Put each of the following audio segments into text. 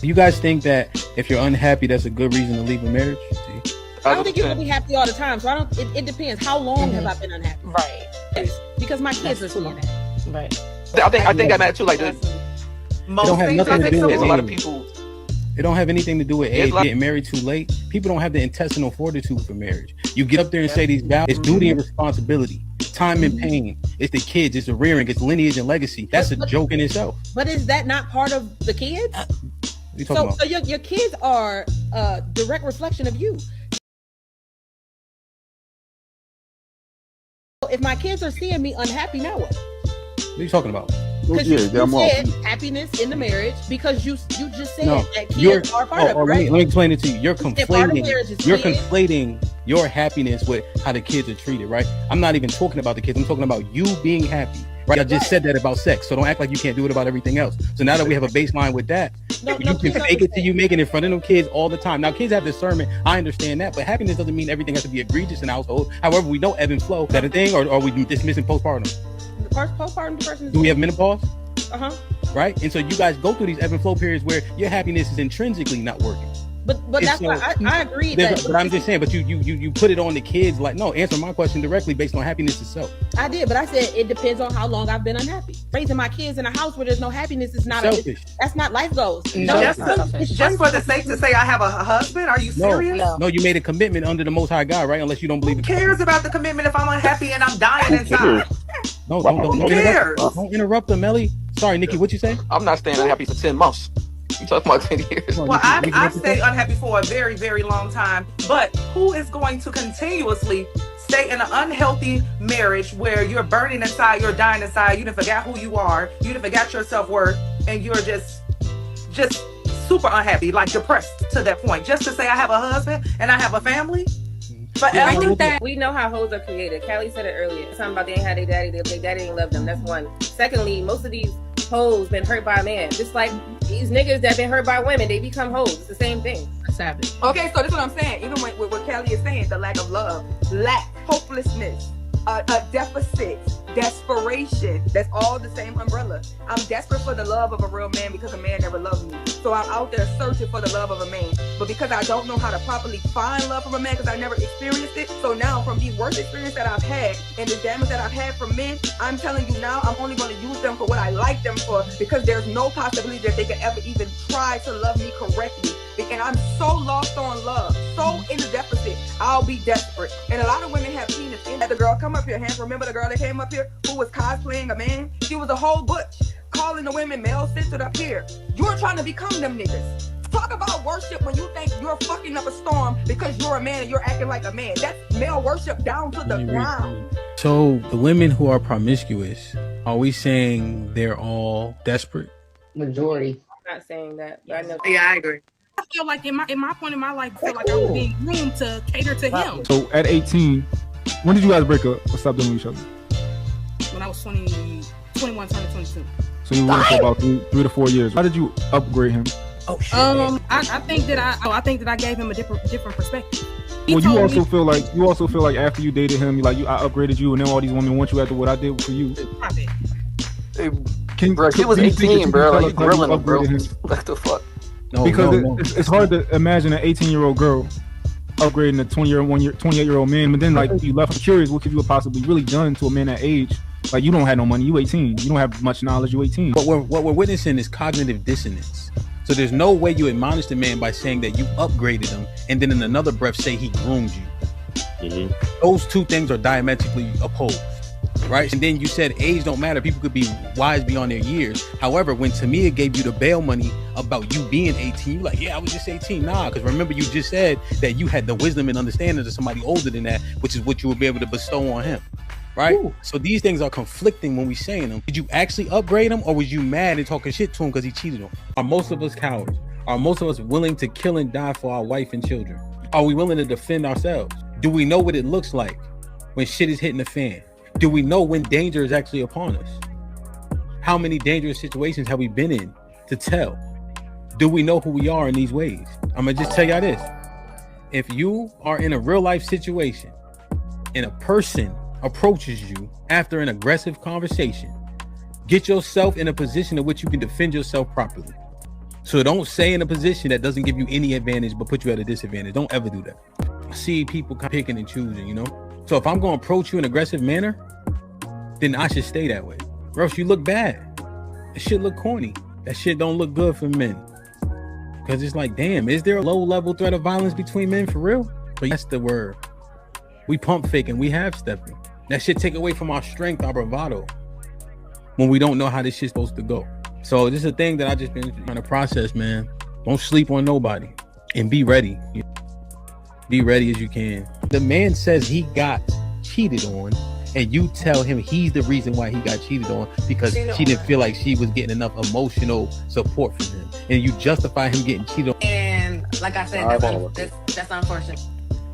You guys think that if you're unhappy, that's a good reason to leave a marriage? See? I don't think you're gonna be happy all the time. So it depends. How long have I been unhappy? Right. Because my kids are seeing that. Right. I think that matters too. Like Most things, I think there's a lot of people. It don't have anything to do with age, getting married too late. People don't have the intestinal fortitude for marriage. You get up there and say these vows. It's duty and responsibility, time and pain. It's the kids. It's the rearing. It's lineage and legacy. That's a joke in itself. But is that not part of the kids? What are you talking about? So your kids are a direct reflection of you. If my kids are seeing me unhappy, now what? What are you talking about? Because you said happiness in the marriage because you just said that kids are part of it, right? Let me explain it to you. You're conflating your happiness with how the kids are treated, right? I'm not even talking about the kids. I'm talking about you being happy, right? I just said that about sex, so don't act like you can't do it about everything else. So now that we have a baseline with that, you can fake it till you make it in front of them kids all the time. Now, kids have discernment. I understand that, but happiness doesn't mean everything has to be egregious in the household. However, we know ebb and flow. Is that a thing, or are we dismissing postpartum? Postpartum depression is. Do we have menopause? Right. And so you guys go through these ebb and flow periods where your happiness is intrinsically not working. But that's why I agree. But I'm just saying. But you put it on the kids. Like, no, answer my question directly based on happiness itself. I did, but I said it depends on how long I've been unhappy. Raising my kids in a house where there's no happiness is not selfish. That's not life goals. Just for the sake to say I have a husband. Are you serious? No, you made a commitment under the Most High God, right? Unless you don't believe. Who cares about the commitment if I'm unhappy and I'm dying inside? Don't interrupt them, Melly. Sorry, Nikki, what you say? I'm not staying unhappy for 10 months. You talking about 10 years? Well, I've stayed unhappy for a very, very long time. But who is going to continuously stay in an unhealthy marriage where you're burning inside, you're dying inside, you done forgot who you are, you done forgot your self-worth, and you're just super unhappy, like depressed to that point, just to say I have a husband and I have a family? I think that we know how hoes are created. Callie said it earlier. Something about they ain't had their daddy, their daddy didn't love them. That's one. Secondly, most of these hoes been hurt by a man. Just like these niggas that been hurt by women, they become hoes. It's the same thing. Savage. Okay, so this is what I'm saying. Even with what Callie is saying, the lack of love, hopelessness, a deficit, desperation. That's all the same umbrella. I'm desperate for the love of a real man because a man never loved me. So I'm out there searching for the love of a man. But because I don't know how to properly find love from a man because I never experienced it. So now from the worst experience that I've had and the damage that I've had from men, I'm telling you now I'm only going to use them for what I like them for because there's no possibility that they could ever even try to love me correctly. And I'm so lost on love, so in the deficit, I'll be desperate. And a lot of women have penis in that. The girl come up here, hands. Remember the girl that came up here who was cosplaying a man? She was a whole butch, calling the women male-centered up here. You're trying to become them niggas. Talk about worship when you think you're fucking up a storm because you're a man and you're acting like a man. That's male worship down to the ground. So the women who are promiscuous, are we saying they're all desperate? Majority. I'm not saying that, but I know. Yeah, I agree. I feel like in my point in my life, I feel like I was being groomed to cater to him. So at 18, when did you guys break up or stop doing each other? When I was 21, turning 22. So you went for about 3 to 4 years. How did you upgrade him? Oh shit. I think that I gave him a different perspective. You also feel like after you dated him, I upgraded you, and then all these women want you after what I did for you. Bro, he was 18, bro. Like, you grilling him, bro. What the fuck? No, it's hard to imagine an 18-year-old girl upgrading a 28-year-old man, but then you left curious, what could you have possibly really done to a man that age? Like, you don't have no money, you 18, you don't have much knowledge, you 18. But what we're witnessing is cognitive dissonance. So there's no way you admonish the man by saying that you upgraded him and then in another breath say he groomed you. Mm-hmm. Those two things are diametrically opposed. Right? And then you said age don't matter. People could be wise beyond their years. However, when Tamia gave you the bail money about you being 18, you're like, yeah, I was just 18. Nah, because remember you just said that you had the wisdom and understanding of somebody older than that, which is what you would be able to bestow on him. Right? Ooh. So these things are conflicting when we saying them. Did you actually upgrade him or was you mad and talking shit to him because he cheated on you? Are most of us cowards? Are most of us willing to kill and die for our wife and children? Are we willing to defend ourselves? Do we know what it looks like when shit is hitting the fan? Do we know when danger is actually upon us? How many dangerous situations have we been in to tell? Do we know who we are in these ways? I'm gonna just tell y'all this. If you are in a real life situation and a person approaches you after an aggressive conversation, get yourself in a position in which you can defend yourself properly. So don't stay in a position that doesn't give you any advantage but put you at a disadvantage. Don't ever do that. I see people picking and choosing, you know? So if I'm going to approach you in an aggressive manner, then I should stay that way. Or else you look bad. That shit look corny. That shit don't look good for men. Because it's like, damn, is there a low-level threat of violence between men for real? But that's the word. We pump faking. We half stepping. That shit take away from our strength, our bravado, when we don't know how this shit's supposed to go. So this is a thing that I just been trying to process, man. Don't sleep on nobody and be ready. Be ready as you can. The man says he got cheated on, and you tell him he's the reason why he got cheated on because she didn't feel like she was getting enough emotional support from him, and you justify him getting cheated on. And like I said, that's unfortunate.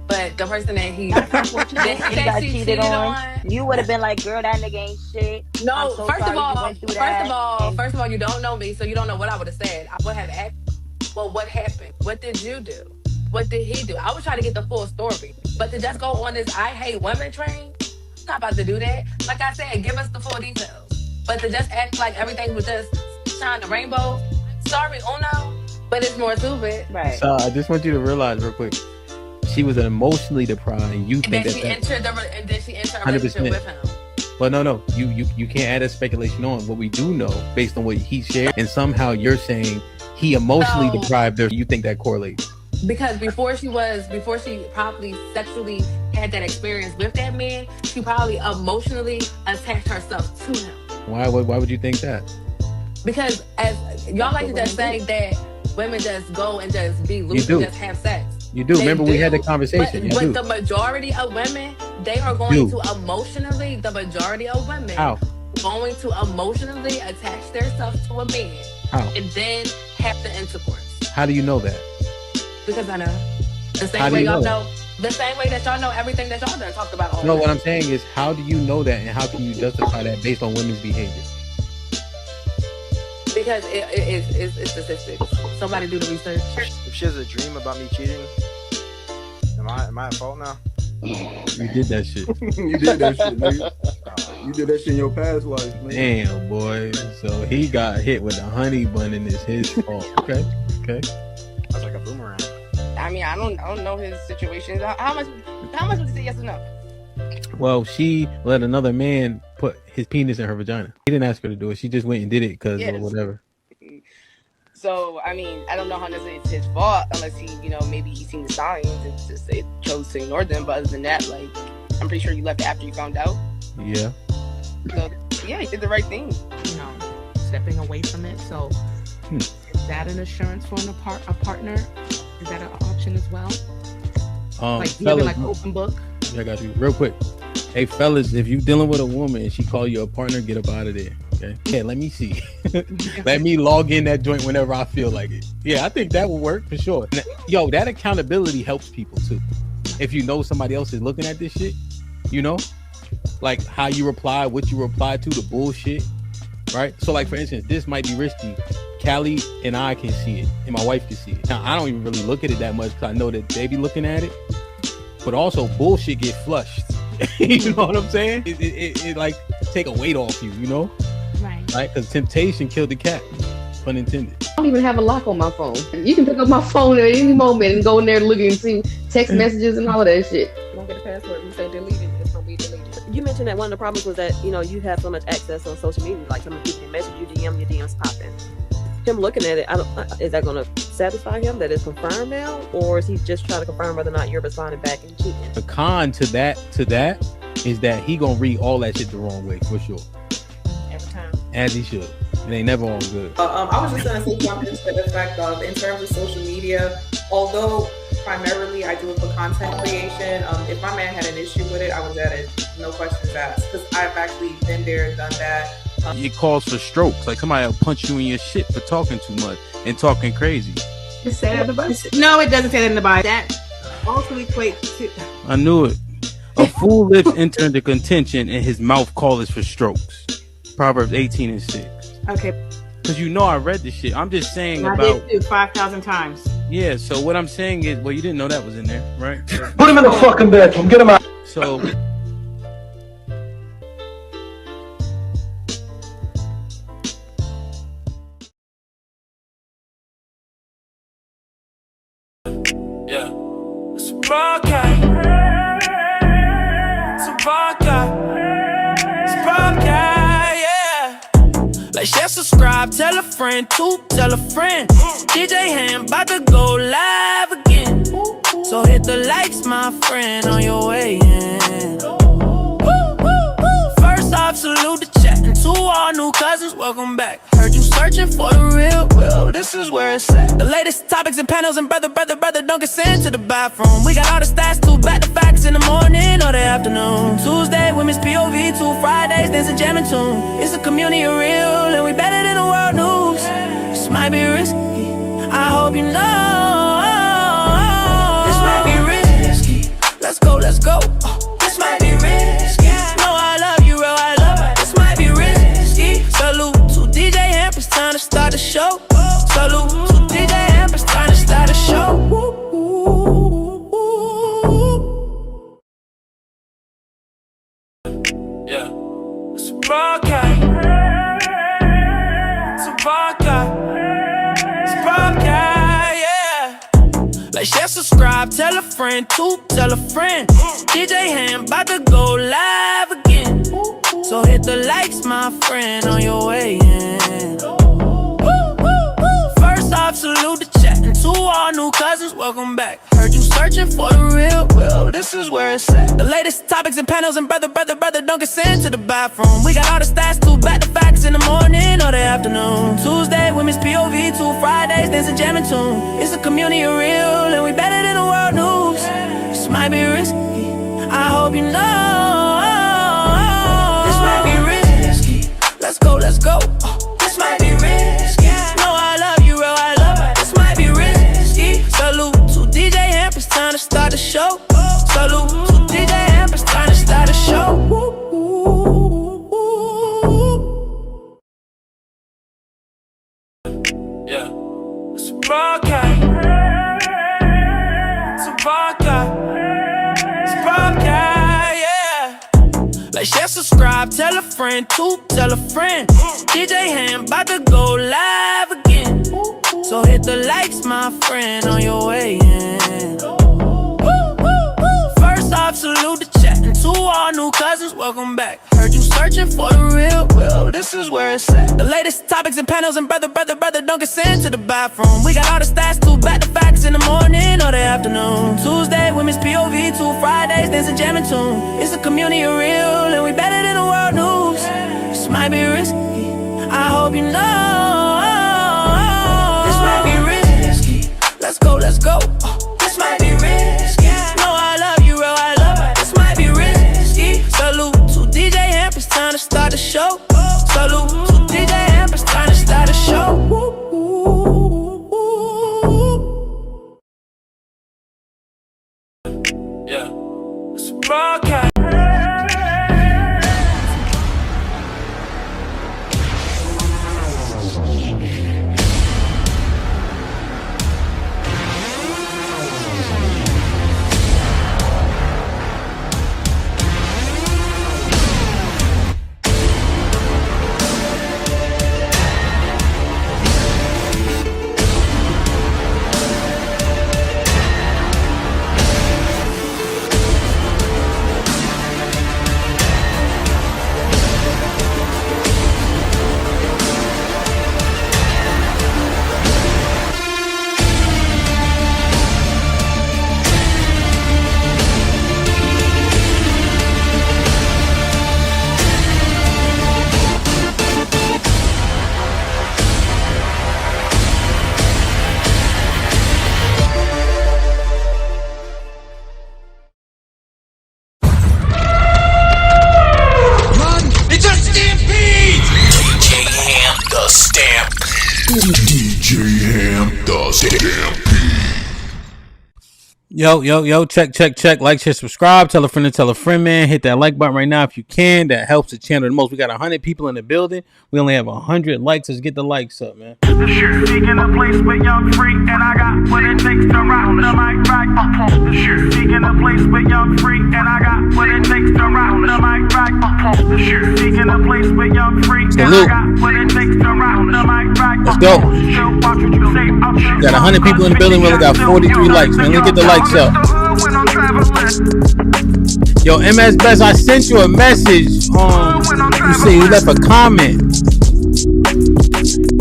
But the person that he got cheated on, you would have been like, "Girl, that nigga ain't shit." No, first of all, you don't know me, so you don't know what I would have said. I would have asked, well, what happened? What did you do? What did he do? I would try to get the full story. But to just go on this I hate women train, I'm not about to do that. Like I said, give us the full details. But to just act like everything was just shine the rainbow, sorry, Uno, but it's more to it. Right. So I just want you to realize real quick, she was emotionally deprived. You think and then she entered a relationship with him. But no, you can't add a speculation on what we do know based on what he shared, and somehow you're saying he emotionally deprived her. You think that correlates? Because before she probably sexually had that experience with that man, she probably emotionally attached herself to him. Why would you think that? Because as y'all like to just say that women just go and just be loose and just have sex. You do. Remember we had the conversation. But the majority of women, they are going to emotionally, the majority of women going to emotionally attach themselves to a man. How? And then have the intercourse. How do you know that? Because I know. The same way y'all know. The same way that y'all know everything that y'all done talked about. No, what I'm saying is, how do you know that, and how can you justify that based on women's behavior? Because it's statistics. Somebody do the research. If she has a dream about me cheating, am I at fault now? You did that shit. You did that shit, nigga. You did that shit in your past life, man. Damn, boy. So he got hit with a honey bun and it's his fault. Okay. That's like a boomerang. I mean, I don't know his situation. How much would you say yes or no? Well, she let another man put his penis in her vagina. He didn't ask her to do it. She just went and did it because or whatever. So, I mean, I don't know how necessarily it's his fault unless he, maybe he's seen the signs and just chose to ignore them. But other than that, like, I'm pretty sure you left after you found out. Yeah. So, yeah, he did the right thing. Stepping away from it. So, is that an assurance for a partner? Is that an option as well? Like, fellas, like open book? I got you. Real quick. Hey, fellas, if you dealing with a woman and she call you a partner, get up out of there. Okay. Yeah, let me see. Let me log in that joint whenever I feel like it. Yeah, I think that will work for sure. Yo, that accountability helps people too. If you know somebody else is looking at this shit, like how you reply, what you reply to, the bullshit, right? So like, for instance, this might be risky. Callie and I can see it, and my wife can see it. Now, I don't even really look at it that much because I know that they be looking at it. But also, bullshit get flushed. You know what I'm saying? It like take a weight off you, Right? Because temptation killed the cat. Pun intended. I don't even have a lock on my phone. You can pick up my phone at any moment and go in there looking and see text messages and all of that shit. Don't get a password. You say delete it. It's gonna be deleted. You mentioned that one of the problems was that you have so much access on social media. Like some people can message you, DM, your DMs popping. Him looking at it, is that going to satisfy him that it's confirmed now, or is he just trying to confirm whether or not you're responding back and cheating? The con to that is that he gonna read all that shit the wrong way for sure. Every time. As he should. It ain't never all good. I was just going to say something to the fact of, in terms of social media, although primarily I do it for content creation, if my man had an issue with it, I was at it, no questions asked, because I've actually been there, done that. It calls for strokes. Like somebody will punch you in your shit for talking too much and talking crazy. It said in the Bible. No, it doesn't say that in the Bible. That also equates to. I knew it. A fool lips enter into contention and his mouth calleth for strokes. Proverbs 18:6. Okay. Because I read this shit. I'm just saying I did too 5,000 times. Yeah, so what I'm saying is, you didn't know that was in there, right? Put him in the fucking bedroom. Get him out. So Yeah. It's a podcast. It's a podcast. It's a podcast, yeah. Like, share, subscribe, tell a friend, tell a friend. DJ HAMP about to go live again. So hit the likes, my friend, on your way in. First off, salute the chat. And to all new cousins, welcome back. Heard you searching for the real, well, this is where it's at. The latest topics and panels and brother, don't get sent to the bathroom. We got all the stats, too, back to facts in the morning or the afternoon. Tuesday, women's POV, 2 Fridays, there's a jamming tune. It's a community of real, and we better than the world news. This might be risky, I hope you know. This might be risky, let's go, let's go. This might be risky, no, I love you, real, I love it. This might be risky. Salute to DJ HAMP, it's time to start the show. Salute to DJ HAMP, it's time to start the show. Yeah, it's a podcast. It's a podcast. It's a podcast, yeah. Like, share, subscribe, tell a friend, tell a friend. DJ HAMP about to go live again. So hit the likes, my friend, on your way in. First off, salute the chat. And to all new cousins, welcome back. Heard you searching for the real, well, this is where it's at. The latest topics and panels and brother, don't get sent to the bathroom. We got all the stats, too, back to facts in the morning or the afternoon. Tuesday, women's POV, 2 Fridays, there's a jamming tune. It's a community of real, and we better than the world news. This might be risky, I hope you know. This might be risky, let's go, let's go. This might be risky, no, I love you, real, I love it. This might be risky. Salute to DJ HAMP, it's time to start the show. Salute to DJ HAMP, it's time to start the show. Yeah, it's a podcast. It's a podcast. It's a podcast, yeah. Like, share, subscribe, tell a friend, tell a friend. DJ HAMP about to go live again. So hit the likes, my friend, on your way in. First off, salute the chat. And to all new cousins, welcome back. Heard you searching for the real, well, this is where it's at. The latest topics and panels and brother, don't get sent to the bathroom. We got all the stats, too, back to facts in the morning or the afternoon. Tuesday, women's POV, 2 Fridays, there's a jamming tune. It's a community of real, and we better than the world news. This might be risky, I hope you know. This might be risky, let's go, let's go. This might be risky, no, I love you, real, I love it. This might be risky. Salute to DJ HAMP, it's time to start the show. Salute to DJ HAMP, it's time to start the show. Yeah, it's a podcast. Yo, check. Like, share, subscribe. Tell a friend, man. Hit that like button right now if you can. That helps the channel the most. We got 100 people in the building. We only have 100 likes. Let's get the likes up, man. The shit seeking a place with young freak, and I got what it takes to rock the mic right. The shit seeking a place with young freak, and I got what it takes to rock the mic right. The shit seeking a place with young freak, and I got what it takes to rock the mic right. Let's go. Watch what you Got 100 people in the building. We only got 43 likes, man. Let's get the likes up. Yo, MS Best, I sent you a message. You say you left a comment.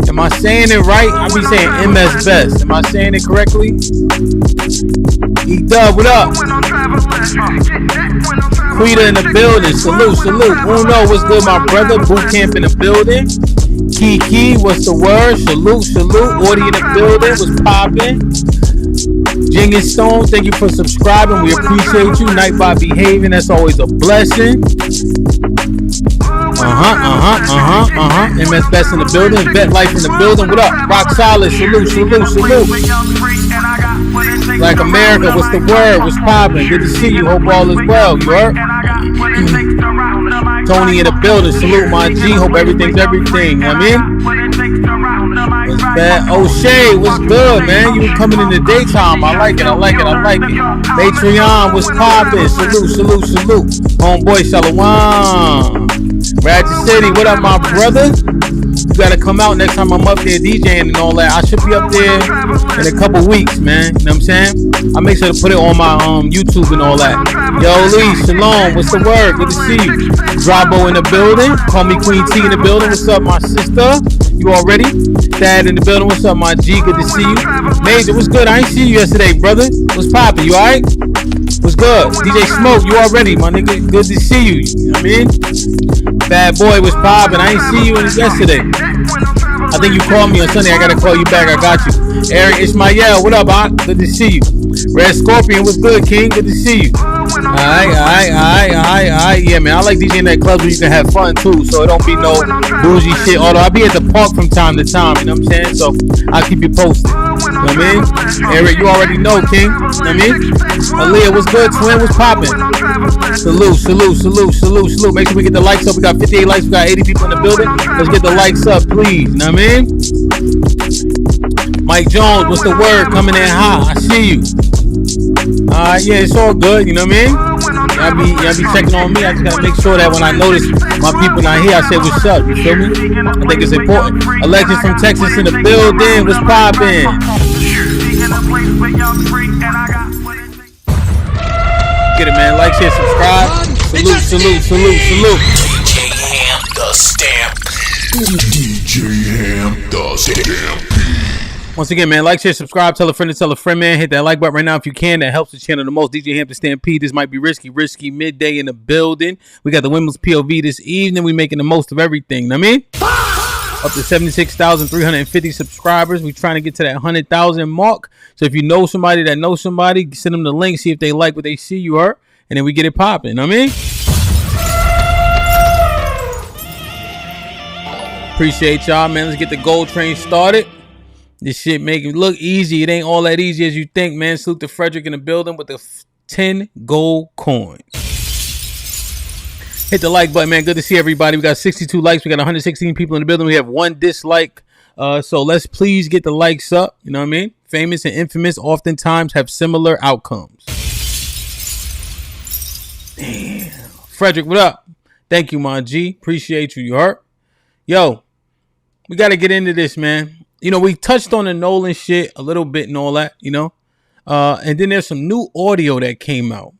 Am I saying it right? I be saying MS Best. Am I saying it correctly? E-Dub, what up? Quita in the building. Salute. Uno, what's good, my brother? Boot camp in the building. Kiki, what's the word? Salute. Ordy in the building. What's poppin'? Jing and Stone, thank you for subscribing. We appreciate you. Night by behaving. That's always a blessing. MS Best in the building. Vet Life in the building. What up? Rock Solid. Salute. Black America, what's the word? What's poppin'? Good to see you. Hope all is well. You heard? Tony in the building. Salute, my G. Hope everything's everything. You know what I mean? What's bad? O'Shea, what's good, man? You coming in the daytime. I like it. Patreon, what's poppin'? Salute. Homeboy, Shalom. Ratchet City, what up, my brother? You gotta come out next time I'm up there DJing and all that. I should be up there in a couple weeks, man. You know what I'm saying? I'll make sure to put it on my YouTube and all that. Yo, Lee, Shalom, what's the word? Good to see you. Drabo in the building. Call me Queen T in the building. What's up, my sister? You already? Dad in the building. What's up, my G? Good to see you. Major, what's good? I ain't see you yesterday, brother. What's poppin'? You alright? What's good? DJ Smoke, you already, my nigga. Good to see you. You know what I mean? Bad boy was popping. I ain't see you yesterday. I think you called me on Sunday. I gotta call you back. I got you. Eric Ishmael, what up, Aunt? Good to see you. Red Scorpion, what's good, King? Good to see you. Alright. Yeah, man. I like DJing that club where you can have fun too. So it don't be no bougie shit. Although I be at the park from time to time, you know what I'm saying? So I'll keep you posted. You know what I mean? Eric, you already know, King. You know what I mean? Aaliyah, what's good? Twin, what's poppin'? Salute. Make sure we get the likes up. We got 58 likes. We got 80 people in the building. Let's get the likes up, please. You know what I mean? Mike Jones, what's the word? Coming in hot. I see you. Yeah, it's all good. You know what I mean? Y'all be checking on me. I just gotta make sure that when I notice my people not here, I say what's up. You feel me? I think it's important. Alexis from Texas in the building. What's poppin'? Get it, man. Like, share, subscribe. Salute. DJ Ham the Stampede. Once again, man, like, share, subscribe, tell a friend, man. Hit that like button right now if you can. That helps the channel the most. DJ Ham the Stampede. This might be risky. Midday in the building. We got the women's POV this evening. We making the most of everything. You know what I mean? Up to 76,350 subscribers. We trying to get to that 100,000 mark. So if you know somebody that knows somebody, send them the link. See if they like what they see. You heard? And then we get it popping. You know what I mean? Appreciate y'all, man. Let's get the gold train started. This shit make it look easy. It ain't all that easy as you think, man. Salute to Frederick in the building with the 10 gold coins. Hit the like button, man. Good to see everybody. We got 62 likes. We got 116 people in the building. We have 1 dislike. So let's please get the likes up. You know what I mean? Famous and infamous oftentimes have similar outcomes. Damn. Frederick, what up? Thank you, my G. Appreciate you. You heard? Yo, we got to get into this, man. You know, we touched on the Nolan shit a little bit and all that, you know. And then there's some new audio that came out.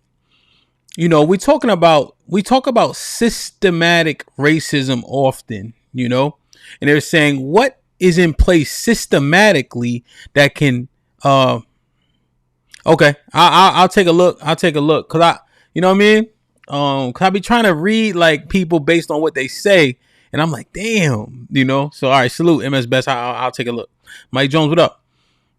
You know, we talk about systematic racism often, you know. And they're saying what is in place systematically that can okay, I'll take a look. Cause you know what I mean? Cause I be trying to read like people based on what they say. And I'm like, damn, you know. So, all right, salute, MS Best. I'll take a look. Mike Jones, what up?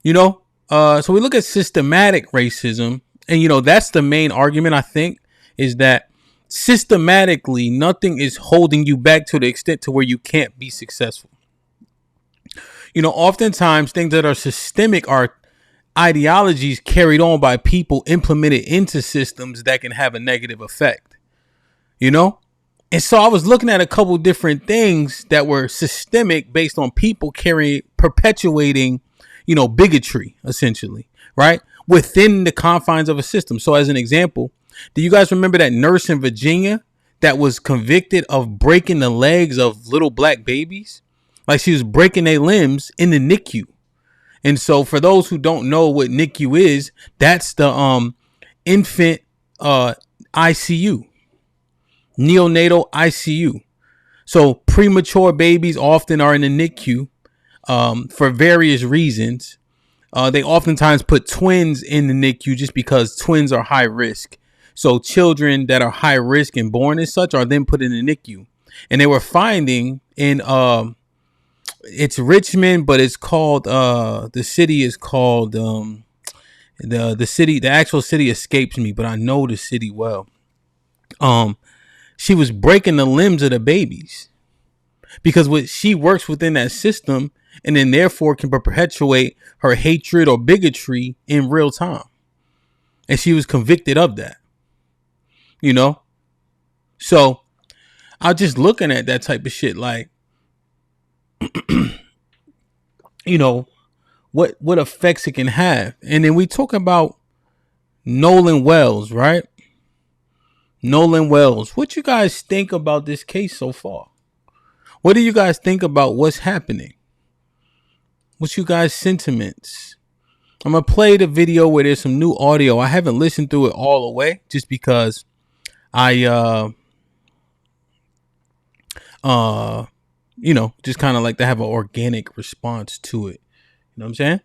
You know, so we look at systematic racism. And, you know, that's the main argument, I think, is that systematically nothing is holding you back to the extent to where you can't be successful. You know, oftentimes things that are systemic are ideologies carried on by people implemented into systems that can have a negative effect, you know? And so I was looking at a couple different things that were systemic based on people perpetuating, you know, bigotry, essentially, right? Within the confines of a system. So as an example, do you guys remember that nurse in Virginia that was convicted of breaking the legs of little black babies? Like she was breaking their limbs in the NICU. And so for those who don't know what NICU is, that's the infant ICU, neonatal ICU. So premature babies often are in the NICU for various reasons. They oftentimes put twins in the NICU just because twins are high risk. So children that are high risk and born as such are then put in the NICU. And they were finding in it's Richmond, but it's called the city is called the actual city escapes me, but I know the city well. She was breaking the limbs of the babies because she works within that system, and then therefore can perpetuate her hatred or bigotry in real time. And she was convicted of that, you know? So I was just looking at that type of shit like, you know, what effects it can have. And then we talk about Nolan Wells, right? Nolan Wells. What you guys think about this case so far? What do you guys think about what's happening? What's you guys' sentiments? I'm going to play the video where there's some new audio. I haven't listened through it all the way just because I, you know, just kind of like to have an organic response to it. You know what I'm saying?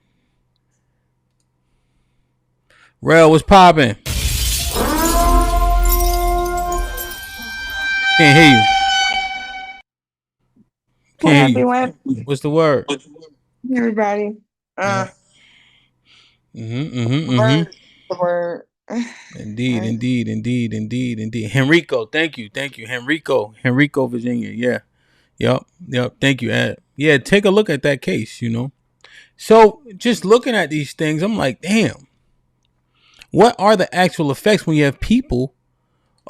Rel, what's popping? Can't hear you. Can't hear you. What's the word? Everybody. The word. Indeed. Henrico, thank you. Henrico, Virginia. Yeah. Yep. Thank you, Ed. Yeah, take a look at that case, you know. So just looking at these things, I'm like, damn, what are the actual effects when you have people,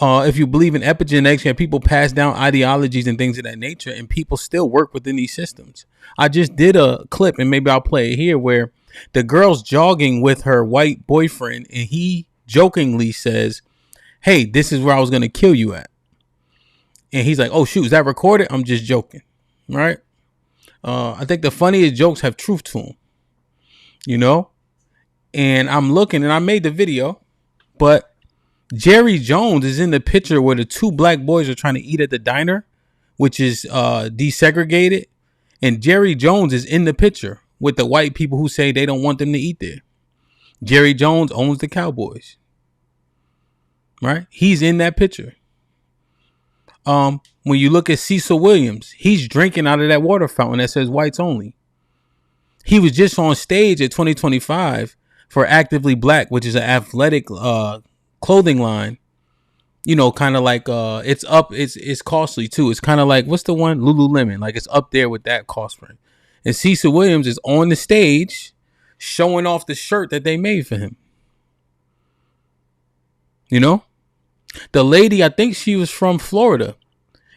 if you believe in epigenetics, you have people pass down ideologies and things of that nature, and people still work within these systems. I just did a clip, and maybe I'll play it here, where the girl's jogging with her white boyfriend, and he jokingly says, hey, this is where I was going to kill you at. And he's like, oh, shoot, is that recorded? I'm just joking, right? I think the funniest jokes have truth to them, you know? And I'm looking, and I made the video, but Jerry Jones is in the picture where the two black boys are trying to eat at the diner, which is desegregated. And Jerry Jones is in the picture with the white people who say they don't want them to eat there. Jerry Jones owns the Cowboys, right? He's in that picture. When you look at Cecil Williams, he's drinking out of that water fountain that says whites only. He was just on stage at 2025 for Actively Black, which is an athletic clothing line. You know, kind of like it's costly too. It's kind of like, what's the one? Lululemon. Like, it's up there with that cost range. And Cecil Williams is on the stage showing off the shirt that they made for him. You know? The lady, I think she was from Florida,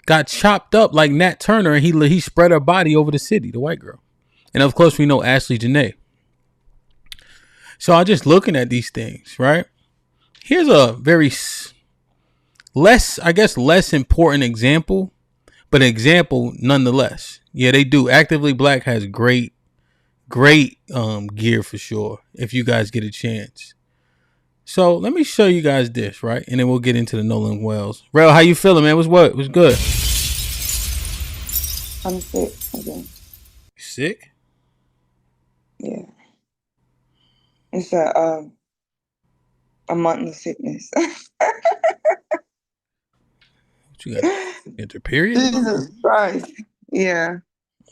got chopped up like Nat Turner, and he spread her body over the city, the white girl. And of course, we know Ashley Janae. So I'm just looking at these things, right? Here's a very less important example, but an example nonetheless. Yeah, they do. Actively Black has great gear for sure, if you guys get a chance. So let me show you guys this, right? And then we'll get into the Nolan Wells. Rel, how you feeling, man? What's good? I'm sick again. Sick? Yeah. It's a month of sickness. What you got? Get your period? Jesus Christ. Yeah.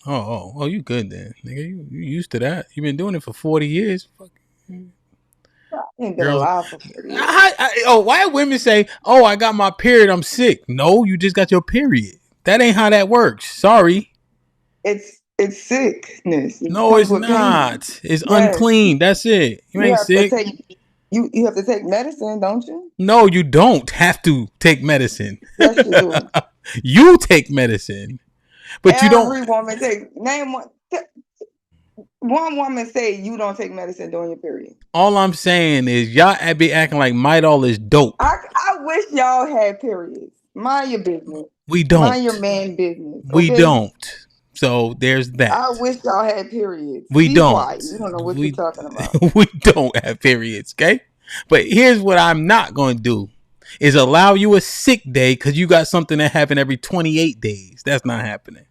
Oh, you good then, nigga? You used to that? You've been doing it for 40 years. Fuck. Ain't been alive for 40 years. Why women say, "Oh, I got my period, I'm sick"? No, you just got your period. That ain't how that works. Sorry. It's sickness. No, it's not. It's unclean. That's it. You ain't sick. You have to take medicine, don't you? No, you don't have to take medicine. Yes, you do. You take medicine, but you don't. Every woman name one. One woman say you don't take medicine during your period. All I'm saying is y'all be acting like Midday is dope. I wish y'all had periods. Mind your business. We don't. Mind your man business. We don't. So there's that. I wish y'all had periods. We Be don't. quiet. You don't know what you're talking about. We don't have periods, okay? But here's what I'm not going to do is allow you a sick day because you got something that happened every 28 days. That's not happening.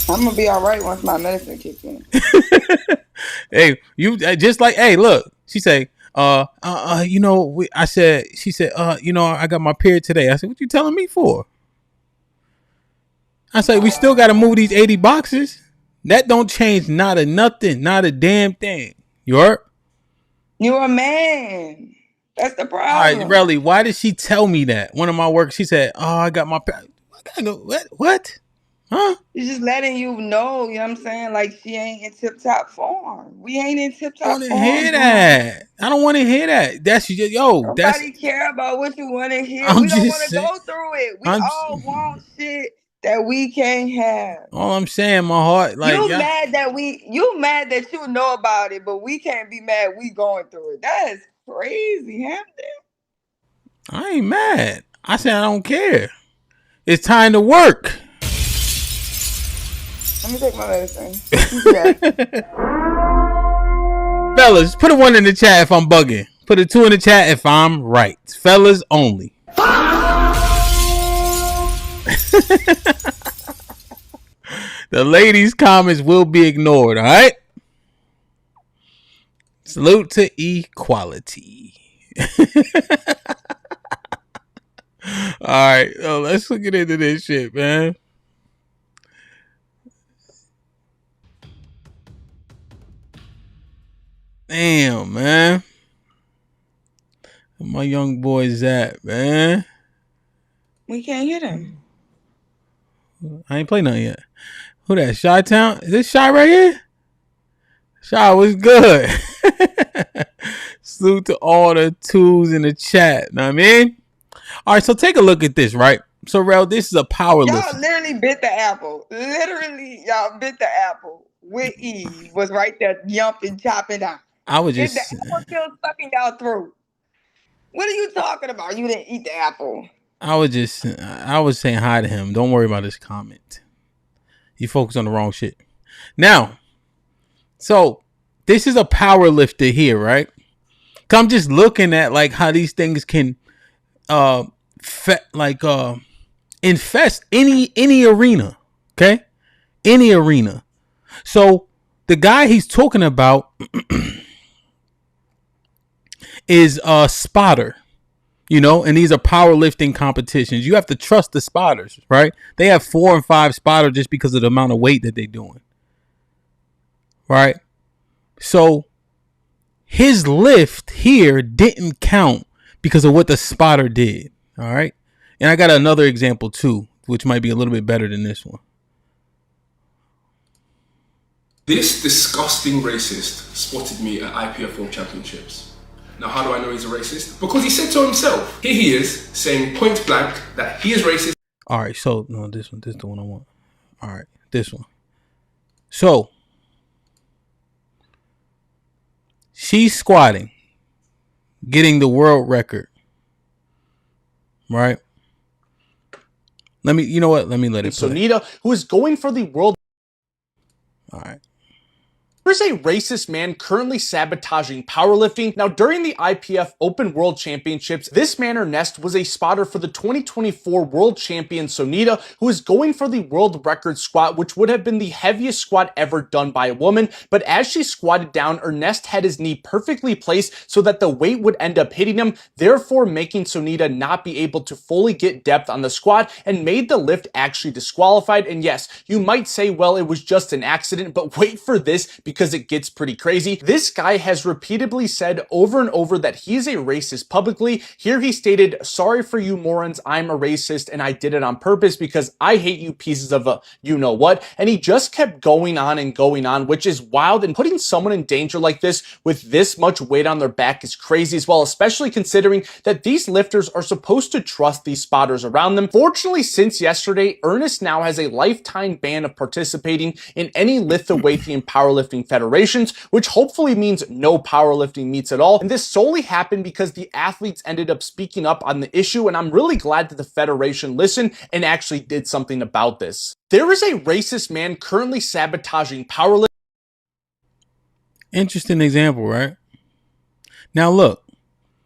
I'm going to be all right once my medicine kicks in. Hey, you just like, hey, look, she say, you know, she said, you know, I got my period today. I said, what you telling me for? I said, we still got to move these 80 boxes. That don't change not a nothing, not a damn thing. You heard? You're a man. That's the problem. All right, really, why did she tell me that? One of my work, she said, oh, I got my period. What? Huh? She's just letting you know, you know what I'm saying? Like, she ain't in tip-top form. We ain't in tip-top form. I don't want to hear that. I don't want to hear that. That's, yo, nobody care about what you want to hear. We don't want to go through it. We all want shit that we can't have. All I'm saying, my heart, like, you mad that you know about it, but we can't be mad we going through it. That is crazy, Hampton. I ain't mad. I said I don't care. It's time to work. Let me take my medicine. Fellas, put a 1 in the chat if I'm bugging. Put a 2 in the chat if I'm right. Fellas only. The ladies' comments will be ignored, all right? Salute to equality. All right, let's get into this shit, man. Damn, man. Where my young boys at, man? We can't hear them. I ain't played nothing yet. Who that? Chi-Town? Is this Shy right here? Shy, what's good? Salute to all the twos in the chat. Know what I mean? All right, so take a look at this, right? So, Rel, this is a power list. Y'all literally bit the apple. Literally, y'all bit the apple with Eve. Was right there yumping, chopping down. I was just... Is the apple still stuck in y'all throat? What are you talking about? You didn't eat the apple. I was saying hi to him. Don't worry about his comment. You focus on the wrong shit. Now, so this is a power lifter here, right? I'm just looking at like how these things can infest any arena, okay? Any arena. So the guy he's talking about is a spotter, you know, and these are powerlifting competitions. You have to trust the spotters, right? They have 4 and 5 spotters just because of the amount of weight that they're doing, right? So his lift here didn't count because of what the spotter did, all right? And I got another example too, which might be a little bit better than this one. This disgusting racist spotted me at IPF World Championships. Now, how do I know he's a racist? Because he said to himself, here he is saying point blank that he is racist. All right, so no, this is the one I want. All right, this one. So she's squatting, getting the world record, right? You know what? Let me let it play. Sonita, who is going for the world. All right. There's a racist man currently sabotaging powerlifting. Now, during the IPF Open World Championships, this man or Nest was a spotter for the 2024 world champion Sonita, who is going for the world record squat, which would have been the heaviest squat ever done by a woman. But as she squatted down, Ernest had his knee perfectly placed so that the weight would end up hitting him, therefore making Sonita not be able to fully get depth on the squat and made the lift actually disqualified. And yes, you might say, well, it was just an accident, but wait for this, because it gets pretty crazy. This guy has repeatedly said over and over that he's a racist publicly. Here he stated, sorry for you morons, I'm a racist and I did it on purpose because I hate you pieces of a you-know-what. And he just kept going on, which is wild, and putting someone in danger like this with this much weight on their back is crazy as well, especially considering that these lifters are supposed to trust these spotters around them. Fortunately, since yesterday, Ernest now has a lifetime ban of participating in any Lithuanian powerlifting powerlifting federations, which hopefully means no powerlifting meets at all. And this solely happened because the athletes ended up speaking up on the issue, and I'm really glad that the federation listened and actually did something about this. There is a racist man currently sabotaging powerlifting. Interesting example, right? Now look,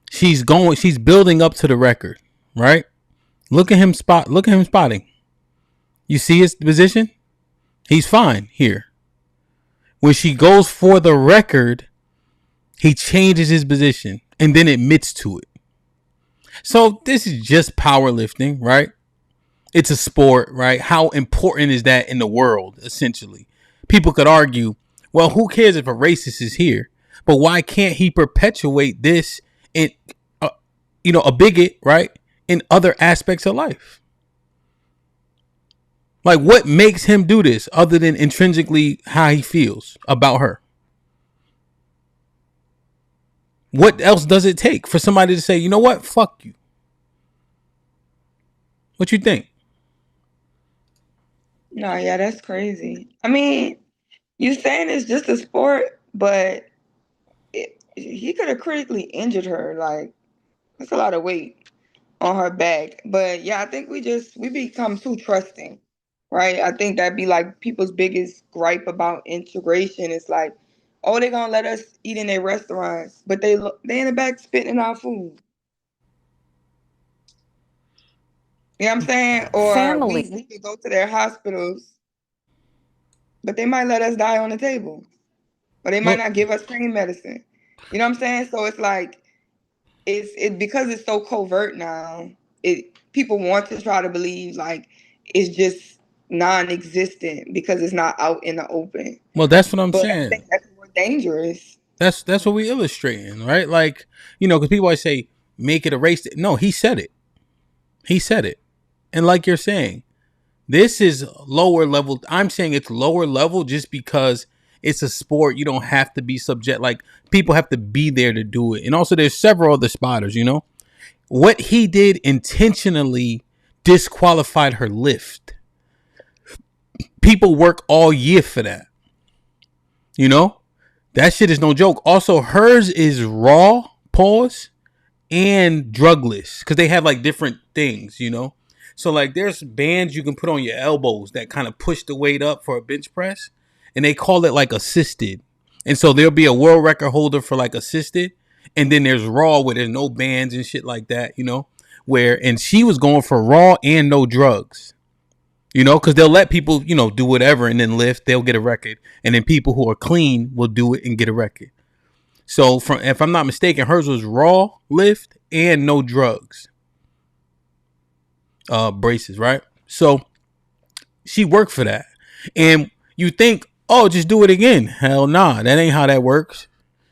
she's building up to the record, right? Look at him spotting. You see his position? He's fine here. When she goes for the record, he changes his position and then admits to it. So this is just powerlifting, right? It's a sport, right? How important is that in the world, essentially? People could argue, well, who cares if a racist is here? But why can't he perpetuate this in, a bigot, right? In other aspects of life? Like, what makes him do this other than intrinsically how he feels about her? What else does it take for somebody to say, you know what? Fuck you. What you think? No, yeah, that's crazy. I mean, you saying it's just a sport, but he could have critically injured her. Like, that's a lot of weight on her back. But yeah, I think we become too trusting, right? I think that'd be like people's biggest gripe about integration. It's like, oh, they're gonna let us eat in their restaurants, but they in the back spitting our food. You know what I'm saying? Or we could go to their hospitals, but they might let us die on the table. Or they might not give us pain medicine. You know what I'm saying? So it's like, it's because it's so covert now, people want to try to believe like it's just non-existent because it's not out in the open. Well, that's what I'm saying. I think that's more dangerous. That's what we illustrating, right? Like, because people always say, make it a race. No, he said it. He said it. And like you're saying, this is lower level. I'm saying it's lower level just because it's a sport. You don't have to be subject. Like, people have to be there to do it. And also there's several other spotters, What he did intentionally disqualified her lift. People work all year for that. That shit is no joke. Also, hers is raw, and drugless. Because they have like different things, So like there's bands you can put on your elbows that kind of push the weight up for a bench press. And they call it like assisted. And so there'll be a world record holder for like assisted. And then there's raw where there's no bands and shit like that, and she was going for raw and no drugs, because they'll let people, do whatever and then lift, they'll get a record. And then people who are clean will do it and get a record. So if I'm not mistaken, hers was raw, lift, and no drugs. Braces, right? So she worked for that. And you think, oh, just do it again. Hell nah, that ain't how that works.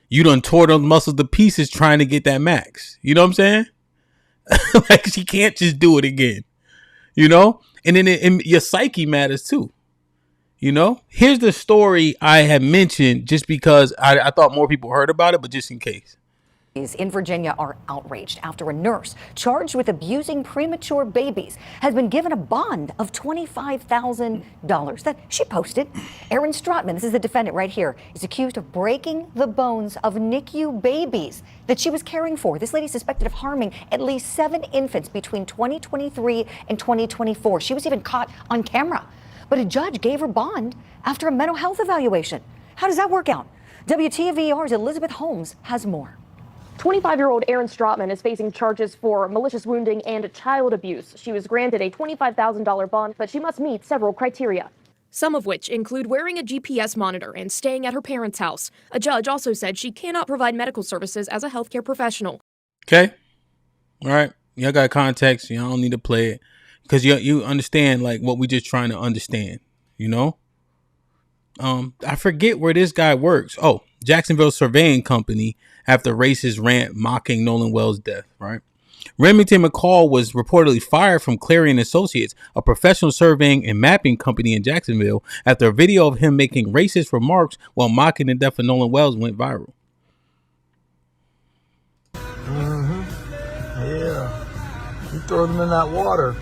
You done tore those muscles to pieces trying to get that max. You know what I'm saying? Like, she can't just do it again. And then your psyche matters too. Here's the story I had mentioned just because I thought more people heard about it, but just in case. In Virginia are outraged after a nurse charged with abusing premature babies has been given a bond of $25,000 that she posted. Erin Stratman, this is the defendant right here, is accused of breaking the bones of NICU babies that she was caring for. This lady suspected of harming at least 7 infants between 2023 and 2024. She was even caught on camera. But a judge gave her bond after a mental health evaluation. How does that work out? WTVR's Elizabeth Holmes has more. 25-year-old Erin Stratman is facing charges for malicious wounding and child abuse. She was granted a $25,000 bond, but she must meet several criteria. Some of which include wearing a GPS monitor and staying at her parents' house. A judge also said she cannot provide medical services as a healthcare professional. Okay. All right. Y'all got context. Y'all don't need to play it. Because you understand like what we just trying to understand, I forget where this guy works. Oh, Jacksonville Surveying Company after racist rant mocking Nolan Wells' death, right? Remington McCall was reportedly fired from Clarion Associates, a professional surveying and mapping company in Jacksonville, after a video of him making racist remarks while mocking the death of Nolan Wells went viral. Yeah. You throw them in that water.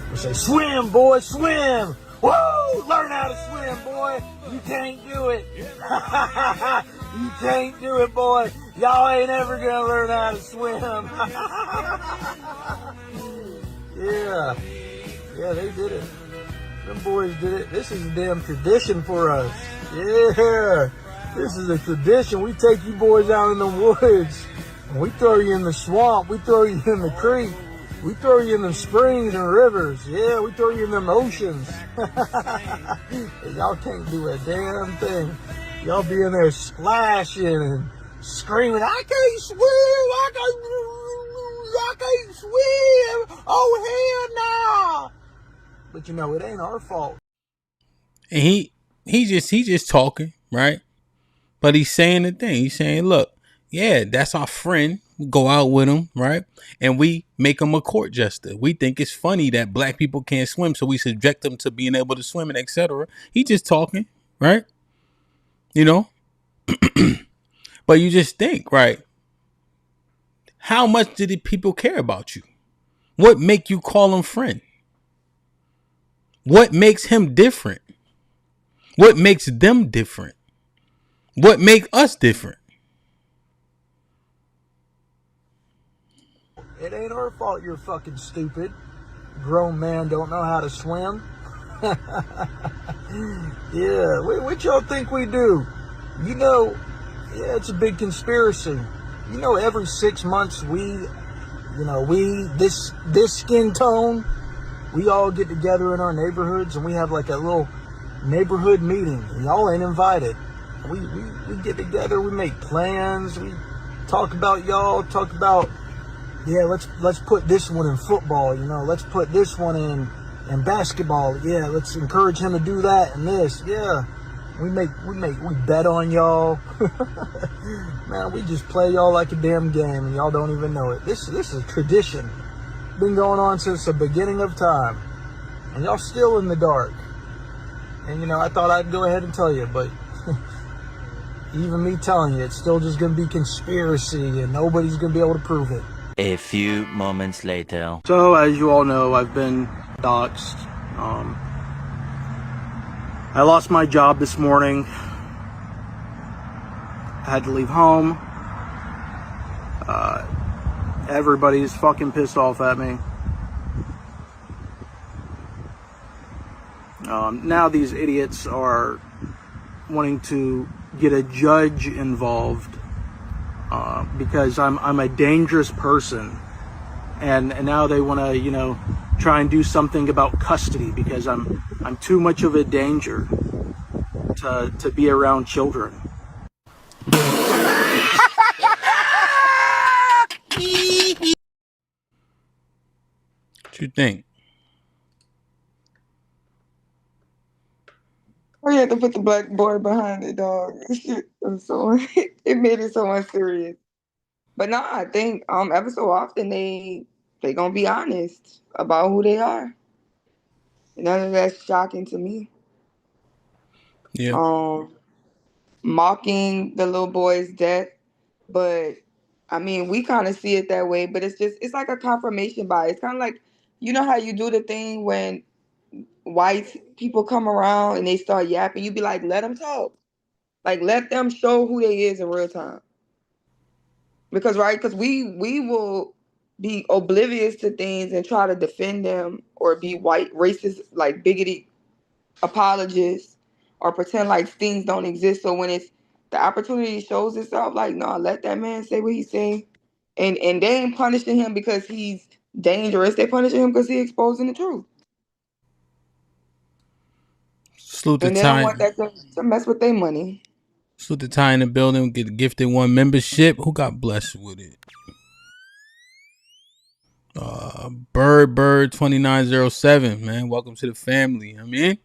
We say, swim, boy, swim. Woo! Learn how to swim, boy. You can't do it. You can't do it, boy. Y'all ain't ever gonna learn how to swim. Yeah. Yeah, they did it. Them boys did it. This is a damn tradition for us. Yeah. This is a tradition. We take you boys out in the woods. And we throw you in the swamp. We throw you in the creek. We throw you in the springs and rivers. Yeah, we throw you in them oceans. Y'all can't do a damn thing. Y'all be in there splashing and screaming, I can't swim, I can't swim. Oh, hell no. But you know, it ain't our fault. And he's just talking, right? But he's saying the thing. He's saying, look, yeah, that's our friend. We go out with him, right? And we make him a court jester. We think it's funny that black people can't swim, so we subject them to being able to swim and etc. He just talking, right? You know? But you just think, right? How much did the people care about you? What make you call him friend? What makes him different? What makes them different? What make us different? It ain't our fault you're fucking stupid. Grown man don't know how to swim. Yeah, what y'all think we do? You know, yeah, it's a big conspiracy. You know, every 6 months this skin tone, we all get together in our neighborhoods and we have like a little neighborhood meeting. And y'all ain't invited. We get together, we make plans, we talk about y'all, talk about, yeah, let's put this one in football, you know, let's put this one in basketball, yeah, let's encourage him to do that and this, yeah. We bet on y'all. Man, we just play y'all like a damn game and y'all don't even know it. This is a tradition. Been going on since the beginning of time. And y'all still in the dark. And you know, I thought I'd go ahead and tell you, but even me telling you, it's still just gonna be conspiracy and nobody's gonna be able to prove it. A few moments later. So, as you all know, I've been doxxed. I lost my job this morning. I had to leave home. Everybody's fucking pissed off at me. Now these idiots are wanting to get a judge involved because I'm a dangerous person, and now they want to, you know, try and do something about custody because I'm too much of a danger to be around children. What you think? Oh, you had to put the black boy behind it, dog. It made it so unserious. But no, I think ever so often they gonna be honest about who they are. None of that's shocking to me. Yeah. Mocking the little boy's death, but I mean, we kind of see it that way. But it's like a confirmation bias. Kind of like, you know how you do the thing when white people come around and they start yapping, you be like, let them talk. Like, let them show who they is in real time. Because we will be oblivious to things and try to defend them or be white racist, like bigoted apologists, or pretend like things don't exist. So when it's the opportunity shows itself, like, no, let that man say what he's saying. And they ain't punishing him because he's dangerous. They punishing him because he's exposing the truth. Salute the And they don't time. want that to mess with their money. Salute the tie in the building. Get gifted one membership. Who got blessed with it? Bird 2907, man. Welcome to the family. I mean,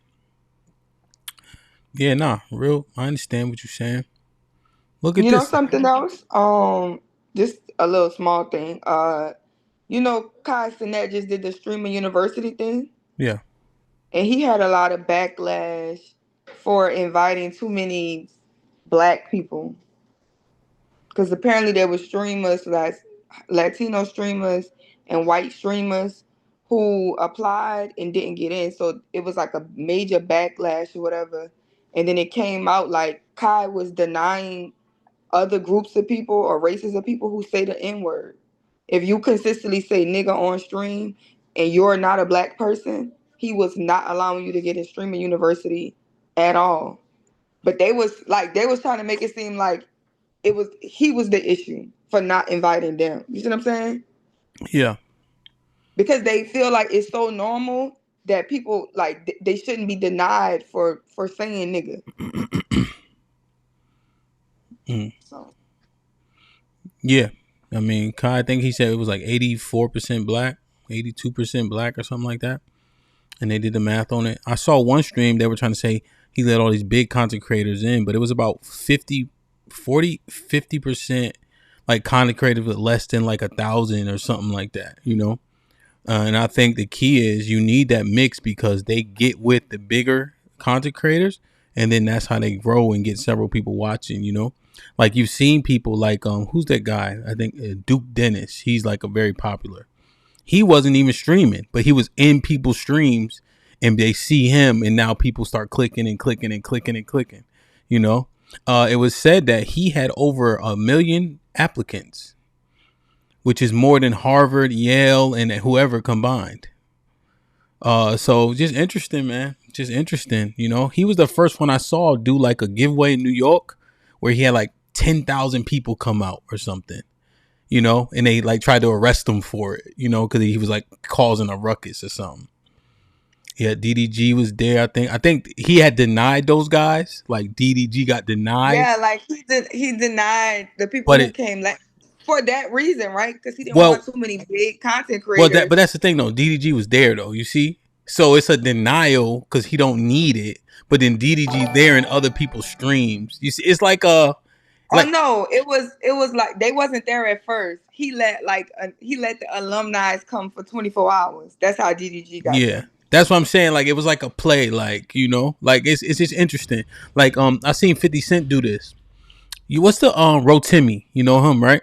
yeah, nah, real. I understand what you're saying. Look at You this. know something else? Just a little small thing. You know, Kai Cenat just did the streaming university thing, Yeah. and he had a lot of backlash for inviting too many black people. Because apparently there were streamers, like Latino streamers and white streamers who applied and didn't get in. So it was like a major backlash or whatever. And then it came out like Kai was denying other groups of people or races of people who say the N-word. If you consistently say nigga on stream and you're not a black person, he was not allowing you to get in streaming university at all. But they was trying to make it seem like he was the issue for not inviting them. You see what I'm saying? Yeah. Because they feel like it's so normal that people like they shouldn't be denied for saying nigga. So Yeah. I mean, Kai, I think he said it was like 84% black, 82% black or something like that. And they did the math on it. I saw one stream, they were trying to say he let all these big content creators in, but it was about 50% like content creators with less than like 1,000 or something like that, you know? And I think the key is you need that mix because they get with the bigger content creators and then that's how they grow and get several people watching, you know? Like you've seen people like, who's that guy? I think Duke Dennis. He's like a very popular. He wasn't even streaming, but he was in people's streams and they see him and now people start clicking and clicking and clicking and clicking, you know? It was said that he had over 1 million applicants, which is more than Harvard, Yale, and whoever combined. So just interesting, man. Just interesting, you know? He was the first one I saw do like a giveaway in New York where he had like 10,000 people come out or something. You know, and they like tried to arrest him for it, you know, because he was like causing a ruckus or something. Yeah, DDG was there. I think he had denied those guys. Like DDG got denied. yeah, like he denied the people who came for that reason, right? Because he didn't want too many big content creators. But that's the thing though. DDG was there though. You see, so it's a denial because he don't need it. But then DDG there in other people's streams. You see, it's like a. Like, oh no, it was like they wasn't there at first. He let the alumni come for 24 hours. That's how DDG got there. That's what I'm saying. Like it was like a play, like, you know, like it's just interesting. Like I seen 50 Cent do this. What's the Rotimi? You know him, right?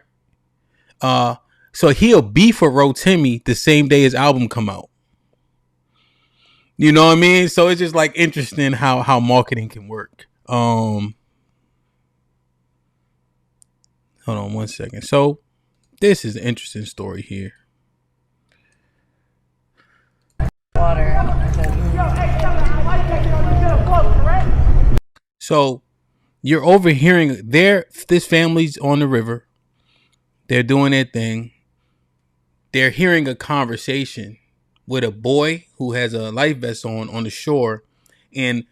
So he'll beef with Rotimi the same day his album come out. You know what I mean? So it's just like interesting how marketing can work. Hold on one second. So this is an interesting story here. So you're overhearing this family's on the river. They're doing their thing. They're hearing a conversation with a boy who has a life vest on the shore and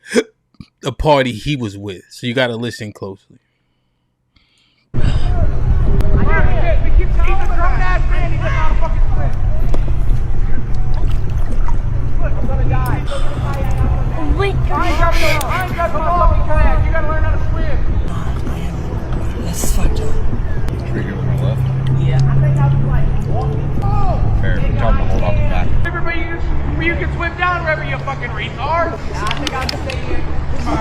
a party he was with. So you got to listen closely. This is fucked up. Should we go on the left? Yeah. Fair. Tell them to hold off the back. Everybody, you can swim down wherever you fucking retard. I think I'll just stay here. Bro!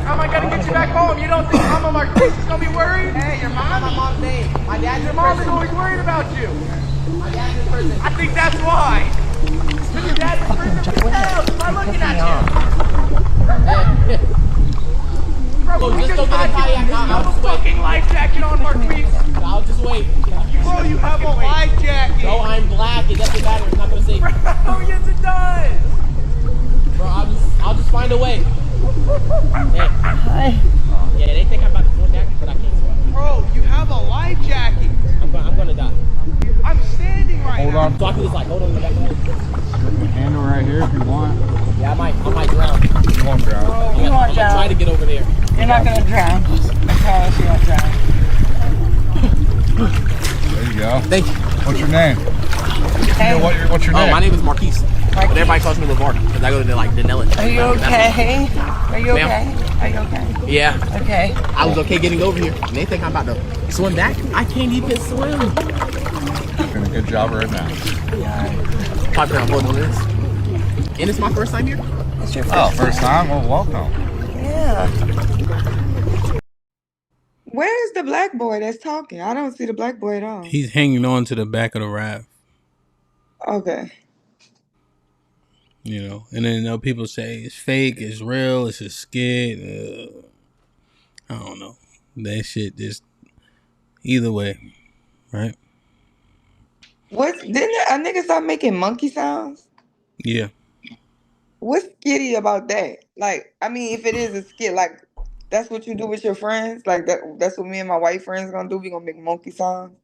How am I gonna get you back home? You don't think Mama Marquise is gonna be worried? Hey, your mom? My mom's name. My dad's your mom is always worried about you. My dad's in prison. I think that's why. Because your dad's in prison. Why looking at you? Bro, we just had a fucking life jacket on, Marquise. I'll just wait. Bro, you have a life jacket. No, I'm black. It doesn't matter. It's not gonna save me. Bro, yes it does. Bro, I'll just find a way. Hey. Yeah, they think I'm about to swim back, but I can't swim. Bro, you have a life jacket. I'm gonna die. I'm standing right Hold now. on. So I can just like hold on the back of the Grip the handle right here if you want. Yeah, I might drown. You won't drown. Bro, You won't drown. Try to get over there. You're not gonna drown. I promise you won't drown. There you go. Thank you. What's your name? Hey. What's your name? Oh, my name is Marquise. But everybody calls me LeVar because I go to the Denellen. Are you okay? Are you okay? Are you okay? Yeah. Okay. I was okay getting over here. And they think I'm about to swim back. I can't even swim. Doing a good job right now. Probably I'm holding on this. And it's my first time here. It's your First time? Well, welcome. Yeah. Where's the black boy that's talking? I don't see the black boy at all. He's hanging on to the back of the raft. Okay. You know, and then people say it's fake, it's real, it's a skit. I don't know. That shit just either way, right? Didn't a nigga start making monkey sounds? Yeah. What's skitty about that? Like, I mean, if it is a skit, like that's what you do with your friends. Like that's what me and my white friends gonna do. We gonna make monkey sounds.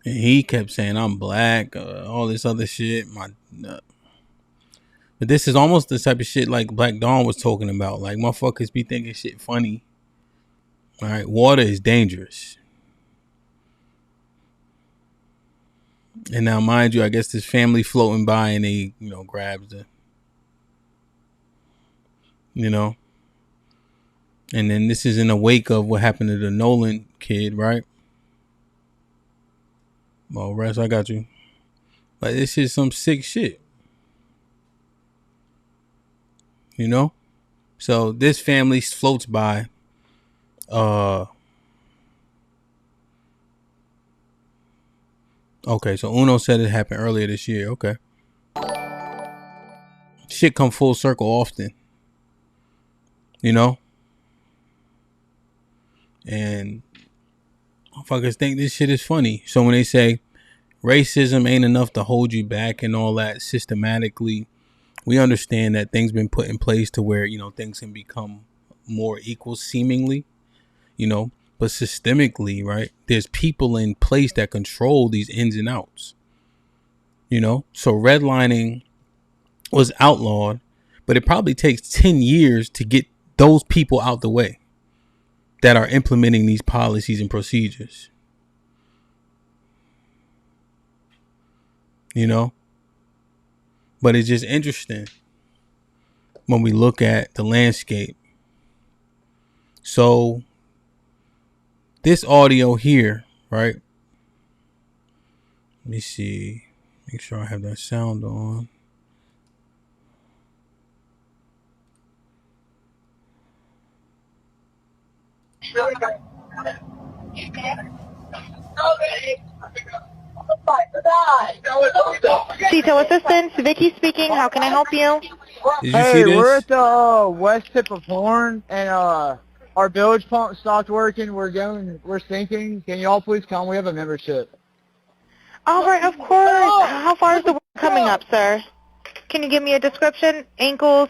And he kept saying I'm black, all this other shit. But this is almost the type of shit like Black Dawn was talking about. Like motherfuckers be thinking shit funny. All right, water is dangerous. And now, mind you, I guess this family floating by and they, grabs the, and then this is in the wake of what happened to the Nolan kid, right? Well, Rest, I got you. But this is some sick shit. So this family floats by. Okay, so Uno said it happened earlier this year. Okay. Shit come full circle often. And motherfuckers think this shit is funny. So when they say racism ain't enough to hold you back and all that systematically, we understand that things been put in place to where, things can become more equal seemingly, but systemically, right? There's people in place that control these ins and outs, so redlining was outlawed, but it probably takes 10 years to get those people out the way that are implementing these policies and procedures, but it's just interesting when we look at the landscape. So this audio here, right? Let me see. Make sure I have that sound on. Tito Assistance, Vicky speaking. How can I help you? Did you see this? We're at the west tip of Horn, and our bilge pump stopped working. We're sinking. Can you all please come? We have a membership. All right, of course. How far is the water coming up, sir? Can you give me a description? Ankles?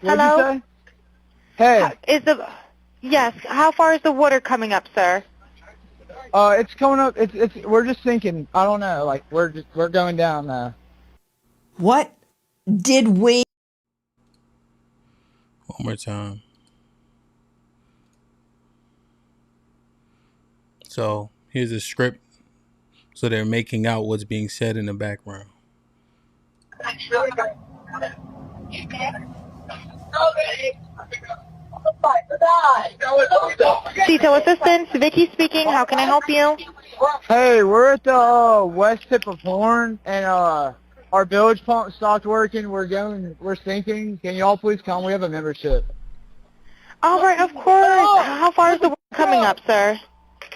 What'd Hello? you say? Hey. Yes. How far is the water coming up, sir? It's coming up. We're just sinking. I don't know. Like we're going down now. What did we? One more time. So here's a script. So they're making out what's being said in the background. Tito Assistance, Vicky speaking. How can I help you? Hey, we're at the west tip of Horn, and our bilge pump stopped working. We're sinking. Can you all please come? We have a membership. All right, of course. How far is the water coming up, sir?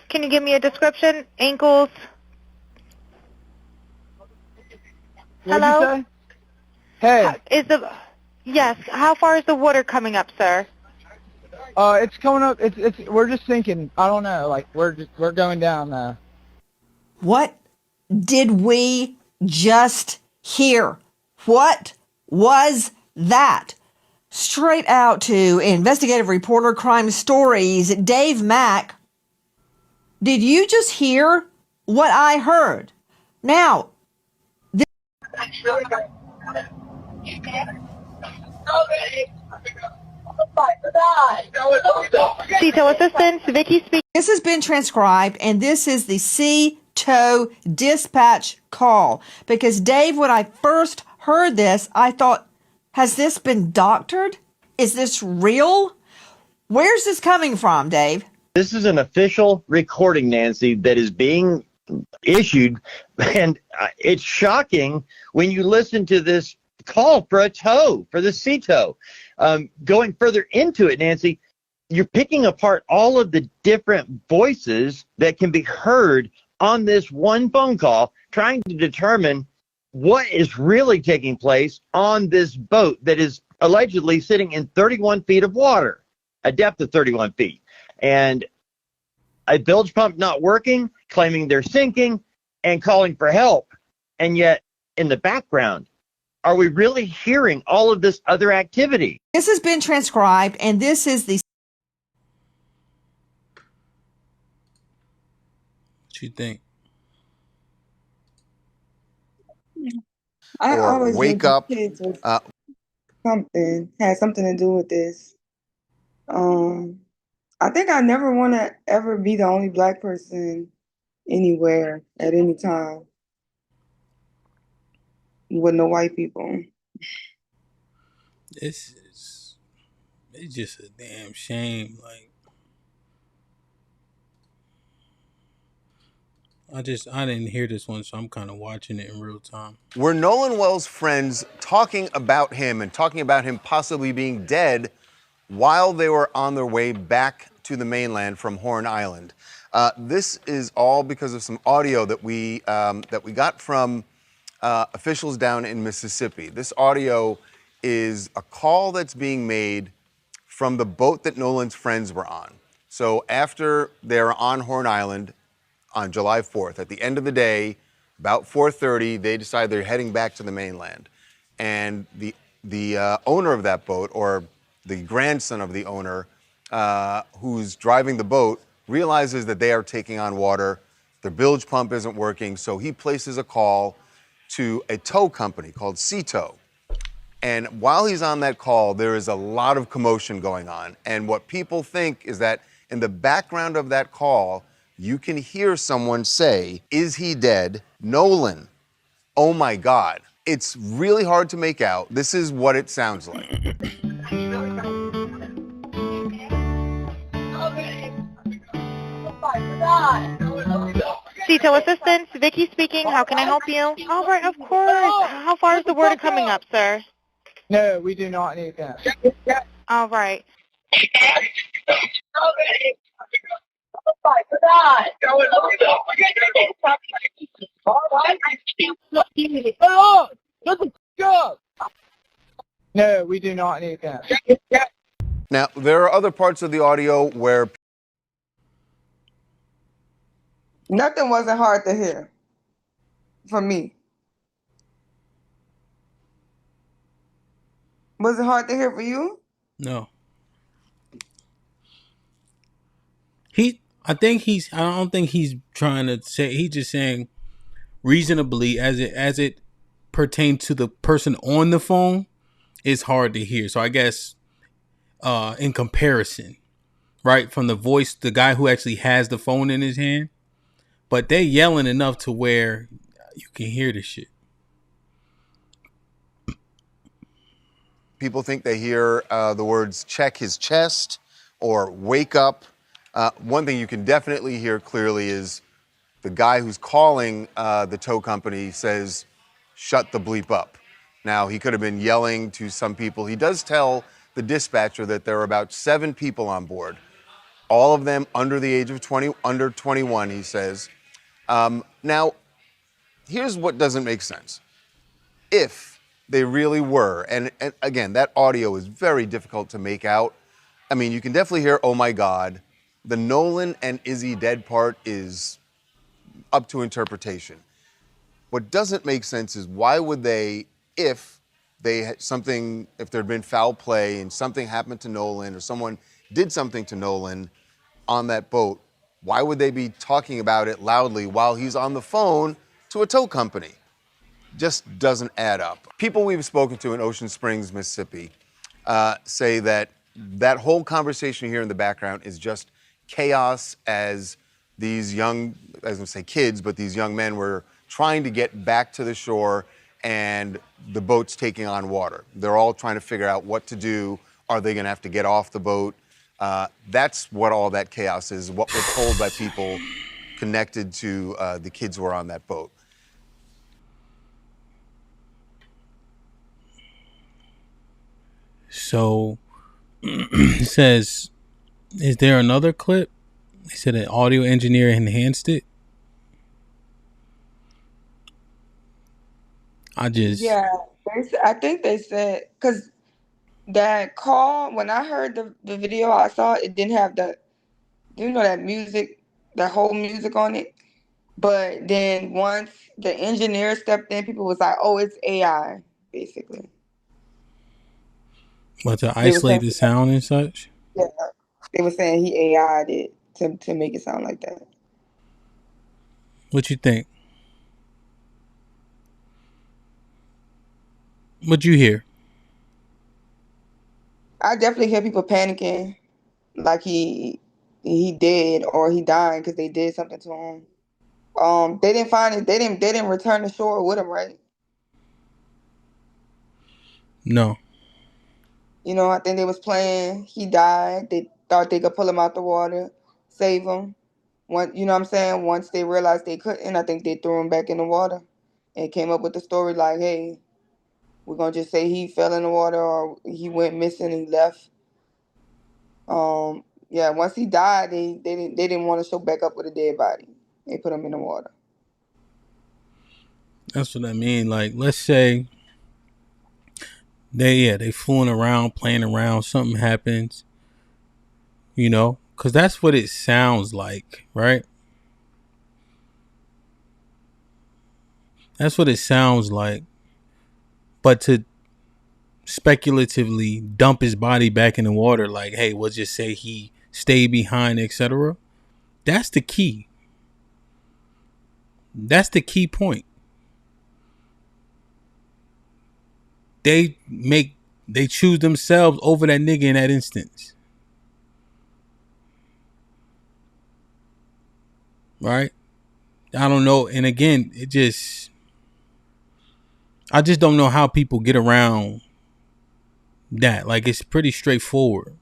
Can you give me a description? Ankles? What'd Hello? you say? Hey. Yes. How far is the water coming up, sir? It's coming up. We're just sinking. I don't know. Like we're going down now. What did we just hear? What was that? Straight out to investigative reporter Crime Stories, Dave Mack. Did you just hear what I heard? Now, Tito Assistance, Vicky speaking. This has been transcribed, and this is the CTO dispatch call. Because, Dave, when I first heard this, I thought, has this been doctored? Is this real? Where's this coming from, Dave? This is an official recording, Nancy, that is being issued, and it's shocking when you listen to this call for a tow, for the CTO. Going further into it, Nancy, you're picking apart all of the different voices that can be heard on this one phone call, trying to determine what is really taking place on this boat that is allegedly sitting in 31 feet of water, a depth of 31 feet. And a bilge pump not working, claiming they're sinking, and calling for help. And yet, in the background, are we really hearing all of this other activity? This has been transcribed, and this is the... What you think? I Or always knew wake these up. kids was had something to do with this. I think I never want to ever be the only black person anywhere at any time with no white people. It's just a damn shame. Like, I didn't hear this one, so I'm kind of watching it in real time. Were Nolan Wells' friends talking about him and talking about him possibly being dead while they were on their way back to the mainland from Horn Island? This is all because of some audio that we got from officials down in Mississippi. This audio is a call that's being made from the boat that Nolan's friends were on. So after they're on Horn Island on July 4th, at the end of the day, about 4:30, they decide they're heading back to the mainland. And the owner of that boat, or the grandson of the owner who's driving the boat, realizes that they are taking on water. Their bilge pump isn't working, so he places a call to a tow company called Sea Tow. And while he's on that call, there is a lot of commotion going on. And what people think is that in the background of that call, you can hear someone say, "Is he dead? Nolan. Oh my God." It's really hard to make out. This is what it sounds like. CETO Assistance, Vicky speaking. How can I help you? All right, of course. How far is the water coming up, sir? No, we do not need that. All right. No, we do not need that. Now, there are other parts of the audio where Nothing wasn't hard to hear for me. Was it hard to hear for you? No. I don't think he's trying to say, he's just saying reasonably as it pertains to the person on the phone, it's hard to hear. So I guess in comparison, right, from the voice, the guy who actually has the phone in his hand, but they yelling enough to where you can hear the shit. people think they hear the words "check his chest" or "wake up." One thing you can definitely hear clearly is the guy who's calling the tow company says, "Shut the bleep up." Now, he could have been yelling to some people. He does tell the dispatcher that there are about 7 people on board, all of them under the age of 20, under 21, he says. Now, here's what doesn't make sense. If they really were, and again, that audio is very difficult to make out. I mean, you can definitely hear, "Oh my God." The Nolan and Izzy dead part is up to interpretation. What doesn't make sense is why would they, if they had something, if there'd been foul play and something happened to Nolan or someone did something to Nolan on that boat, why would they be talking about it loudly while he's on the phone to a tow company? Just doesn't add up. People we've spoken to in Ocean Springs, Mississippi, say that that whole conversation here in the background is just chaos as these young, I was gonna say kids, but these young men were trying to get back to the shore and the boat's taking on water. They're all trying to figure out what to do. Are they gonna have to get off the boat? That's what all that chaos is, what we're told by people connected to the kids who are on that boat. So it says Is there another clip? They said an audio engineer enhanced it. Yeah, I think they said, because that call, when I heard the video I saw, it didn't have that music, that whole music on it. But then once the engineer stepped in, people was like, oh, it's AI, basically. But to They were isolate saying, the sound and such. yeah, they were saying he AI'd it to make it sound like that. What you think? What you hear? I definitely hear people panicking, like he dead or he died because they did something to him. They didn't find it. They didn't return to shore with him, right? No. You know, I think they was playing. He died. They thought they could pull him out the water, save him. You know what I'm saying? Once they realized they couldn't, I think they threw him back in the water and came up with the story like, hey, we're gonna just say he fell in the water or he went missing and left. Yeah, once he died, they didn't want to show back up with a dead body. They put him in the water. That's what I mean. Like, let's say they fooling around, playing around, something happens, you know, because that's what it sounds like, right? That's what it sounds like. But to speculatively dump his body back in the water, like, hey, we'll just say he stayed behind, etc. That's the key. That's the key point. They choose themselves over that nigga in that instance. Right? I don't know. And again, I just don't know how people get around that. Like, it's pretty straightforward.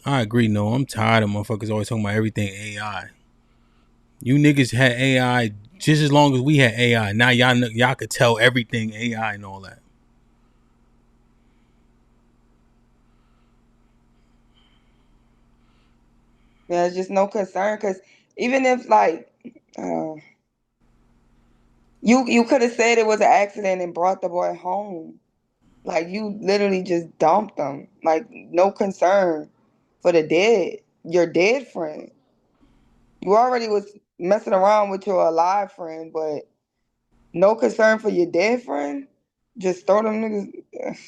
I agree. No, I'm tired of motherfuckers always talking about everything AI. You niggas had AI just as long as we had AI. Now y'all could tell everything AI and all that. There's just no concern because even if like you could have said it was an accident and brought the boy home. Like you literally just dumped them. Like no concern for your dead friend. You already was messing around with your alive friend, but no concern for your dead friend. Just throw them niggas.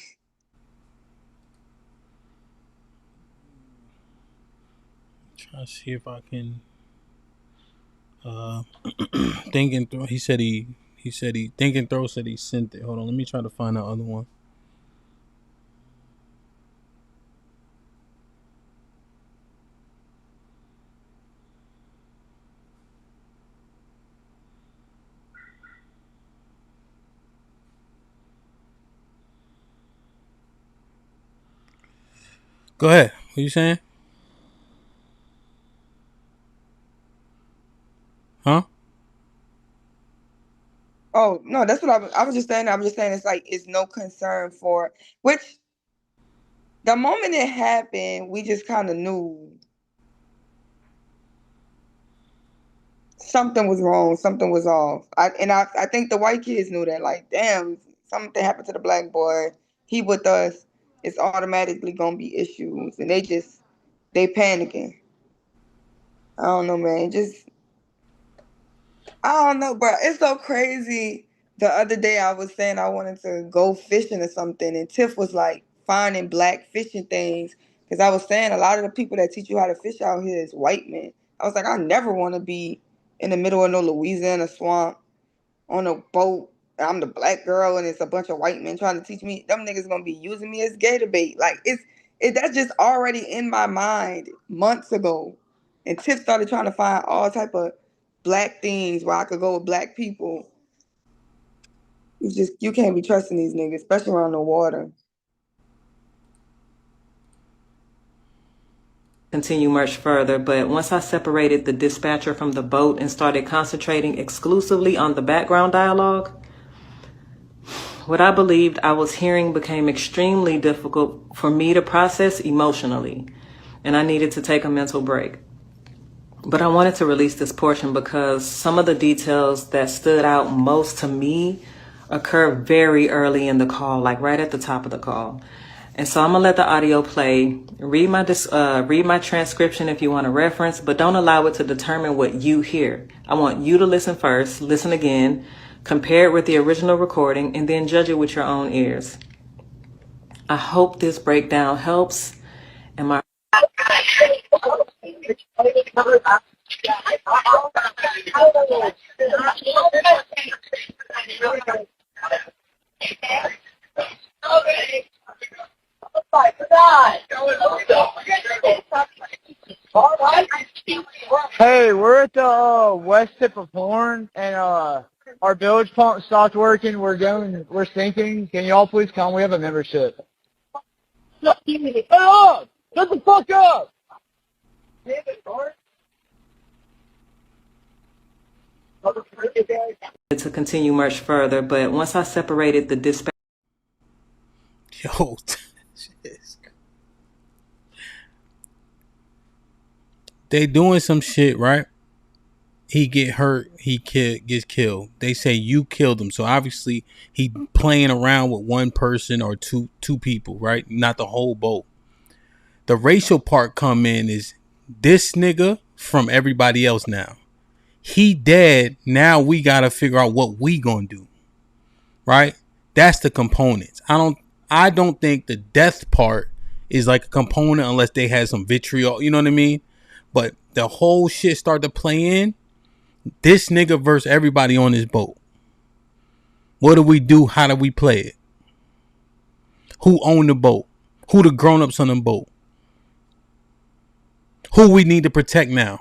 Try to see if I can think and throw. He said he think and throw said he sent it. Hold on, let me try to find the other one. Go ahead. What you saying? Huh? Oh no, that's what I was just saying. I was just saying it's like it's no concern for which the moment it happened, we just kind of knew something was wrong, something was off. I think the white kids knew that. Like, damn, something happened to the black boy. He with us. It's automatically gonna be issues, and they panicking. I don't know, man. I don't know, bro. It's so crazy. The other day I was saying I wanted to go fishing or something, and Tiff was like finding black fishing things. Because I was saying a lot of the people that teach you how to fish out here is white men. I was like, I never want to be in the middle of no Louisiana swamp on a boat. I'm the black girl and it's a bunch of white men trying to teach me. Them niggas gonna be using me as gator bait. Like that's just already in my mind months ago. And Tiff started trying to find all type of black things where I could go with black people. You can't be trusting these niggas, especially around the water. Continue much further, but once I separated the dispatcher from the boat and started concentrating exclusively on the background dialogue, What I believed I was hearing became extremely difficult for me to process emotionally, and I needed to take a mental break. But I wanted to release this portion because some of the details that stood out most to me occurred very early in the call, like right at the top of the call. And so I'm gonna let the audio play. Read my transcription if you want to reference, but don't allow it to determine what you hear. I want you to listen first, listen again, compare it with the original recording, and then judge it with your own ears. I hope this breakdown helps. And my Hey, we're at the west tip of Horn, and our bilge pump stopped working. We're sinking. Can y'all please come? We have a membership. Shut up! Shut the fuck up! to continue much further, but once I separated the dispatch. Yo, they doing some shit, right? He get hurt, gets killed. They say you killed him, so obviously he playing around with one person or two people, right? Not the whole boat. The racial part come in is this nigga from everybody else now. He dead. Now we gotta figure out what we gonna do, right? That's the components. I don't think the death part is like a component unless they had some vitriol. You know what I mean? But the whole shit start to play in. This nigga versus everybody on this boat. What do we do? How do we play it? Who own the boat? Who the grown-ups on the boat? Who we need to protect now?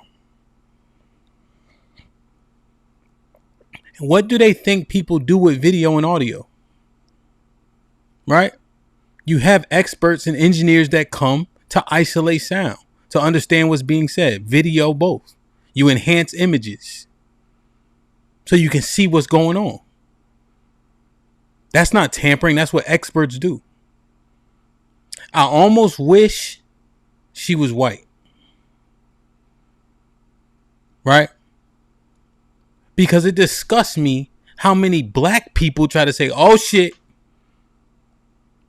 And what do they think people do with video and audio? Right? You have experts and engineers that come to isolate sound, to understand what's being said. Video, both. You enhance images so you can see what's going on. That's not tampering. That's what experts do. I almost wish she was white. Right? Because it disgusts me how many black people try to say, oh shit,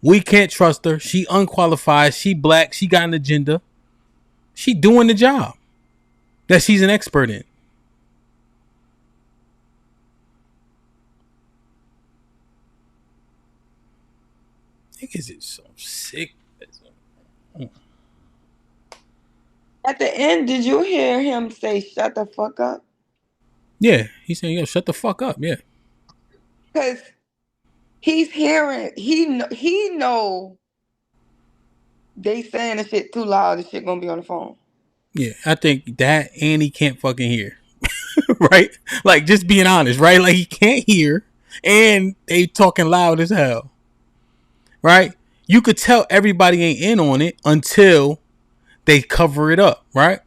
we can't trust her. She unqualified. She black. She got an agenda. She doing the job that she's an expert in. Niggas is so sick. At the end, did you hear him say, shut the fuck up? Yeah, he's saying, yo, shut the fuck up. Yeah. Because he's hearing, he know they saying the shit too loud, the shit gonna be on the phone. Yeah, I think that and he can't fucking hear. Right? Like, just being honest, right? Like, he can't hear and they talking loud as hell. Right? You could tell everybody ain't in on it until they cover it up, right?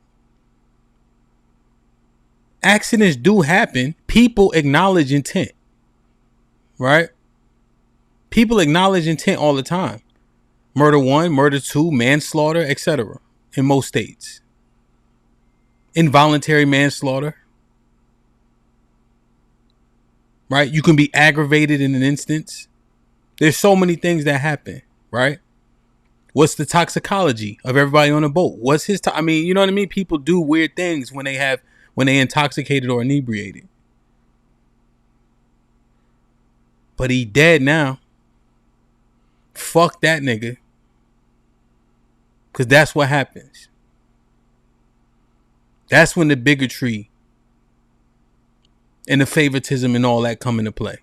Accidents do happen. People acknowledge intent, right? People acknowledge intent all the time. Murder 1, murder 2, manslaughter, etc. in most states. Involuntary manslaughter, right? You can be aggravated in an instance. There's so many things that happen, right? What's the toxicology of everybody on the boat? What's his I mean, you know what I mean? People do weird things when they intoxicated or inebriated. But he dead now. Fuck that nigga. Because that's what happens. That's when the bigotry and the favoritism and all that come into play.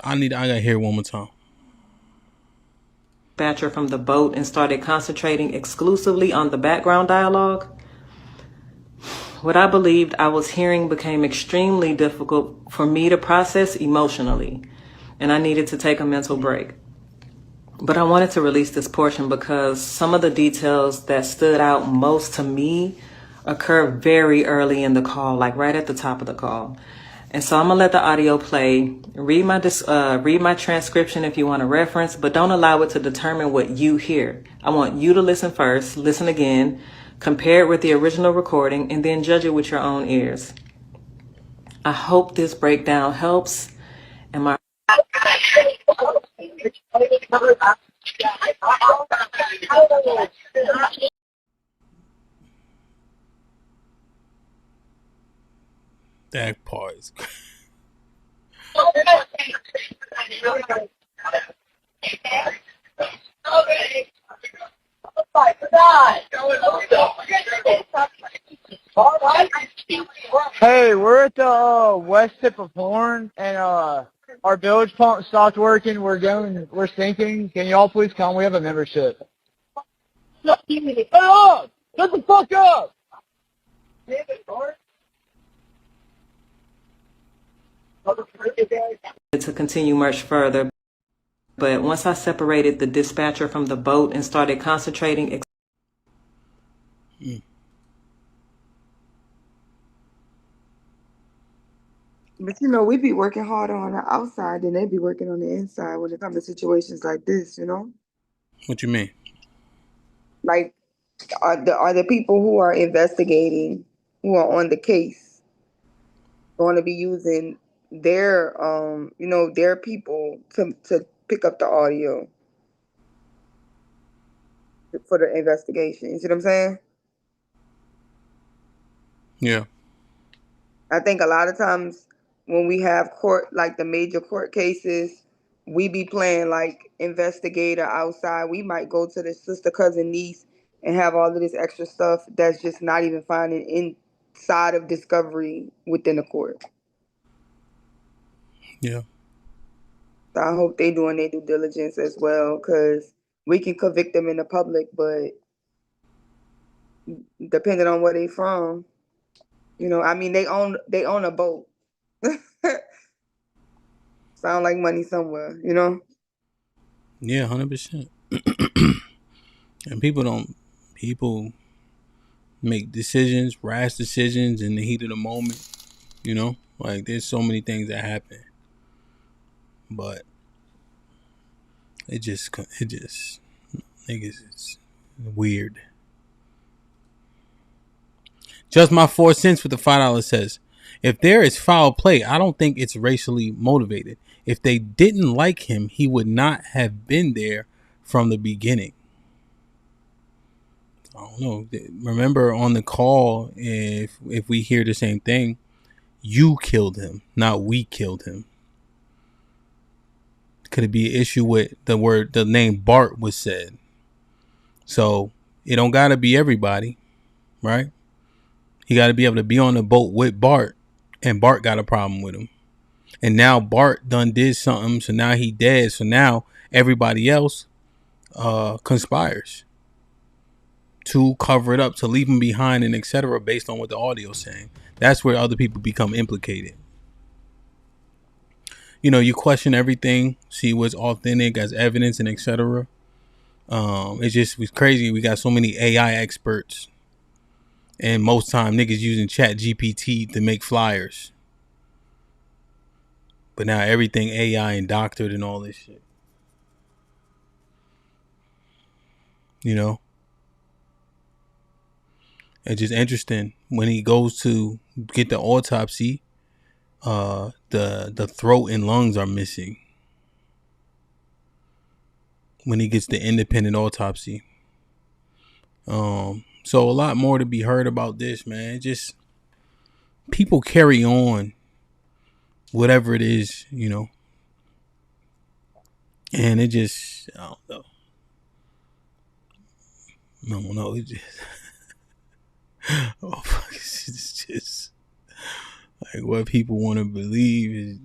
I gotta hear it one more time. Dispatcher from the boat and started concentrating exclusively on the background dialogue. What I believed I was hearing became extremely difficult for me to process emotionally, and I needed to take a mental break. But I wanted to release this portion because some of the details that stood out most to me occurred very early in the call, like right at the top of the call. And so I'm gonna let the audio play. Read my transcription if you want to reference, but don't allow it to determine what you hear. I want you to listen first, listen again, compare it with the original recording, and then judge it with your own ears. I hope this breakdown helps. And my That part is Hey, we're at the west tip of Horn, and our bilge pump stopped working. We're sinking. Can y'all please come? We have a membership. Hey, up! Shut the fuck up! to continue much further, but once I separated the dispatcher from the boat and started concentrating. But you know, we be working harder on the outside than they be working on the inside when it comes to situations like this, you know? What you mean? Like, are the people who are investigating, who are on the case, going to be using their their people to pick up the audio for the investigation? You see what I'm saying? Yeah. I think a lot of times when we have court, like the major court cases, we be playing like investigator outside. We might go to the sister, cousin, niece and have all of this extra stuff that's just not even finding inside of discovery within the court. Yeah. So I hope they doing their due diligence as well, because we can convict them in the public, but depending on where they from, I mean, they own a boat. Sound like money somewhere, Yeah, 100%. And people make decisions, rash decisions in the heat of the moment. Like there's so many things that happen, but it just niggas is weird. Just my 4 cents with the $5 says, if there is foul play, I don't think it's racially motivated. If they didn't like him, he would not have been there from the beginning. I don't know. Remember on the call, if we hear the same thing, you killed him, not we killed him. Could it be an issue with the name Bart was said? So it don't gotta be everybody, right? He got to be able to be on the boat with Bart, and Bart got a problem with him. And now Bart done did something, so now he dead. So now everybody else conspires to cover it up, to leave him behind, and etc. Based on what the audio's saying. That's where other people become implicated. You question everything, see what's authentic as evidence, and etc. It was crazy. We got so many AI experts, and most time niggas using Chat GPT to make flyers. But now everything AI and doctored and all this shit. It's just interesting when he goes to get the autopsy. The throat and lungs are missing when he gets the independent autopsy. So a lot more to be heard about this, man. Just people carry on, whatever it is, and it just I don't know. It just it's just like what people want to believe is.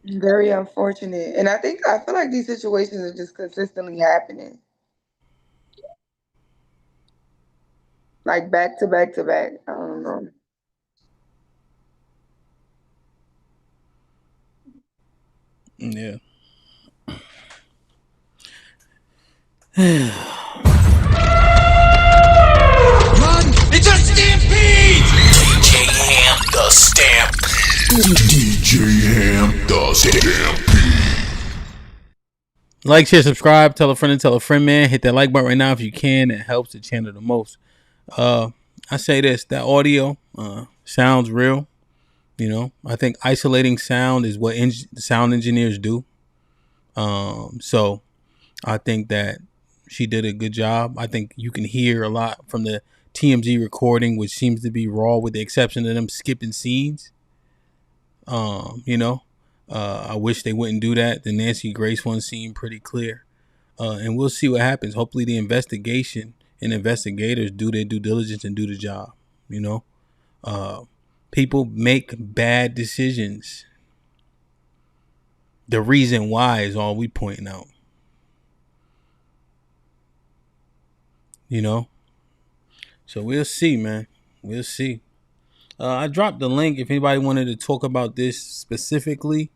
Very unfortunate. And I feel like these situations are just consistently happening. Like back to back to back. I don't know. Yeah. Run! It's a stampede! DJ Ham the Stampede. DJ Ham the Stampede. Like, share, subscribe, tell a friend, man. Hit that like button right now if you can. It helps the channel the most. I say this, that audio sounds real. You know, I think isolating sound is what sound engineers do. So I think that she did a good job. I think you can hear a lot from the TMZ recording, which seems to be raw with the exception of them skipping scenes. You know, I wish they wouldn't do that. The Nancy Grace one seemed pretty clear. And we'll see what happens. Hopefully the investigation and investigators do their due diligence and do the job. You know, people make bad decisions. The reason why is all we pointing out. You know, so we'll see, man. We'll see. I dropped the link if anybody wanted to talk about this specifically.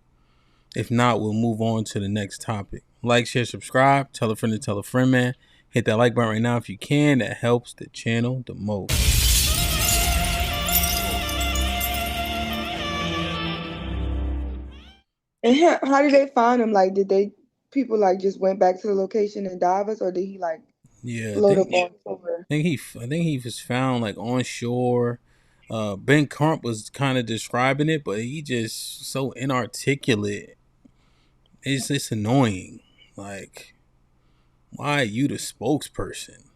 If not, we'll move on to the next topic. Like, share, subscribe, tell a friend, man. Hit that like button right now if you can. That helps the channel the most. And how did they find him? Like, people like just went back to the location and dive us, or did he like float up on shore? I think he was found like on shore. Ben Crump was kind of describing it, but he just so inarticulate. It's annoying. Like, why are you the spokesperson?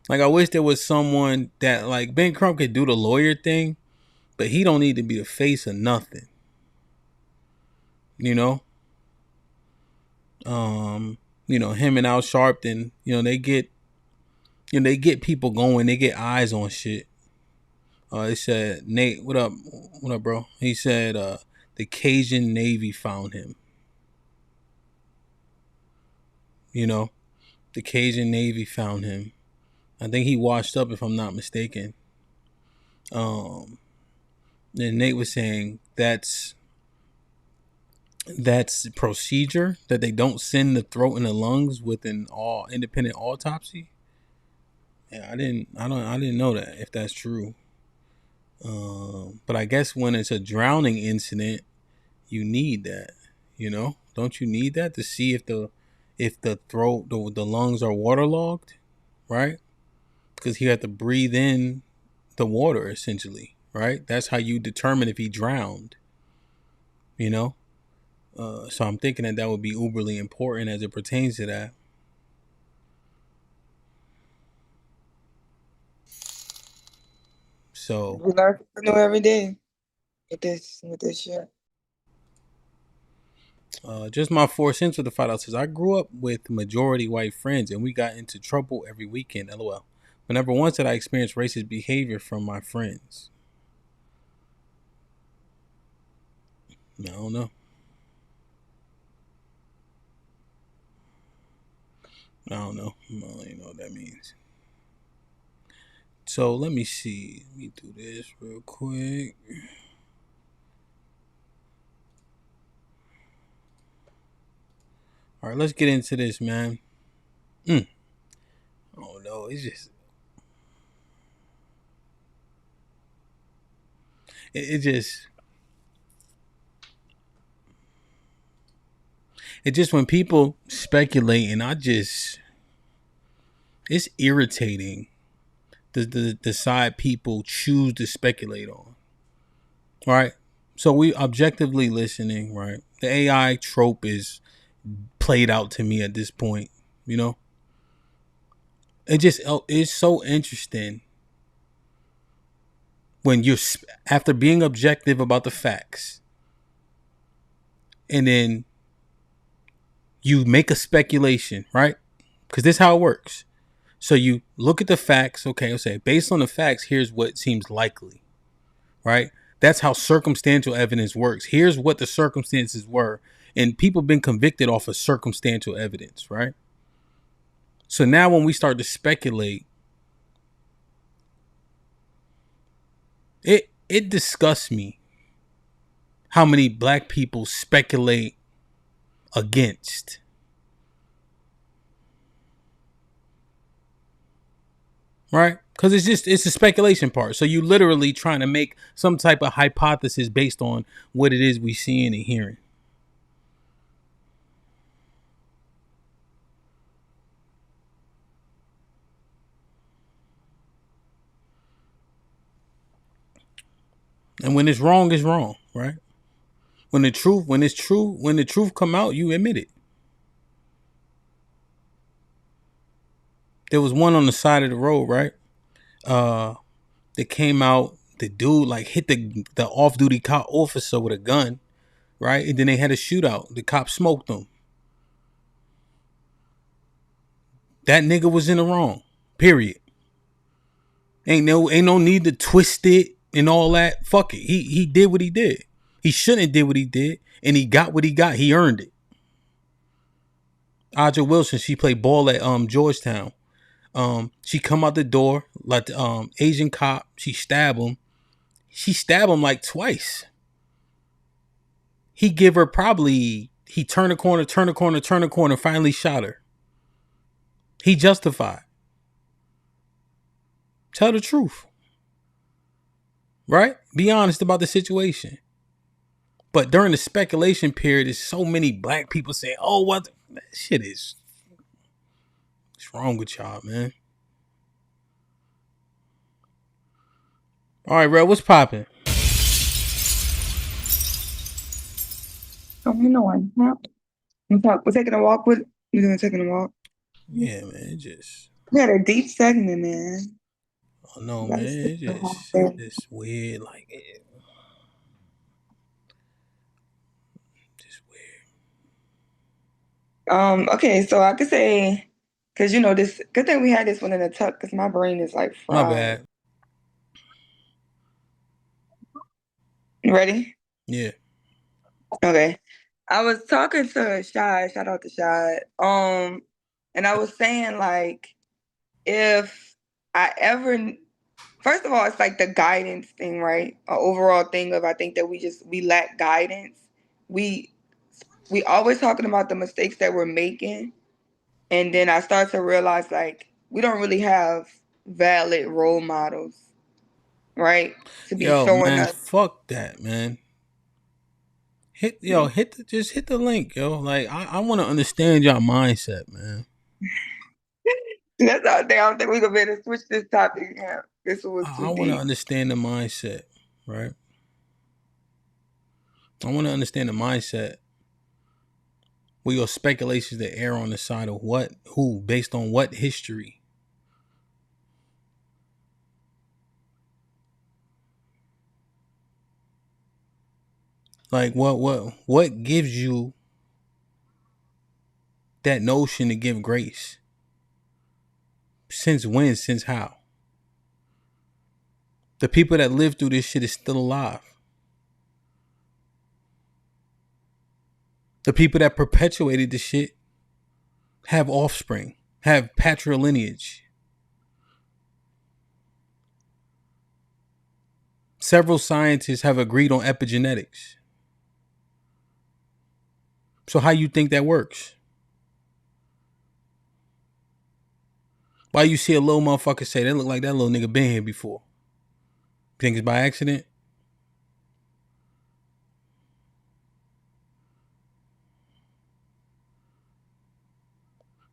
Like, I wish there was someone that, like, Ben Crump could do the lawyer thing, but he don't need to be the face of nothing. You know? You know, him and Al Sharpton, you know, they get people going, they get eyes on shit. They said, Nate, what up, bro? He said, the Cajun Navy found him. You know, the Cajun Navy found him. I think he washed up, if I'm not mistaken. And Nate was saying that's procedure, that they don't send the throat and the lungs with an independent autopsy. Yeah, I didn't know that, if that's true. But I guess when it's a drowning incident, you need that. You know, don't you need that to see if the throat, the lungs are waterlogged, right? Because he had to breathe in the water, essentially, right? That's how you determine if he drowned. You know, so I'm thinking that would be uberly important as it pertains to that. So we learn something new every day with this shit. Just my 4 cents with the $5 says, I grew up with majority white friends and we got into trouble every weekend. LOL. But never once did I experience racist behavior from my friends. I don't know. I don't even know what that means. So let me see. Let me do this real quick. All right, let's get into this, man. Oh no, it's just it just when people speculate, and it's irritating the side people choose to speculate on. All right, so we objectively listening, right? The AI trope is played out to me at this point. You know, it's so interesting when you're, after being objective about the facts, and then you make a speculation, right? Because this is how it works. So you look at the facts. Okay, I'll say based on the facts, here's what seems likely, right? That's how circumstantial evidence works. Here's what the circumstances were, and people have been convicted off of circumstantial evidence, right? So now when we start to speculate, it disgusts me how many black people speculate against. right? Because it's a speculation part. So you literally trying to make some type of hypothesis based on what it is we seeing and hearing. And when it's wrong, right? When the truth come out, you admit it. There was one on the side of the road, right? That came out. The dude like hit the off duty cop officer with a gun, right? And then they had a shootout. The cop smoked him. That nigga was in the wrong. Period. Ain't no need to twist it and all that. Fuck it. He did what he did. He shouldn't have did what he did, and he got what he got. He earned it. Audra Wilson, she played ball at Georgetown. She come out the door like the Asian cop. She stab him. She stabbed him like twice. He give her probably he turned a corner, finally shot her. He justified. Tell the truth. Right? Be honest about the situation. But during the speculation period, there's so many black people saying, oh, what that shit is. What's wrong with y'all, man? All right, Red, what's popping? Oh, no one. We're taking a walk with. We're gonna taking a walk. Yeah, man. It just. We had a deep segment, man. Oh no, man. It's weird. Like just weird. Okay, so I could say, cause you know this. Good thing we had this one in the tuck, cause my brain is like fried. My bad. You ready? Yeah. Okay. I was talking to Shad, shout out to Shad. And I was saying like, if I ever, first of all, it's like the guidance thing, right? An overall thing of I think that we lack guidance. We always talking about the mistakes that we're making, and then I start to realize like we don't really have valid role models, right? To be showing man, us. fuck that, man. Hit the link, yo. Like I want to understand y'all mindset, man. That's our thing. I don't think we gonna be able to switch this topic. Yeah, this was too I want to deep. understand the mindset, right? I want to understand the mindset. Were your speculations that err on the side of what, who, based on what history? Like what gives you that notion to give grace? Since when? Since how? The people that lived through this shit is still alive. The people that perpetuated the shit have offspring, have patrilineage. Several scientists have agreed on epigenetics. So how you think that works? Why you see a little motherfucker say, that look like that little nigga been here before? You think it's by accident?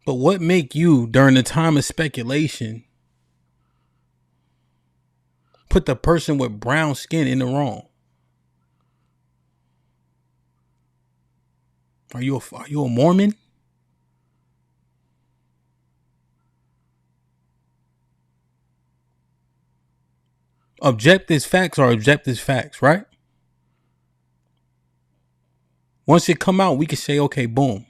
But what make you, during the time of speculation, put the person with brown skin in the wrong? Are you a Mormon? Objective facts are objective facts, right? Once it come out, we can say, okay, boom.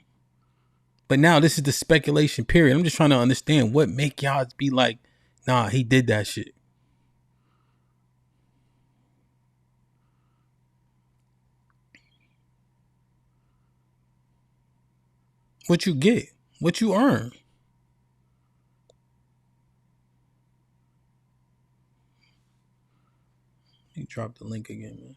But now this is the speculation period. I'm just trying to understand what make y'all be like, nah, he did that shit. What you get, what you earn. You drop the link again, man.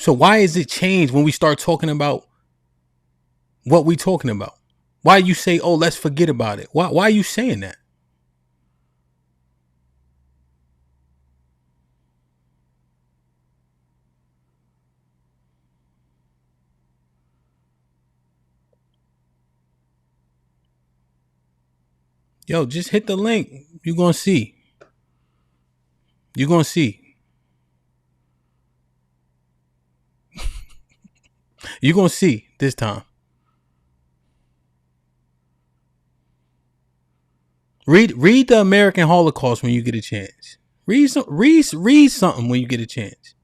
So why is it changed when we start talking about what we talking about? Why you say, oh, let's forget about it? Why are you saying that? Yo, just hit the link. You're going to see. You're going to see. You're going to see this time. Read the American Holocaust when you get a chance. Read something when you get a chance.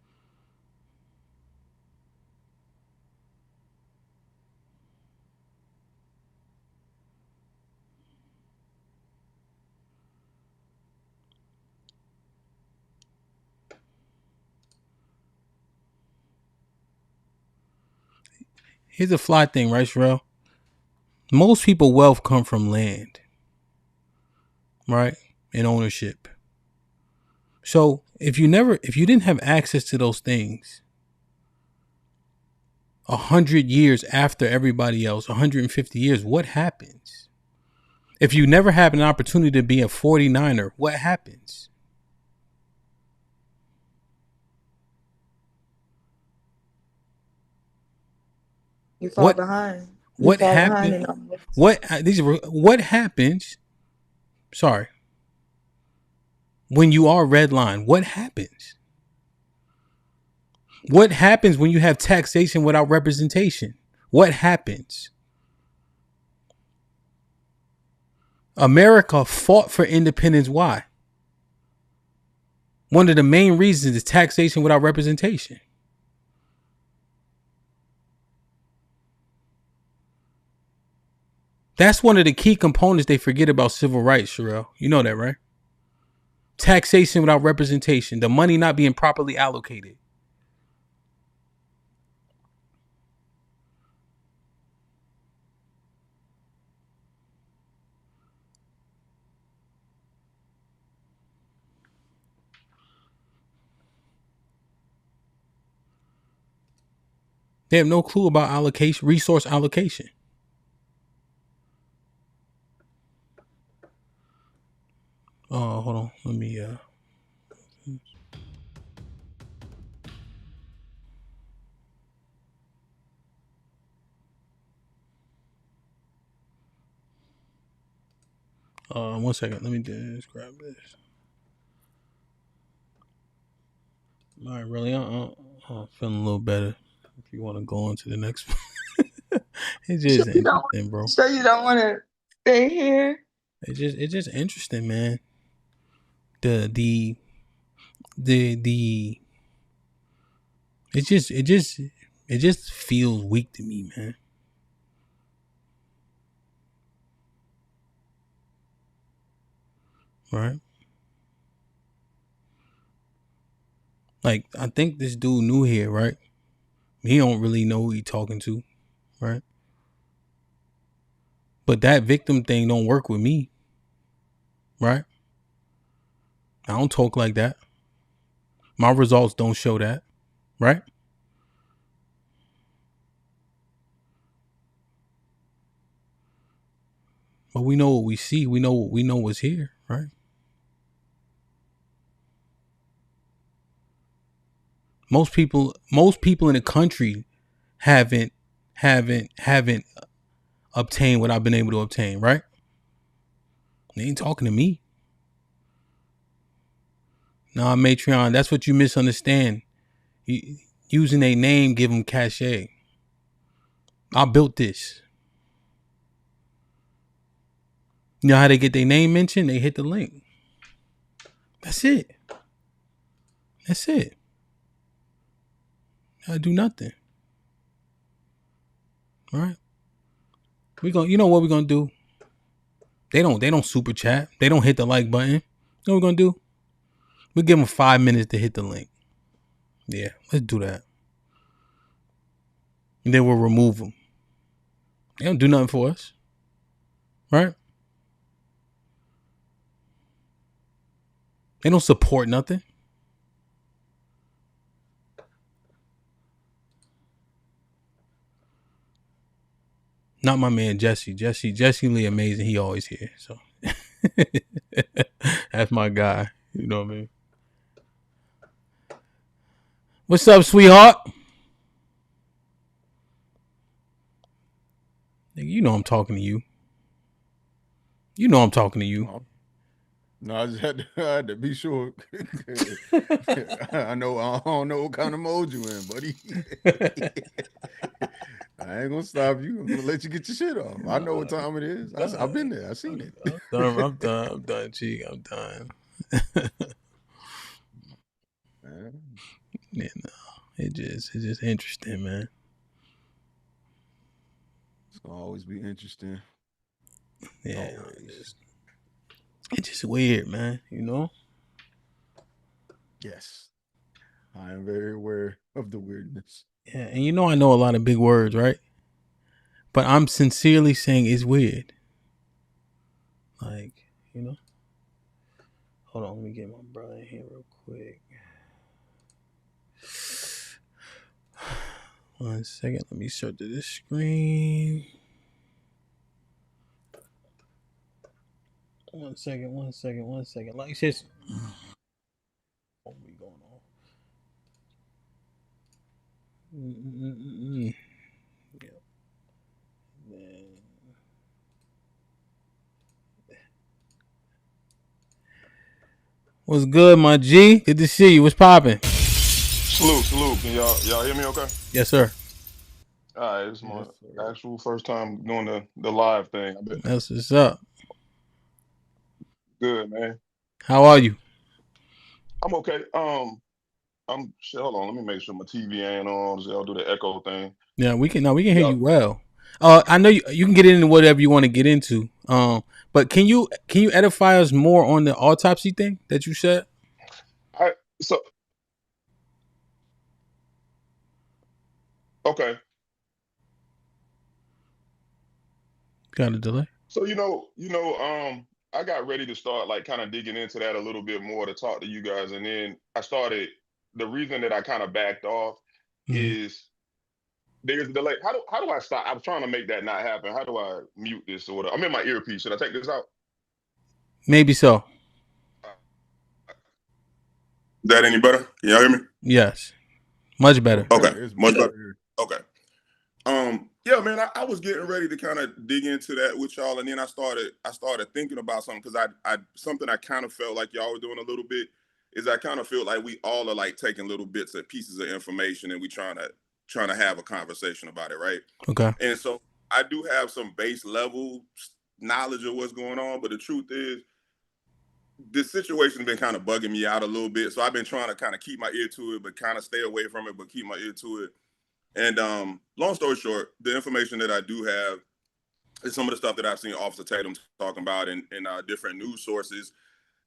Here's a fly thing, right, Sherelle? Most people wealth come from land, right? And ownership. So if you didn't have access to those things 100 years after everybody else, 150 years, what happens? If you never have an opportunity to be a 49er, what happens? You fall behind. What happened? What happens? Sorry. When you are redline, what happens? What happens when you have taxation without representation? What happens? America fought for independence. Why? One of the main reasons is taxation without representation. That's one of the key components they forget about civil rights, Sherelle. You know that, right? Taxation without representation. The money not being properly allocated. They have no clue about allocation, resource allocation. Oh, hold on. Let me one second. Let me just grab this. All right, really? I'm feeling a little better. If you want to go on to the next one. It's just interesting, bro. So you don't want to stay here? It's just interesting, man. The it just feels weak to me, man. Right? Like, I think this dude new here, right? He don't really know who he talking to, right? But that victim thing don't work with me, right? I don't talk like that. My results don't show that, right? But we know what we see. We know what's here, right? Most people in the country haven't obtained what I've been able to obtain, right? They ain't talking to me. Nah, Matreon, that's what you misunderstand. Using a name give them cachet. I built this. You know how they get their name mentioned? They hit the link. That's it. That's it. I do nothing. All right. You know what we're gonna do? They don't super chat. They don't hit the like button. You know what we're gonna do? We'll give them 5 minutes to hit the link. Yeah, let's do that. And then we'll remove them. They don't do nothing for us. Right? They don't support nothing. Not my man Jesse. Jesse Lee amazing. He always here. So that's my guy. You know what I mean? What's up, sweetheart? Nigga, you know I'm talking to you. You know I'm talking to you. No, I just had to be sure. I don't know what kind of mode you in, buddy. I ain't gonna stop you. I'm gonna let you get your shit off. I know what time it is. I've been there. I've seen it. I'm done, Cheek. I'm done. Yeah, no. It's just interesting, man. It's gonna always be interesting. Yeah, it's just weird, man. You know. Yes, I am very aware of the weirdness. Yeah, and you know I know a lot of big words, right? But I'm sincerely saying it's weird. Like, you know. Hold on, let me get my brother in here real quick. 1 second, let me search to this screen. 1 second. Like it's just what we going on? Yeah. What's good, my G? Good to see you. What's popping? Salute. Can y'all hear me okay? Yes, sir. All right, it's my actual first time doing the live thing. That's what's up. Good, man. How are you? I'm okay. Hold on, let me make sure my TV ain't on, so y'all do the echo thing. Yeah, we can hear you well. I know you can get into whatever you want to get into. But can you edify us more on the autopsy thing that you said? Okay. Got a delay? So I got ready to start like kind of digging into that a little bit more to talk to you guys, and then the reason that I kind of backed off is there's a delay. How do I stop? I was trying to make that not happen. How do I mute this or whatever? I'm in my earpiece. Should I take this out? Maybe so. That any better? Can y'all hear me? Yes. Much better. Okay. Much better. Okay. Yeah, man, I was getting ready to kind of dig into that with y'all, and then I started thinking about something because something I kind of felt like y'all were doing a little bit is I kind of feel like we all are like taking little bits of pieces of information and we trying to have a conversation about it, right? Okay. And so I do have some base level knowledge of what's going on, but the truth is this situation has been kind of bugging me out a little bit. So I've been trying to kind of keep my ear to it, but kind of stay away from it, but keep my ear to it. And long story short, the information that I do have is some of the stuff that I've seen Officer Tatum talking about in different news sources.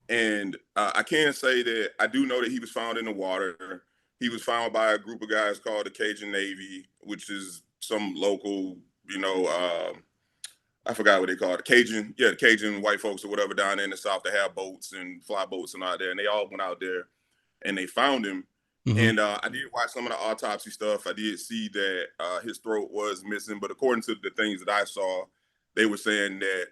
And I can say that I do know that he was found in the water. He was found by a group of guys called the Cajun Navy, which is some local, I forgot what they call it. The Cajun white folks or whatever down there in the South that have boats and fly boats and out there. And they all went out there and they found him. And I did watch some of the autopsy stuff. I did see that his throat was missing, but according to the things that I saw, they were saying that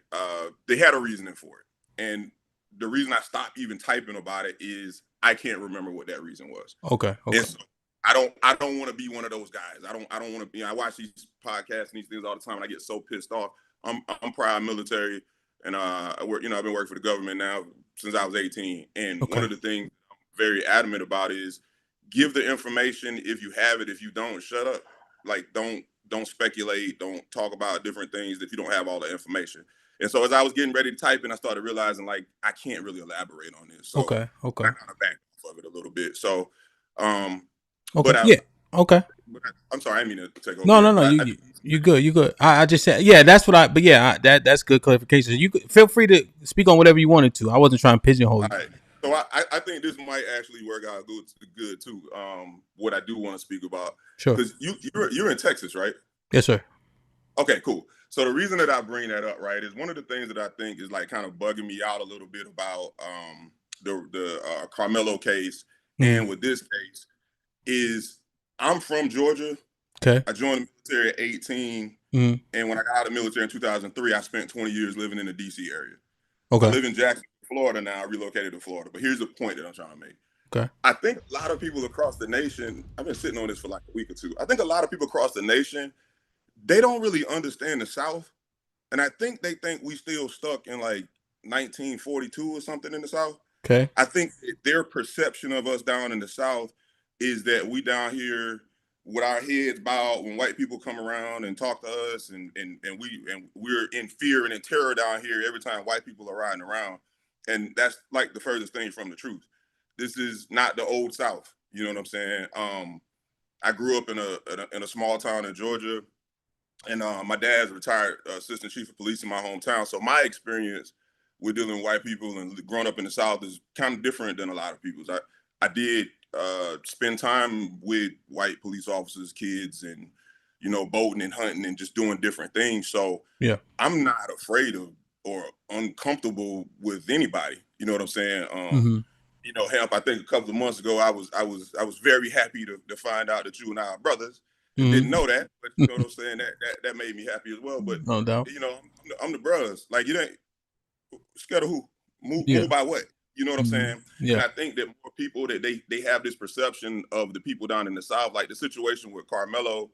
they had a reasoning for it. And the reason I stopped even typing about it is I can't remember what that reason was. Okay. And so I don't want to be one of those guys. I don't want to. I watch these podcasts and these things all the time, and I get so pissed off. I'm prior military, and I've been working for the government now since I was 18. And one of the things I'm very adamant about is give the information if you have it. If you don't, shut up. Like don't speculate. Don't talk about different things if you don't have all the information. And so as I was getting ready to type in, I started realizing like I can't really elaborate on this. So Okay. I kind of backed off of it a little bit. So Okay. But I'm sorry, I didn't mean to take over. No. You good. I just said, yeah, that's what that's good clarification. You could feel free to speak on whatever you wanted to. I wasn't trying to pigeonhole you. Right. So I think this might actually work out good too. What I do want to speak about. Sure. Because you're in Texas, right? Yes, sir. Okay, cool. So the reason that I bring that up, right, is one of the things that I think is like kind of bugging me out a little bit about the Carmelo case and with this case is I'm from Georgia Okay. I joined the military at 18, Mhm. and when I got out of the military in 2003, I spent 20 years living in the D.C. area. I Okay. live in Jacksonville, Florida now. I relocated to Florida. But here's the point that I'm trying to make. Okay. I think a lot of people across the nation, I've been sitting on this for like a week or two. I think a lot of people across the nation, they don't really understand the South. And I think they think we still stuck in like 1942 or something in the South. Okay. I think their perception of us down in the South is that we down here with our heads bowed when white people come around and talk to us, and we're in fear and in terror down here every time white people are riding around. And that's like the furthest thing from the truth. This is not the old South. You know what I'm saying? I grew up in a small town in Georgia, and my dad's retired assistant chief of police in my hometown. So my experience with dealing with white people and growing up in the South is kind of different than a lot of people's. I did spend time with white police officers, kids, and boating and hunting and just doing different things. So Yeah. I'm not afraid of or uncomfortable with anybody. You know what I'm saying? Mm-hmm. HAMP, I think a couple of months ago, I was very happy to find out that you and I are brothers. And Mm-hmm. didn't know that, but you know what I'm saying. That made me happy as well. But No doubt. I'm the brothers. Like, you ain't scared of who? Yeah. Move by what? You know what I'm saying? Yeah. And I think that more people that they have this perception of the people down in the South, like the situation with Carmelo.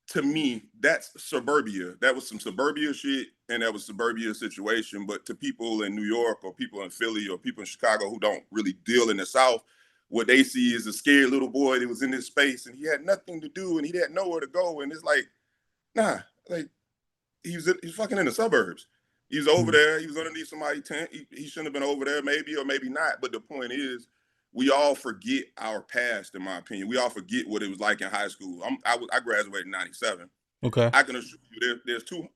To me, that's suburbia. That was some suburbia shit, and that was suburbia situation. But to people in New York or people in Philly or people in Chicago who don't really deal in the South, what they see is a scared little boy that was in this space and he had nothing to do and he had nowhere to go. And it's like, nah, like he's fucking in the suburbs. He was over there. He was underneath somebody's tent. He shouldn't have been over there, maybe or maybe not. But the point is, we all forget our past, in my opinion. We all forget what it was like in high school. I graduated in '97. Okay. I can assure you, there's two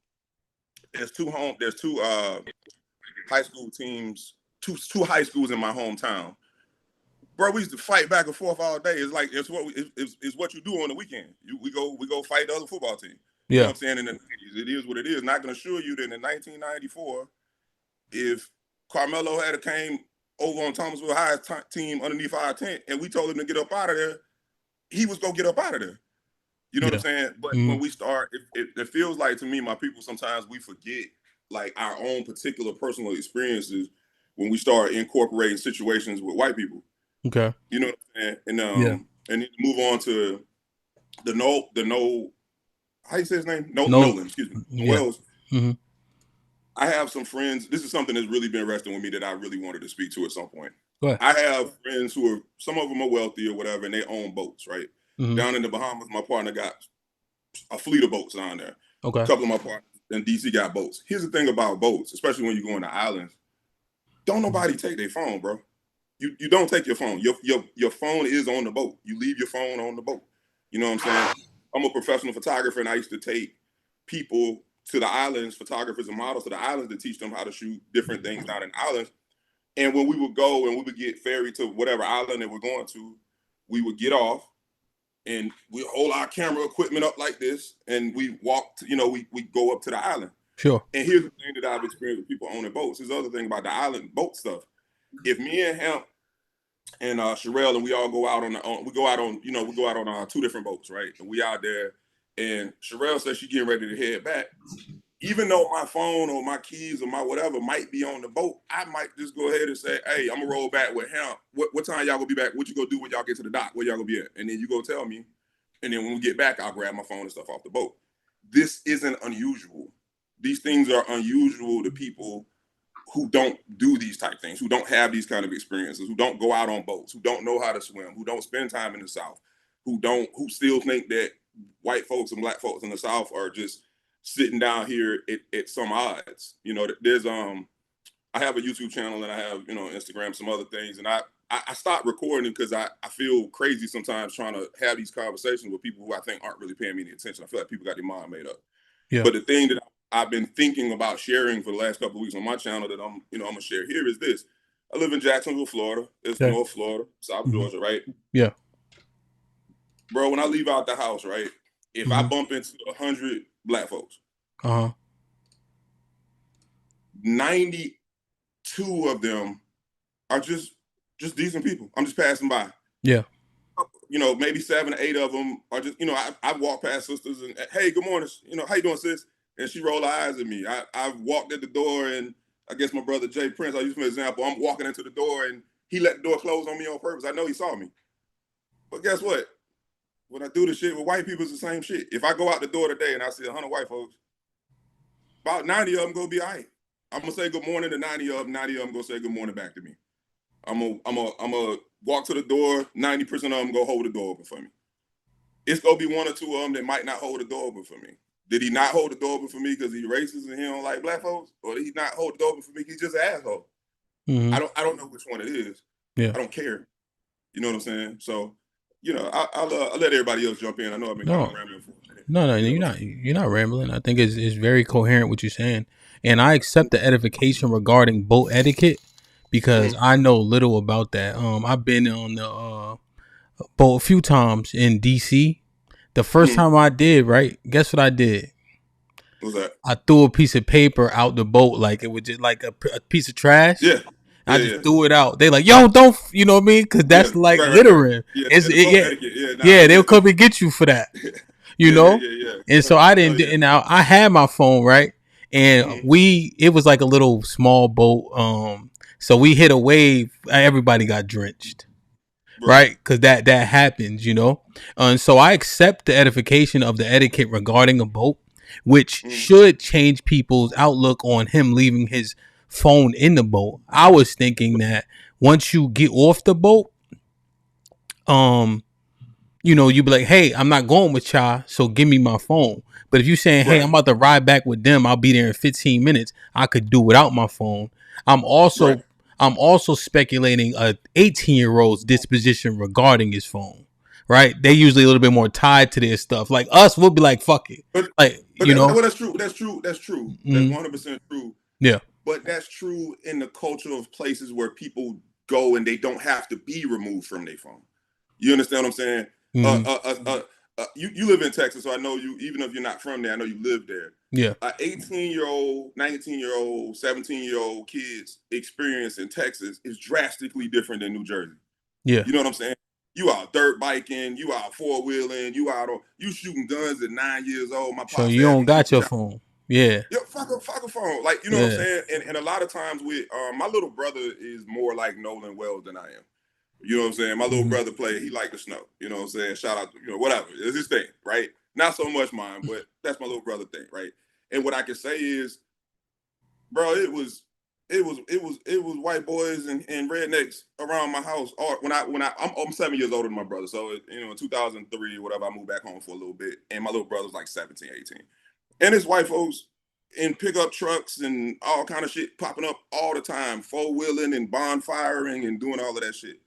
high school teams, two high schools in my hometown. Bro, we used to fight back and forth all day. It's like it's what you do on the weekend. We go fight the other football team. You know what I'm saying? In the 90s, it is what it is. And I can assure you that in 1994, if Carmelo had came over on Thomasville High's team underneath our tent and we told him to get up out of there, he was gonna get up out of there. You know what I'm saying? But when we start, it feels like to me, my people, sometimes we forget like our own particular personal experiences when we start incorporating situations with white people. Okay. You know what I'm saying? And and then move on to the how you say his name? Nolan, excuse me. Wells. Mm-hmm. I have some friends. This is something that's really been resting with me that I really wanted to speak to at some point. Go ahead. I have friends who are, some of them are wealthy or whatever, and they own boats, right? Mm-hmm. Down in the Bahamas, my partner got a fleet of boats down there. Okay. A couple of my partners in DC got boats. Here's the thing about boats, especially when you go on the islands. Don't nobody take their phone, bro. You don't take your phone. Your phone is on the boat. You leave your phone on the boat. You know what I'm saying? I'm a professional photographer, and I used to take people to the islands, photographers and models to the islands, to teach them how to shoot different things down in islands. And when we would go and we would get ferried to whatever island that we're going to, we would get off and we hold our camera equipment up like this, and we walk we go up to the island. Sure. And here's the thing that I've experienced with people owning boats. There's the other thing about the island boat stuff. If me and Hamp and Sherelle and we all go out we go out on two different boats, right? And we out there, and Sherelle says she's getting ready to head back. Even though my phone or my keys or my whatever might be on the boat, I might just go ahead and say, hey, I'm gonna roll back with Hamp. What time y'all gonna be back? What you gonna do when y'all get to the dock? Where y'all gonna be at? And then you go tell me. And then when we get back, I'll grab my phone and stuff off the boat. This isn't unusual. These things are unusual to people who don't do these type things, who don't have these kind of experiences, who don't go out on boats, who don't know how to swim, who don't spend time in the South, who still think that white folks and black folks in the South are just sitting down here at some odds. There's I have a YouTube channel and I have Instagram, some other things, and I stopped recording because I feel crazy sometimes trying to have these conversations with people who I think aren't really paying me any attention. I feel like people got their mind made up. Yeah. But the thing that I've been thinking about sharing for the last couple of weeks on my channel that I'm gonna share here is this. I live in Jacksonville, Florida. It's North Florida, South Georgia, right? Yeah. Bro, when I leave out the house, right? If I bump into 100 black folks, 92 of them are just decent people. I'm just passing by. Yeah. maybe 7 or 8 of them are just, I walk past sisters and, hey, good morning, how you doing, sis? And she roll her eyes at me. I walked at the door, and I guess my brother Jay Prince, I'll use for example, I'm walking into the door and he let the door close on me on purpose. I know he saw me. But guess what? When I do the shit with white people, it's the same shit. If I go out the door today and I see 100 white folks, about 90 of them gonna be all right. I'm gonna say good morning to 90 of them. 90 of them gonna say good morning back to me. I'm gonna walk to the door. 90% of them go hold the door open for me. It's gonna be 1 or 2 of them that might not hold the door open for me. Did he not hold the door open for me because he's racist and he don't like black folks, or did he not hold the door open for me because he's just an asshole? Mm-hmm. I don't know which one it is. Yeah. I don't care. You know what I'm saying? So, I'll let everybody else jump in. I know I've been kind of rambling for a minute. No, you're not rambling. I think it's very coherent what you're saying, and I accept the edification regarding boat etiquette because I know little about that. I've been on the boat a few times in DC. The first time I did, right? Guess what I did? What's that? I threw a piece of paper out the boat like it was just like a piece of trash. Yeah. I just threw it out. They like, yo, don't, you know what I mean? Because that's littering. Yeah, they'll come and get you for that. You know? And so I didn't, and now I had my phone, right? And it was like a little small boat. So we hit a wave, everybody got drenched. Right? Because that happens, and so I accept the edification of the etiquette regarding a boat, which should change people's outlook on him leaving his phone in the boat. I was thinking that once you get off the boat, you be like, hey, I'm not going with y'all, so give me my phone. But if you're saying, hey, I'm about to ride back with them, I'll be there in 15 minutes, I could do without my phone. I'm also speculating a 18-year-old's disposition regarding his phone. Right? They usually a little bit more tied to their stuff. Like us, we'll be like, fuck it. Well, that's true. That's 100% true. Yeah. But that's true in the culture of places where people go and they don't have to be removed from their phone. You understand what I'm saying? You live in Texas, so I know you, even if you're not from there, I know you live there. Yeah. 18-year-old, 19-year-old, 17-year-old kids experience in Texas is drastically different than New Jersey. Yeah. You know what I'm saying? You out dirt biking, you out 4-wheeling, you shooting guns at 9 years old. So you don't got your phone. Yeah. Yeah, fuck a phone. Like, you know what I'm saying? And a lot of times with my little brother is more like Nolan Wells than I am. You know what I'm saying? My little brother he liked the snow. You know what I'm saying? Shout out, whatever. It's his thing, right? Not so much mine, but that's my little brother thing, right? And what I can say is, bro, it was white boys and rednecks around my house. Or I'm 7 years older than my brother. So, in 2003 or whatever, I moved back home for a little bit. And my little brother's like 17, 18. And it's white folks in pickup trucks and all kind of shit popping up all the time, 4-wheeling and bonfiring and doing all of that shit.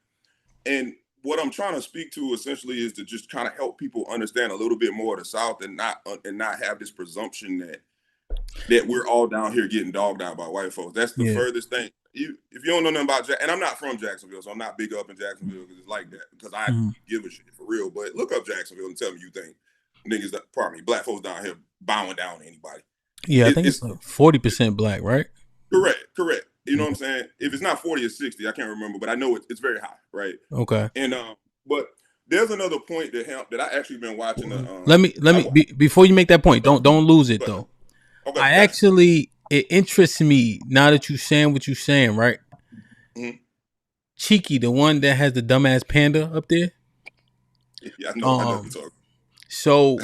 And what I'm trying to speak to essentially is to just kind of help people understand a little bit more of the South and not have this presumption that we're all down here getting dogged out by white folks. That's the furthest thing. If you don't know nothing about and I'm not from Jacksonville, so I'm not big up in Jacksonville because it's like that, because I give a shit for real. But look up Jacksonville and tell me you think black folks down here bowing down to anybody. Yeah, I think it's like 40% black, right? Correct. You know what I'm saying? If it's not 40 or 60, I can't remember, but I know it's very high, right? Okay. And but there's another point that I actually been watching. Let me before you make that point, don't lose it though. Okay. It interests me now that you're saying what you're saying, right? Mm-hmm. Cheeky, the one that has the dumbass panda up there. Yeah, I know. So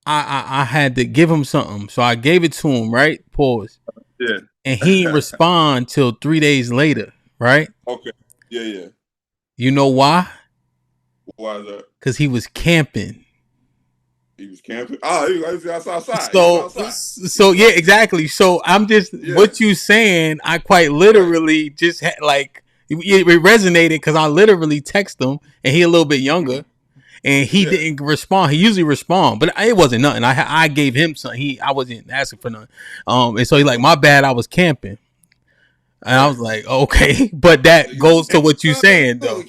I had to give him something, so I gave it to him, right? Pause. Yeah. And he didn't respond till 3 days later, right? Okay. Yeah. You know why? Why is that? Because he was camping. He was camping? Oh, he was outside. So yeah, exactly. So I'm just what you saying. I quite literally just had it resonated because I literally text him, and he a little bit younger, and he didn't respond. He usually respond, but it wasn't nothing. I gave him something. I wasn't asking for nothing. And so he like, my bad, I was camping. And I was like, okay, but that goes to what you saying though.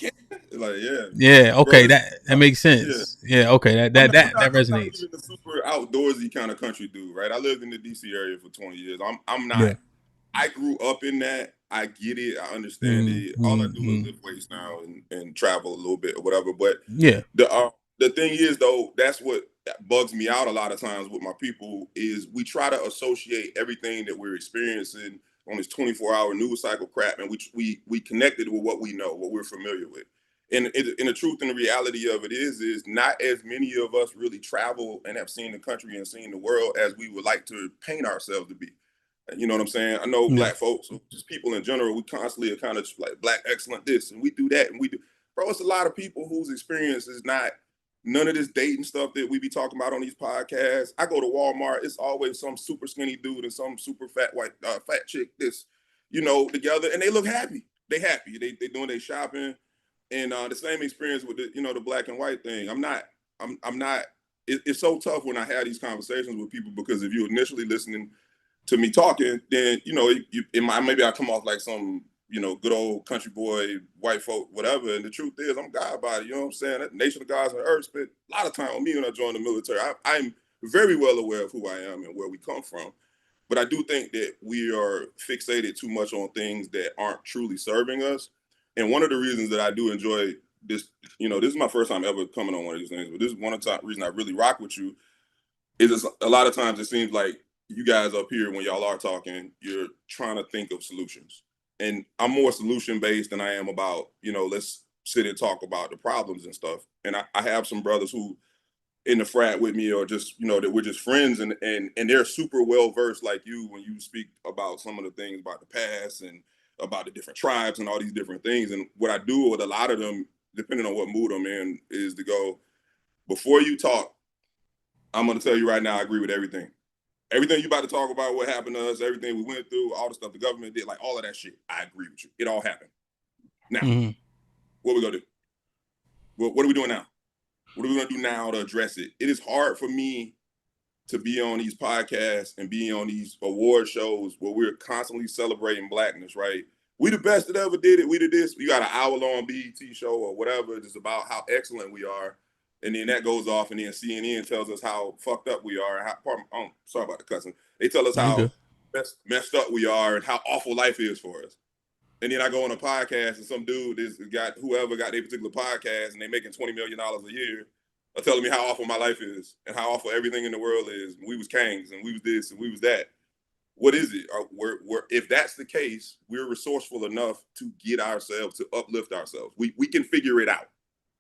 Like, okay, bro, that makes sense. Yeah, okay, that resonates. I'm not even a super outdoorsy kind of country dude, right? I lived in the DC area for 20 years. I'm not. Yeah. I grew up in that. I get it. I understand it. All I do is lift weights now and travel a little bit or whatever. But Yeah. the thing is, though, that's what bugs me out a lot of times with my people is we try to associate everything that we're experiencing on this 24-hour news cycle crap, and we connect it with what we know, what we're familiar with. And the truth and the reality of it is not as many of us really travel and have seen the country and seen the world as we would like to paint ourselves to be. You know what I'm saying? I know black folks, just people in general, we constantly are kind of like black excellent this, and we do that, and we do. Bro, it's a lot of people whose experience is not none of this dating stuff that we be talking about on these podcasts. I go to Walmart, it's always some super skinny dude and some super fat white fat chick, together, and they look happy. They happy. They doing their shopping, and the same experience with the black and white thing. I'm not. It's so tough when I have these conversations with people because if you're initially listening to me talking, then maybe I come off like some good old country boy, white folk, whatever. And the truth is, I'm God body. You know what I'm saying? That nation of gods on earth spent a lot of time on me when I joined the military. I'm very well aware of who I am and where we come from. But I do think that we are fixated too much on things that aren't truly serving us. And one of the reasons that I do enjoy this, this is my first time ever coming on one of these things, but this is one of the reasons I really rock with you. Is a lot of times it seems like you guys up here, when y'all are talking, you're trying to think of solutions. And I'm more solution based than I am about, let's sit and talk about the problems and stuff. And I have some brothers who in the frat with me or just, that we're just friends and they're super well versed like you when you speak about some of the things about the past and about the different tribes and all these different things. And what I do with a lot of them, depending on what mood I'm in, is to go, before you talk, I'm going to tell you right now, I agree with everything. Everything you about to talk about, what happened to us, everything we went through, all the stuff the government did, like all of that shit, I agree with you. It all happened. Now, what we gonna do? What are we doing now? What are we gonna do now to address it? It is hard for me to be on these podcasts and be on these award shows where we're constantly celebrating blackness, right? We the best that ever did it. We did this. You got an hour-long BET show or whatever. It's about how excellent we are. And then that goes off, and then CNN tells us how fucked up we are. And sorry about the cussing. They tell us how messed up we are and how awful life is for us. And then I go on a podcast, and some dude got whoever got their particular podcast, and they're making $20 million a year, are telling me how awful my life is and how awful everything in the world is. We was kings, and we was this, and we was that. What is it? If that's the case, we're resourceful enough to get ourselves, to uplift ourselves. We can figure it out.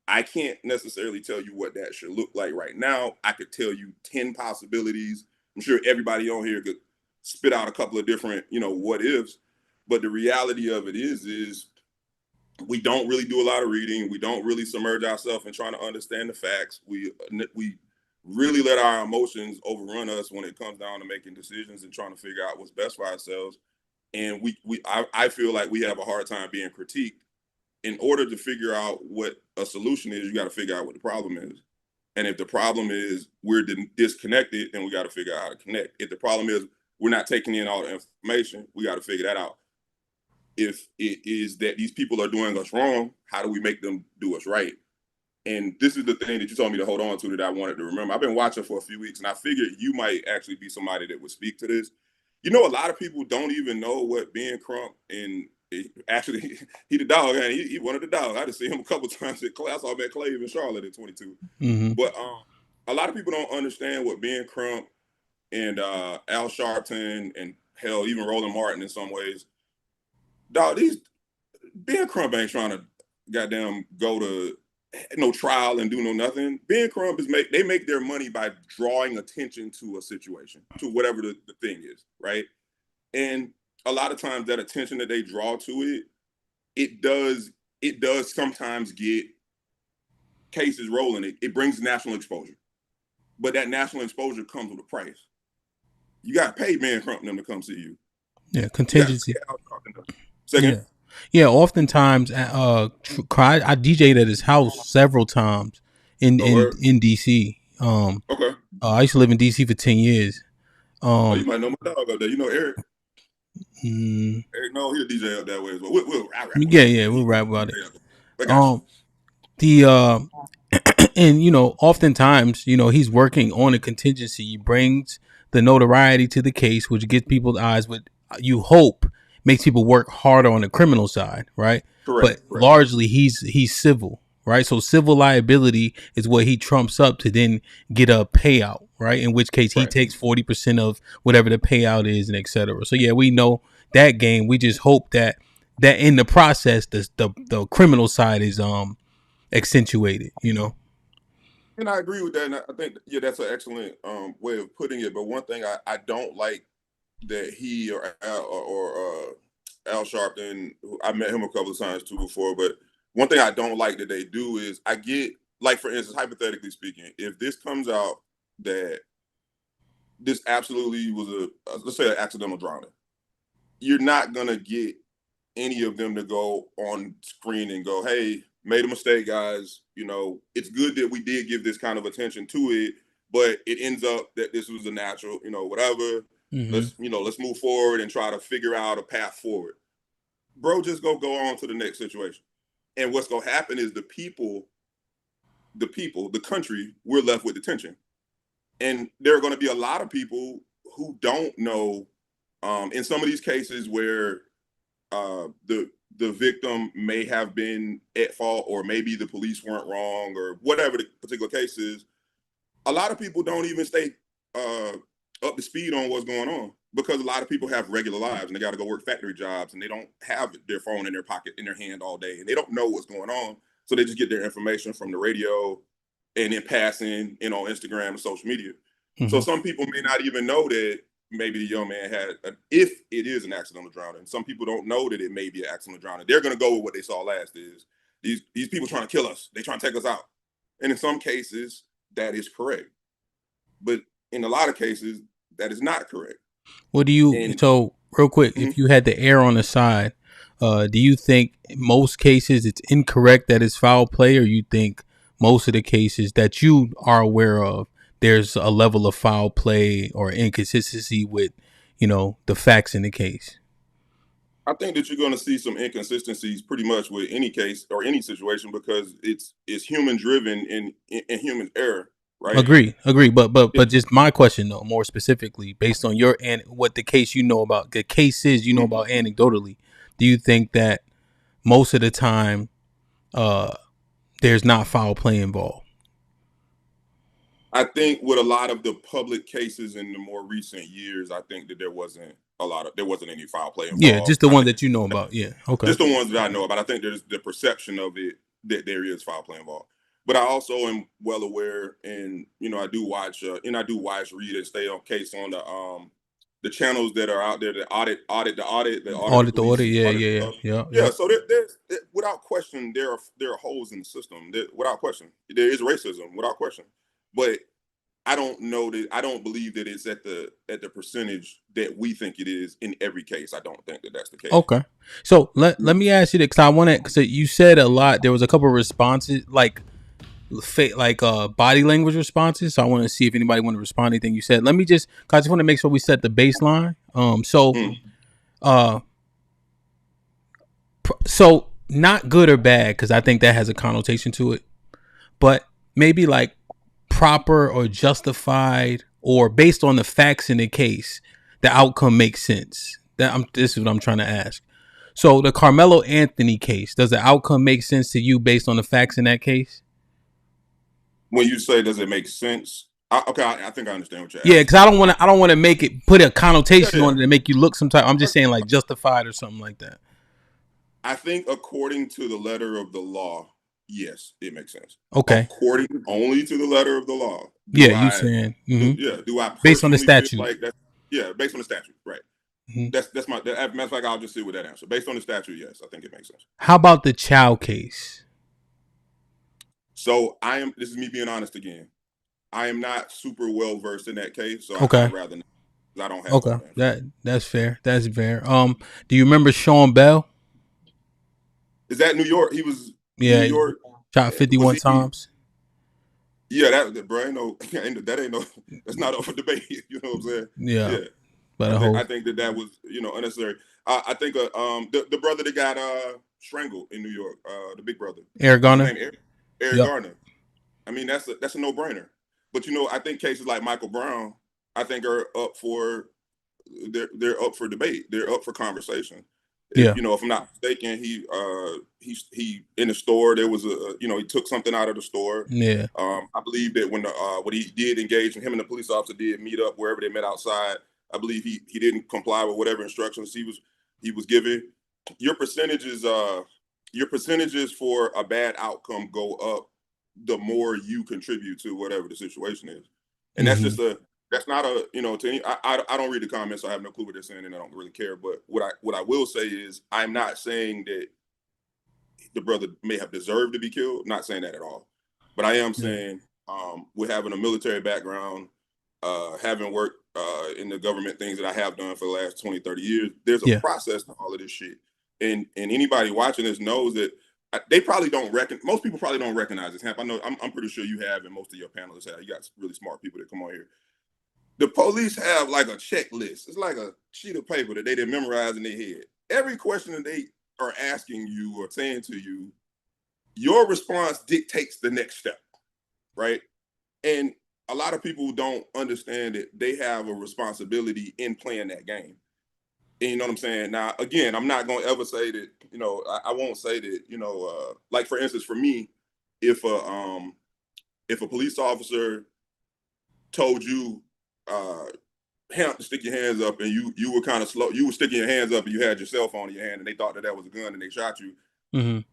I can't necessarily tell you what that should look like right now. I could tell you 10 possibilities. I'm sure everybody on here could spit out a couple of different, what ifs. But the reality of it is we don't really do a lot of reading. We don't really submerge ourselves in trying to understand the facts. We really let our emotions overrun us when it comes down to making decisions and trying to figure out what's best for ourselves. And I feel like we have a hard time being critiqued. In order to figure out what a solution is, you got to figure out what the problem is. And if the problem is we're disconnected, then we got to figure out how to connect. If the problem is we're not taking in all the information, we got to figure that out. If it is that these people are doing us wrong, how do we make them do us right? And this is the thing that you told me to hold on to that I wanted to remember. I've been watching for a few weeks, and I figured you might actually be somebody that would speak to this. A lot of people don't even know what Ben Crump and actually, he the dog, and he one of the dogs. I just see him a couple times at class. I saw him at Clave in Charlotte at 22. But a lot of people don't understand what Ben Crump and Al Sharpton and hell, even Roland Martin in some ways. Dog, Ben Crump ain't trying to goddamn go to no trial and do no nothing. Ben Crump they make their money by drawing attention to a situation, to whatever the thing is, right? And a lot of times that attention that they draw to it does sometimes get cases rolling. It brings national exposure. But that national exposure comes with a price. You got to pay Ben Crump and them to come see you. Yeah, contingency. Second. Yeah, oftentimes I DJ'd at his house several times in DC. Okay. I used to live in DC for 10 years. You might know my dog up there. You know Eric. Eric, no, he'll DJ up that way as well. We'll rap about it. And oftentimes, he's working on a contingency. He brings the notoriety to the case, which gets people's eyes. But you hope makes people work harder on the criminal side, right? Correct. But largely he's civil, right? So civil liability is what he trumps up to then get a payout, right? In which case he takes 40% of whatever the payout is, and et cetera. So yeah, we know that game. We just hope that in the process the criminal side is accentuated, you know. And I agree with that. And I think, yeah, that's an excellent way of putting it. But one thing I don't like that he or Al Sharpton, I met him a couple of times too before, but one thing I don't like that they do is I get, like, for instance, hypothetically speaking, if this comes out that this absolutely was let's say an accidental drowning, you're not going to get any of them to go on screen and go, hey, made a mistake, guys. You know, it's good that we did give this kind of attention to it, but it ends up that this was a natural, you know, whatever. Let's move forward and try to figure out a path forward. Bro, just go on to the next situation. And what's going to happen is the country, we're left with detention. And there are going to be a lot of people who don't know, in some of these cases where the victim may have been at fault, or maybe the police weren't wrong, or whatever the particular case is. A lot of people don't even stay up to speed on what's going on, because a lot of people have regular lives and they got to go work factory jobs, and they don't have their phone in their pocket, in their hand all day, and they don't know what's going on. So they just get their information from the radio and then passing, you know, Instagram and social media. So some people may not even know that maybe the young man had, if it is an accidental drowning. Some people don't know that it may be an accidental drowning. They're going to go with what they saw last is these people trying to kill us. They trying to take us out. And in some cases, that is correct. But in a lot of cases, that is not correct. What do you, so real quick, if you had to err on the side, do you think most cases it's incorrect that it's foul play, or you think most of the cases that you are aware of, there's a level of foul play or inconsistency with, you know, the facts in the case? I think that you're going to see some inconsistencies pretty much with any case or any situation, because it's human driven and human error, right? Agree. But just my question though, more specifically, based on your and what the case you know about, the cases you know about anecdotally, do you think that most of the time there's not foul play involved? I think with a lot of the public cases in the more recent years, I think that there wasn't any foul play involved. Yeah, just the one that you know about. Yeah, okay. Just the ones that I know about. I think there's the perception of it that there is foul play involved. But I also am well aware, and you know, I do watch, read, and stay on case on the channels that are out there that audit the audit. Yeah. So there's without question there are holes in the system. Without question, there is racism. Without question. But I don't believe that it's at the percentage that we think it is in every case. I don't think that that's the case. Okay. So let me ask you that, because I want to, because you said a lot. There was a couple of responses, like body language responses. So I want to see if anybody want to respond to anything you said. Let me just, because I just want to make sure we set the baseline. So not good or bad, because I think that has a connotation to it, but maybe like proper or justified, or based on the facts in the case, the outcome makes sense. This is what I'm trying to ask. So the Carmelo Anthony case, does the outcome make sense to you based on the facts in that case? When you say does it make sense? I think I understand what you're asking. Yeah, because I don't want to make it, put a connotation on it to make you look some type. I'm just saying like justified or something like that. I think according to the letter of the law, yes, it makes sense. Okay. According only to the letter of the law. Yeah, you saying? Do I based on the statute? Like that? Yeah, based on the statute, right? That's my. Matter of fact, I'll just sit with that answer. Based on the statute, yes, I think it makes sense. How about the child case? So this is me being honest again. I am not super well versed in that case, so okay. I'd rather not, I don't have. Okay, that's fair. That's fair. Do you remember Sean Bell? Is that New York? He was New York. Shot 51 times. Yeah, bro, that's not up for debate. You know what I'm saying? Yeah. But I think that was, unnecessary. I think the brother that got strangled in New York, the big brother, Eric Garner. Eric Garner. I mean, that's a no-brainer. But I think cases like Michael Brown, I think are up for they're up for debate. They're up for conversation. Yeah. If I'm not mistaken, he in the store. There was he took something out of the store. Yeah. I believe that when he did engage, and him and the police officer did meet up wherever they met outside. I believe he didn't comply with whatever instructions he was given. Your percentages for a bad outcome go up the more you contribute to whatever the situation is, and that's just that's not a to any, I don't read the comments, so I have no clue what they're saying, and I don't really care. But what I will say is, I'm not saying that the brother may have deserved to be killed. Not saying that at all, but I am saying with having a military background, having worked in the government, things that I have done for the last 20, 30 years, there's a process to all of this shit. And anybody watching this knows that they probably don't most people probably don't recognize this, HAMP. I know I'm pretty sure you have, and most of your panelists have. You got really smart people that come on here. The police have like a checklist. It's like a sheet of paper that they didn't memorize in their head. Every question that they are asking you or saying to you, your response dictates the next step, right? And a lot of people don't understand that they have a responsibility in playing that game. And you know what I'm saying? Now, again, I'm not going to ever say that, I won't say that, like for instance, for me, if a police officer told you, HAMP to stick your hands up, and you were kind of slow, you were sticking your hands up and you had your cell phone in your hand, and they thought that was a gun and they shot you.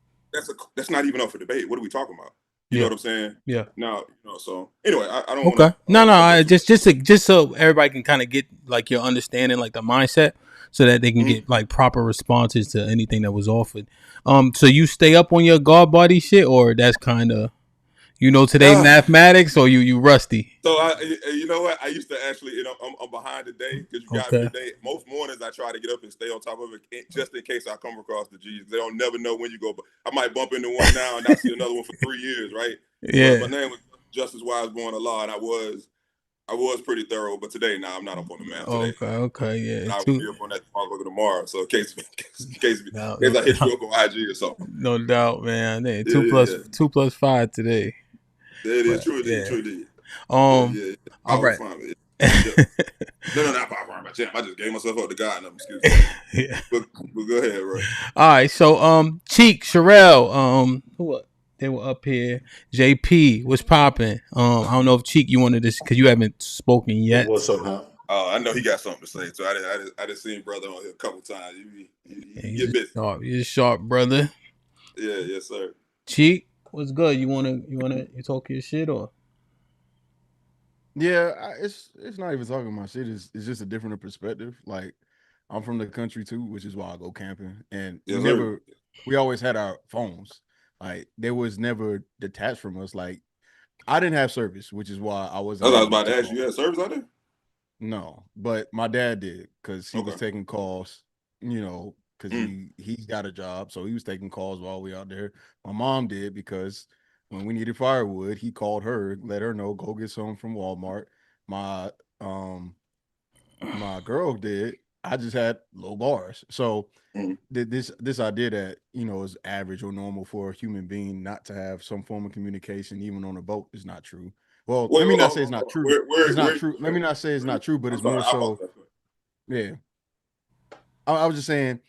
That's not even up for debate. What are we talking about? You know what I'm saying? Yeah. No, so anyway, I don't Okay. wanna, Just so everybody can kind of get like your understanding, like the mindset, so that they can get like proper responses to anything that was offered. So you stay up on your guard body shit, or that's kind of today mathematics, or you rusty? So you know what? I used to actually, I'm behind the day because you got midday. Most mornings I try to get up and stay on top of it, just in case I come across the G's. They don't never know when you go. But I might bump into one now and not see another one for 3 years, right? Yeah. But my name was Justice Wiseborn of Law, and I was pretty thorough. But today, I'm not up on the math today. Okay, yeah. And I will be up on that tomorrow. So in case No I hit you up on IG or something. No doubt, man. Hey, Yeah, 2 plus 5 today. It is true indeed. True indeed. All right. No, not power farm by champ. I just gave myself up to God. No, excuse me. Yeah. But go ahead, right? All right. So, Cheek, Sherelle, who they were up here. JP, what's popping? I don't know if Cheek, you wanted this because you haven't spoken yet. What's up, huh? I know he got something to say. So I just seen brother on here a couple times. You get busy. You're sharp, brother. Yeah, yes, sir. Cheek, what's good? You talk your shit or? Yeah, it's not even talking my shit. It's just a different perspective. Like, I'm from the country too, which is why I go camping. And we always had our phones. Like, they was never detached from us. Like, I didn't have service, which is why I wasn't. I was about to ask you, had service out there? No, but my dad did, because he was taking calls, because he's got a job, so he was taking calls while we out there. My mom did, because when we needed firewood, he called her, let her know, go get some from Walmart. My girl did. I just had low bars. So this idea that, is average or normal for a human being not to have some form of communication, even on a boat, is not true. Well, let me not say it's not true. It's not true. Let me not say it's not true, but it's more so. Yeah. I was just saying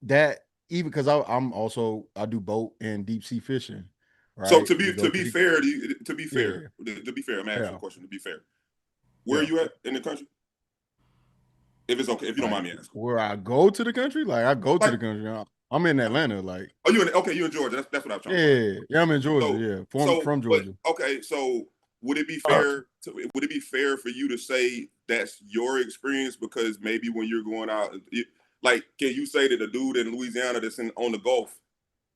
that, even because I do boat and deep sea fishing. Right? So to be fair, I'm asking you a question. To be fair, where are you at in the country? If it's okay, if you don't mind me asking. Where I go to the country? Like, I go to the country. I'm in Atlanta. Like, you in Georgia? That's what I'm trying to say. Yeah, I'm in Georgia. From Georgia. Okay, so would it be fair? Would it be fair for you to say that's your experience? Because maybe when you're going out, can you say that the dude in Louisiana that's on the Gulf,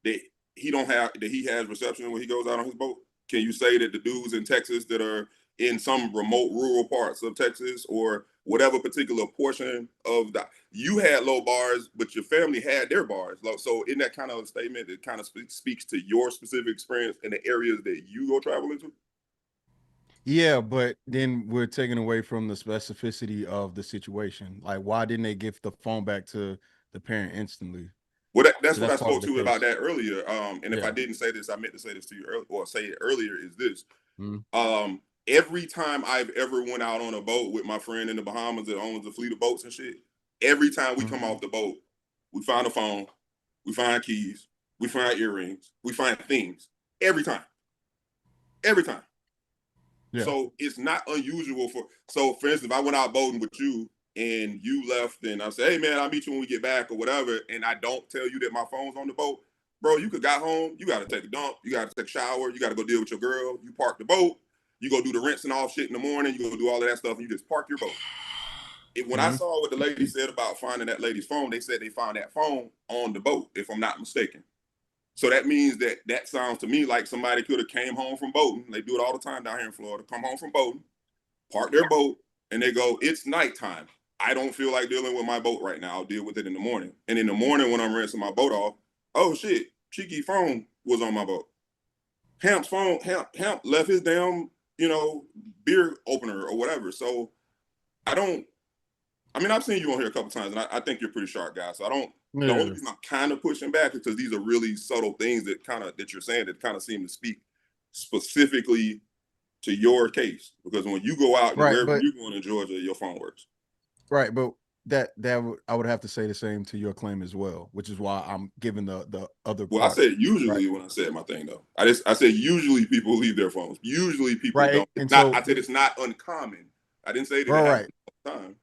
that he has reception when he goes out on his boat? Can you say that the dudes in Texas that are in some remote rural parts of Texas or whatever particular portion of you had low bars, but your family had their bars? So in that kind of statement, it kind of speaks to your specific experience in the areas that you go travel into? Yeah, but then we're taking away from the specificity of the situation. Like, why didn't they give the phone back to the parent instantly? Well, that's what I spoke to about that earlier. And if I didn't say this, I meant to say this to you earlier, or say it earlier, is this. Every time I've ever went out on a boat with my friend in the Bahamas that owns a fleet of boats and shit, every time we come off the boat, We find a phone, we find keys, we find earrings, we find things every time. Every time. Yeah. So it's not unusual for instance, if I went out boating with you and you left and I say, hey man, I'll meet you when we get back or whatever, and I don't tell you that my phone's on the boat, bro, you could got home, you gotta take a dump, you gotta take a shower, you gotta go deal with your girl, you park the boat, you go do the rinsing off shit in the morning, you go do all of that stuff, and you just park your boat. When I saw what the lady said about finding that lady's phone, they said they found that phone on the boat, if I'm not mistaken. So that means that sounds to me like somebody could have came home from boating. They do it all the time down here in Florida. Come home from boating, park their boat, and they go, it's nighttime. I don't feel like dealing with my boat right now. I'll deal with it in the morning. And in the morning when I'm rinsing my boat off, oh shit, Cheeky's phone was on my boat. Hamp's phone, Hamp left his damn, beer opener or whatever. So I've seen you on here a couple times, and I think you're a pretty sharp guy. So the only reason I'm kind of pushing back is because these are really subtle things that you're saying that kind of seem to speak specifically to your case. Because when you go out and wherever you're going in Georgia, your phone works. Right, but I would have to say the same to your claim as well, which is why I'm giving the other. Well, I said usually when I said my thing though. I said usually people leave their phones. Usually people don't. I said it's not uncommon. I didn't say that it happens all the time.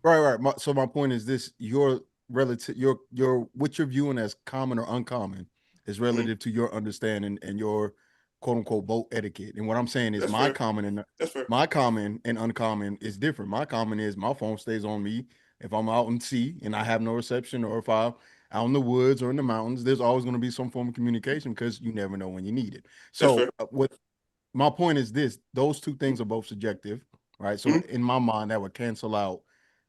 Right. So my point is this: your relative, your what you're viewing as common or uncommon is relative to your understanding and your quote unquote boat etiquette. And what I'm saying is That's my fair. common and That's fair. my common and uncommon is different. My common is my phone stays on me if I'm out in sea and I have no reception, or if I'm out in the woods or in the mountains. There's always going to be some form of communication because you never know when you need it. So what my point is this: those two things are both subjective, right? So in my mind, that would cancel out,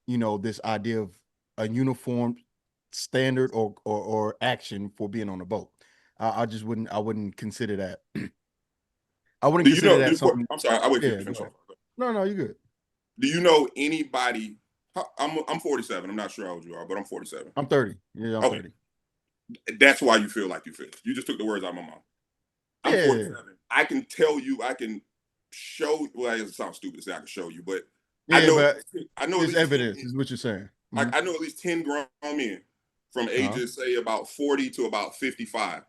this idea of a uniform standard or action for being on a boat. I wouldn't consider that. I wouldn't consider that something. I'm sorry, I wait for you to finish. No, you're good. Do you know anybody? I'm 47. I'm not sure how old you are, but I'm 47. I'm 30. Yeah, I'm 30. That's why you feel like you feel. You just took the words out of my mouth. I'm 47. I can tell you. I can show. Well, it sounds stupid to say I can show you, but I know. There's evidence. Is what you're saying. I know at least 10 grown men from ages say about 40 to about 55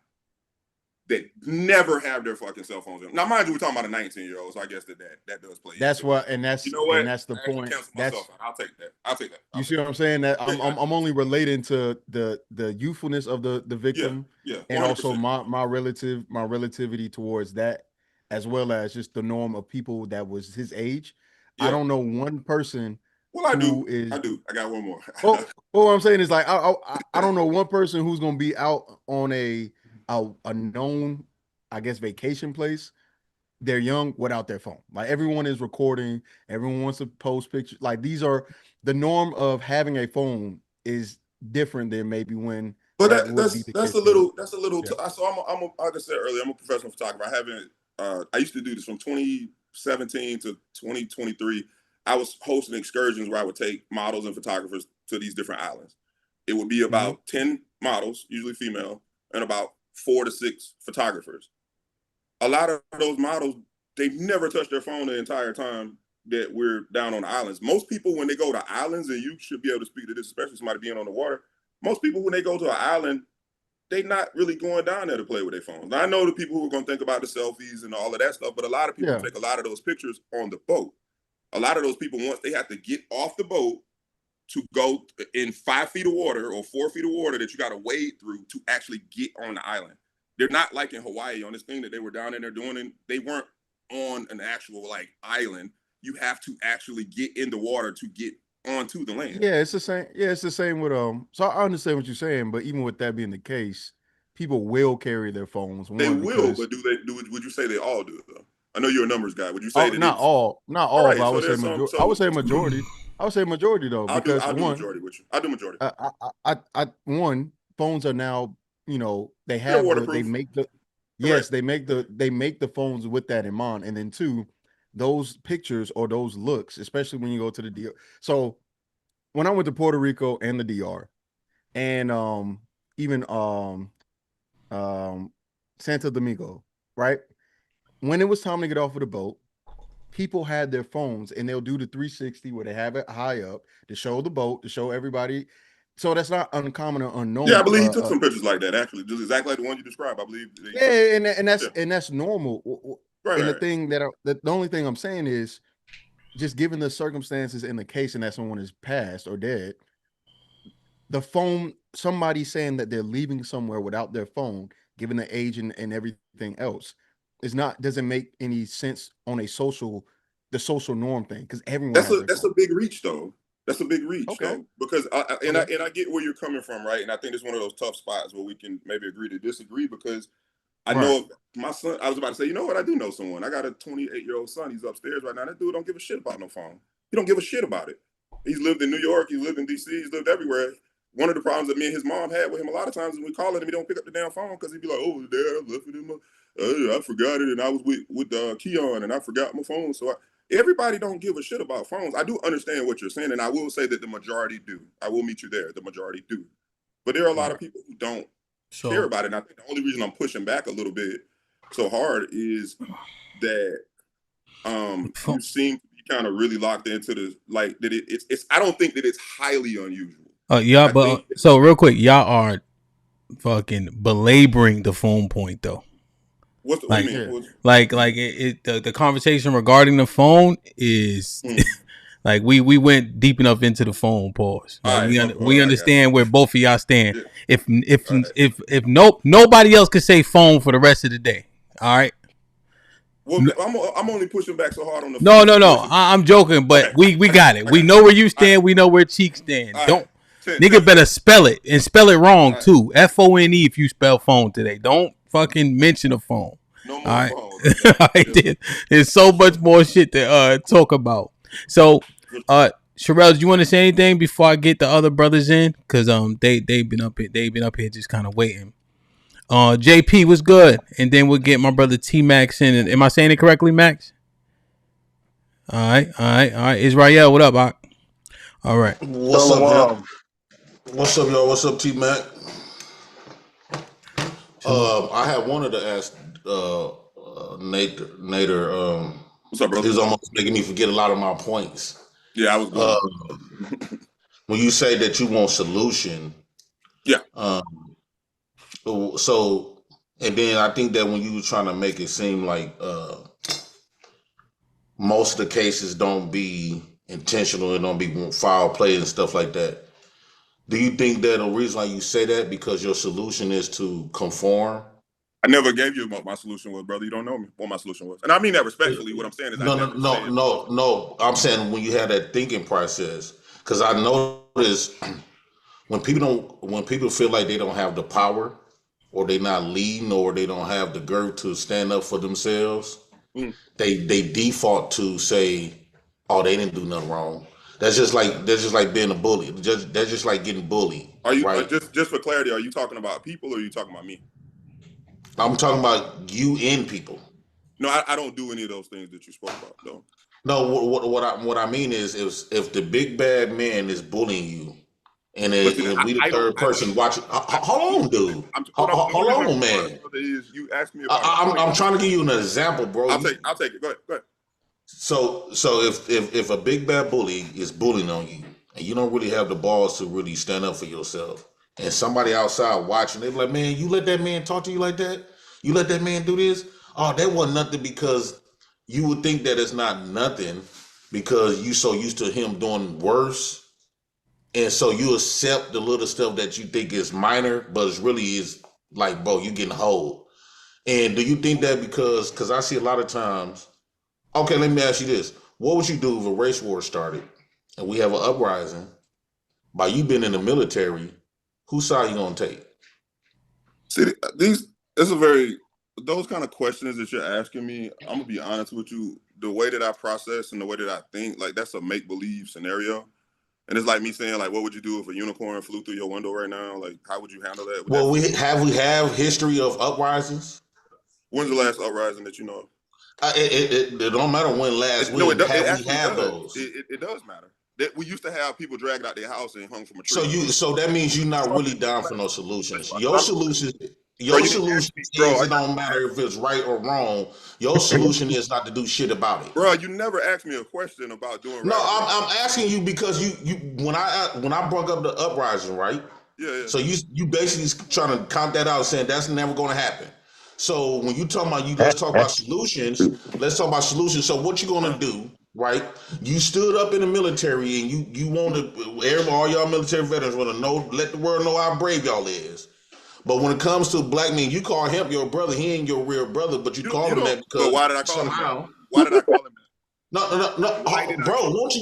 that never have their fucking cell phones in. Now, mind you, we're talking about a 19-year-old, so I guess that does play. That's what, and that's and that's the point. I'll take that. You see what I'm saying? That I'm only relating to the youthfulness of the victim, and also my relativity towards that, as well as just the norm of people that was his age. I don't know one person. Well, I do. I got one more. Well, what I'm saying is like I don't know one person who's gonna be out on a known, I guess, vacation place. They're young without their phone. Like everyone is recording, everyone wants to post pictures. Like these are the norm of having a phone is different than maybe when. But that's a little. So I'm like I said earlier, I'm a professional photographer. I used to do this from 2017 to 2023. I was hosting excursions where I would take models and photographers to these different islands. It would be about 10 models, usually female, and about 4 to 6 photographers. A lot of those models, they've never touched their phone the entire time that we're down on the islands. Most people, when they go to islands, and you should be able to speak to this, especially somebody being on the water, most people, when they go to an island, they're not really going down there to play with their phones. Now, I know the people who are going to think about the selfies and all of that stuff, but a lot of people take a lot of those pictures on the boat. A lot of those people, once they have to get off the boat to go in 5 feet of water or 4 feet of water that you got to wade through to actually get on the island. They're not like in Hawaii on this thing that they were down in there doing, and they weren't on an actual like island. You have to actually get in the water to get onto the land. Yeah, it's the same. Yeah, it's the same with So I understand what you're saying, but even with that being the case, people will carry their phones. They will, but would you say they all do though? I know you're a numbers guy. Would you say that not all? Not all. Right, but I would say majority. I would say majority. I would say majority though, because I'll do majority with you. I'll do majority. One, phones are now, they have they make the they make the phones with that in mind, and then 2, those pictures or those looks, especially when you go to the DR. So when I went to Puerto Rico and the DR, and even Santo Domingo, right? When it was time to get off of the boat, people had their phones and they'll do the 360 where they have it high up to show the boat, to show everybody So that's not uncommon or unknown. Yeah, I believe he took some pictures like that. Actually, just exactly like the one you described. I believe. Yeah, and that's normal. Right. And the thing that the only thing I'm saying is, just given the circumstances in the case and that someone is passed or dead, the phone, somebody saying that they're leaving somewhere without their phone, given the age and everything else, doesn't make any sense on the social norm thing, because everyone That's a big reach though. That's a big reach though, because I get where you're coming from, right? And I think it's one of those tough spots where we can maybe agree to disagree, because I know my son. I was about to say, you know what? I do know someone. I got a 28-year-old son. He's upstairs right now. That dude don't give a shit about no phone. He don't give a shit about it. He's lived in New York. He's lived in DC. He's lived everywhere. One of the problems that me and his mom had with him a lot of times is we call him, he don't pick up the damn phone because he'd be like, "Oh, Dad, I left it in my, I forgot it, and I was with Keon, and I forgot my phone." So everybody don't give a shit about phones. I do understand what you're saying, and I will say that the majority do. I will meet you there. The majority do, but there are a lot of people who don't care about it. And I think the only reason I'm pushing back a little bit so hard is that you seem to be kind of really locked into the like that. It's I don't think that it's highly unusual. Yeah, but so real quick, y'all are fucking belaboring the phone point though. What do you mean? Like the conversation regarding the phone is like we went deep enough into the phone pause. Like, we understand where both of y'all stand. If nobody else could say phone for the rest of the day. All right. Well, I'm only pushing back so hard on the phone. No. I'm joking, but we got it. We know where you stand. We know where Cheek stand. Nigga better spell it and spell it wrong too. FONE if you spell phone today. Don't fucking mention a phone. No more phone. There's so much more shit to talk about. So, Sherelle, do you want to say anything before I get the other brothers in? Cause they've been up here just kind of waiting. JP was good, and then we'll get my brother T Max in. Am I saying it correctly, Max? All right. Israel, what up, all right. What's up, y'all? What's up, T Mac? I had wanted to ask Nader. What's up, bro? He was almost making me forget a lot of my points. Yeah, I was going. When you say that you want solution, yeah. So, and then I think that when you were trying to make it seem like most of the cases don't be intentional and don't be foul play and stuff like that. Do you think that the reason why you say that because your solution is to conform? I never gave you what my solution was, brother. You don't know me. What my solution was, and I mean that respectfully. What I'm saying is, no. I'm saying when you had that thinking process, because I noticed when people feel like they don't have the power, or they're not leading, or they don't have the girth to stand up for themselves, they default to say, "Oh, they didn't do nothing wrong." That's just like being a bully. That's just like getting bullied. Are you right? Just for clarity? Are you talking about people or are you talking about me? I'm talking about you and people. No, I don't do any of those things that you spoke about, though. No, what I mean is if the big bad man is bullying you, and we the third person watching. Hold on, dude. Hold on, man. You asked me about. I'm trying to give you an example, bro. I'll take it. Go ahead. So if a big bad bully is bullying on you, and you don't really have the balls to really stand up for yourself, and somebody outside watching, they're like, "Man, you let that man talk to you like that? You let that man do this? Oh, that wasn't nothing," because you would think that it's not nothing because you so used to him doing worse. And so you accept the little stuff that you think is minor, but it really is like, bro, you getting hold. And do you think that because I see a lot of times, okay, let me ask you this. What would you do if a race war started and we have an uprising? By you being in the military, whose side you gonna take? See, those kind of questions that you're asking me, I'm gonna be honest with you, the way that I process and the way that I think, like that's a make-believe scenario. And it's like me saying, like, what would you do if a unicorn flew through your window right now? Like, how would you handle that? Well, we have history of uprisings. When's the last uprising that you know of? It don't matter when last. We have those. It does matter. That we used to have people dragged out their house and hung from a tree. So that means you're not really down for no solutions. Your solution. Your solution is it don't matter if it's right or wrong. Your solution is not to do shit about it. Bro, you never asked me a question about doing No, right. I'm asking you because you when I brought up the uprising, right? Yeah. So you basically trying to count that out, saying that's never going to happen. So when you talking about let's talk about solutions. Let's talk about solutions. So what you gonna do, right? You stood up in the military and you want to all y'all military veterans want to know, let the world know how brave y'all is. But when it comes to black men, you call him your brother. He ain't your real brother, but you call him that because but why did I call somehow. him that? Why did I call him that? No, bro. Won't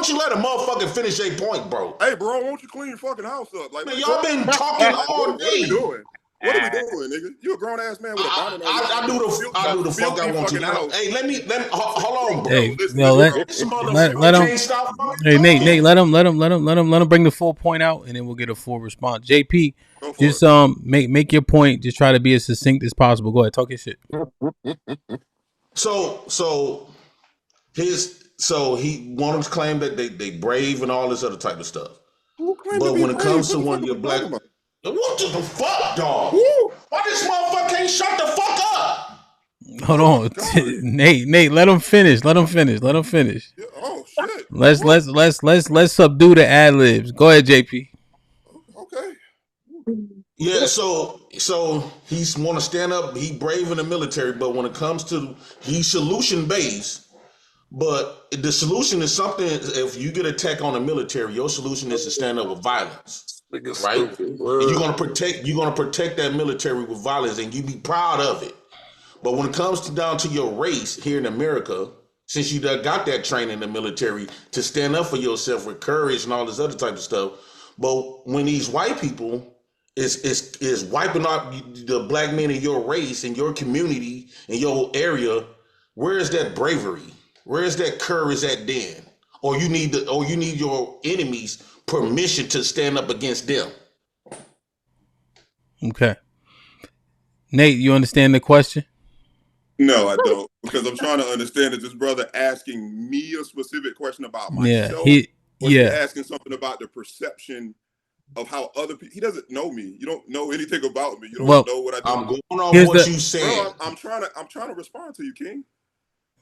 you let a motherfucker finish their point, bro? Hey, bro, won't you clean your fucking house up? Like, man, y'all been talking all day. What are we doing? What are we doing, nigga? You a grown ass man with a bonnet on. I do the fuck I want to. Now, hey, let me hold on, bro. Hey, let him. Hey, Nate, let him bring the full point out, and then we'll get a full response. JP, just make your point. Just try to be as succinct as possible. Go ahead, talk your shit. So he wanted to claim that they brave and all this other type of stuff. But when it comes to one of your black, what the fuck, dog? Why this motherfucker can't shut the fuck up? Hold on, Nate. Let him finish. Yeah, oh shit. Let's subdue the ad libs. Go ahead, JP. Okay. Yeah, so he's want to stand up. He brave in the military, but when it comes to he's solution based. But the solution is something. If you get attacked on the military, your solution is to stand up with violence, right? And you're gonna protect that military with violence, and you be proud of it. But when it comes down to your race here in America, since you got that training in the military to stand up for yourself with courage and all this other type of stuff, but when these white people is wiping out the black men in your race, in your community, in your area, where is that bravery? Where is that courage at then? Or you need your enemies' permission to stand up against them. Okay. Nate, you understand the question? No, I don't, because I'm trying to understand, is this brother asking me a specific question about myself? Or is he asking something about the perception of how other people? He doesn't know me. You don't know anything about me. You don't know what I do. I'm going on what you said. Bro, I'm trying to respond to you, King.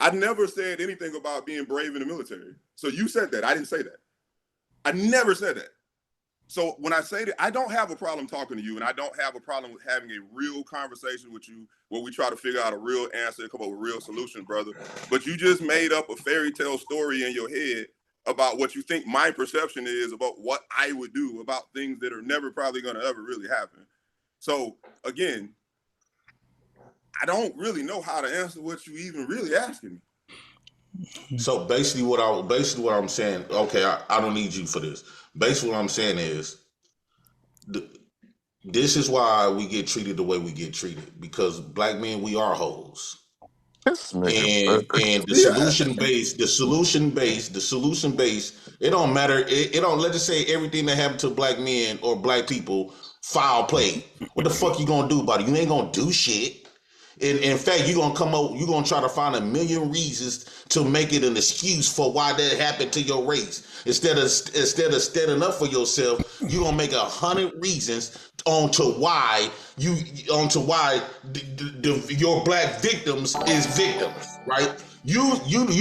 I never said anything about being brave in the military. So you said that. I didn't say that. I never said that. So when I say that, I don't have a problem talking to you, and I don't have a problem with having a real conversation with you where we try to figure out a real answer and come up with a real solution, brother. But you just made up a fairy tale story in your head about what you think my perception is about what I would do about things that are never probably going to ever really happen. So again, I don't really know how to answer what you even really asking me. So basically what I'm saying, okay, I don't need you for this. Basically what I'm saying is this is why we get treated the way we get treated, because black men, we are hoes. And the solution based, it don't matter. It don't, let's just say everything that happened to black men or black people, foul play. What the fuck you gonna do about it? You ain't gonna do shit. In fact, you're gonna try to find a million reasons to make it an excuse for why that happened to your race. Instead of standing up for yourself, you're gonna make 100 reasons onto why your black victims is victims, right? You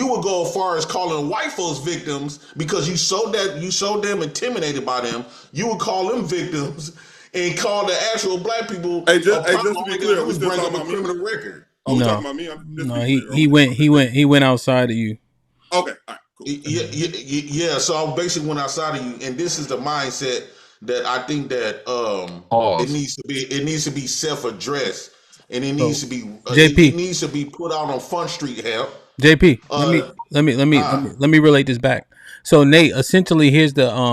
would go as far as calling white folks victims because you so damn intimidated by them. You would call them victims and call the actual black people. Just to be clear, we still talking about criminal record. We talking about me? No, he went outside of you. Okay, all right, cool. Yeah. So I basically went outside of you, and this is the mindset that I think that it needs to be self-addressed, and it needs to be JP. It needs to be put out on Front Street, HAMP. JP, let me relate this back. So Nate, essentially, here's what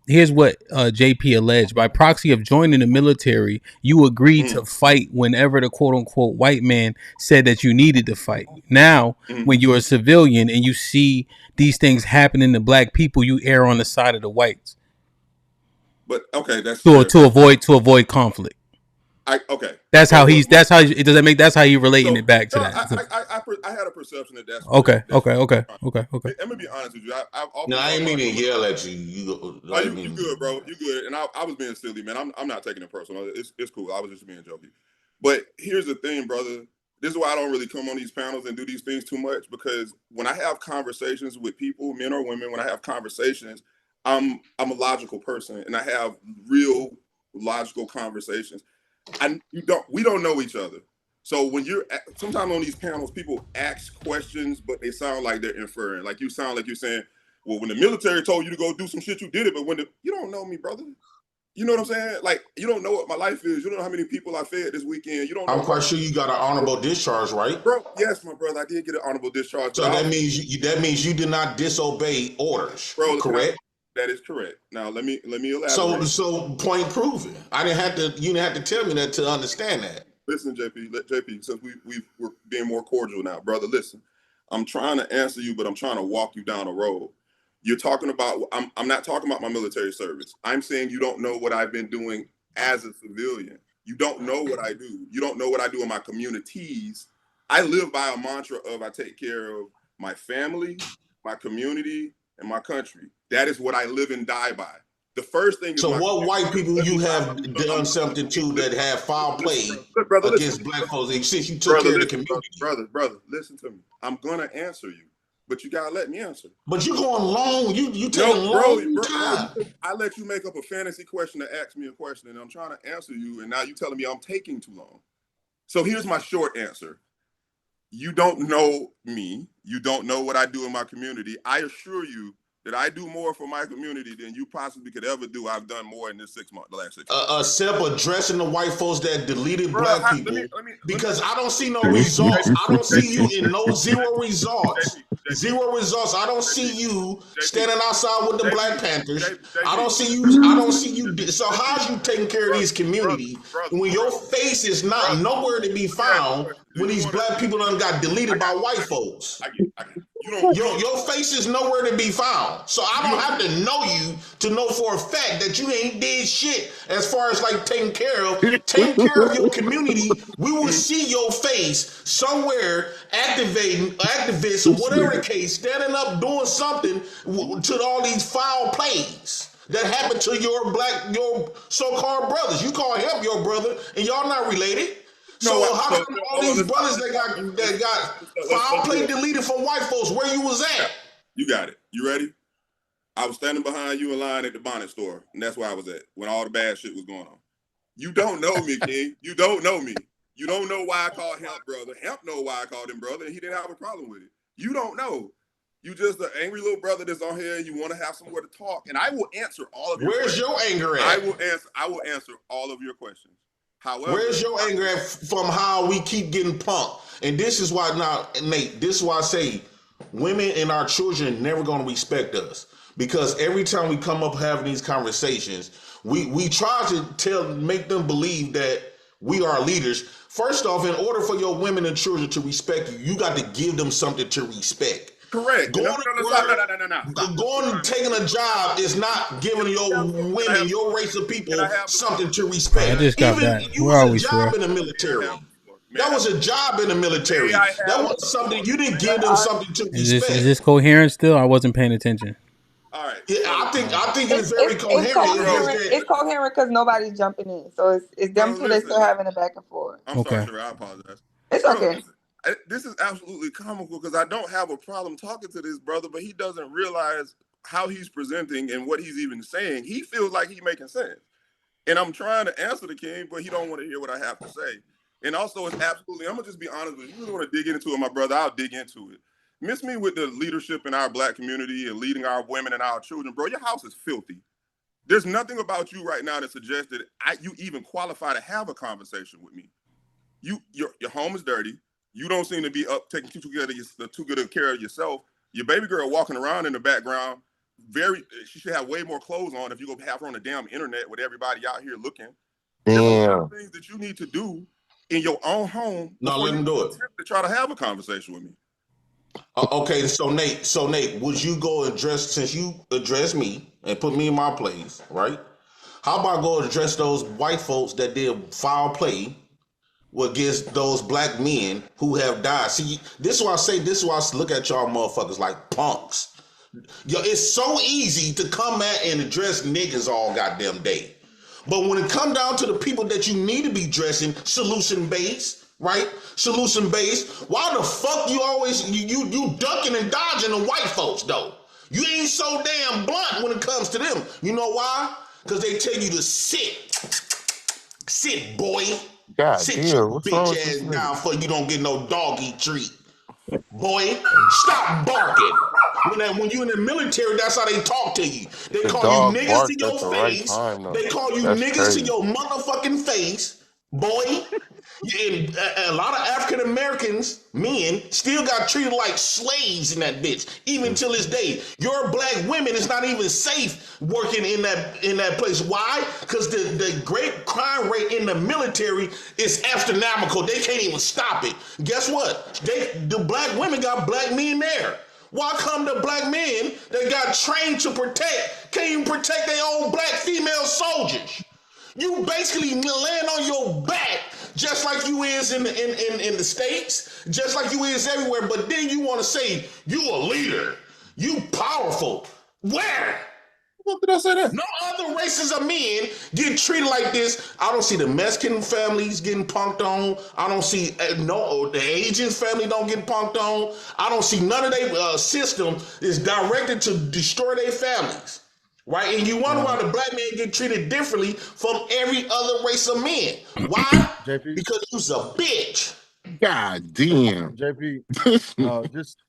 JP alleged. By proxy of joining the military, you agreed to fight whenever the quote unquote white man said that you needed to fight. Now, when you're a civilian and you see these things happening to black people, you err on the side of the whites. But okay, that's to avoid conflict. Okay. That's So how he's. That's how. Does that make? That's how he relating it back to no, that. I had a perception that that's Okay. that's Okay. Okay. Okay. Okay. I'm gonna be honest with you. I've often No, I ain't talked mean about to some of the yell brothers. at you. Oh, you good, bro. You good. And I was being silly, man. I'm not taking it personal. It's cool. I was just being jokey. But here's the thing, brother. This is why I don't really come on these panels and do these things too much, because when I have conversations with people, men or women, when I have conversations, I'm a logical person and I have real logical conversations. We don't know each other. So when sometimes on these panels, people ask questions, but they sound like they're inferring. Like you sound like you're saying, well, when the military told you to go do some shit, you did it. But you don't know me, brother. You know what I'm saying? Like, you don't know what my life is. You don't know how many people I fed this weekend. You don't know. I'm quite sure you got an honorable discharge, right? Bro, yes, my brother, I did get an honorable discharge. So that means you did not disobey orders, bro, correct? That is correct. Now let me elaborate. So point proven. You didn't have to tell me that to understand that. Listen, JP, since we're being more cordial now, brother. Listen, I'm trying to answer you, but I'm trying to walk you down a road. You're talking about. I'm not talking about my military service. I'm saying you don't know what I've been doing as a civilian. You don't know what I do. You don't know what I do in my communities. I live by a mantra of I take care of my family, my community, and my country. That is what I live and die by. The first thing is. So what white people you have done something to that have foul play against black folks since you took care of the community? Brother, listen to me. I'm gonna answer you, but you gotta let me answer. But you going long. You taking long time. I let you make up a fantasy question to ask me a question, and I'm trying to answer you, and now you telling me I'm taking too long. So here's my short answer. You don't know me. You don't know what I do in my community. I assure you that I do more for my community than you possibly could ever do. I've done more in this the last 6 months. Except addressing the white folks that deleted black people, because I don't see no results. I don't see you in zero results. Zero results. I don't see you standing outside with the Black Panthers. I don't see you. So how's you taking care of these communities when your face is not nowhere to be found when these black people done got deleted by white folks? Your face is nowhere to be found. So I don't have to know you to know for a fact that you ain't did shit as far as like taking care of your community. We will see your face somewhere activists or whatever the case, standing up doing something to all these foul plays that happened to your so-called brothers. You call him your brother and y'all not related. So how come all these brothers that got foul play deleted from white folks, where you was at? You got it. You ready? I was standing behind you in line at the bonnet store, and that's where I was at when all the bad shit was going on. You don't know me, King. You don't know me. You don't know why I called Hemp brother. Hemp know why I called him brother, and he didn't have a problem with it. You don't know. You just an angry little brother that's on here, and you want to have somewhere to talk. And I will answer all of your questions. Where's your anger at? I will answer all of your questions. However, where's your anger at from how we keep getting punked? And this is why now, Nate, this is why I say women and our children are never going to respect us. Because every time we come up having these conversations, we try to make them believe that we are leaders. First off, in order for your women and children to respect you, you got to give them something to respect. Correct. Going and taking a job is not giving your women, your race of people, something to respect. I just got that. Where are we, job in the military. That was a job in the military. That was something you didn't give them something to respect. Is this coherent still? I wasn't paying attention. All right. Yeah, I think it's very coherent. It's coherent because nobody's jumping in, so it's them two that still having a back and forth. I'm sorry, sir. I apologize. It's okay. This is absolutely comical because I don't have a problem talking to this brother, but he doesn't realize how he's presenting and what he's even saying. He feels like he's making sense. And I'm trying to answer the king, but he don't want to hear what I have to say. And also, it's absolutely, I'm going to just be honest with you. You really want to dig into it, my brother, I'll dig into it. Miss me with the leadership in our black community and leading our women and our children. Bro, your house is filthy. There's nothing about you right now that suggests that you even qualify to have a conversation with me. Your home is dirty. You don't seem to be taking too good care of yourself. Your baby girl walking around in the background, she should have way more clothes on if you go have her on the damn internet with everybody out here looking. There's a lot of things that you need to do in your own home. No, let him do it. To try to have a conversation with me. Okay, so Nate, would you go address, since you addressed me and put me in my place, right? How about go address those white folks that did foul play against those black men who have died? See, this is why I say, this is why I look at y'all motherfuckers like punks. Yo, it's so easy to come at and address niggas all goddamn day. But when it come down to the people that you need to be dressing, solution based, right? Solution based. Why the fuck you always you ducking and dodging the white folks though? You ain't so damn blunt when it comes to them. You know why? Because they tell you to sit. Sit, boy. God Sit damn, your what's wrong bitch with ass this down nigga? before you don't get no doggy treat. Boy, stop barking. When you in the military, that's how they talk to you. They The call you dog niggas to barked your at the right face. time though. They call you That's niggas to crazy. your motherfucking face, boy. And a lot of African Americans, men, still got treated like slaves in that bitch, even till this day. Your black women is not even safe working in that place. Why? Because the great crime rate in the military is astronomical. They can't even stop it. Guess what? The black women got black men there. Why come the black men that got trained to protect can't even protect their own black female soldiers? You basically land on your back just like you is in the States, just like you is everywhere, but then you want to say you a leader, you powerful. Where? What did I say that? No other races of men get treated like this. I don't see the Mexican families getting punked on. I don't see the Asian family don't get punked on. I don't see none of their system is directed to destroy their families. Right? And you wonder why the black man get treated differently from every other race of men. Why? JP? Because you's a bitch. God damn. JP,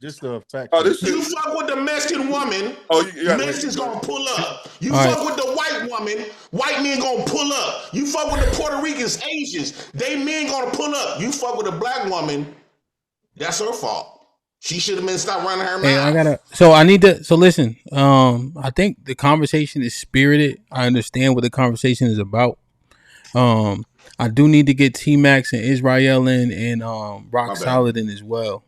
just a fact. Oh, this shit. You fuck with the Mexican woman, you gotta wait. Mexicans gonna pull up. You All fuck right. with the white woman, white men gonna pull up. You fuck with the Puerto Ricans, Asians, they men gonna pull up. You fuck with a black woman, that's her fault. She should have been stopped running her mouth. So listen, I think the conversation is spirited. I understand what the conversation is about. I do need to get T Max and Israel in and Rock Solid in as well.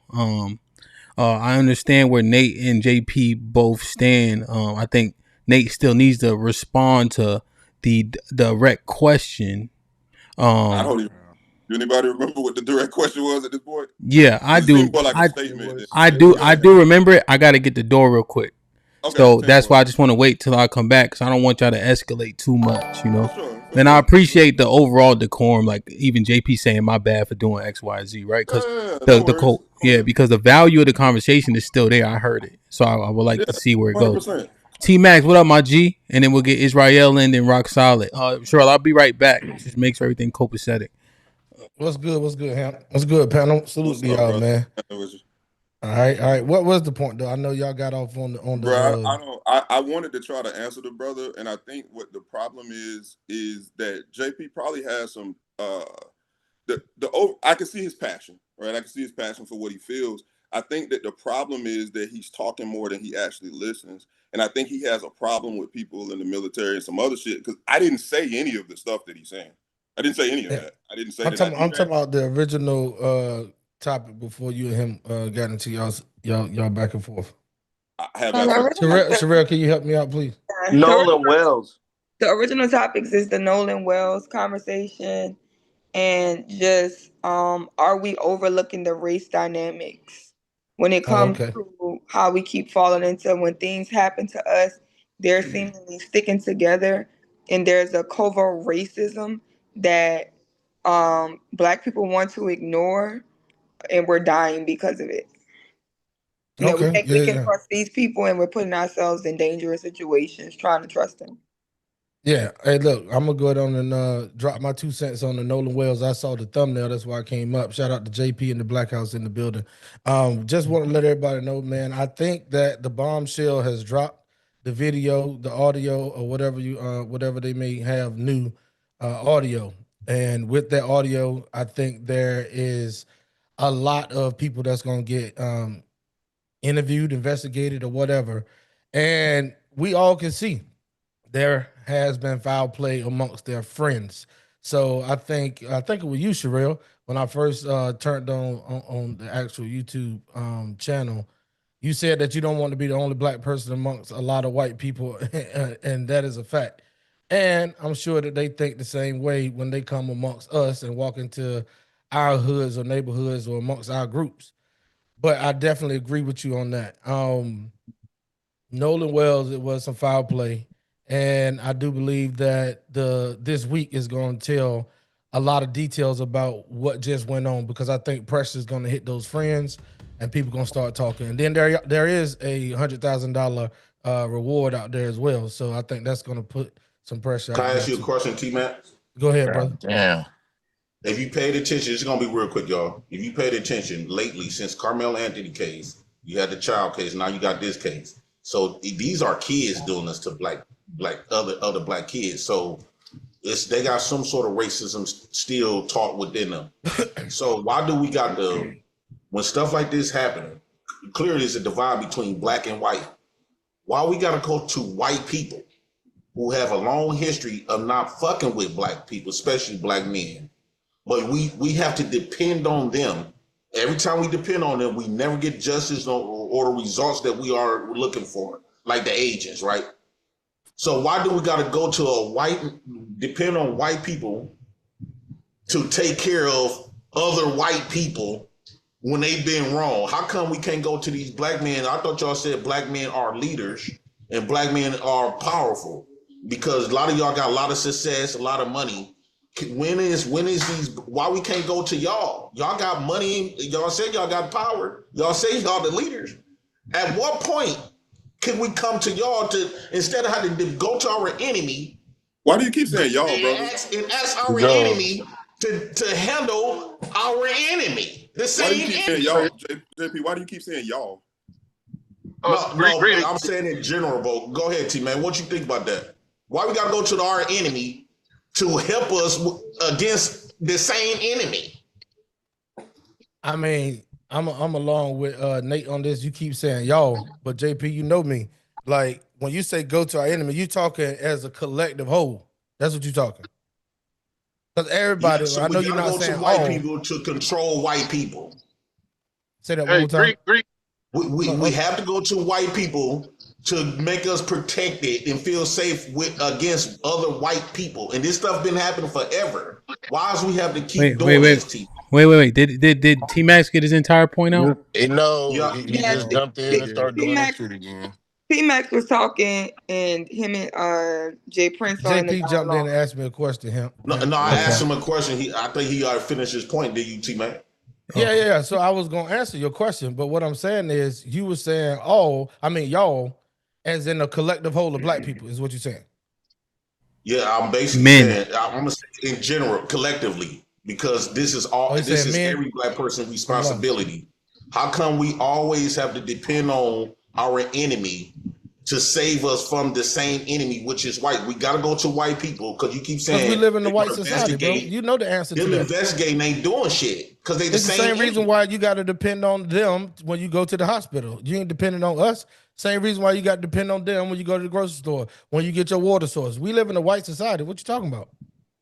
I understand where Nate and JP both stand. I think Nate still needs to respond to the direct question. I don't even. Do anybody remember what the direct question was at this point? Yeah, I It do. seemed more like a statement. I do remember it. I got to get the door real quick. Okay, So that's why I just want to wait till I come back because I don't want y'all to escalate too much, you know. And I appreciate the overall decorum, like even JP saying my bad for doing X, Y, Z, right? Because because the value of the conversation is still there. I heard it, so I would like to see where it goes. 100%. T Max, what up, my G? And then we'll get Israel in, then Rock Solid. Sure, I'll be right back. Just make sure everything copacetic. What's good? What's good, Hamp? What's good, panel? Salute to y'all, man. All right. What was the point, though? I know y'all got off on the. Bro, I wanted to try to answer the brother, and I think what the problem is that JP probably has some I can see his passion, right? I can see his passion for what he feels. I think that the problem is that he's talking more than he actually listens, and I think he has a problem with people in the military and some other shit. Because I didn't say any of the stuff that he's saying. I didn't say any of that. I didn't say I'm that. talking about the original topic before you and him got into y'all back and forth. Sherelle, can you help me out, please? Nolan Wells. The original topics is the Nolan Wells conversation, and just are we overlooking the race dynamics when it comes to how we keep falling into when things happen to us? They're seemingly sticking together, and there's a covert racism that Black people want to ignore, and we're dying because of it. You know, we can trust these people, and we're putting ourselves in dangerous situations trying to trust them. Yeah. Hey, look, I'm gonna go ahead on and drop my 2 cents on the Nolan Wells. I saw the thumbnail, that's why I came up. Shout out to JP and the Black House in the building. Just want to let everybody know, man. I think that the bombshell has dropped. The video, the audio, or whatever they may have new audio. And with that audio, I think there is a lot of people that's gonna get interviewed, investigated, or whatever. And we all can see there has been foul play amongst their friends. So I think it was you, Sherelle, when I first turned on the actual YouTube channel. You said that you don't want to be the only Black person amongst a lot of white people, and that is a fact. And I'm sure that they think the same way when they come amongst us and walk into our hoods or neighborhoods or amongst our groups. But I definitely agree with you on that. Nolan Wells, it was some foul play. And I do believe that this week is going to tell a lot of details about what just went on, because I think pressure is going to hit those friends and people going to start talking. And then there is a $100,000 reward out there as well. So I think that's going to put some pressure Can out I there ask you a too. question, T-Mac? Go ahead, brother. Damn. If you paid attention, it's gonna be real quick, y'all. If you paid attention lately, since Carmel Anthony case, you had the child case, now you got this case. So these are kids doing this to other black kids. So they got some sort of racism still taught within them. So why do we got when stuff like this happening? Clearly, there's a divide between black and white. Why we gotta go to white people who have a long history of not fucking with black people, especially black men? But we have to depend on them. Every time we depend on them, we never get justice or the results that we are looking for, like the agents, right? So why do we got to go to depend on white people to take care of other white people when they've been wrong? How come we can't go to these black men? I thought y'all said black men are leaders and black men are powerful, because a lot of y'all got a lot of success, a lot of money. When is why we can't go to y'all? Y'all got money. Y'all say y'all got power. Y'all say y'all the leaders. At what point can we come to y'all instead of having to go to our enemy? Why do you keep saying y'all, brother? And ask our enemy to handle our enemy. The same Why do you keep saying enemy. y'all, JP? Why do you keep saying y'all? I'm saying in general, bro. Go ahead, T-Man. What you think about that? Why we gotta go to our enemy to help us against the same enemy? I mean, I'm along with Nate on this. You keep saying y'all, but JP, you know me. Like when you say go to our enemy, you talking as a collective whole. That's what you're talking. Because everybody, so I know you're not go saying to white all. people to control white people. Say that one more time. We have to go to white people to make us protected and feel safe against other white people. And this stuff been happening forever. Why do we have to keep doing this, T? Wait. Did T Max get his entire point out? No, he just jumped in and started doing that shit again. P-Max was talking, and him and Jay Prince are in the JP jumped in and asked me a question. No, I asked him a question. I think he already finished his point. Did you, T-Man? Yeah. So I was gonna answer your question, but what I'm saying is, you were saying y'all, as in a collective whole of black people, is what you're saying. Yeah, I'm basically saying I'm gonna say in general, collectively, because this is every black person's responsibility. How come we always have to depend on our enemy to save us from the same enemy, which is white? We got to go to white people because you keep saying we live in the white society, bro. You know the answer to that. Investigating ain't doing shit because they the same reason why you got to depend on them when you go to the hospital. You ain't depending on us. Same reason why you got to depend on them when you go to the grocery store, when you get your water source. We live in a white society. What you talking about?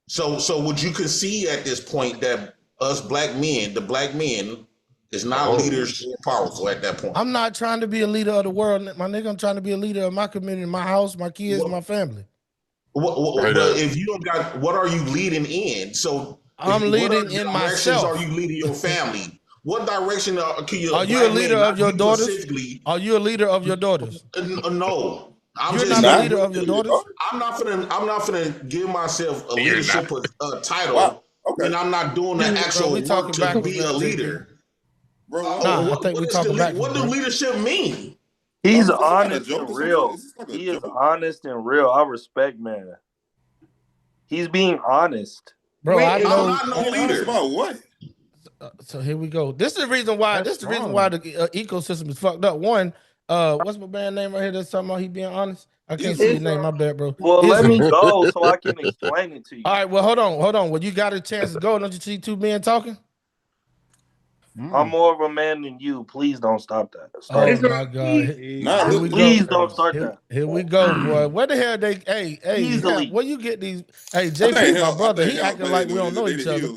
So would you concede at this point that us black men, the black men, is not leaders or powerful at that point? I'm not trying to be a leader of the world, my nigga. I'm trying to be a leader of my community, my house, my kids, my family. But if you don't got, what are you leading in? So I'm leading in myself. Are you leading your family? What direction can you? Are you a leader of your daughters? Are you a leader of your daughters? No. You're not a leader of your daughters. I'm not gonna give myself a leadership title when I'm not doing the actual work to be a leader. Bro, I think we're talking back. What does leadership mean? He's honest and real. He is honest and real. I respect, man. He's being honest. Bro, I know. I'm not no leader. About what? So here we go. This is the reason why. This is the reason why the ecosystem is fucked up. One, what's my band name right here? That's talking about he being honest. I can't see your name. My bad, bro. Well, let me go so I can explain it to you. All right. Well, hold on. Well, you got a chance to go. Don't you see two men talking? I'm more of a man than you. Please don't stop that. Oh my God! Please don't start that. Here we go, boy. Where the hell they? Hey, where you get these? Hey, JP, my brother, he acting like we don't know each other.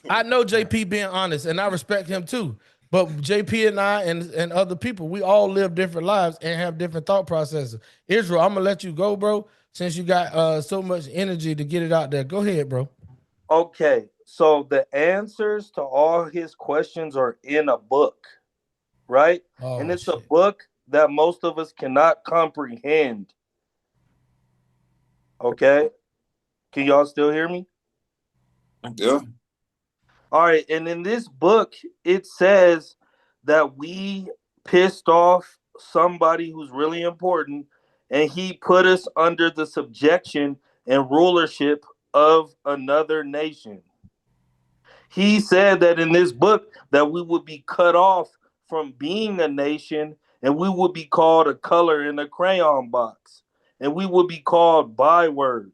I know JP being honest, and I respect him too. But JP and I and other people, we all live different lives and have different thought processes. Israel, I'm gonna let you go, bro. since you got so much energy to get it out there. Go ahead, bro. Okay, so the answers to all his questions are in a book, right? And Oh it's a shit. book that most of us cannot comprehend. Okay? Can y'all still hear me? Yeah. All right, and in this book, it says that we pissed off somebody who's really important, and he put us under the subjection and rulership of another nation. He said that in this book that we would be cut off from being a nation, and we would be called a color in a crayon box, and we would be called bywords.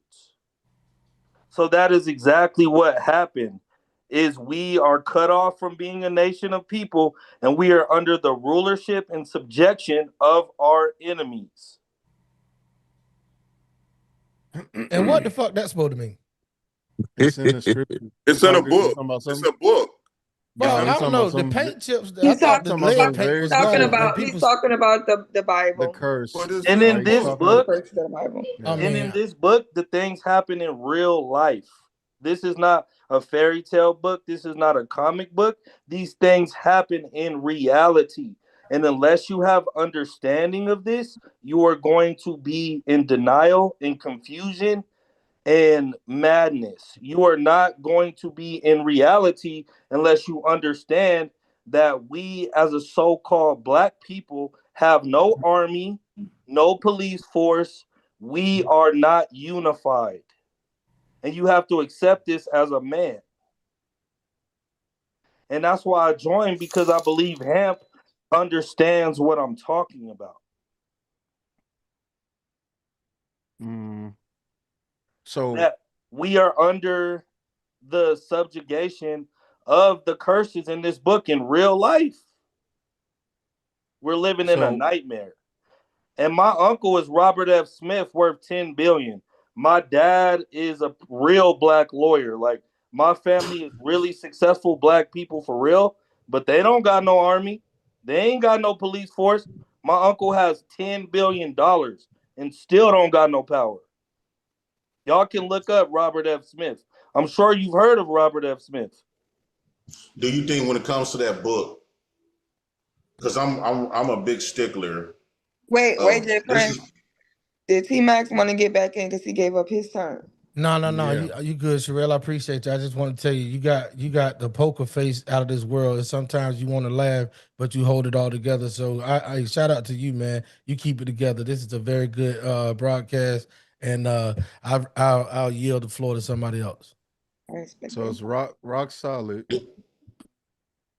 So that is exactly what happened. Is we are cut off from being a nation of people, and we are under the rulership and subjection of our enemies. And what the fuck that's supposed to mean? It's in the scripture. It's You in a talking book. about It's something? a book. Bro, He I don't talking about know. The something. paint chips, I He's thought talking. the Talking about He's lead something talking. paint very was Talking gone and specific. about. people He's talking about the The Bible. curse. And Nah, in he's this talking. book, First of the Bible. I Yeah. and in mean, this book, the things happen in real life. This is not a fairy tale book. This is not a comic book. These things happen in reality. And unless you have understanding of this, you are going to be in denial and confusion and madness. You are not going to be in reality unless you understand that we, as a so called black people, have no army, no police force. We are not unified. And you have to accept this as a man. And that's why I joined, because I believe HAMP understands what I'm talking about. So That we are under the subjugation of the curses in this book in real life. We're living in a so nightmare. And my uncle is Robert F. Smith, worth 10 billion. My dad is a real black lawyer. Like, my family is really successful black people for real, but they don't got no army. They ain't got no police force. My uncle has $10 billion and still don't got no power. Y'all can look up Robert F. Smith. I'm sure you've heard of Robert F. Smith. Do you think when it comes to that book, because I'm a big stickler Wait, of J. this Prince. is Did T Max want to get back in because he gave up his turn? no. yeah. You good, Sherelle. I appreciate you. I just want to tell you, you got the poker face out of this world. And sometimes you want to laugh, but you hold it all together. So I shout out to you, man. You keep it together. This is a very good broadcast, and I'll yield the floor to somebody else. So it's rock solid,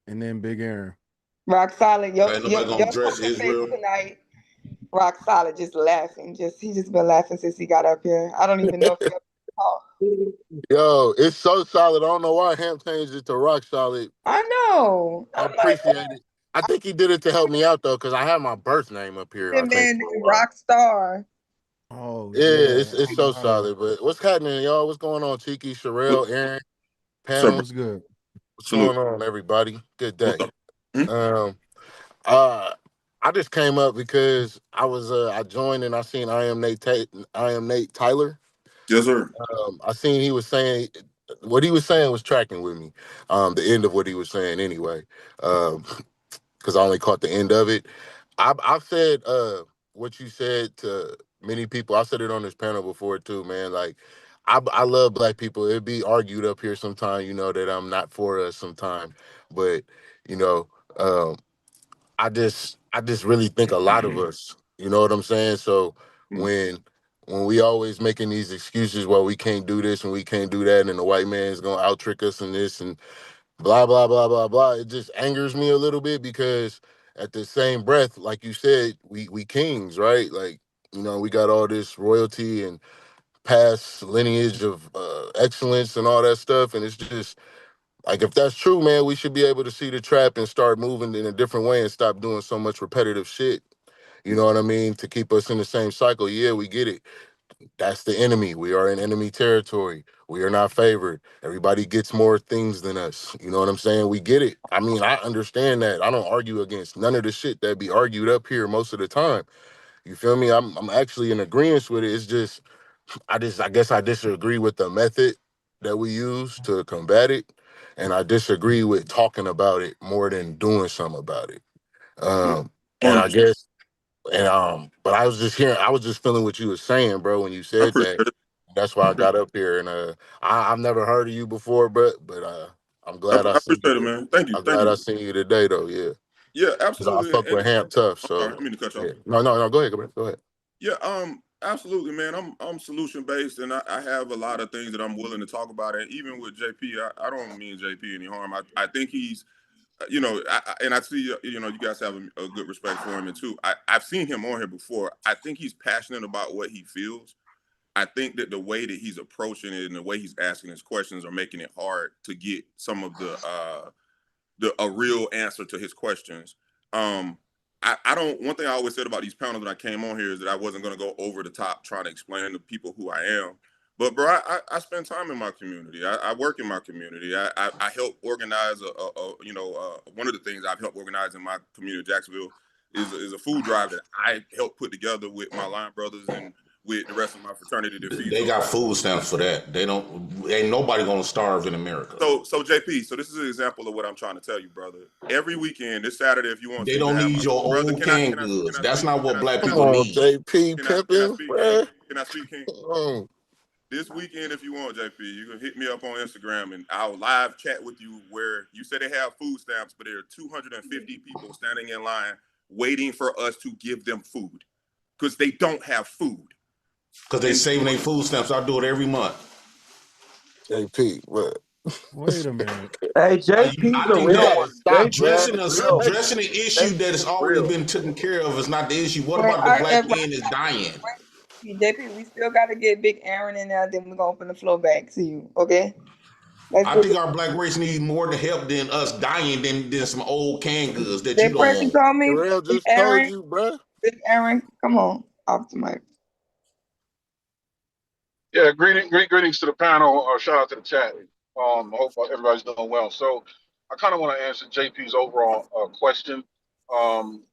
and then Big Aaron. Rock solid. ain't nobody gonna dress Poker face Israel. tonight. Rock solid, just laughing. He just been laughing since he got up here. I don't even know if he ever talked. Yo, it's so solid. I don't know why Ham changed it to rock solid. I know. I appreciate it. I think he did it to help me out though, because I have my birth name up here. I That think. man named Rock Star. Oh Yeah, yeah, it's I don't know so how to. solid. But what's happening, y'all? What's going on, Tiki, Sherelle, Aaron, So, panel? What's good? What's salute. going on, everybody? Good day. What's up? Hmm? Um, uh, I just came up because I joined and I seen I am Nate Tyler. Yes, sir. I seen he was saying what he was saying was tracking with me. The end of what he was saying anyway. Because I only caught the end of it. I've said what you said to many people. I said it on this panel before too, man. Like I love black people. It'd be argued up here sometime, that I'm not for us sometime. But, you know, um, I just really think a lot of us, you know what I'm saying? So when we always making these excuses, well, we can't do this and we can't do that, and the white man's gonna out trick us in this and blah blah blah blah blah, it just angers me a little bit because at the same breath, like you said, we kings, right? Like, we got all this royalty and past lineage of excellence and all that stuff, and it's just like, if that's true, man, we should be able to see the trap and start moving in a different way and stop doing so much repetitive shit. You know what I mean? To keep us in the same cycle. Yeah, we get it. That's the enemy. We are in enemy territory. We are not favored. Everybody gets more things than us. You know what I'm saying? We get it. I mean, I understand that. I don't argue against none of the shit that be argued up here most of the time. You feel me? I'm actually in agreement with it. It's just I guess I disagree with the method that we use to combat it, and I disagree with talking about it more than doing something about it. And I guess, but I was just feeling what you were saying, bro, when you I said appreciate that. it. That's why I got up here, and I've never heard of you before, but I'm glad I I seen appreciate it, you. man. Thank you. I'm Thank glad you. I seen you today, though. Yeah, Yeah, because I absolutely. fuck And with Hamp Tough. I'm sorry, I So didn't mean to cut you off. yeah, no. Go ahead, go ahead. Yeah, absolutely, man. I'm solution based, and I have a lot of things that I'm willing to talk about. And even with JP, I don't mean JP any harm. I think he's, and I see, you guys have a good respect for him, and too. I've seen him on here before. I think he's passionate about what he feels. I think that the way that he's approaching it and the way he's asking his questions are making it hard to get some of a real answer to his questions. I don't. One thing I always said about these panels when I came on here is that I wasn't going to go over the top trying to explain to people who I am. But bro, I spend time in my community. I work in my community. I help organize one of the things I've helped organize in my community, Jacksonville, is a food drive that I helped put together with my line brothers and with the rest of my fraternity that feeds They those. got food stamps for that. Ain't nobody gonna starve in America. So JP, so this is an example of what I'm trying to tell you, brother. Every weekend, this Saturday, if you want They to, you can don't have my need your brother. old canned goods. That's not what black Come people on, need. JP Can I pimping, speak, King? bruh. Can I speak, King? Come on. This weekend, if you want, JP, you can hit me up on Instagram and I'll live chat with you where you say they have food stamps, but there are 250 people standing in line waiting for us to give them food because they don't have food. Because they saving their food stamps. I do it every month. JP, what? Wait a minute. Hey, I JP's a think real that one. JP addressing is real. addressing an issue that has JP's already real. been taken care of is not the issue. What Wait, about the black right, man that's dying? JP, we still got to get Big Aaron in there, then we're going to open the floor back to you, okay? Let's I get think our black race needs more to help than us dying than some old canned goods that you that don't person want. told me, Terrell Big just told Aaron, you, bruh. Big Aaron, come on, off the mic. Yeah, greetings to the panel. Shout out to the chat. I hope everybody's doing well. So, I kind of want to answer JP's overall question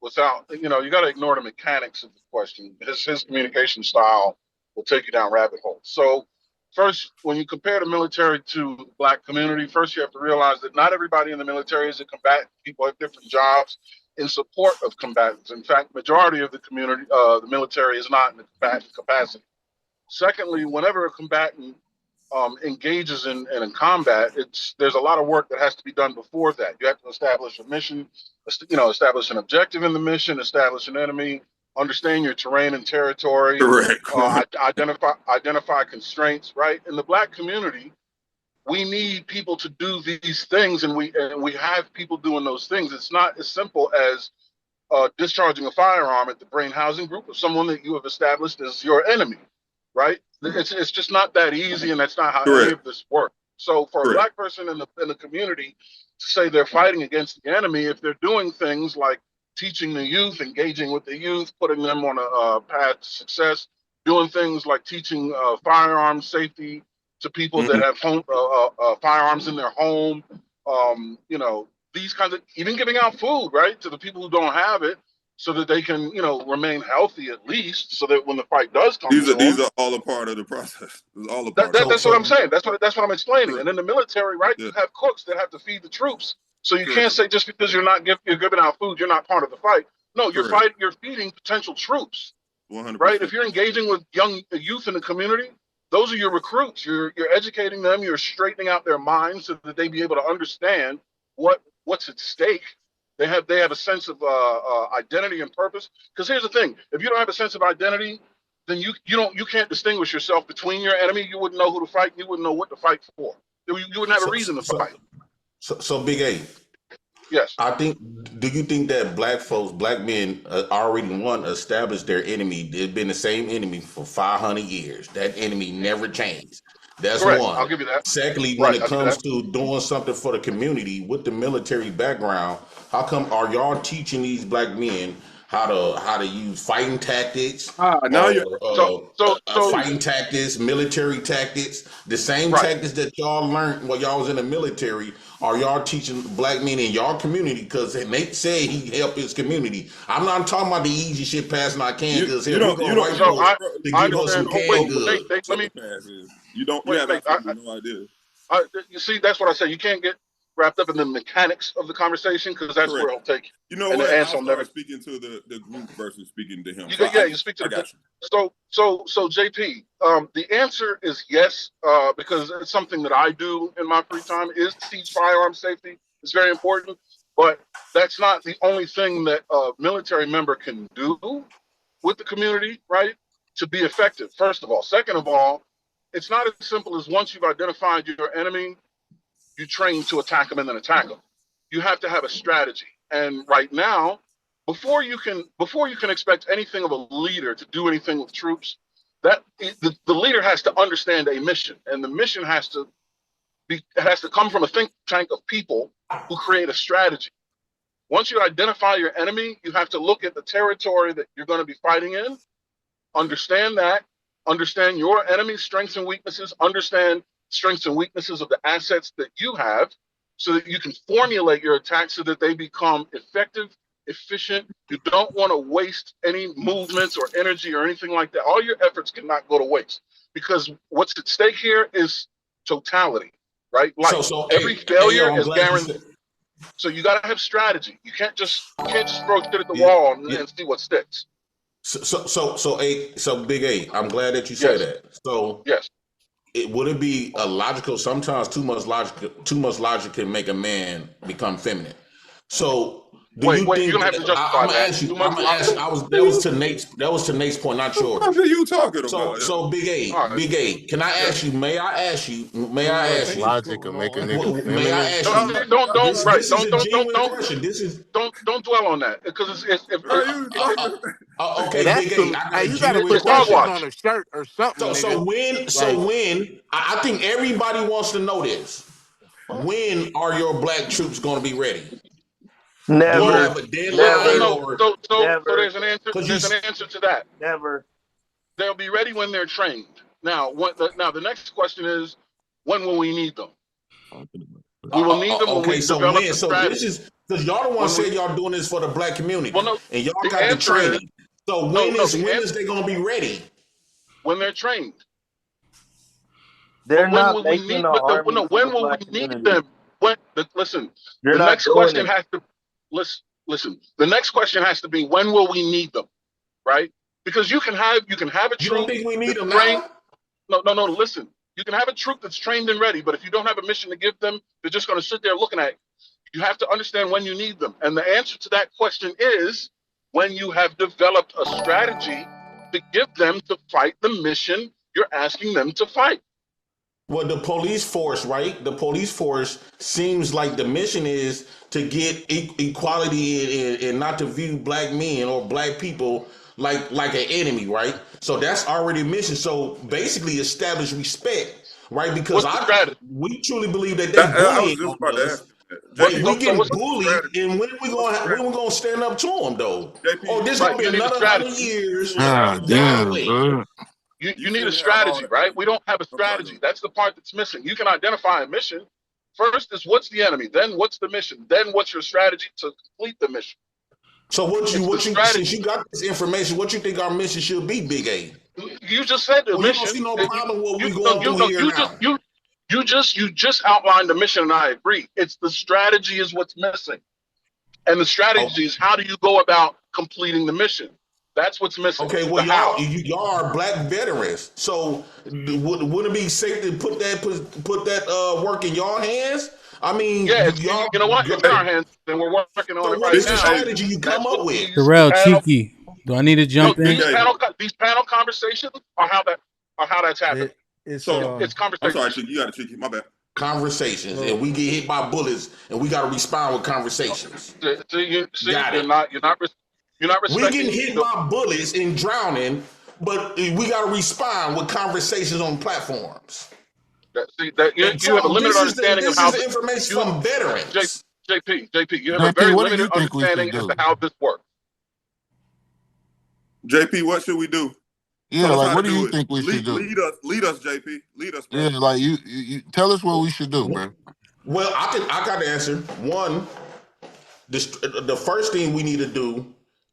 without, you got to ignore the mechanics of the question. His communication style will take you down rabbit holes. So, first, when you compare the military to the black community, first you have to realize that not everybody in the military is a combatant. People have different jobs in support of combatants. In fact, majority of the community, the military is not in the combatant capacity. Secondly, whenever a combatant engages in combat, there's a lot of work that has to be done before that. You have to establish a mission, establish an objective in the mission, establish an enemy, understand your terrain and territory, Correct. identify constraints. Right, in the black community, we need people to do these things, and we have people doing those things. It's not as simple as discharging a firearm at the brain housing group of someone that you have established as your enemy, right? It's just not that easy, and that's not how any Correct. of this works. So for a Correct. black person in the community to say they're fighting against the enemy, if they're doing things like teaching the youth, engaging with the youth, putting them on a path to success, doing things like teaching firearm safety to people that have firearms in their home, these kinds of, even giving out food, right, to the people who don't have it, so that they can, remain healthy at least, so that when the fight does come to These them, are all a part of the process. It's all a part. that's what I'm saying. That's what I'm explaining. Correct. And in the military, right, Yeah. you have cooks that have to feed the troops. So you Correct. can't say just because you're giving out food, you're not part of the fight. No, Correct. you're feeding potential troops. 100%. Right? If you're engaging with young youth in the community, those are your recruits. You're educating them. You're straightening out their minds so that they be able to understand what's at stake. They have a sense of identity and purpose. Because here's the thing: if you don't have a sense of identity, then you can't distinguish yourself between your enemy. You wouldn't know who to fight. You wouldn't know what to fight for. You wouldn't have a reason to fight. So Big A. Yes. Do you think that black men already established their enemy? They've been the same enemy for 500 years. That enemy never changed. That's Correct. one. I'll give you that. Secondly, when Right, it I'll give you comes that. to doing something for the community with the military background, how come are y'all teaching these black men how to use fighting tactics, Now you're fighting tactics, military tactics, the same tactics that y'all learned while y'all was in the military. Are y'all teaching black men in y'all community? Because Nate said he helped his community. I'm not talking about the easy shit passing our can goods here. We're going right to give us some can goods. You have absolutely no idea. You see, that's what I say. You can't get wrapped up in the mechanics of the conversation because that's where it'll take you. You know and what? The answer I'll will never. speaking to the group versus speaking to him. You speak to the group. So JP, the answer is yes, because it's something that I do in my free time is teach firearm safety. It's very important, but that's not the only thing that a military member can do with the community, right? To be effective, first of all. Second of all, it's not as simple as once you've identified your enemy, you train to attack them and then attack them. You have to have a strategy. And right now, before you can expect anything of a leader to do anything with troops, the leader has to understand a mission, and the mission has to come from a think tank of people who create a strategy. Once you identify your enemy, you have to look at the territory that you're going to be fighting in, understand your enemy's strengths and weaknesses, understand strengths and weaknesses of the assets that you have, so that you can formulate your attacks so that they become effective, efficient. You don't want to waste any movements or energy or anything like that. All your efforts cannot go to waste, because what's at stake here is totality, right? Like every failure is guaranteed. So you got to have strategy. You can't just throw shit at the wall and see what sticks. So Big A, I'm glad that you said that. So yes. Would it be a logical? Sometimes too much logic can make a man become feminine. So you think? You're gonna have to justify I'm gonna ask you. That was to Nate's point, not yours. What are you talking about? So Big A, can I ask you? May I ask you? Logic can make a nigga May I ask you? Don't dwell on that, because it's okay, that's Big A. Hey, you gotta put that shit on a shirt or something. So when I think everybody wants to know this. When are your black troops going to be ready? Never. Do you have a deadline? So there's an answer. There's an answer to that. Never. They'll be ready when they're trained. Now, the next question is, when will we need them? We will need them when we develop the strategy. This is because y'all the one said y'all doing this for the black community, and y'all got the answer training. So when is they going to be ready? When they're trained. They're not making the army. When will we need them? Listen. The next question has to listen. The next question has to be, when will we need them? Right? Because you can have a troop. You don't think we need them now? No. Listen. You can have a troop that's trained and ready, but if you don't have a mission to give them, they're just going to sit there looking at you. You have to understand when you need them. And the answer to that question is when you have developed a strategy to give them to fight the mission you're asking them to fight. Well, the police force, right? The police force seems like the mission is to get equality and not to view black men or black people like an enemy, right? So that's already a mission. So basically establish respect, right? Because we truly believe that they bullying. We getting bullied, and when we gonna stand up to them though? This gonna be another 100 years. You need a strategy, right? We don't have a strategy. That's the part that's missing. You can identify a mission. First is what's the enemy, then what's the mission, then what's your strategy to complete the mission. So since you got this information, what you think our mission should be, Big A? You just said the mission. You don't see no problem with what we going through here now. You just outlined the mission, and I agree. It's the strategy is what's missing, and the strategy is how do you go about completing the mission. That's what's missing. Okay, well, y'all are black veterans, so wouldn't it be safe to put that work in y'all hands? I mean, you know what? It's in our hands, and we're working on it right now. What's the strategy you come up with? Terrell, cheeky. Do I need to jump in? These panel conversations are how that's happening. It's conversations. I'm sorry, Cheeky. You got to Cheeky. My bad. Conversations, and we get hit by bullets, and we got to respond with conversations. You're not respecting. We getting hit by bullets and drowning, but we got to respond with conversations on platforms. You have a limited understanding of how this is information from veterans. JP, you have a very limited understanding as to how this works. JP, what should we do? Yeah, Tell us like how what to do do you it. think we should do? Lead us, JP. Lead us, bro. Yeah, like you tell us what we should do, bro. Well, I got the answer. One, the first thing we need to do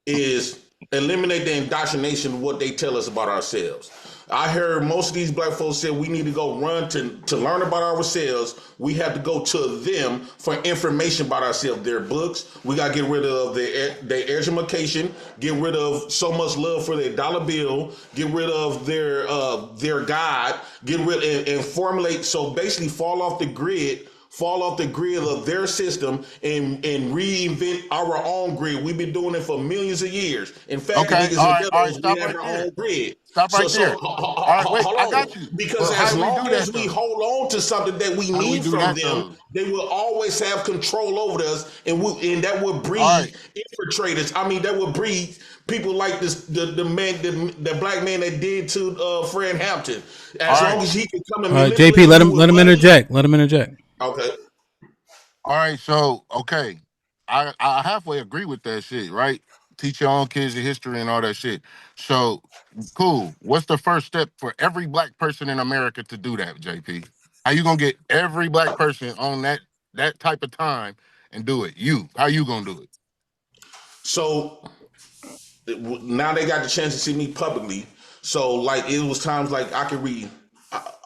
is eliminate the indoctrination of what they tell us about ourselves. I heard most of these black folks say we need to go run to learn about ourselves. We have to go to them for information about ourselves. Their books. We got to get rid of their education. Get rid of so much love for their dollar bill. Get rid of their God. Get rid and formulate. So basically, fall off the grid of their system and reinvent our own grid. We've been doing it for millions of years. In fact, Okay, niggas all and right, devils, we stop have right our there. own grid. Stop right there. All right, wait, Hold I on. got you. Because But how as do we long do as that we though? hold on to something that we How do we need do from that them, though? they will always have control over us, and that will breed All right. infiltrators. I mean, that will breed people like this, the black man that did to Fred Hampton. As long as he can come and manipulate JP, let you with him money. interject. Let him interject. Okay. All right, so okay. I halfway agree with that shit, right? Teach your own kids the history and all that shit. So cool. What's the first step for every black person in America to do that, JP? How you gonna get every black person on that type of time and do it? How you gonna do it? So now they got the chance to see me publicly. So like it was times like I could read.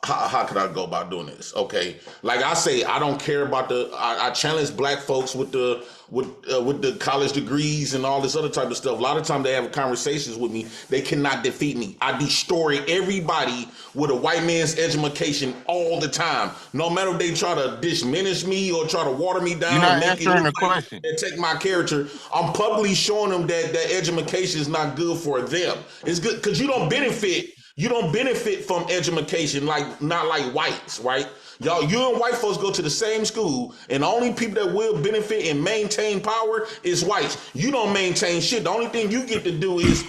How could I go about doing this? Okay, like I say, I don't care about I challenge black folks with the college degrees and all this other type of stuff. A lot of times they have conversations with me. They cannot defeat me. I destroy everybody with a white man's education all the time. No matter if they try to diminish me or try to water me down You're or not make it answering look the like question. they take my character. I'm publicly showing them that education is not good for them. It's good because you don't benefit. You don't benefit from education not like whites, right? Y'all, you and white folks go to the same school, and the only people that will benefit and maintain power is whites. You don't maintain shit. The only thing you get to do is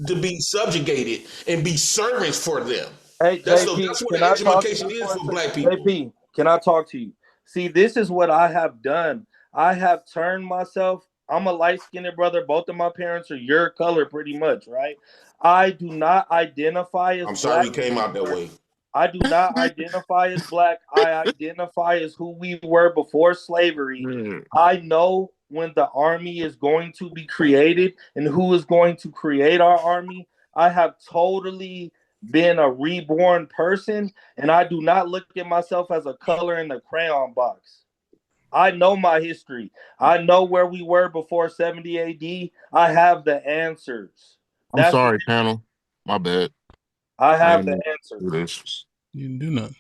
to be subjugated and be servants for them. Hey, That's JP, what can the I talk to education you is for a for second? black people. JP, can I talk to you? See, this is what I have done. I have turned myself. I'm a light-skinned brother. Both of my parents are your color, pretty much, right? I do not identify as I'm black sorry you came out that anymore. way. I do not identify as black. I identify as who we were before slavery. I know when the army is going to be created and who is going to create our army. I have totally been a reborn person, and I do not look at myself as a color in the crayon box. I know my history. I know where we were before 70 AD. I have the answers. I'm sorry, panel. My bad. I have the didn't answers. do this. You didn't do nothing.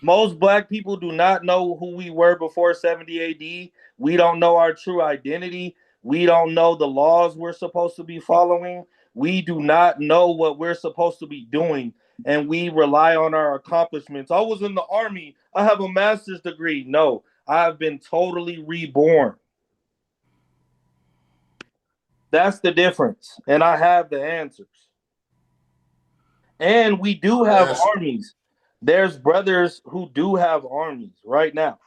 Most black people do not know who we were before 70 AD. We don't know our true identity. We don't know the laws we're supposed to be following. We do not know what we're supposed to be doing. And we rely on our accomplishments. I was in the army. I have a master's degree. No, I have been totally reborn. That's the difference. And I have the answers. And we do have armies. There's brothers who do have armies right now.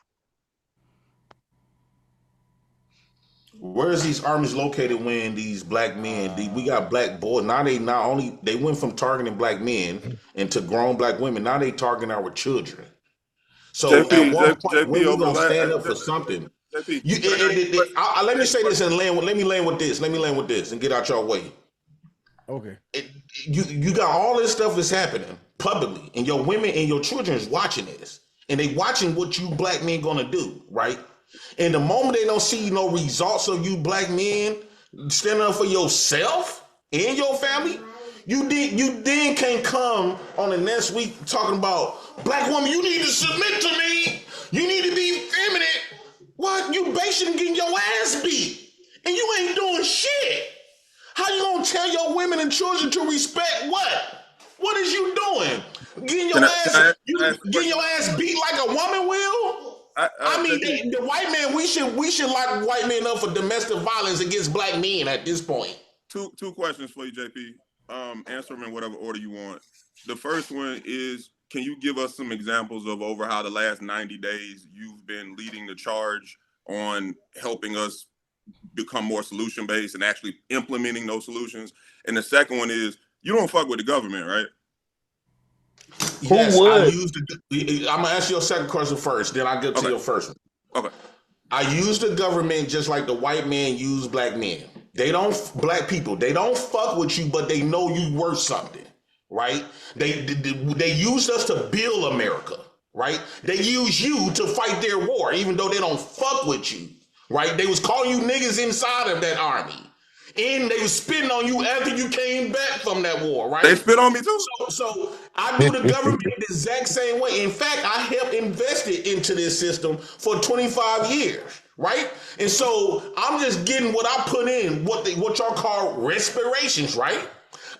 Where is these armies located when these black men, we got black boys, now they went from targeting black men into grown black women, now they targeting our children. So at one point, when we gonna stand up for something? Let me say this and let me land with this and get out your way. Okay. You got all this stuff that's happening publicly, and your women and your children is watching this, and they watching what you black men gonna do, right? And the moment they don't see no results of you black men standing up for yourself and your family, you then can't come on the next week talking about black woman, you need to submit to me, you need to be feminine. What? You basically getting your ass beat, and you ain't doing shit. How you gonna tell your women and children to respect what? What is you doing? Getting your ass beat like a woman will? I mean, the white man, we should lock white men up for domestic violence against black men at this point. Two questions for you, JP. Answer them in whatever order you want. The first one is, can you give us some examples of over how the last 90 days you've been leading the charge on helping us become more solution based and actually implementing those solutions. And the second one is you don't fuck with the government, right? Yes, I would? used the. I'm gonna ask your second question first, then I'll get to your first one. Okay. I use the government just like the white man used black men. They don't black people. They don't fuck with you, but they know you worth something, right? They used us to build America, right? They use you to fight their war, even though they don't fuck with you, right? They was calling you niggas inside of that army. And they was spitting on you after you came back from that war, right? They spit on me too. So I do the government the exact same way. In fact, I helped invest it into this system for 25 years, right? And so I'm just getting what I put in, what y'all call respirations, right?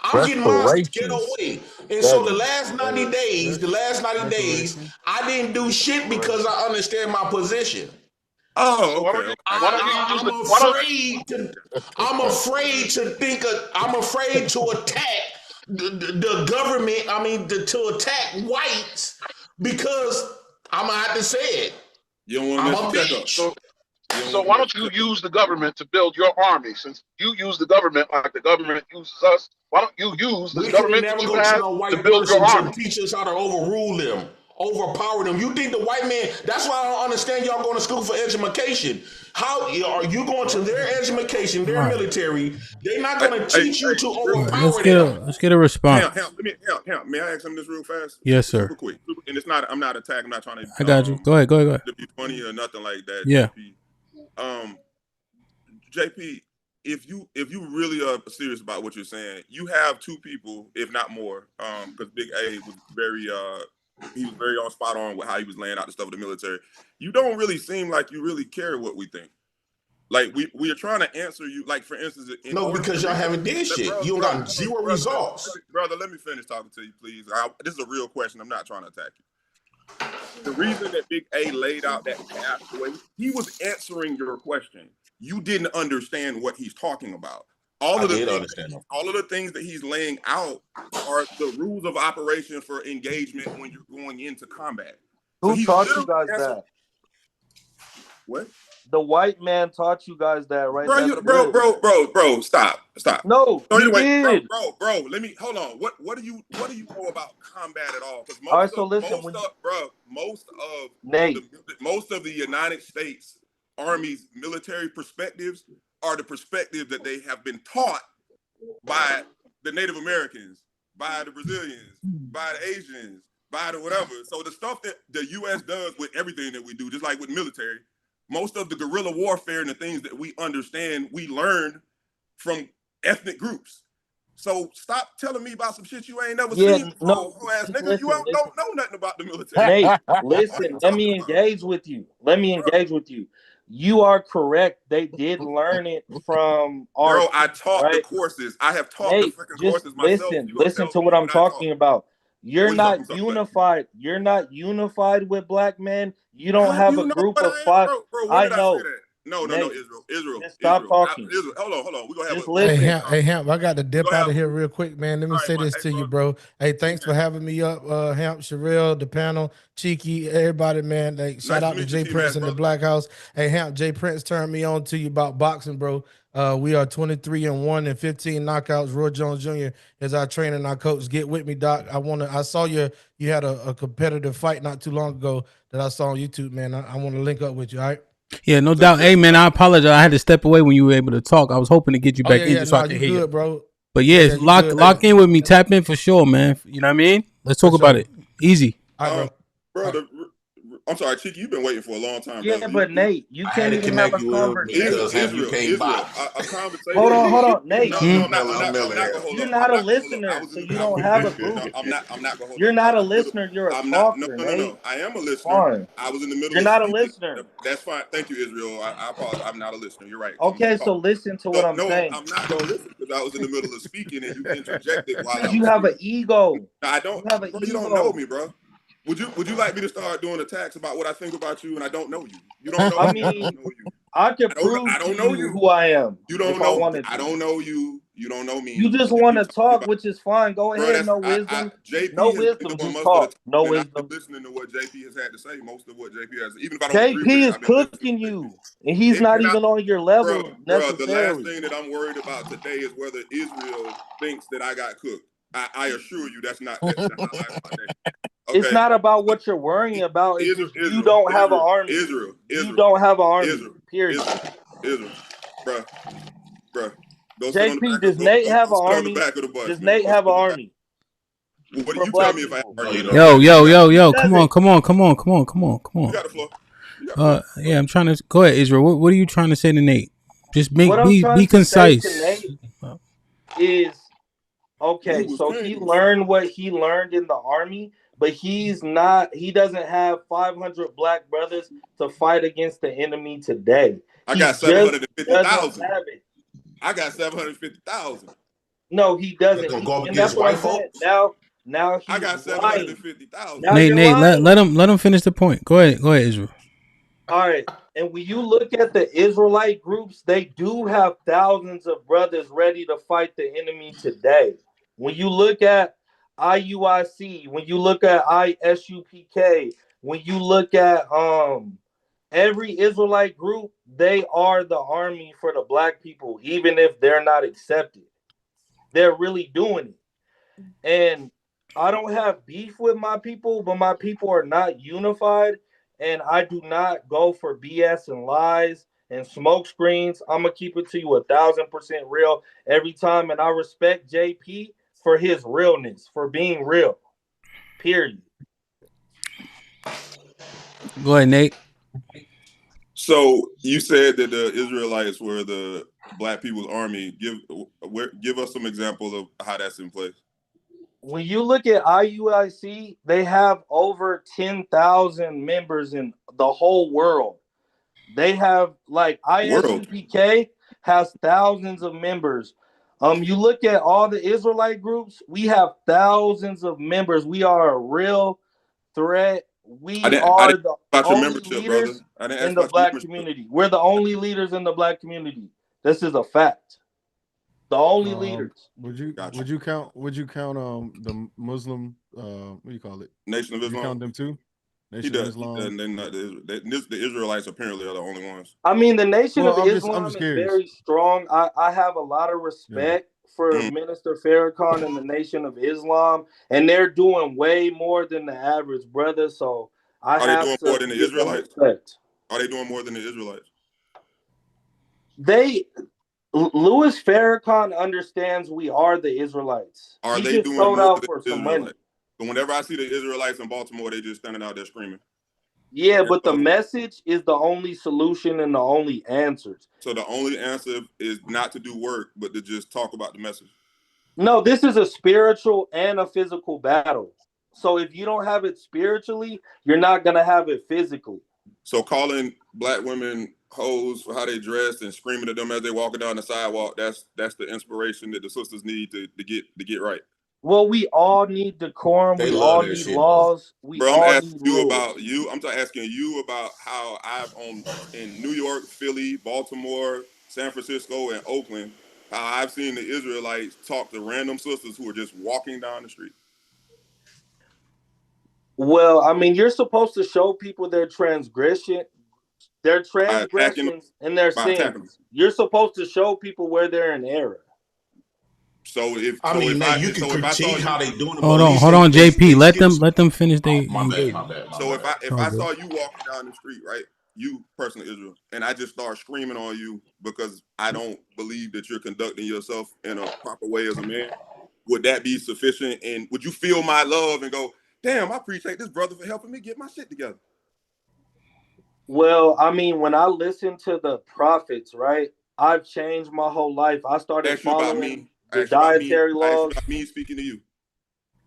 I'm getting mine to get away. And so the last 90 days, I didn't do shit because I understand my position. Oh, okay. I'm afraid to attack the government. I mean, to attack whites because I'm gonna have to say it. You don't want to mess the check up. So why don't you use the government to build your army? Since you use the government like the government uses us, why don't you use the government that you have to build your army? To teach us how to overrule them, overpower them. You think the white man? That's why I don't understand y'all going to school for education. How are you going to their education, their military? They're not going to teach you to overpower them. Let's get a response. Hamp, may I ask him this real fast? Yes, sir. Super quick. And it's not. I'm not attacking. I'm not trying to. I got you. Go ahead. To be funny or nothing like that. Yeah. JP, if you really are serious about what you're saying, you have two people, if not more, because Big A was very on spot on with how he was laying out the stuff with the military. You don't really seem like you really care what we think. Like we are trying to answer you. Like for instance, because y'all haven't did shit. You got zero results. Brother, let me finish talking to you, please. This is a real question. I'm not trying to attack you. The reason that Big A laid out that path the way he was answering your question, you didn't understand what he's talking about. All of the things that he's laying out are the rules of operation for engagement when you're going into combat. Who taught you guys that? What? The white man taught you guys that, right? Bro, stop. No, so anyway, did. bro, let me hold on. What do you know about combat at all? Because most of the United States Army's military perspectives are the perspectives that they have been taught by the Native Americans, by the Brazilians, by the Asians, by the whatever. So the stuff that the U.S. does with everything that we do, just like with military, most of the guerrilla warfare and the things that we understand, we learned from ethnic groups. So stop telling me about some shit you ain't never seen before. Nigga, you don't know nothing about the military. Nate, listen, let me engage with you. You are correct. They did learn it from our. Bro, I taught the courses. I have taught the freaking courses myself. Listen to what I'm talking about. You're not unified. You're not unified with black men. You don't have a group of five. I know. No, Israel. Stop talking. Israel, hold on. We gonna have just listen. Hey, Hamp, I got to dip out of here real quick, man. Let me say this to you, bro. Hey, thanks for having me up, Hamp, Sherelle, the panel, Cheeky, everybody, man. Like, shout out to Jay Prince in the Black House. Hey, Hamp, Jay Prince turned me on to you about boxing, bro. We are 23-1 and 15 knockouts. Roy Jones Jr. is our trainer and our coach. Get with me, Doc. I saw you had a competitive fight not too long ago that I saw on YouTube, man. I want to link up with you, all right? Yeah, no doubt. Hey, man, I apologize. I had to step away when you were able to talk. I was hoping to get you back in so I could hear you. Bro. But yeah, lock in with me. Tap in for sure, man. You know what I mean? Let's talk about it. Easy. Bro, I'm sorry, Cheeky, you've been waiting for a long time. Yeah, brother. but Nate, you can't even have a conversation. A conversation. Hold on, Nate. No, I'm not gonna hold You're not a listener, so you don't have a group. I'm not gonna hold You're not a listener. You're a talker. No. I am a listener. Fine. I was in the middle. You're not a listener. That's fine. Thank you, Israel. I apologize. I'm not a listener. You're right. Okay, so listen to what I'm saying. No, I'm not gonna listen because I was in the middle of speaking and you interjected while you have an ego. I don't. You don't know me, bro. Would you like me to start doing attacks about what I think about you and I don't know you? You don't know. I mean, I can prove to you who I am. You don't know. I don't know you. You don't know me. You just want to talk, which is fine. Go ahead. No wisdom. JP No has wisdom. been doing Just most talk. of the time, No and I've wisdom. been listening to what JP has had to say. Most of what JP has, even if I don't agree JP with it, is I've been listening. cooking you, and he's not even on your level Bro, the last necessarily. thing that I'm worried about today is whether Israel thinks that I got cooked. I assure you, that's not the highlight of my day. Okay? It's not about what you're worrying about. It's just you don't have an army. You don't have an army. Period. Israel, bruh. Go sit on the JP, back. does Nate have an sit on the army? back of the bus. Does Man. Nate have an army? What For you black tell me if I have people? an army? Yo, come on. You got the floor. Yeah, I'm trying to go ahead, Israel. What are you trying to say to Nate? Just What I'm trying be to say concise. to Nate is okay. So he learned what he learned in the army, but he doesn't have 500 black brothers to fight against the enemy today. I got 750,000. I got 750,000. No, he doesn't. And that's what I'm saying. Now he's I got lying. 750,000. Now Nate, you're Nate, lying. let him finish the point. Go ahead, Israel. All right. And when you look at the Israelite groups, they do have thousands of brothers ready to fight the enemy today. When you look at IUIC, when you look at ISUPK, when you look at every Israelite group, they are the army for the black people, even if they're not accepted. They're really doing it. And I don't have beef with my people, but my people are not unified. And I do not go for BS and lies and smoke screens. I'm going to keep it to you 1,000% real every time. And I respect JP for his realness, for being real. Period. Go ahead, Nate. So you said that the Israelites were the black people's army. Give us some examples of how that's in place. When you look at IUIC, they have over 10,000 members in the whole world. They have like ISUPK has thousands of members. You look at all the Israelite groups, we have thousands of members. We are a real threat. We are the only leaders in the black community. We're the only leaders in the black community. This is a fact. The only leaders. Would you count the Muslim what do you call it? Nation of Islam. Would you count them too? Nation of Islam. The Israelites apparently are the only ones. I mean, the Nation of Islam I'm just is curious. very strong. I have a lot of respect for Minister Farrakhan and the Nation of Islam, and they're doing way more than the average brother. So Are they doing more than the Israelites? Respect. Are they doing more than the Israelites? Louis Farrakhan understands we are the Israelites. Are they doing more than the Israelites? But whenever I see the Israelites in Baltimore, they just standing out there screaming. Yeah, but the message is the only solution and the only answers. So the only answer is not to do work, but to just talk about the message. No, this is a spiritual and a physical battle. So if you don't have it spiritually, you're not going to have it physically. So calling black women hoes for how they dressed and screaming at them as they walking down the sidewalk, that's the inspiration that the sisters need to get right. Well, we all need decorum. We all need laws. We Bro, I'm all asking need you rules. about you. I'm asking you about how I've in New York, Philly, Baltimore, San Francisco, and Oakland, how I've seen the Israelites talk to random sisters who are just walking down the street. Well, I mean, you're supposed to show people their transgressions and their sins. You're supposed to show people where they're in error. So if you can critique how they doing. Hold on, JP. Let them finish. My bad. So if I saw you walking down the street, right, you personally, Israel, and I just start screaming on you because I don't believe that you're conducting yourself in a proper way as a man, would that be sufficient? And would you feel my love and go, damn, I appreciate this brother for helping me get my shit together? Well, I mean, when I listen to the prophets, right, I've changed my whole life. I started following the dietary laws. About me speaking to you,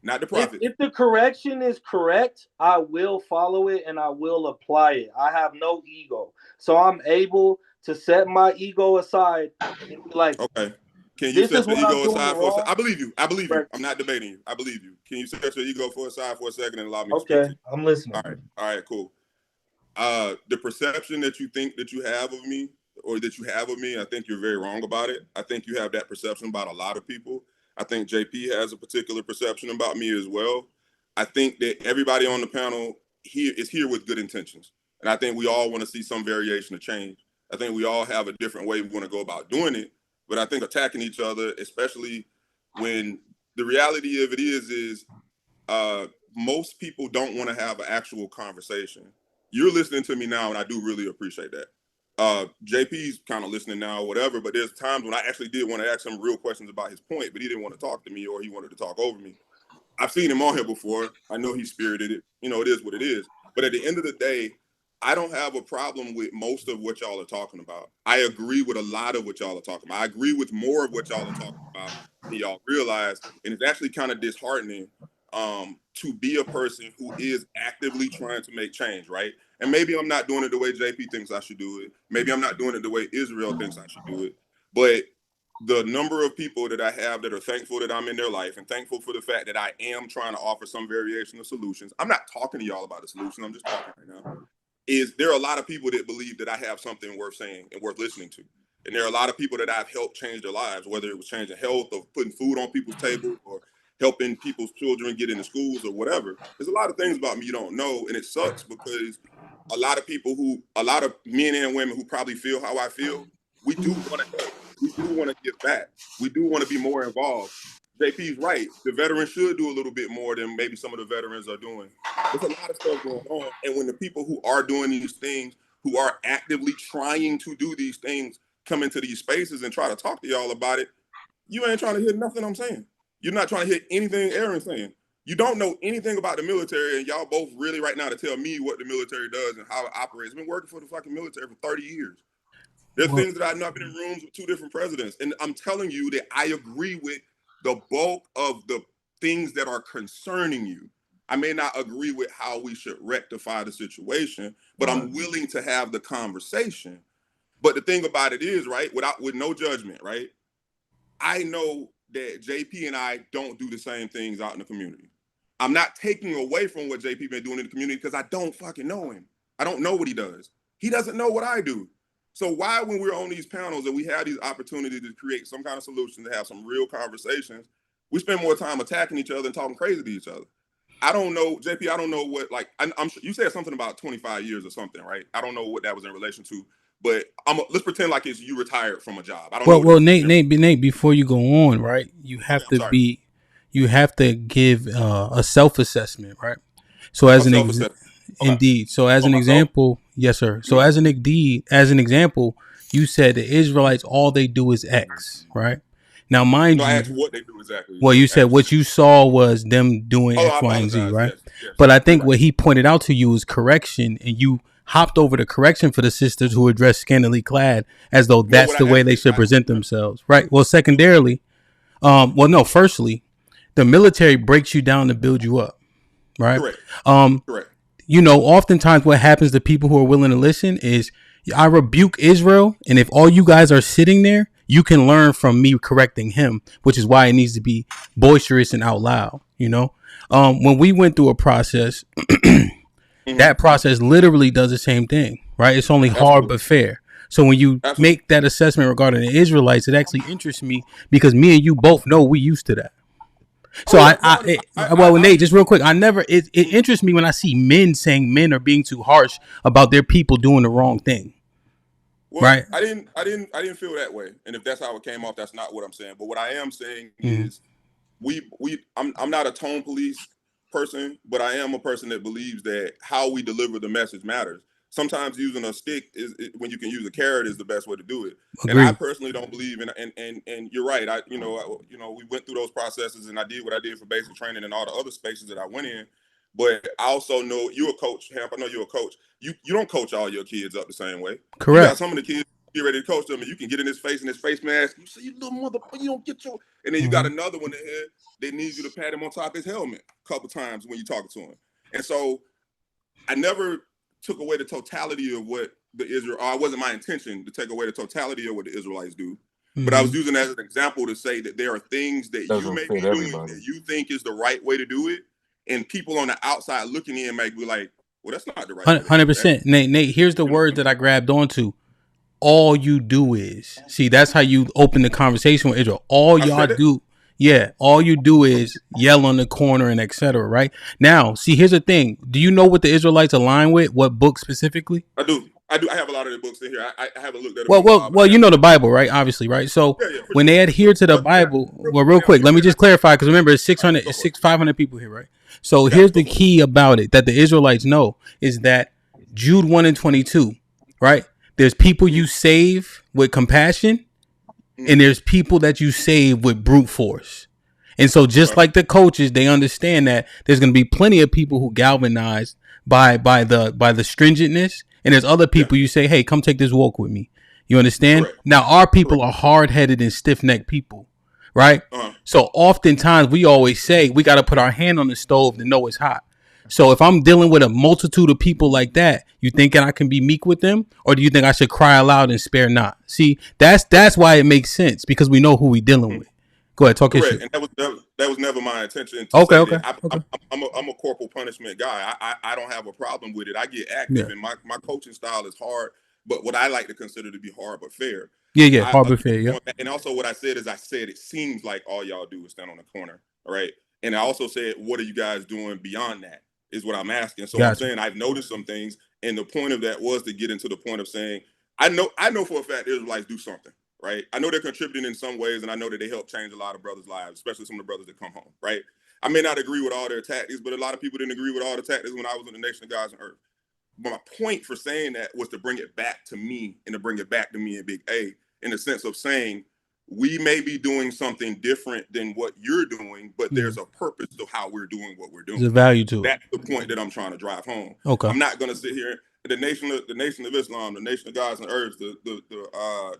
not the prophet. If the correction is correct, I will follow it and I will apply it. I have no ego. So I'm able to set my ego aside and be like, okay. Can you set your ego aside for a second? I believe you. Right. I'm not debating you. I believe you. Can you set your ego aside for a second and allow me to speak to you? I'm listening. All right, cool. The perception that you think that you have of me, or that you have of me, I think you're very wrong about it. I think you have that perception about a lot of people. I think JP has a particular perception about me as well. I think that everybody on the panel here is here with good intentions. And I think we all want to see some variation of change. I think we all have a different way we want to go about doing it. But I think attacking each other, especially when the reality of it is most people don't want to have an actual conversation. You're listening to me now, and I do really appreciate that. JP's kind of listening now, or whatever, but there's times when I actually did want to ask him real questions about his point, but he didn't want to talk to me, or he wanted to talk over me. I've seen him on here before. I know he spirited it. You know, it is what it is. But at the end of the day, I don't have a problem with most of what y'all are talking about. I agree with a lot of what y'all are talking about. I agree with more of what y'all are talking about than y'all realize. And it's actually kind of disheartening to be a person who is actively trying to make change, right? And maybe I'm not doing it the way JP thinks I should do it. Maybe I'm not doing it the way Israel thinks I should do it. But the number of people that I have that are thankful that I'm in their life and thankful for the fact that I am trying to offer some variation of solutions. I'm not talking to y'all about a solution. I'm just talking right now. There are a lot of people that believe that I have something worth saying and worth listening to. And there are a lot of people that I've helped change their lives, whether it was changing health or putting food on people's table or helping people's children get into schools or whatever. There's a lot of things about me you don't know. And it sucks because a lot of men and women who probably feel how I feel, we do want to help. We do want to give back. We do want to be more involved. JP's right. The veterans should do a little bit more than maybe some of the veterans are doing. There's a lot of stuff going on. And when the people who are doing these things, who are actively trying to do these things, come into these spaces and try to talk to y'all about it, you ain't trying to hear nothing I'm saying. You're not trying to hear anything Aaron's saying. You don't know anything about the military, and y'all both really right now to tell me what the military does and how it operates. I've been working for the fucking military for 30 years. There's things that I've not been in rooms with 2 different presidents. And I'm telling you that I agree with the bulk of the things that are concerning you. I may not agree with how we should rectify the situation, but I'm willing to have the conversation. But the thing about it is, right, with no judgment, right? I know that JP and I don't do the same things out in the community. I'm not taking away from what JP been doing in the community because I don't fucking know him. I don't know what he does. He doesn't know what I do. So why, when we're on these panels and we have these opportunities to create some kind of solution, to have some real conversations, we spend more time attacking each other and talking crazy to each other? I don't know, JP. I don't know what, like, I'm sure you said something about 25 years or something, right? I don't know what that was in relation to, but let's pretend like it's you retired from a job. I don't know. Well, Nate, before you go on, right? You have to give a self-assessment, right? So as indeed. So as an example, yes, sir. So as an example, you said the Israelites, all they do is X, right? Now, mind you, I asked what they do exactly. Well, you said what you saw was them doing X, Y, and Z, right? Yes, but I think what he pointed out to you is correction, and you hopped over the correction for the sisters who are dressed scantily clad as though that's the way they should present themselves, right? Well, secondarily, firstly, the military breaks you down to build you up, right? Correct. You know, oftentimes what happens to people who are willing to listen is I rebuke Israel, and if all you guys are sitting there, you can learn from me correcting him, which is why it needs to be boisterous and out loud. You know, when we went through a process, that process literally does the same thing, right? It's only hard but fair. So when you make that assessment regarding the Israelites, it actually interests me because me and you both know we used to that. So Nate, just real quick, it interests me when I see men saying men are being too harsh about their people doing the wrong thing. Well, right. I didn't feel that way. And if that's how it came off, that's not what I'm saying. But what I am saying is I'm not a tone police person, but I am a person that believes that how we deliver the message matters. Sometimes using a stick when you can use a carrot is the best way to do it. Agreed. And I personally don't believe in and you're right. We went through those processes and I did what I did for basic training and all the other spaces that I went in. But I also know you're a coach, Hamp. I know you're a coach. You don't coach all your kids up the same way. Correct. You got some of the kids get ready to coach them, and you can get in his face and his face mask. You say, "You little motherfucker, you don't get your." And then you got another one that needs you to pat him on top of his helmet a couple times when you're talking to him. And so, I never took away the totality of what it wasn't my intention to take away the totality of what the Israelites do. But I was using that as an example to say that there are things that you may be doing that you think is the right way to do it. And people on the outside looking in might be like, well, that's not the right way. 100%. Nate, here's the word that I grabbed onto. all you do is see. That's how you open the conversation with Israel. All y'all do, yeah. All you do is yell on the corner and etc. Right now, see. Here's the thing. Do you know what the Israelites align with? What book specifically? I do. I have a lot of the books in here. I haven't looked at them. Well. You know the Bible, right? Obviously, right? So when they adhere to the Bible, well, real quick, let me just clarify because remember, it's 500 people here, right? So here's the key about it that the Israelites know is that Jude 1:22, right? There's people you save with compassion, and there's people that you save with brute force. And so just like the coaches, they understand that there's going to be plenty of people who galvanize by the stringentness, and there's other people you say, hey, come take this walk with me. You understand? Correct. Now our people are hard-headed and stiff-necked people, right? So oftentimes we always say we got to put our hand on the stove to know it's hot. So if I'm dealing with a multitude of people like that, you thinking I can be meek with them, or do you think I should cry aloud and spare not? See, that's why it makes sense because we know who we dealing with. Go ahead, talk your shit. And that was never my intention. Okay. I'm a corporal punishment guy. I don't have a problem with it. I get active, and my coaching style is hard, but what I like to consider to be hard but fair. Yeah, hard but fair. Yeah. And also, what I said is, it seems like all y'all do is stand on the corner, all right? And I also said, what are you guys doing beyond that? Is what I'm asking. So I'm saying I've noticed some things, and the point of that was to get into the point of saying, I know for a fact Israelites do something, right? I know they're contributing in some ways, and I know that they help change a lot of brothers' lives, especially some of the brothers that come home, right? I may not agree with all their tactics, but a lot of people didn't agree with all the tactics when I was in the Nation of Gods and Earth. But my point for saying that was to bring it back to me and to bring it back to me and Big A in the sense of saying, we may be doing something different than what you're doing, but there's a purpose to how we're doing what we're doing. There's a value to it. That's the point that I'm trying to drive home. Okay. I'm not going to sit here. The nation of Islam, the Nation of Gods and Earths, the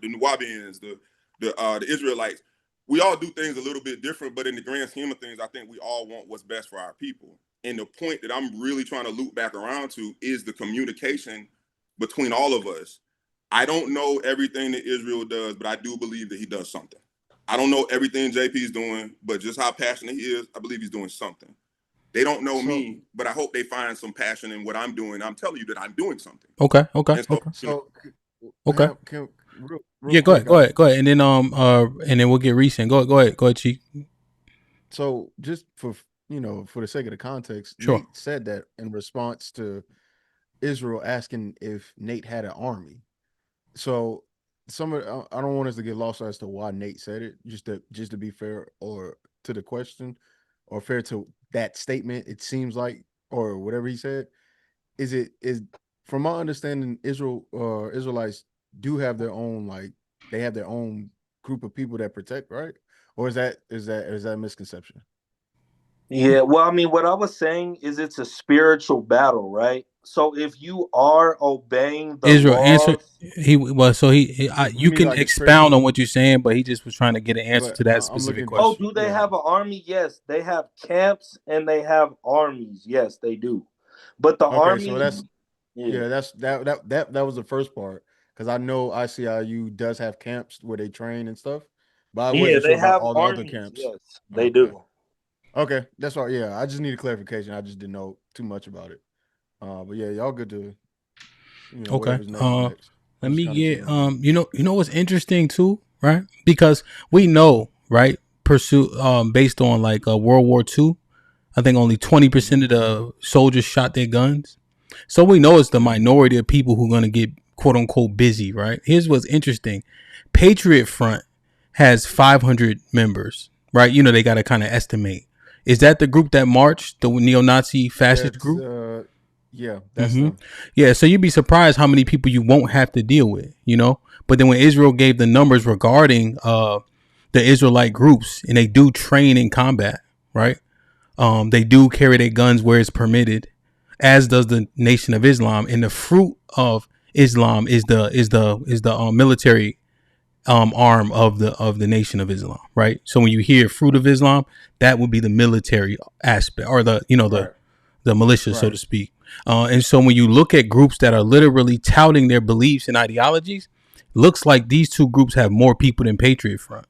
Nuwabians, the Israelites. We all do things a little bit different, but in the grand scheme of things, I think we all want what's best for our people. And the point that I'm really trying to loop back around to is the communication between all of us. I don't know everything that Israel does, but I do believe that he does something. I don't know everything JP's doing, but just how passionate he is, I believe he's doing something. They don't know me, but I hope they find some passion in what I'm doing. I'm telling you that I'm doing something. Okay. Yeah, go ahead, and then we'll get recent. Go ahead, Chief. So just for the sake of the context, sure. Nate said that in response to Israel asking if Nate had an army. So I don't want us to get lost as to why Nate said it, just to be fair or to the question or fair to that statement, it seems like, or whatever he said. Is from my understanding, Israelites do have their own, they have their own group of people that protect, right? Or is that a misconception? Yeah, well, I mean, what I was saying is it's a spiritual battle, right? So if you are obeying the Israel laws, answer you can expound on what you're saying, but he just was trying to get an answer to that specific question. Oh, do they have an army? Yes, they have camps and they have armies. Yes, they do. But the army, so that was the first part, because I know ICIU does have camps where they train and stuff. But I wasn't sure about all the other camps. Yes, they do. Okay, that's right. Yeah, I just need a clarification. I just didn't know too much about it. But yeah, y'all good to. Okay. Let me get you know what's interesting too, right? Because we know, right? Based on World War II, I think only 20% of the soldiers shot their guns. So we know it's the minority of people who are going to get quote unquote busy, right? Here's what's interesting: Patriot Front has 500 members, right? They got to kind of estimate. Is that the group that marched, the neo-Nazi fascist group? Yeah, that's them. Yeah, so you'd be surprised how many people you won't have to deal with, But then when Israel gave the numbers regarding the Israelite groups, and they do train in combat, right? They do carry their guns where it's permitted, as does the Nation of Islam. And the fruit of Islam is the military arm of the Nation of Islam, right? So when you hear fruit of Islam, that would be the military aspect, or the militia, so to speak. And so when you look at groups that are literally touting their beliefs and ideologies, looks like these two groups have more people than Patriot Front.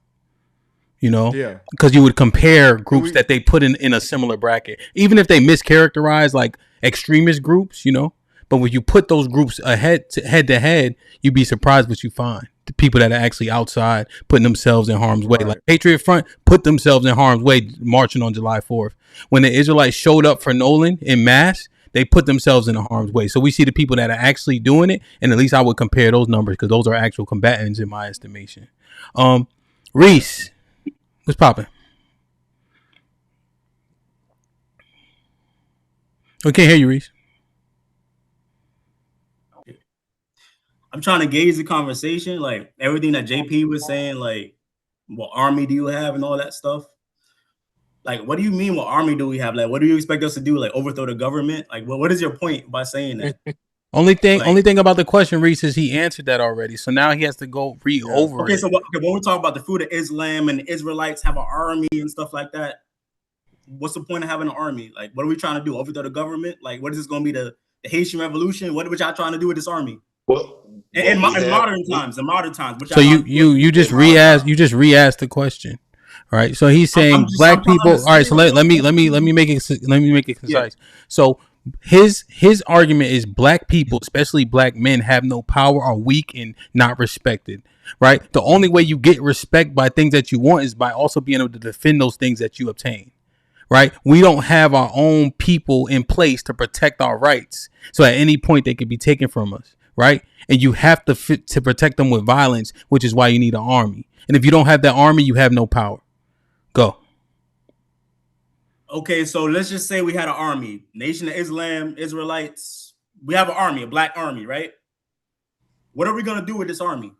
Because you would compare groups that they put in a similar bracket, even if they mischaracterize like extremist groups, But when you put those groups head to head, you'd be surprised what you find. The people that are actually outside putting themselves in harm's way, like Patriot Front, put themselves in harm's way marching on July 4th. When the Israelites showed up for Nolan in mass, they put themselves in harm's way. So we see the people that are actually doing it, and at least I would compare those numbers because those are actual combatants in my estimation. Reese, what's popping? We can't hear you, Reese. I'm trying to gauge the conversation, like everything that JP was saying, like what army do you have and all that stuff. Like, what do you mean? What army do we have? Like, what do you expect us to do? Like, overthrow the government? Like, what is your point by saying that? Only thing about the question, Reese, is he answered that already. So now he has to go over. Okay, it. so when we talk about the fruit of Islam and the Israelites have an army and stuff like that, what's the point of having an army? Like, what are we trying to do? Overthrow the government? Like, what is this going to be the Haitian Revolution? What are y'all trying to do with this army? Well, in modern times. So you just re-asked the question, right? So he's saying black people. All right, so let me make it concise. Yeah. So his argument is black people, especially black men, have no power, are weak and not respected. Right. The only way you get respect by things that you want is by also being able to defend those things that you obtain. Right. We don't have our own people in place to protect our rights. So at any point they could be taken from us. Right. And you have to protect them with violence, which is why you need an army. And if you don't have that army, you have no power. Go. Okay, so let's just say we had an army, Nation of Islam, Israelites. We have an army, a black army, right? What are we gonna do with this army?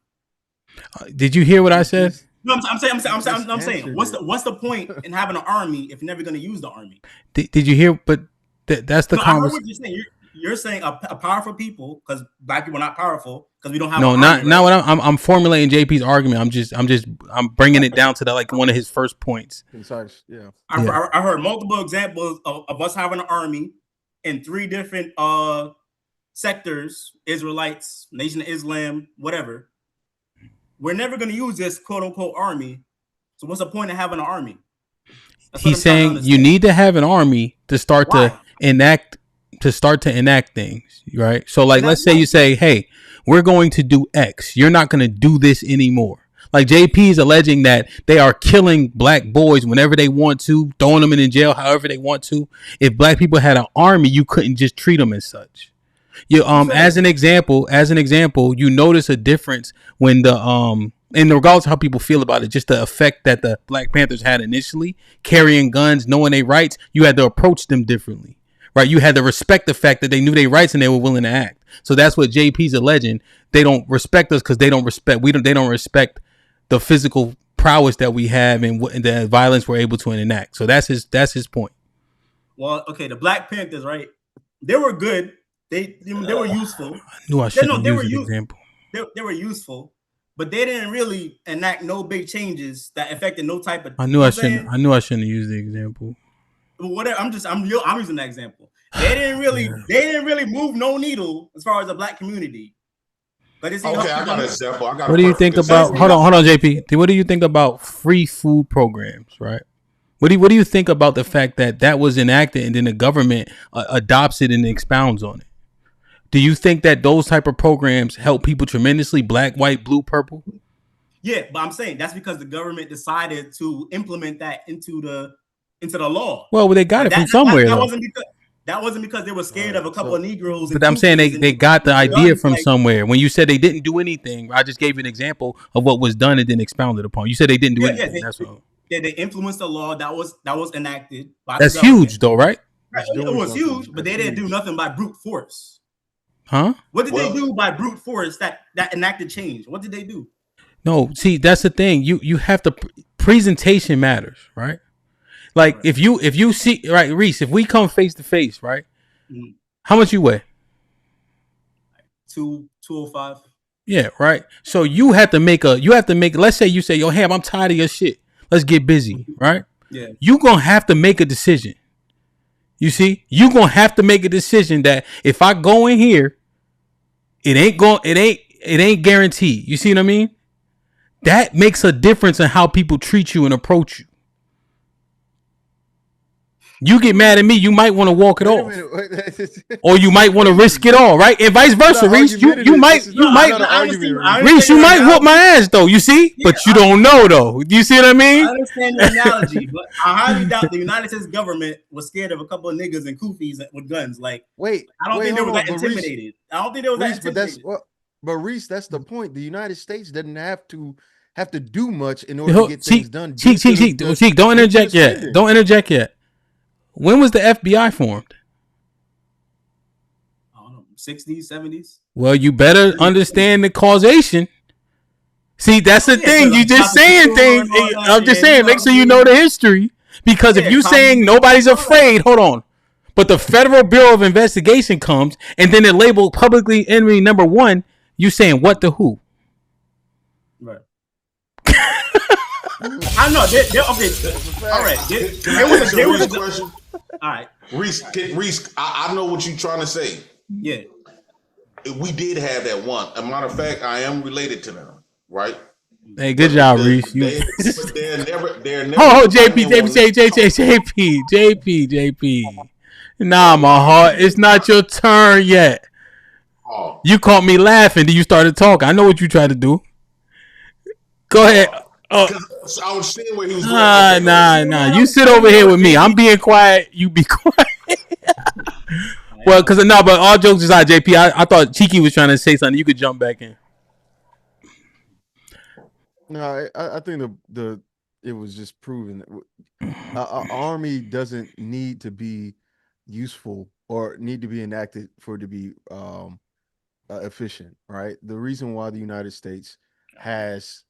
Did you hear what I said? No, I'm saying. What's the point in having an army if you're never gonna use the army? Did you hear? But that's the conversation. I heard what you're saying. You're saying a powerful people, because black people are not powerful because we don't have. Not what I'm formulating JP's argument. I'm bringing it down to one of his first points. Concise, yeah. I heard multiple examples of us having an army in 3 different sectors: Israelites, Nation of Islam, whatever. We're never going to use this quote unquote army. So what's the point of having an army? He's saying you need to have an army to start to enact things, right? So let's say you say, hey, we're going to do X. You're not going to do this anymore. Like JP is alleging that they are killing black boys whenever they want to, throwing them in jail however they want to. If black people had an army, you couldn't just treat them as such. You as an example, you notice a difference when and regardless of how people feel about it, just the effect that the Black Panthers had initially, carrying guns, knowing their rights, you had to approach them differently. Right, you had to respect the fact that they knew their rights and they were willing to act. So that's what JP's alleging. They don't respect us because they don't respect the physical prowess that we have and the violence we're able to enact. So that's his point. Well, okay, the Black Panthers, right? They were good. They were useful. I knew I shouldn't use the example. They were useful, but they didn't really enact no big changes that affected no type of. I knew I shouldn't have used the example. Whatever. I'm using that example. They didn't really move no needle as far as the black community. But it's okay, I got an example. What do you think about? Hold on, JP. What do you think about free food programs? Right. What do you think about the fact that was enacted and then the government adopts it and expounds on it? Do you think that those type of programs help people tremendously? Black, white, blue, purple. Yeah, but I'm saying that's because the government decided to implement that into the law. Well, they got it from somewhere. That wasn't because they were scared of a couple of Negroes. But I'm saying they got the idea from somewhere. When you said they didn't do anything, I just gave you an example of what was done and then expounded upon. You said they didn't do anything. They influenced the law that was enacted. That's huge, though, right? It was huge, but they didn't do nothing by brute force. Huh? What did they do by brute force that enacted change? What did they do? No, see, that's the thing. You have to presentation matters, right? Like right. if you see right, Reese, if we come face to face, right? Mm-hmm. How much you weigh? 205. Yeah, right. So you have to make let's say you say, yo, Ham, I'm tired of your shit. Let's get busy, right? Yeah. You gonna have to make a decision. You see, you gonna have to make a decision that if I go in here, it ain't guaranteed. You see what I mean? That makes a difference in how people treat you and approach you. You get mad at me, you might want to walk it Wait a off. minute. Or you might want to risk it all, right? And vice versa, Reese. You might Reese, you might whoop my ass though, you see? Yeah, but you don't know though. You see what I mean? I understand the analogy, but I highly doubt the United States government was scared of a couple of niggas and koofies with guns. Like, I don't think they were that intimidated. I don't think they were that intimidated. But Reese, that's the point. The United States doesn't have to do much in order to get things done. Cheek, don't interject yet. Don't interject yet. When was the FBI formed? I don't know, 60s, 70s. Well, you better understand the causation. See, that's the thing. You just saying things. I'm just saying, make sure you know the history. Because if you saying nobody's afraid, hold on. But the Federal Bureau of Investigation comes and then it labeled publicly enemy number 1. You saying what to who? Right. I know. Okay. All right. There was a question. All right. Reese, I know what you're trying to say. Yeah. We did have that one. As a matter of fact, I am related to them, right? Hey, good job, Reese. They're never. Oh, JP. Nah, my heart. It's not your turn yet. Oh. You caught me laughing. Then you started talking. I know what you tried to do. Go ahead. I was seeing where he was going. Nah. You sit over here with me. I'm being quiet. You be quiet. Well, but all jokes aside, JP, I thought Cheeky was trying to say something. You could jump back in. No, I think it was just proven that an army doesn't need to be useful or need to be enacted for it to be efficient, right? The reason why the United States has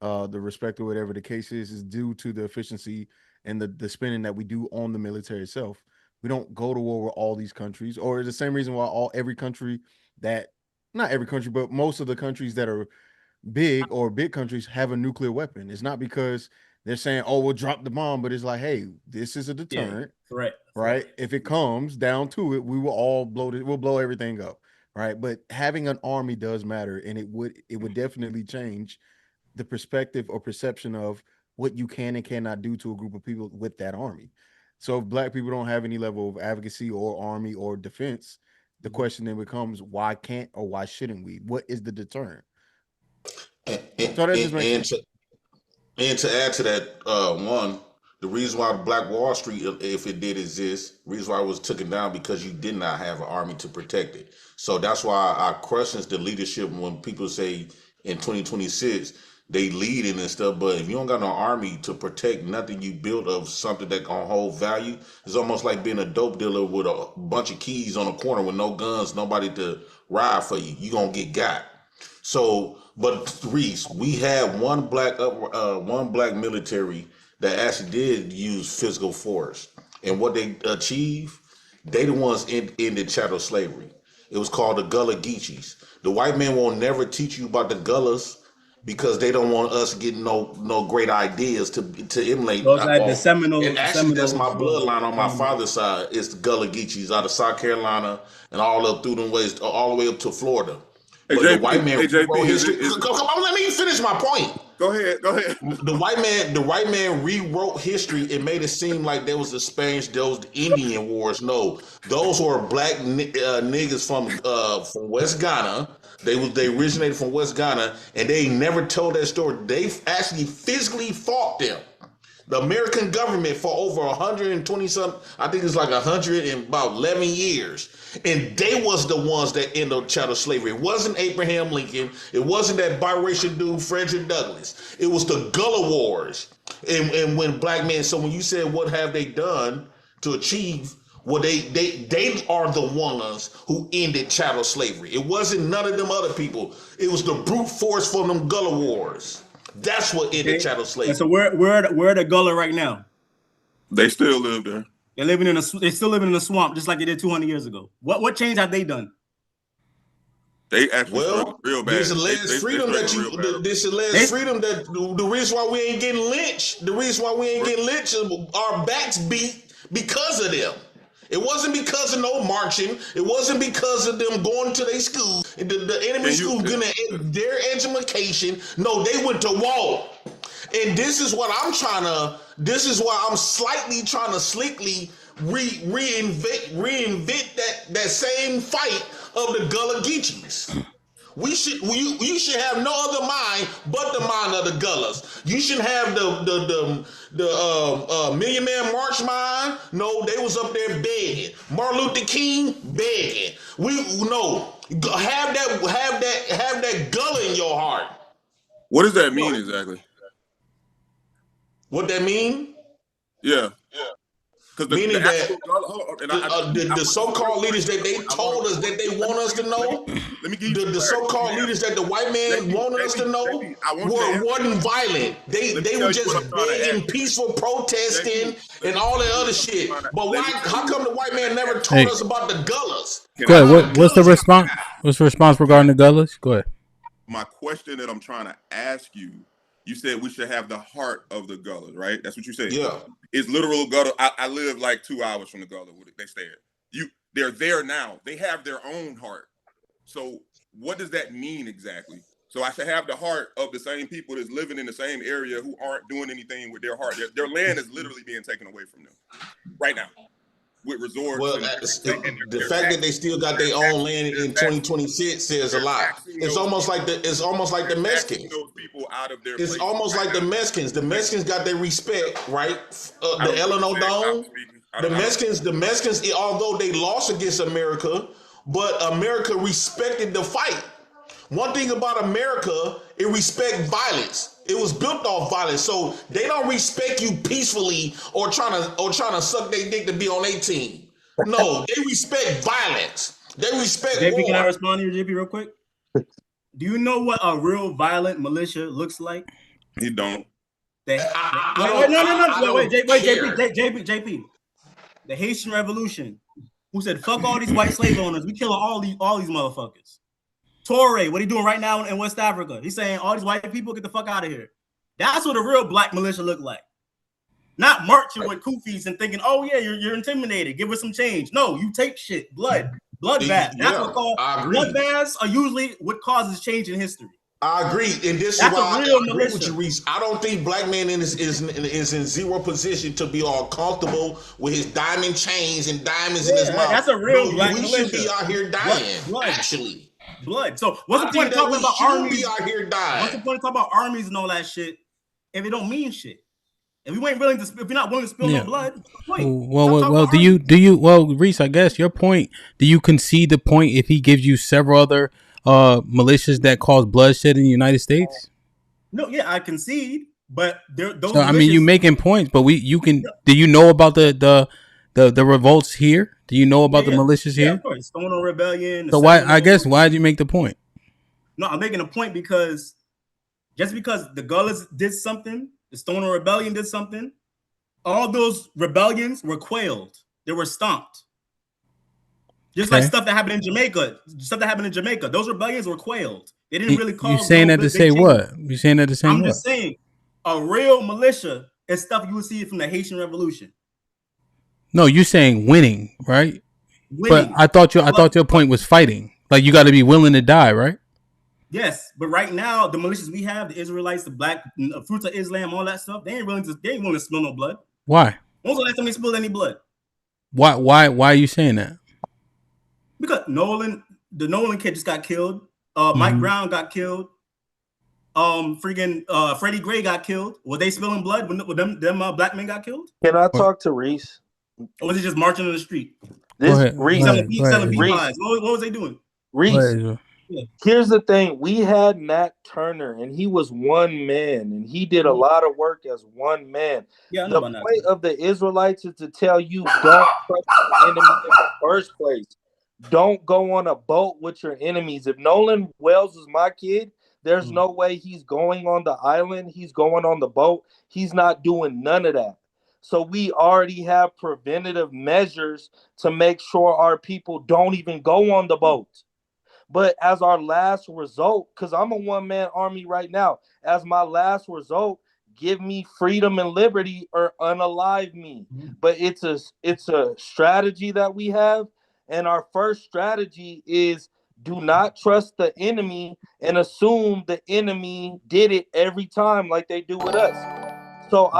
the respect or whatever the case is due to the efficiency and the spending that we do on the military itself. We don't go to war with all these countries, or the same reason why not every country, but most of the countries that are big countries have a nuclear weapon. It's not because they're saying, "Oh, we'll drop the bomb," but it's like, "Hey, this is a deterrent." Yeah, right? If it comes down to it, we will all we'll blow everything up, right? But having an army does matter, and it would definitely change the perspective or perception of what you can and cannot do to a group of people with that army. So if black people don't have any level of advocacy or army or defense, the question then becomes, why can't or why shouldn't we? What is the deterrent? And to add to that, one, the reason why Black Wall Street, if it did exist, reason why it was taken down because you did not have an army to protect it. So that's why I question the leadership when people say in 2026 they leading and stuff. But if you don't got no army to protect nothing you build of something that gonna hold value, it's almost like being a dope dealer with a bunch of keys on a corner with no guns, nobody to ride for you. You gonna get got. So, but Reese, we had one black military that actually did use physical force, and what they achieved, they the ones ended chattel slavery. It was called the Gullah Geechees. The white man won't never teach you about the Gullahs because they don't want us getting no great ideas to emulate. Those like the Seminoles. And actually, that's my bloodline on my father's side. It's the Gullah Geechees out of South Carolina and all up through them ways, all the way up to Florida. But the white man rewrote history. Come on, let me finish my point. Go ahead. The white man rewrote history and made it seem like there was the Spanish, there was the Indian Wars. No, those were black niggas from West Ghana. They originated from West Ghana, and they never told that story. They actually physically fought them. The American government for over 120 something, I think it's like 100 and about 11 years. And they was the ones that ended chattel slavery. It wasn't Abraham Lincoln. It wasn't that biracial dude, Frederick Douglass. It was the Gullah Wars. And when black men, so when you said what have they done to achieve, well, they are the ones who ended chattel slavery. It wasn't none of them other people. It was the brute force from them Gullah Wars. That's what ended chattel slavery. And so where are the Gullah right now? They still live there. They're still living in a swamp, just like they did 200 years ago. What change have they done? They actually struggled real bad. This alleged freedom that the reason why we ain't getting lynched, our backs beat because of them. It wasn't because of no marching. It wasn't because of them going to their school. The enemy school getting their education. No, they went to war. And this is why I'm slightly trying to slickly reinvent that same fight of the Gullah Geechees. You should have no other mind but the mind of the Gullahs. You shouldn't have the Million Man March mind. No, they was up there begging. Martin Luther King begging. Have that Gullah in your heart. What does that mean exactly? What that mean? Yeah. Meaning that the so-called leaders that they told us that they want us to know, the so-called leaders that the white man wanted us to know wasn't violent. They were just begging, peaceful protesting, and all that other shit. But why? How come the white man never told us about the Gullahs? Go ahead. What's the response? What's the response regarding the Gullahs? Go ahead. My question that I'm trying to ask you, you said we should have the heart of the Gullahs, right? That's what you said. Yeah. It's literal Gullah. I live like 2 hours from the Gullah. They stay at. They're there now. They have their own heart. So what does that mean exactly? So I should have the heart of the same people that's living in the same area who aren't doing anything with their heart. Their land is literally being taken away from them right now. With resorts. Well, the fact that they still got their own land in 2026 says a lot. It's almost like the Mexicans. It's almost like the Mexicans. The Mexicans got their respect, right? The Eleno Dome. The Mexicans, although they lost against America, but America respected the fight. One thing about America, it respects violence. It was built off violence, so they don't respect you peacefully or trying to suck their dick to be on their team. No, they respect violence. They respect JP, war. can I respond to you, JP, real quick? Do you know what a real violent militia looks like? You don't. Wait, JP. The Haitian Revolution, who said, "Fuck all these white slave owners. We killing all these motherfuckers." Torre, what he doing right now in West Africa? He's saying all these white people get the fuck out of here. That's what a real black militia look like. Not marching with kufis and thinking, "Oh yeah, you're intimidated. Give us some change." No, you take shit, blood baths. That's what called blood baths are usually what causes change in history. I agree, and this is why I agree with you, Reese. I don't think black man is in zero position to be all comfortable with his diamond chains and diamonds in his mouth. That's a real black militia. We should be out here dying, actually. Blood. So what's the point of talking about armies? Out here dying. What's the point of talking about armies and all that shit if it don't mean shit? If we ain't willing to, if you're not willing to spill no blood, well, do you? Well, Reese, I guess your point. Do you concede the point if he gives you several other militias that cause bloodshed in the United States? No, yeah, I concede, but those. So, I mean, you making points, but you can. Do you know about the revolts here? Do you know about the militias here? Of course, Stoner Rebellion. So why did you make the point? No, I'm making a point because just because the Gullahs did something, the Stoner Rebellion did something, all those rebellions were quailed. They were stomped. Just like stuff that happened in Jamaica. Those rebellions were quailed. They didn't really cause. You saying that to say what? You saying that to say what? I'm just saying a real militia is stuff you would see from the Haitian Revolution. No, you're saying winning, right? But I thought your point was fighting. Like you got to be willing to die, right? Yes, but right now the militias we have, the Israelites, the Black Fruits of Islam, all that stuff, they ain't willing to spill no blood. Why? When was the last time they spilled any blood? Why are you saying that? Because the Nolan kid just got killed. Mike Brown got killed. Freddie Gray got killed. Were they spilling blood when them black men got killed? Can I talk to Reese? Or was he just marching in the street? Reese. Selling pea pies. What was they doing? Reese. Here's the thing. We had Nat Turner, and he was one man, and he did a lot of work as one man. Yeah, I know the about point of the Israelites is to tell you don't trust the enemy in the first place. Don't go on a boat with your enemies. If Nolan Wells is my kid, there's no way he's going on the island. He's going on the boat. He's not doing none of that. So we already have preventative measures to make sure our people don't even go on the boat. But as our last result, because I'm a one-man army right now, as my last result, give me freedom and liberty or unalive me. But it's a strategy that we have. And our first strategy is do not trust the enemy and assume the enemy did it every time like they do with us. So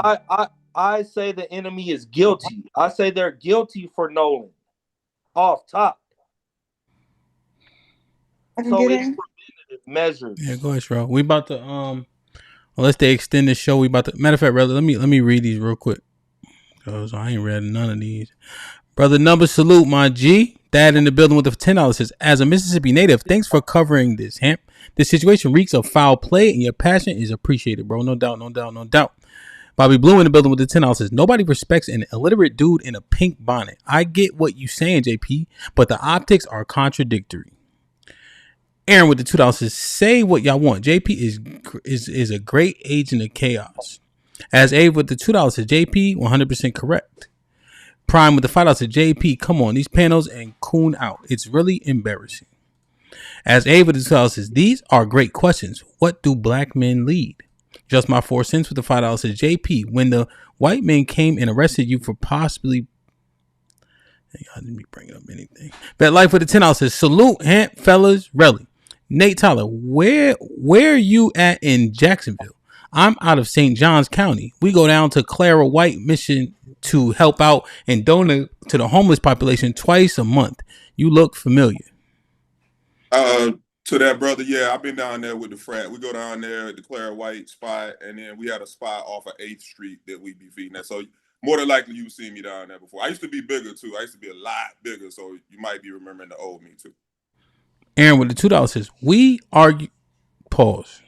I say the enemy is guilty. I say they're guilty for Nolan. Off top. I can So get it's in. preventative measures. Yeah, go ahead, Sherelle. We about to unless they extend the show, we about to matter of fact, brother, let me read these real quick. Cause I ain't read none of these. Brother number salute, my G. Dad in the building with the $10 says, as a Mississippi native, thanks for covering this, Hamp. This situation reeks of foul play and your passion is appreciated, bro. No doubt, no doubt, no doubt. Bobby Blue in the building with the $10 says, nobody respects an illiterate dude in a pink bonnet. I get what you saying, JP, but the optics are contradictory. Aaron with the $2 says, say what y'all want. JP is a great agent of chaos. As Abe with the $2 says, JP 100% correct. Prime with the $5 says, JP, come on, these panels and coon out. It's really embarrassing. As Abe with the $2 says, these are great questions. What do black men lead? Just my 4 cents with the $5 says, JP, when the white men came and arrested you for possibly I didn't be bringing up anything. Bet Life with the $10 says, salute, Hamp, fellas, Relly. Nate Tyler, where you at in Jacksonville? I'm out of St. Johns County. We go down to Clara White Mission to help out and donate to the homeless population twice a month. You look familiar. To that brother, yeah, I've been down there with the frat. We go down there at the Clara White spot, and then we had a spot off of 8th Street that we be feeding at. So more than likely you've seen me down there before. I used to be bigger too. I used to be a lot bigger, so you might be remembering the old me too. Aaron with the $2 says, we argue. Pause.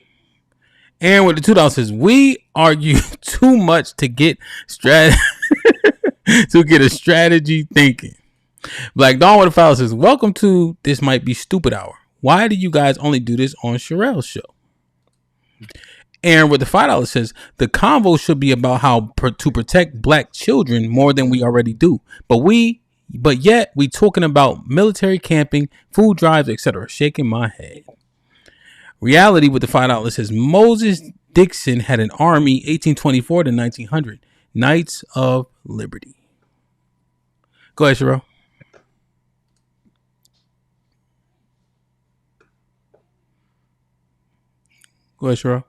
Aaron with the $2 says, we argue too much to get to get a strategy thinking. Black Dawn with the $5 says, welcome to This Might Be Stupid Hour. Why do you guys only do this on Sherelle's show? Aaron with the $5 says, the convo should be about how to protect black children more than we already do. But yet we talking about military camping, food drives, etc. Shaking my head. Reality with the $5 says, Moses Dixon had an army 1824 to 1900. Knights of Liberty. Go ahead, Sherelle. Go ahead, Sherelle.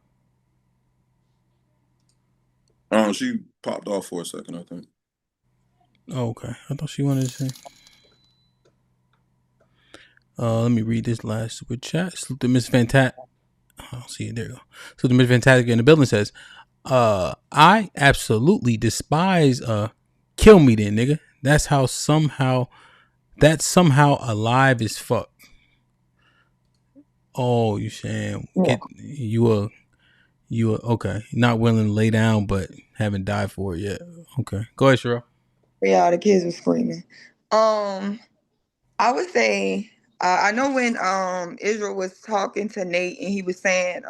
She popped off for a second, I think. Oh, okay. I thought she wanted to say. Let me read this last super chat. Salute to Miss Fantastic. Oh, see it. There you go. So the Miss Fantastic in the building says, I absolutely despise kill me then, nigga. That's somehow alive as fuck. Oh, you saying you were okay. Not willing to lay down, but haven't died for it yet. Okay. Go ahead, Sherelle. Yeah, the kids were screaming. I would say I know when Israel was talking to Nate and he was saying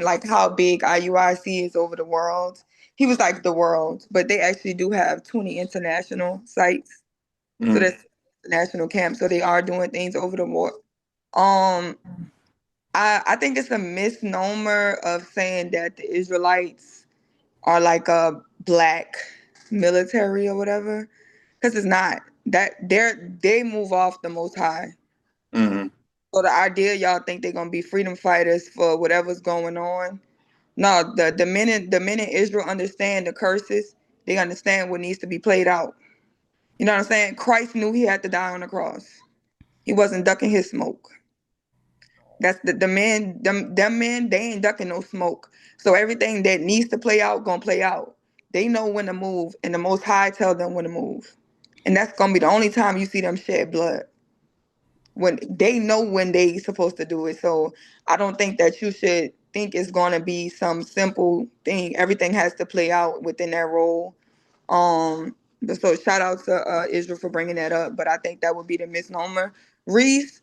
like how big IUIC is over the world. He was like the world, but they actually do have 20 international sites. So that's national camps. So they are doing things over the world. I think it's a misnomer of saying that the Israelites are like a black military or whatever, because it's not. That they move off the Most High. Mm-hmm. So the idea y'all think they're gonna be freedom fighters for whatever's going on. No, the minute Israel understand the curses, they understand what needs to be played out. You know what I'm saying? Christ knew he had to die on the cross. He wasn't ducking his smoke. That's the men, them men, they ain't ducking no smoke. So everything that needs to play out, gonna play out. They know when to move, and the Most High tell them when to move. And that's gonna be the only time you see them shed blood. When they know when they supposed to do it. So I don't think that you should think it's gonna be some simple thing. Everything has to play out within that role. So shout out to Israel for bringing that up, but I think that would be the misnomer. Reese,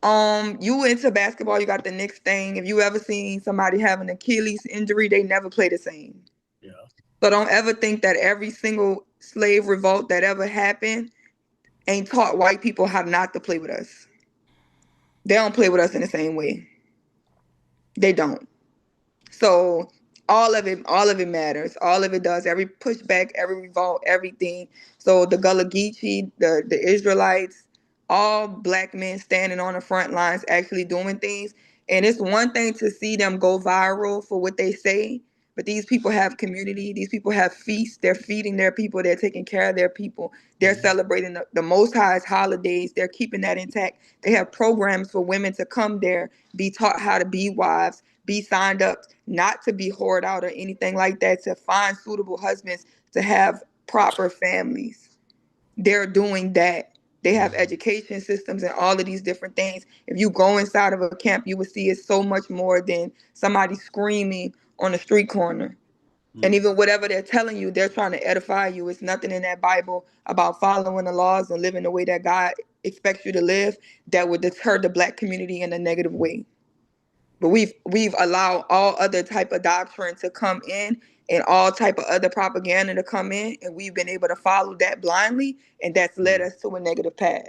you into basketball, you got the Knicks thing. If you ever seen somebody have an Achilles injury, they never play the same. Yeah. So don't ever think that every single slave revolt that ever happened ain't taught white people how not to play with us. They don't play with us in the same way. They don't. So all of it matters. All of it does. Every pushback, every revolt, everything. So the Gullah Geechee, the Israelites, all black men standing on the front lines actually doing things. And it's one thing to see them go viral for what they say, But these people have community. These people have feasts. They're feeding their people. They're taking care of their people. They're celebrating the Most High's holidays. They're keeping that intact. They have programs for women to come there, be taught how to be wives, be signed up not to be whored out or anything like that, to find suitable husbands, to have proper families. They're doing that. They have education systems and all of these different things. If you go inside of a camp, you will see it's so much more than somebody screaming on a street corner. And even whatever they're telling you, they're trying to edify you. It's nothing in that Bible about following the laws and living the way that God expects you to live that would deter the Black community in a negative way. But we've allowed all other type of doctrine to come in and all type of other propaganda to come in, and we've been able to follow that blindly, and that's led us to a negative path.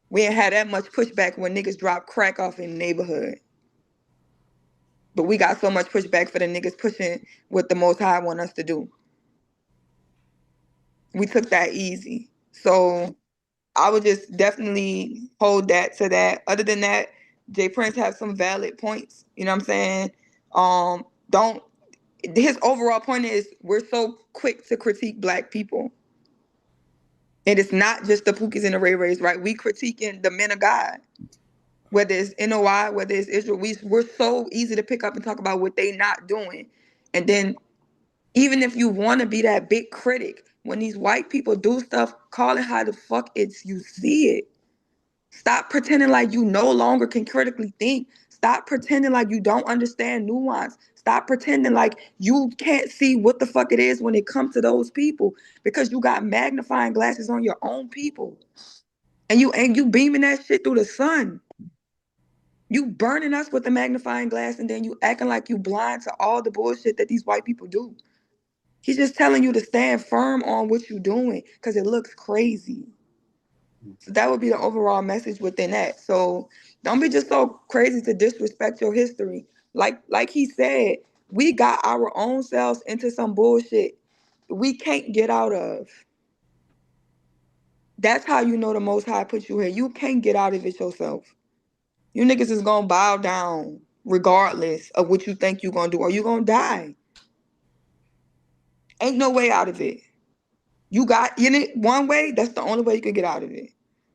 We ain't had that much pushback when niggas drop crack off in the neighborhood. But we got so much pushback for the niggas pushing what the Most High want us to do. We took that easy. So I would just definitely hold that to that. Other than that, Jay Prince have some valid points. You know what I'm saying? Don't his overall point is we're so quick to critique Black people. And it's not just the Pookies and the Ray Rays, right? We critiquing the men of God. Whether it's NOI, whether it's Israel, we're so easy to pick up and talk about what they not doing. And then even if you want to be that big critic, when these white people do stuff, call it how the fuck you see it. Stop pretending like you no longer can critically think. Stop pretending like you don't understand nuance. Stop pretending like you can't see what the fuck it is when it comes to those people, because you got magnifying glasses on your own people. And you beaming that shit through the sun. You burning us with the magnifying glass, and then you acting like you blind to all the bullshit that these white people do. He's just telling you to stand firm on what you're doing because it looks crazy. So that would be the overall message within that. So don't be just so crazy to disrespect your history. Like he said, we got our own selves into some bullshit we can't get out of. That's how you know the Most High put you here. You can't get out of it yourself. You niggas is gonna bow down regardless of what you think you're gonna do, or you gonna die. Ain't no way out of it. You got in it one way, that's the only way you can get out of it.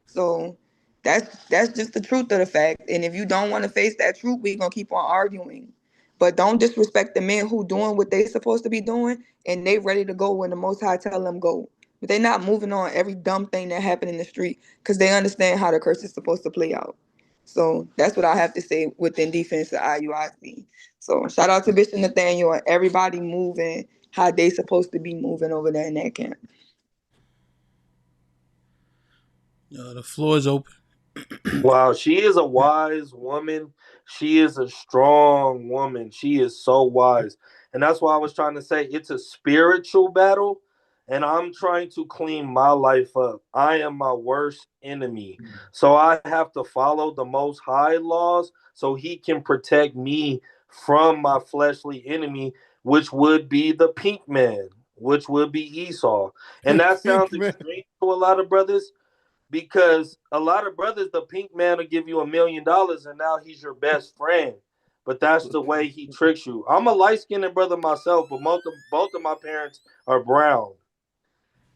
So that's just the truth of the fact. And if you don't want to face that truth, we're gonna keep on arguing. But don't disrespect the men who doing what they supposed to be doing and they ready to go when the Most High tell them go. But they not moving on every dumb thing that happened in the street because they understand how the curse is supposed to play out. So that's what I have to say within defense of IUIC. So shout out to Bishop Nathaniel and everybody moving how they supposed to be moving over there in that camp. The floor is open. Wow, she is a wise woman. She is a strong woman. She is so wise. And that's why I was trying to say it's a spiritual battle. And I'm trying to clean my life up. I am my worst enemy. So I have to follow the Most High laws so he can protect me from my fleshly enemy, which would be the pink man, which would be Esau. And that sounds extreme to a lot of brothers, because a lot of brothers, the pink man will give you $1 million and now he's your best friend. But that's the way he tricks you. I'm a light-skinned brother myself, but both of my parents are brown.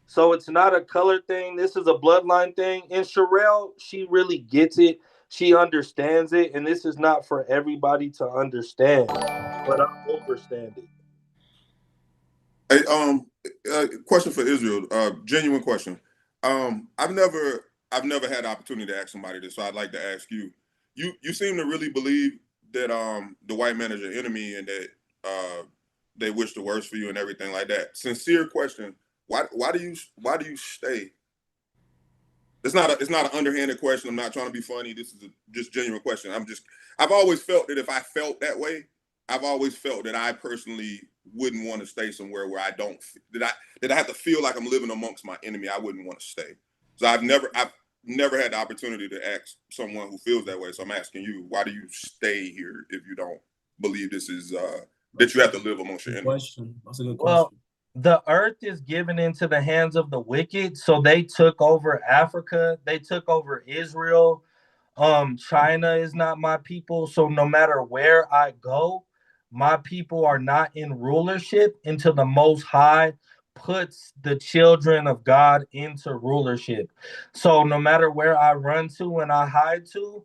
So it's not a color thing. This is a bloodline thing. And Sherelle, she really gets it. She understands it. And this is not for everybody to understand. But I understand it. Hey, question for Israel. Genuine question. I've never had the opportunity to ask somebody this, so I'd like to ask you. You seem to really believe that the white man is your enemy and that they wish the worst for you and everything like that. Sincere question. Why do you stay? It's not an underhanded question. I'm not trying to be funny. This is just genuine question. I've always felt that if I felt that way, I've always felt that I personally wouldn't want to stay somewhere where I don't that I have to feel like I'm living amongst my enemy. I wouldn't want to stay. So I've never had the opportunity to ask someone who feels that way. So I'm asking you, why do you stay here if you don't believe this is that you have to live amongst your enemy? That's a good question. Well, the earth is given into the hands of the wicked, so they took over Africa, they took over Israel. China is not my people, so no matter where I go, my people are not in rulership until the Most High puts the children of God into rulership. So no matter where I run to and I hide to,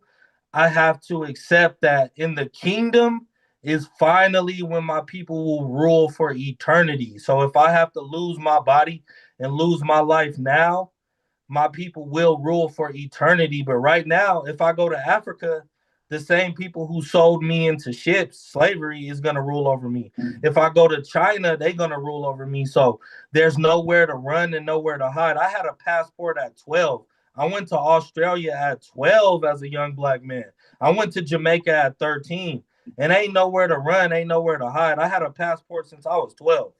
I have to accept that in the kingdom is finally when my people will rule for eternity. So if I have to lose my body and lose my life now, my people will rule for eternity. But right now, if I go to Africa, the same people who sold me into ships, slavery, is going to rule over me. If I go to China, they're going to rule over me. So there's nowhere to run and nowhere to hide. I had a passport at 12. I went to Australia at 12 as a young black man. I went to Jamaica at 13. And ain't nowhere to run, ain't nowhere to hide. I had a passport since I was 12.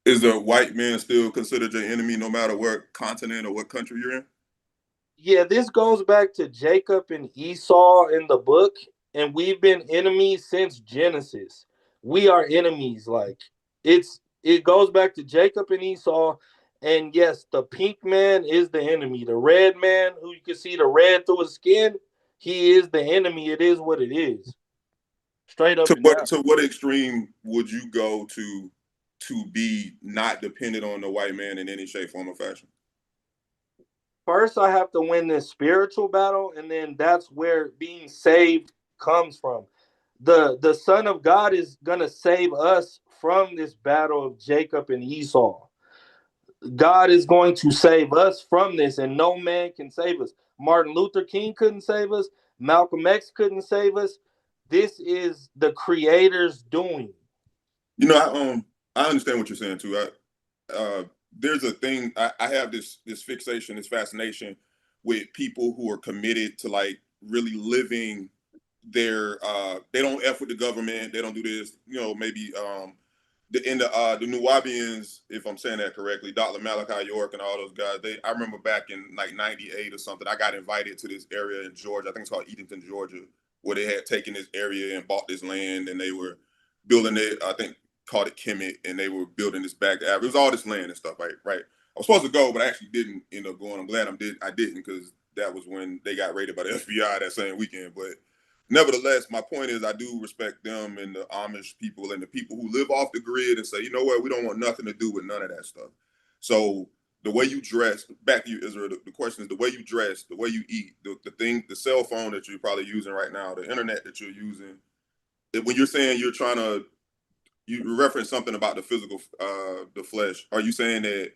Is the white man still considered your enemy no matter what continent or what country you're in? Yeah, this goes back to Jacob and Esau in the book, and we've been enemies since Genesis. We are enemies. Like it goes back to Jacob and Esau, and yes, the pink man is the enemy. The red man, who you can see the red through his skin, he is the enemy. It is what it is. Straight up and down. To what extreme would you go to be not dependent on the white man in any shape, form, or fashion? First, I have to win this spiritual battle, and then that's where being saved comes from. The Son of God is gonna save us from this battle of Jacob and Esau. God is going to save us from this, and no man can save us. Martin Luther King couldn't save us. Malcolm X couldn't save us. This is the Creator's doing. You know, I understand what you're saying too. There's a thing I have this fixation, this fascination with people who are committed to like really living their. They don't F with the government. They don't do this. You know, maybe the Nuwabians, if I'm saying that correctly, Dr. Malachi York and all those guys. I remember back in like '98 or something. I got invited to this area in Georgia. I think it's called Edenton, Georgia, where they had taken this area and bought this land, and they were building it. I think called it Kemet, and they were building this back to Africa. It was all this land and stuff, right? I was supposed to go, but I actually didn't end up going. I'm glad I didn't, because that was when they got raided by the FBI that same weekend. But nevertheless, my point is I do respect them and the Amish people and the people who live off the grid and say, you know what, we don't want nothing to do with none of that stuff. So the way you dress, back to you, Israel, the question is the way you dress, the way you eat, the cell phone that you're probably using right now, the internet that you're using. When you're saying you're trying to, you reference something about the physical, the flesh. Are you saying that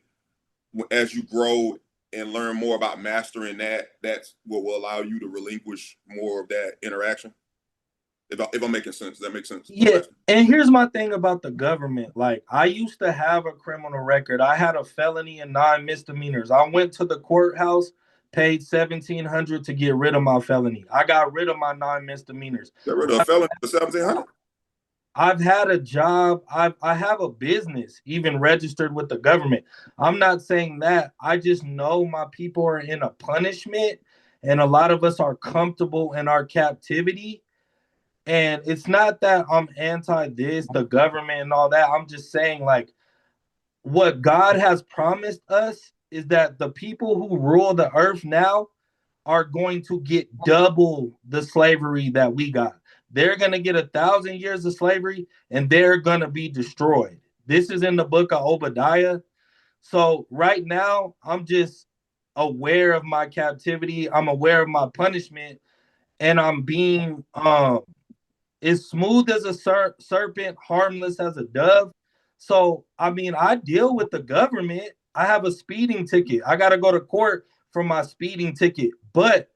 as you grow and learn more about mastering that, that's what will allow you to relinquish more of that interaction? If I'm making sense, does that make sense? Yeah, and here's my thing about the government. Like, I used to have a criminal record. I had a felony and 9 misdemeanors. I went to the courthouse, paid $1,700 to get rid of my felony. I got rid of my 9 misdemeanors. Got rid of a felony for $1,700? I've had a job. I have a business even registered with the government. I'm not saying that. I just know my people are in a punishment, and a lot of us are comfortable in our captivity. And it's not that I'm anti this, the government and all that. I'm just saying, like, what God has promised us is that the people who rule the earth now are going to get double the slavery that we got. They're going to get 1,000 years of slavery, and they're going to be destroyed. This is in the book of Obadiah. So right now, I'm just aware of my captivity. I'm aware of my punishment, and I'm being as smooth as a serpent, harmless as a dove. So, I mean, I deal with the government. I have a speeding ticket. I got to go to court for my speeding ticket. But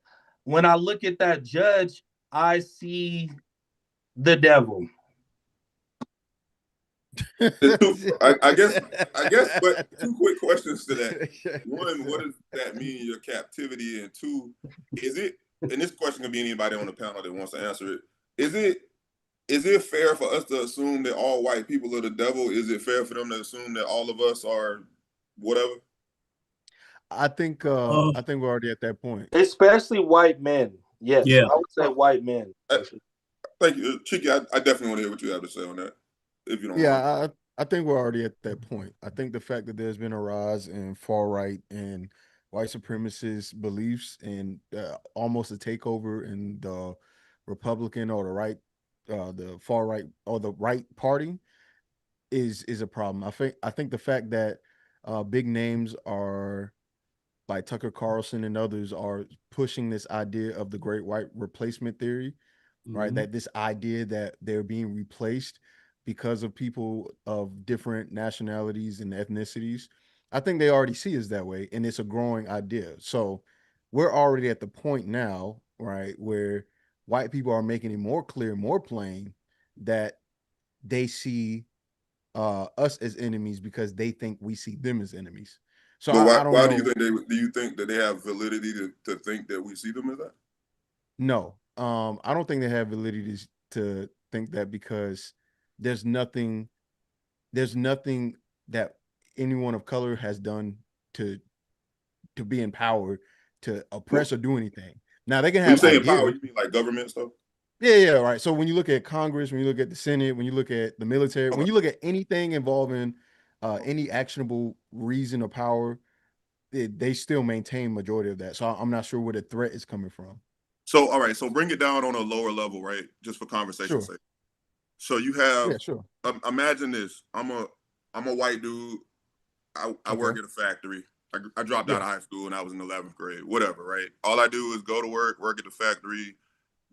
when I look at that judge, I see the devil. I guess, but 2 quick questions to that. One, what does that mean in your captivity? And 2, is it, and this question can be anybody on the panel that wants to answer it, is it fair for us to assume that all white people are the devil? Is it fair for them to assume that all of us are whatever? I think we're already at that point. Especially white men. Yes, yeah. I would say white men. Thank you, Cheeky. I definitely want to hear what you have to say on that, if you don't mind. I think we're already at that point. I think the fact that there's been a rise in far right and white supremacist beliefs and almost a takeover in the Republican or the right the far right or the right party is a problem. I think the fact that big names are like Tucker Carlson and others are pushing this idea of the great white replacement theory, right? That this idea that they're being replaced because of people of different nationalities and ethnicities. I think they already see us that way, and it's a growing idea. So we're already at the point now, right, where white people are making it more clear, more plain that they see us as enemies because they think we see them as enemies. So But I don't why do you know. think do you think that they have validity to think that we see them as that? No, I don't think they have validity to think that because there's nothing, there's nothing that anyone of color has done to be in power to oppress or do anything. Now they can When you have say in power, ideas. you mean like government stuff? Yeah, right. So when you look at Congress, when you look at the Senate, when you look at the military, when you look at anything involving any actionable reason or power, they still maintain majority of that. So I'm not sure where the threat is coming from. So all right, so bring it down on a lower level, right? Just for conversation's Sure. sake. So you have Yeah, sure. imagine this. I'm a white dude. I Okay. work at a factory. I dropped out Yeah. of high school and I was in 11th grade. Whatever, right? All I do is go to work at the factory.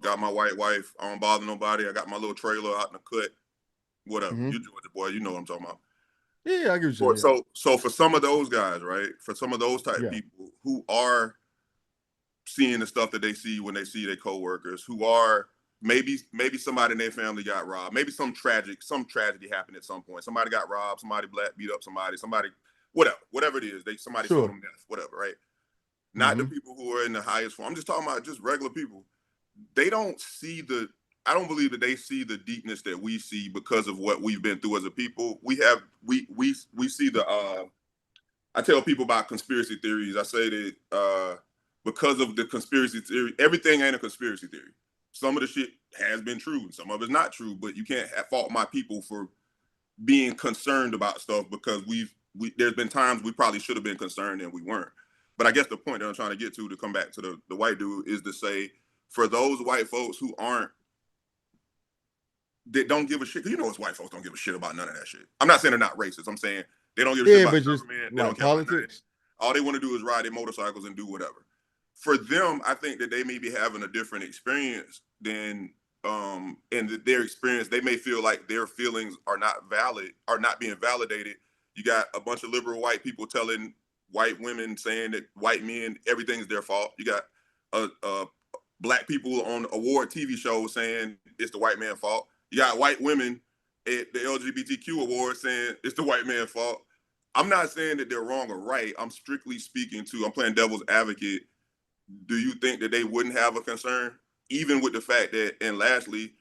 Got my white wife. I don't bother nobody. I got my little trailer out in the cut. Whatever. Mm-hmm. You Georgia boy, you know what I'm talking about. Yeah, I agree with you. Yeah. So for some of those guys, right? For some of those type Yeah. people who are seeing the stuff that they see when they see their coworkers, who are maybe somebody in their family got robbed, maybe some tragedy happened at some point. Somebody got robbed, somebody black beat up somebody, whatever it is, somebody showed Sure. them death, whatever, right? Not the Mm-hmm. people who are in the highest form. I'm just talking about just regular people. They don't see I don't believe that they see the deepness that we see because of what we've been through as a people. We see the I tell people about conspiracy theories. I say that because of the conspiracy theory, everything ain't a conspiracy theory. Some of the shit has been true, and some of it's not true. But you can't fault my people for being concerned about stuff because there's been times we probably should have been concerned and we weren't. But I guess the point that I'm trying to get to come back to the white dude is to say for those white folks who aren't that don't give a shit, because you know, it's white folks don't give a shit about none of that shit. I'm not saying they're not racist. I'm saying they don't give a shit Yeah, about but the just government. They like don't care about none of that. politics. All they want to do is ride their motorcycles and do whatever. For them, I think that they may be having a different experience than and their experience, they may feel like their feelings are not valid, are not being validated. You got a bunch of liberal white people telling white women saying that white men, everything's their fault. You got black people on award TV shows saying it's the white man's fault. You got white women at the LGBTQ awards saying it's the white man's fault. I'm not saying that they're wrong or right. I'm strictly speaking to, I'm playing devil's advocate. Do you think that they wouldn't have a concern? Even with the fact that, and lastly,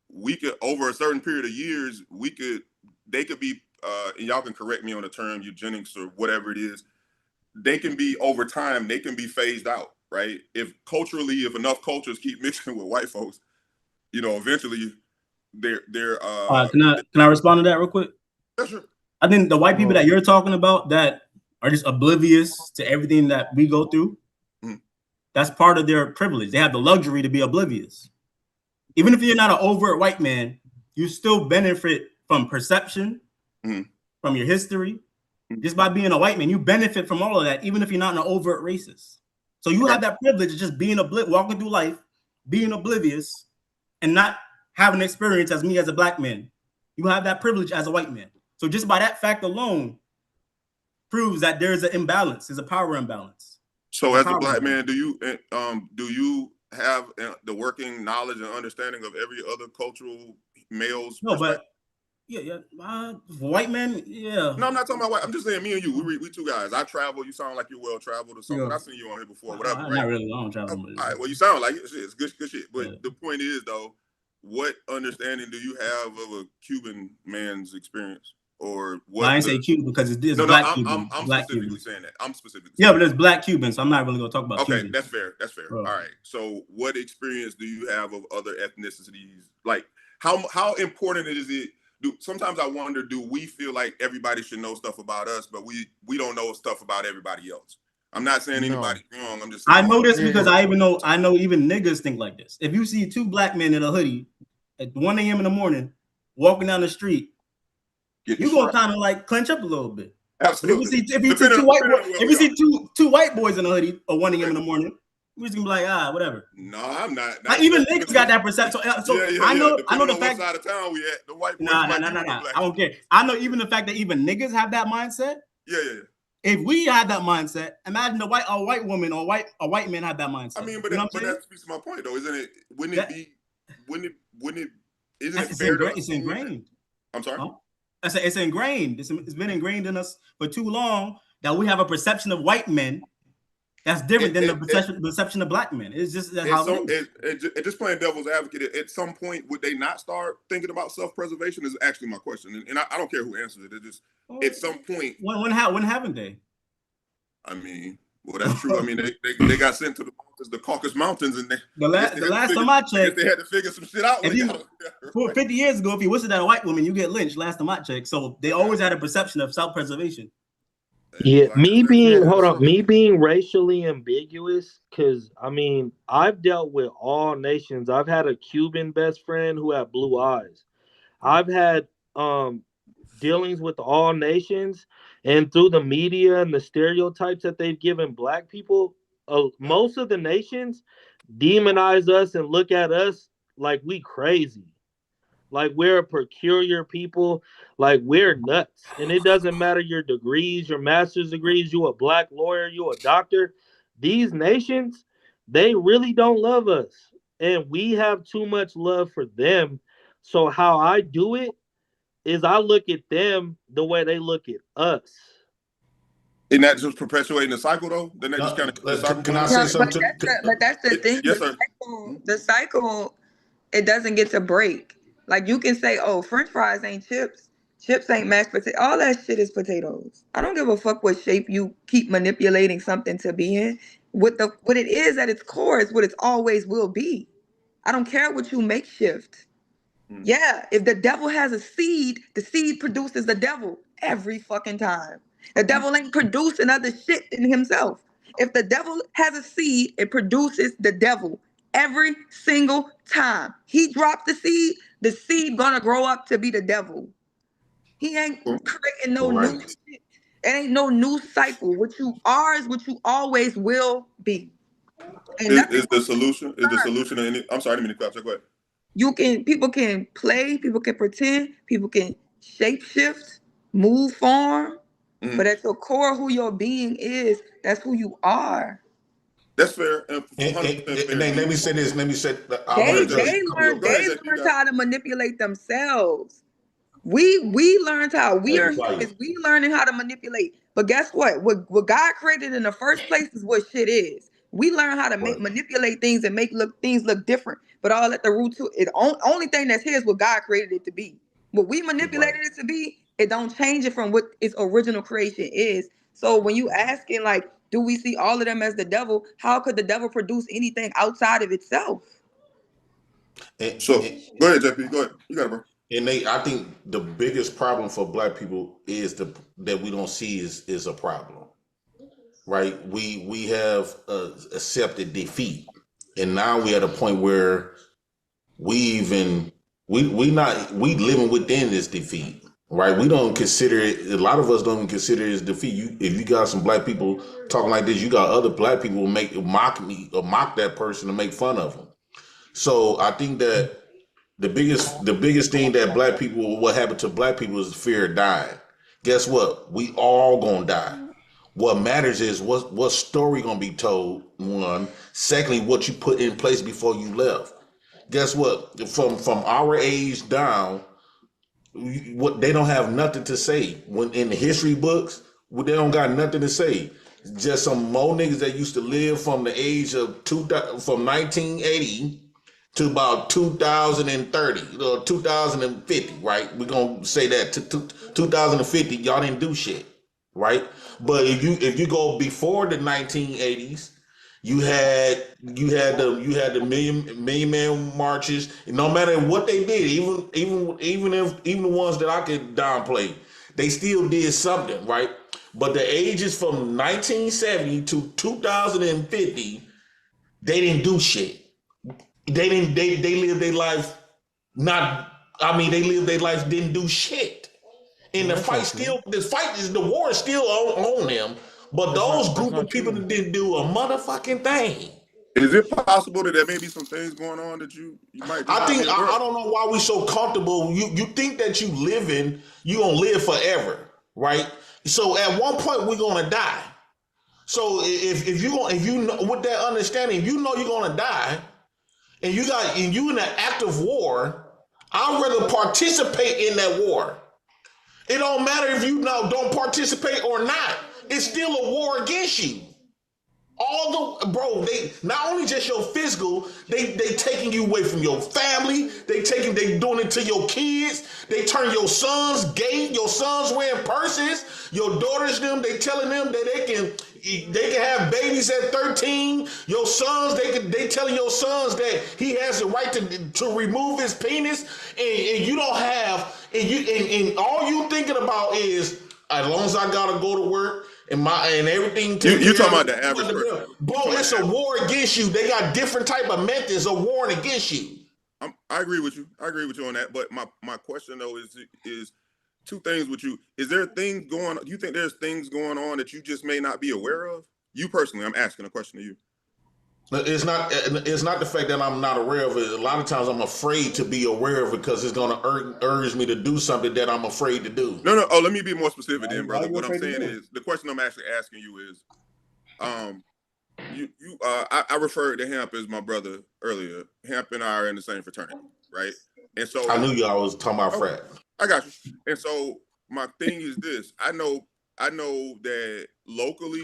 we could, over a certain period of years, they could be, and y'all can correct me on the term eugenics or whatever it is, they can be over time, they can be phased out, right? If enough cultures keep mixing with white folks, eventually they're Can I respond to that real quick? Yeah, sure. I think the white people that you're talking about that are just oblivious to everything that we go through, that's part of their privilege. They have the luxury to be oblivious. Even if you're not an overt white man, you still benefit from perception, from your history. Just by being a white man, you benefit from all of that, even if you're not an overt racist. So you have that privilege of just being walking through life, being oblivious, and not having experience as me as a black man. You have that privilege as a white man. So just by that fact alone proves that there's an imbalance, there's a power imbalance. So as a black man, do you have the working knowledge and understanding of every other cultural male's perspective? White men, yeah. No, I'm not talking about white. I'm just saying me and you. We two guys. I travel. You sound like you're well traveled or something. I've seen you on here before. Whatever. Right? Not really. I don't travel. All right. Well, you sound like it. It's good shit. But the point is, though, what understanding do you have of a Cuban man's experience, or what? Well, I ain't say Cuban because it's black Cuban. I'm black specifically Cuban. saying that. I'm specifically. Yeah, but there's black Cubans, so I'm not really gonna talk about. Okay, Cubans. that's fair. That's fair. All right. So, what experience do you have of other ethnicities? Like, how important is it? Sometimes I wonder, do we feel like everybody should know stuff about us, but we don't know stuff about everybody else? I'm not saying anybody's wrong. I'm just saying. I know this because I know even niggas think like this. If you see two black men in a hoodie at 1 a.m. in the morning, walking down the street, you're gonna kind of like clench up a little bit. Absolutely. If you see two white boys in a hoodie at 1 a.m. in the morning, we're just gonna be like, whatever. No, I'm not. Like, even niggas got that perception. So I know the on fact. what side of town we at. The white boys. Nah. I don't care. I know even the fact that even niggas have that mindset. Yeah. If we had that mindset, imagine a white woman or a white man had that mindset. I mean, but that speaks to my point, though, isn't it? Isn't it fair to it's ingrained. I'm sorry. Huh? I said it's ingrained. It's been ingrained in us for too long that we have a perception of white men that's different than the perception of black men. It's just how it is. Just playing devil's advocate, at some point, would they not start thinking about self-preservation? Is actually my question, and I don't care who answers it. It's just at some point. When haven't they? I mean, well, that's true. I mean, they got sent to the Caucasus Mountains, and the last time I checked, they had to figure some shit out. 50 years ago, if you whistled at a white woman, you get lynched. Last time I checked, so they always had a perception of self-preservation. Yeah, me being racially ambiguous, because I mean, I've dealt with all nations. I've had a Cuban best friend who had blue eyes. I've had dealings with all nations, and through the media and the stereotypes that they've given black people, most of the nations demonize us and look at us like we crazy. Like we're a peculiar people, like we're nuts. And it doesn't matter your degrees, your master's degrees, you a black lawyer, you a doctor. These nations, they really don't love us. And we have too much love for them. So how I do it is I look at them the way they look at us. Isn't that just perpetuating the cycle, though? Then that just kind of can I say something? But that's the thing. Yes, sir. The cycle, it doesn't get to break. Like you can say, oh, French fries ain't chips. Chips ain't mashed potatoes. All that shit is potatoes. I don't give a fuck what shape you keep manipulating something to be in. What it is at its core is what it always will be. I don't care what you makeshift. Yeah, if the devil has a seed, the seed produces the devil every fucking time. The devil ain't producing other shit than himself. If the devil has a seed, it produces the devil every single time. He dropped the seed gonna grow up to be the devil. He ain't creating no new shit. It ain't no new cycle. What you are is what you always will be. Is the solution to any? I'm sorry, I didn't mean to cut. Go ahead. People can play, people can pretend, people can shapeshift, move form, but at the core, who your being is, that's who you are. That's fair. And let me say this. They learned how to manipulate themselves. We learned how. We learning how to manipulate. But guess what? What God created in the first place is what shit is. We learn how to manipulate things and make things look different. But all at the root to it, only thing that's here is what God created it to be. What we manipulated it to be, it don't change it from what its original creation is. So when you asking like, do we see all of them as the devil? How could the devil produce anything outside of itself? Go ahead, JP. Go ahead. You got it, bro. And I think the biggest problem for black people is that we don't see is a problem, right? We have accepted defeat, and now we at a point where we living within this defeat, right? We don't consider it. A lot of us don't even consider it as defeat. If you got some black people talking like this, you got other black people who mock me or mock that person and make fun of them. So I think that the biggest thing that what happened to black people is fear of dying. Guess what? We all gonna die. What matters is what story gonna be told, one. Secondly, what you put in place before you left. Guess what? From our age down, what they don't have nothing to say. When in the history books, they don't got nothing to say. Just some more niggas that used to live from the age of from 1980 to about 2030 or 2050, right? We're gonna say that to 2050, y'all didn't do shit, right? But if you go before the 1980s, you had the million man marches. No matter what they did, even the ones that I could downplay, they still did something, right? But the ages from 1970 to 2050, they didn't do shit. They lived their life they lived their life, didn't do shit. And the war is still on them. But those group of people that didn't do a motherfucking thing. Is it possible that there may be some things going on that you might just I don't know why we so comfortable. You think that you gonna live forever, right? So at one point we're gonna die. So if you know, with that understanding, if you know you're gonna die, and you in an active war, I'd rather participate in that war. It don't matter if you don't participate or not. It's still a war against you. They not only just your physical, they taking you away from your family. They doing it to your kids. They turn your sons gay. Your sons wearing purses. Your daughters, they telling them that they can have babies at 13. Your sons, they telling your sons that he has the right to remove his penis, and you don't have, and all you thinking about is, as long as I gotta go to work and everything. You talking about the average person? Bro, it's a war against you. They got different type of methods of warring against you. I agree with you. I agree with you on that. But my question though is two things with you. Is there things going? Do you think there's things going on that you just may not be aware of? You personally, I'm asking a question to you. It's not the fact that I'm not aware of it. A lot of times I'm afraid to be aware of it because it's going to urge me to do something that I'm afraid to do. No. Oh, let me be more specific then, brother. What I'm saying is, the question I'm actually asking you is, I referred to HAMP as my brother earlier. HAMP and I are in the same fraternity, right? And so I knew y'all was talking about frat. I got you. And so my thing is this: I know that locally,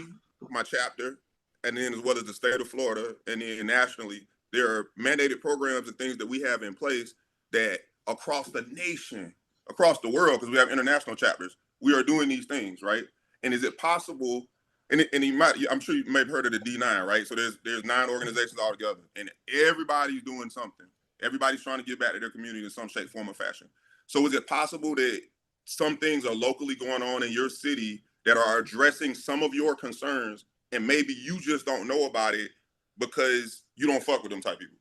my chapter, and then as well as the state of Florida, and then nationally, there are mandated programs and things that we have in place that across the nation, across the world, because we have international chapters, we are doing these things, right? And is it possible? And I'm sure you may have heard of the D9, right? So there's 9 organizations altogether, and everybody's doing something. Everybody's trying to give back to their community in some shape, form, or fashion. So is it possible that some things are locally going on in your city that are addressing some of your concerns, and maybe you just don't know about it because you don't fuck with them type people?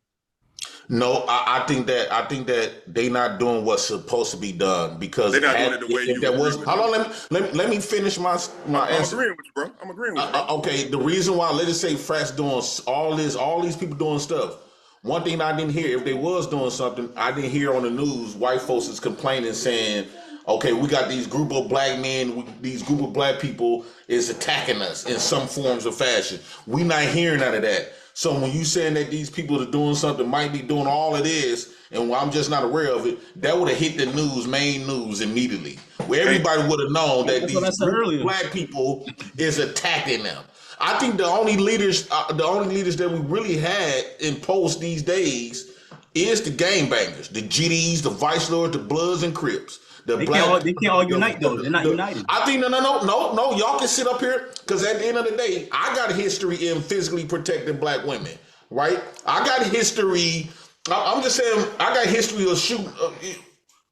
No, I think that they not doing what's supposed to be done because they're not doing it the way you. Hold on, let me finish my answer. I'm agreeing with you, bro. I'm agreeing with you. Okay, the reason why, let us say Frat's doing all these people doing stuff. One thing I didn't hear, if they was doing something, I didn't hear on the news white folks is complaining saying, okay, we got these group of black men, these group of black people is attacking us in some forms of fashion. We not hearing out of that. So when you saying that these people are doing something, might be doing all it is, and I'm just not aware of it, that would have hit the main news immediately, where everybody would have known that these black people is attacking them. I think the only leaders that we really had in post these days is the gangbangers, the GDs, the Vice Lords, the Bloods and Crips. They can't all unite though. They're not united. I think no. Y'all can sit up here because at the end of the day, I got a history in physically protecting black women, right? I got a history. I'm just saying, I got a history of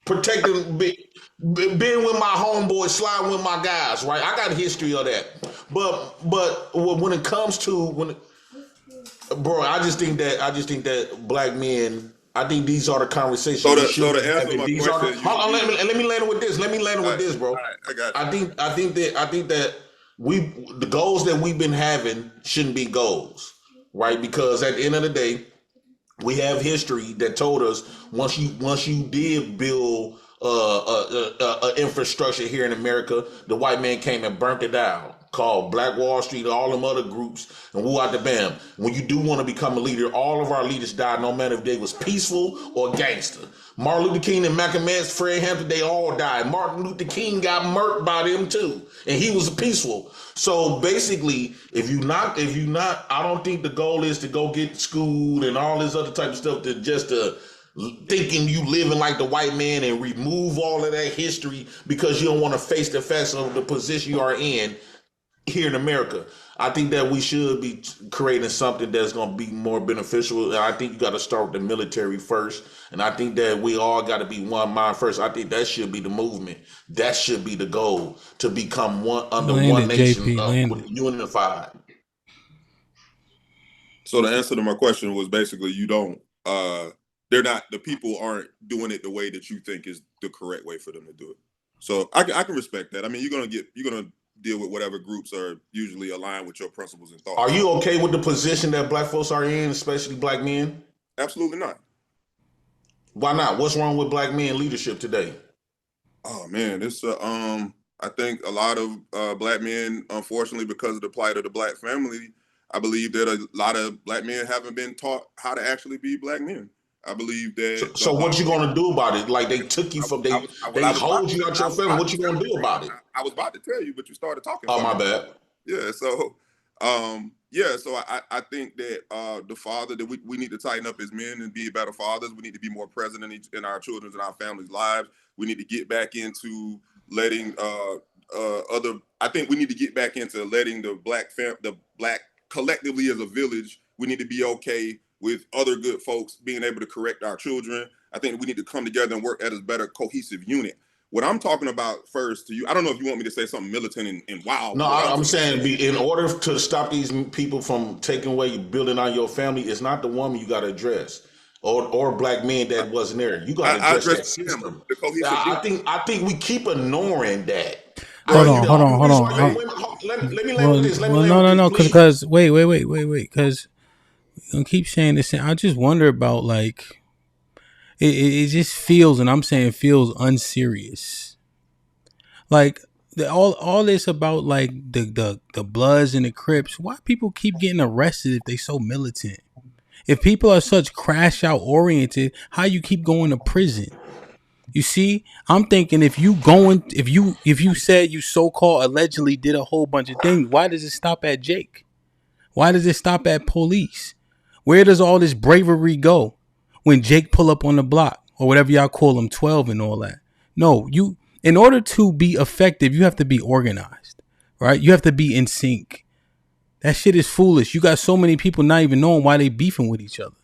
protecting, being with my homeboys, sliding with my guys, right? I got a history of that. But when it comes to I just think that black men. I think these are the conversations. So to answer my question, let me land with this, bro. Right, I got you. I think that the goals that we've been having shouldn't be goals, right? Because at the end of the day, we have history that told us once you did build infrastructure here in America, the white man came and burnt it down. Called Black Wall Street, all them other groups, and woo out the bam. When you do want to become a leader, all of our leaders died, no matter if they was peaceful or gangster. Martin Luther King and Malcolm X, Fred Hampton, they all died. Martin Luther King got murked by them too, and he was peaceful. So basically, if you not, I don't think the goal is to go get schooled and all this other type of stuff to just thinking you living like the white man and remove all of that history because you don't want to face the facts of the position you are in here in America. I think that we should be creating something that's going to be more beneficial. And I think you got to start with the military first. And I think that we all got to be one mind first. I think that should be the movement. That should be the goal, to become one under one nation, unified. So the answer to my question was basically you don't the people aren't doing it the way that you think is the correct way for them to do it. So I can respect that. I mean, you're gonna deal with whatever groups are usually aligned with your principles and thoughts. Are you okay with the position that black folks are in, especially black men? Absolutely not. Why not? What's wrong with black men leadership today? Oh man, it's I think a lot of black men, unfortunately, because of the plight of the black family, I believe that a lot of black men haven't been taught how to actually be black men. I believe that. So what you gonna do about it? Like they took you from they hold you out your family. What you gonna do about it? I was about to tell you, but you started talking. Oh, my bad. Yeah. So, so I think that the father that we need to tighten up as men and be better fathers. We need to be more present in our children's and our families' lives. We need to get back into letting I think we need to get back into letting the black collectively as a village. We need to be okay with other good folks being able to correct our children. I think we need to come together and work as a better cohesive unit. What I'm talking about first to you, I don't know if you want me to say something militant and wild. No, I'm saying in order to stop these people from taking away building on your family, it's not the woman you got to address or black men that wasn't there. You got to address that system. I think we keep ignoring that. Hold on. Let me land with this. No, because wait, because you keep saying this. I just wonder about like it just feels, and I'm saying feels unserious. Like all this about like the Bloods and the Crips. Why people keep getting arrested if they so militant? If people are such crash out oriented, how you keep going to prison? You see, I'm thinking if you said you so-called allegedly did a whole bunch of things, why does it stop at Jake? Why does it stop at police? Where does all this bravery go when Jake pull up on the block or whatever y'all call him, 12 and all that? No, in order to be effective, you have to be organized, right? You have to be in sync. That shit is foolish. You got so many people not even knowing why they beefing with each other.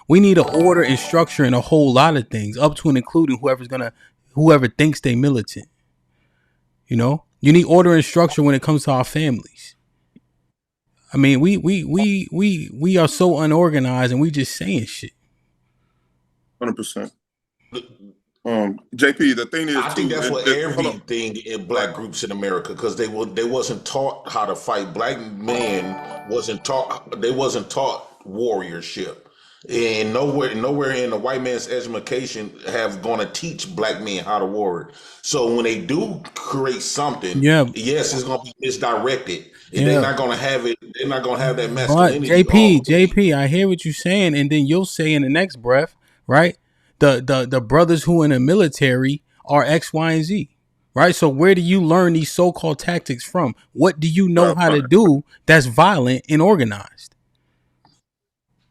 We need an order and structure in a whole lot of things, up to and including whoever thinks they militant. You know, you need order and structure when it comes to our families. I mean, we are so unorganized and we just saying shit. 100%. JP, the thing is, I think that's what everything in black groups in America, because they wasn't taught how to fight. Black men wasn't taught warriorship. And nowhere in the white man's education have gonna teach black men how to warrior. So when they do create something, yes, it's gonna be misdirected. And they're not gonna have it. They're not gonna have that masculinity. But JP, I hear what you're saying, and then you'll say in the next breath, right? The brothers who in the military are X, Y, and Z, right? So where do you learn these so-called tactics from? What do you know how to do that's violent and organized?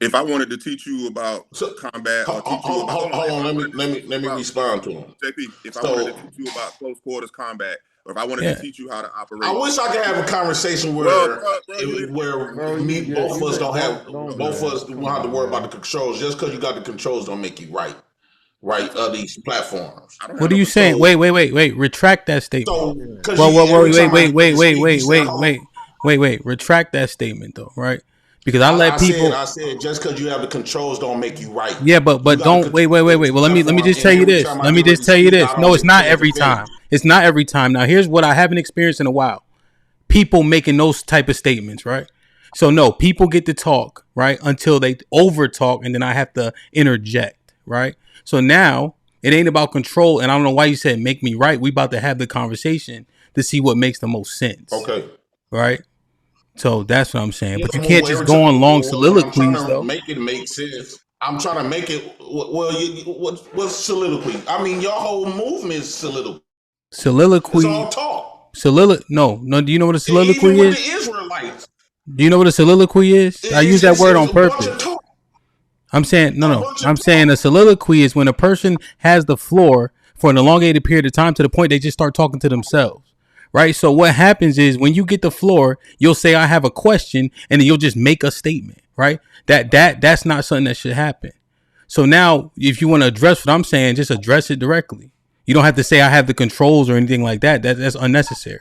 If I wanted to teach you about combat, or teach you about hold on, let me respond to him. JP, if I wanted to teach you about close quarters combat, or if I wanted to teach you how to operate, I wish I could have a conversation where both of us don't have to worry about the controls. Just because you got the controls don't make you right. These platforms. What are you saying? Wait. Retract that statement. Wait. Retract that statement though, right? Because I said just because you have the controls don't make you right. Yeah, but don't wait. Well, let me just tell you this. No, it's not every time. It's not every time. Now, here's what I haven't experienced in a while. People making those type of statements, right? So no, people get to talk, right? Until they over talk, and then I have to interject, right? So now it ain't about control, and I don't know why you said make me right. We about to have the conversation to see what makes the most sense. Okay. Right? So that's what I'm saying. But you can't just go on long soliloquies, though. Make it make sense. I'm trying to make it. Well, what's soliloquy? I mean, your whole movement is soliloquy. Soliloquy. It's all talk. No. Do you know what a soliloquy Even is? with the Israelites. Do you know what a soliloquy is? I use that word on purpose. I'm saying no. I'm saying a soliloquy is when a person has the floor for an elongated period of time to the point they just start talking to themselves. Right. So what happens is when you get the floor, you'll say, I have a question, and then you'll just make a statement. Right. That's not something that should happen. So now if you want to address what I'm saying, just address it directly. You don't have to say I have the controls or anything like that. That's unnecessary.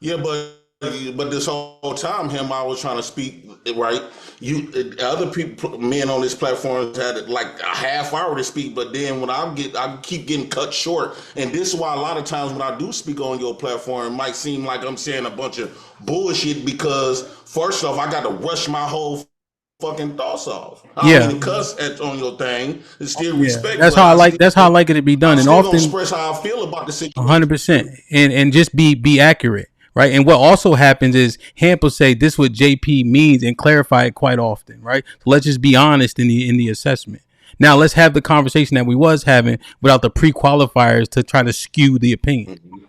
Yeah, but this whole time, I was trying to speak, right? Other people, men on this platform had like a half hour to speak, but then when I keep getting cut short, and this is why a lot of times when I do speak on your platform, it might seem like I'm saying a bunch of bullshit because first off, I got to rush my whole fucking thoughts off. I don't mean to cuss on your thing. It's still respect. That's how I like. That's how I like it to be done, and often gonna express how I feel about the situation. 100%, and just be accurate, right? And what also happens is HAMP will say this what JP means and clarify it quite often, right? So let's just be honest in the assessment. Now let's have the conversation that we was having without the pre-qualifiers to try to skew the opinion.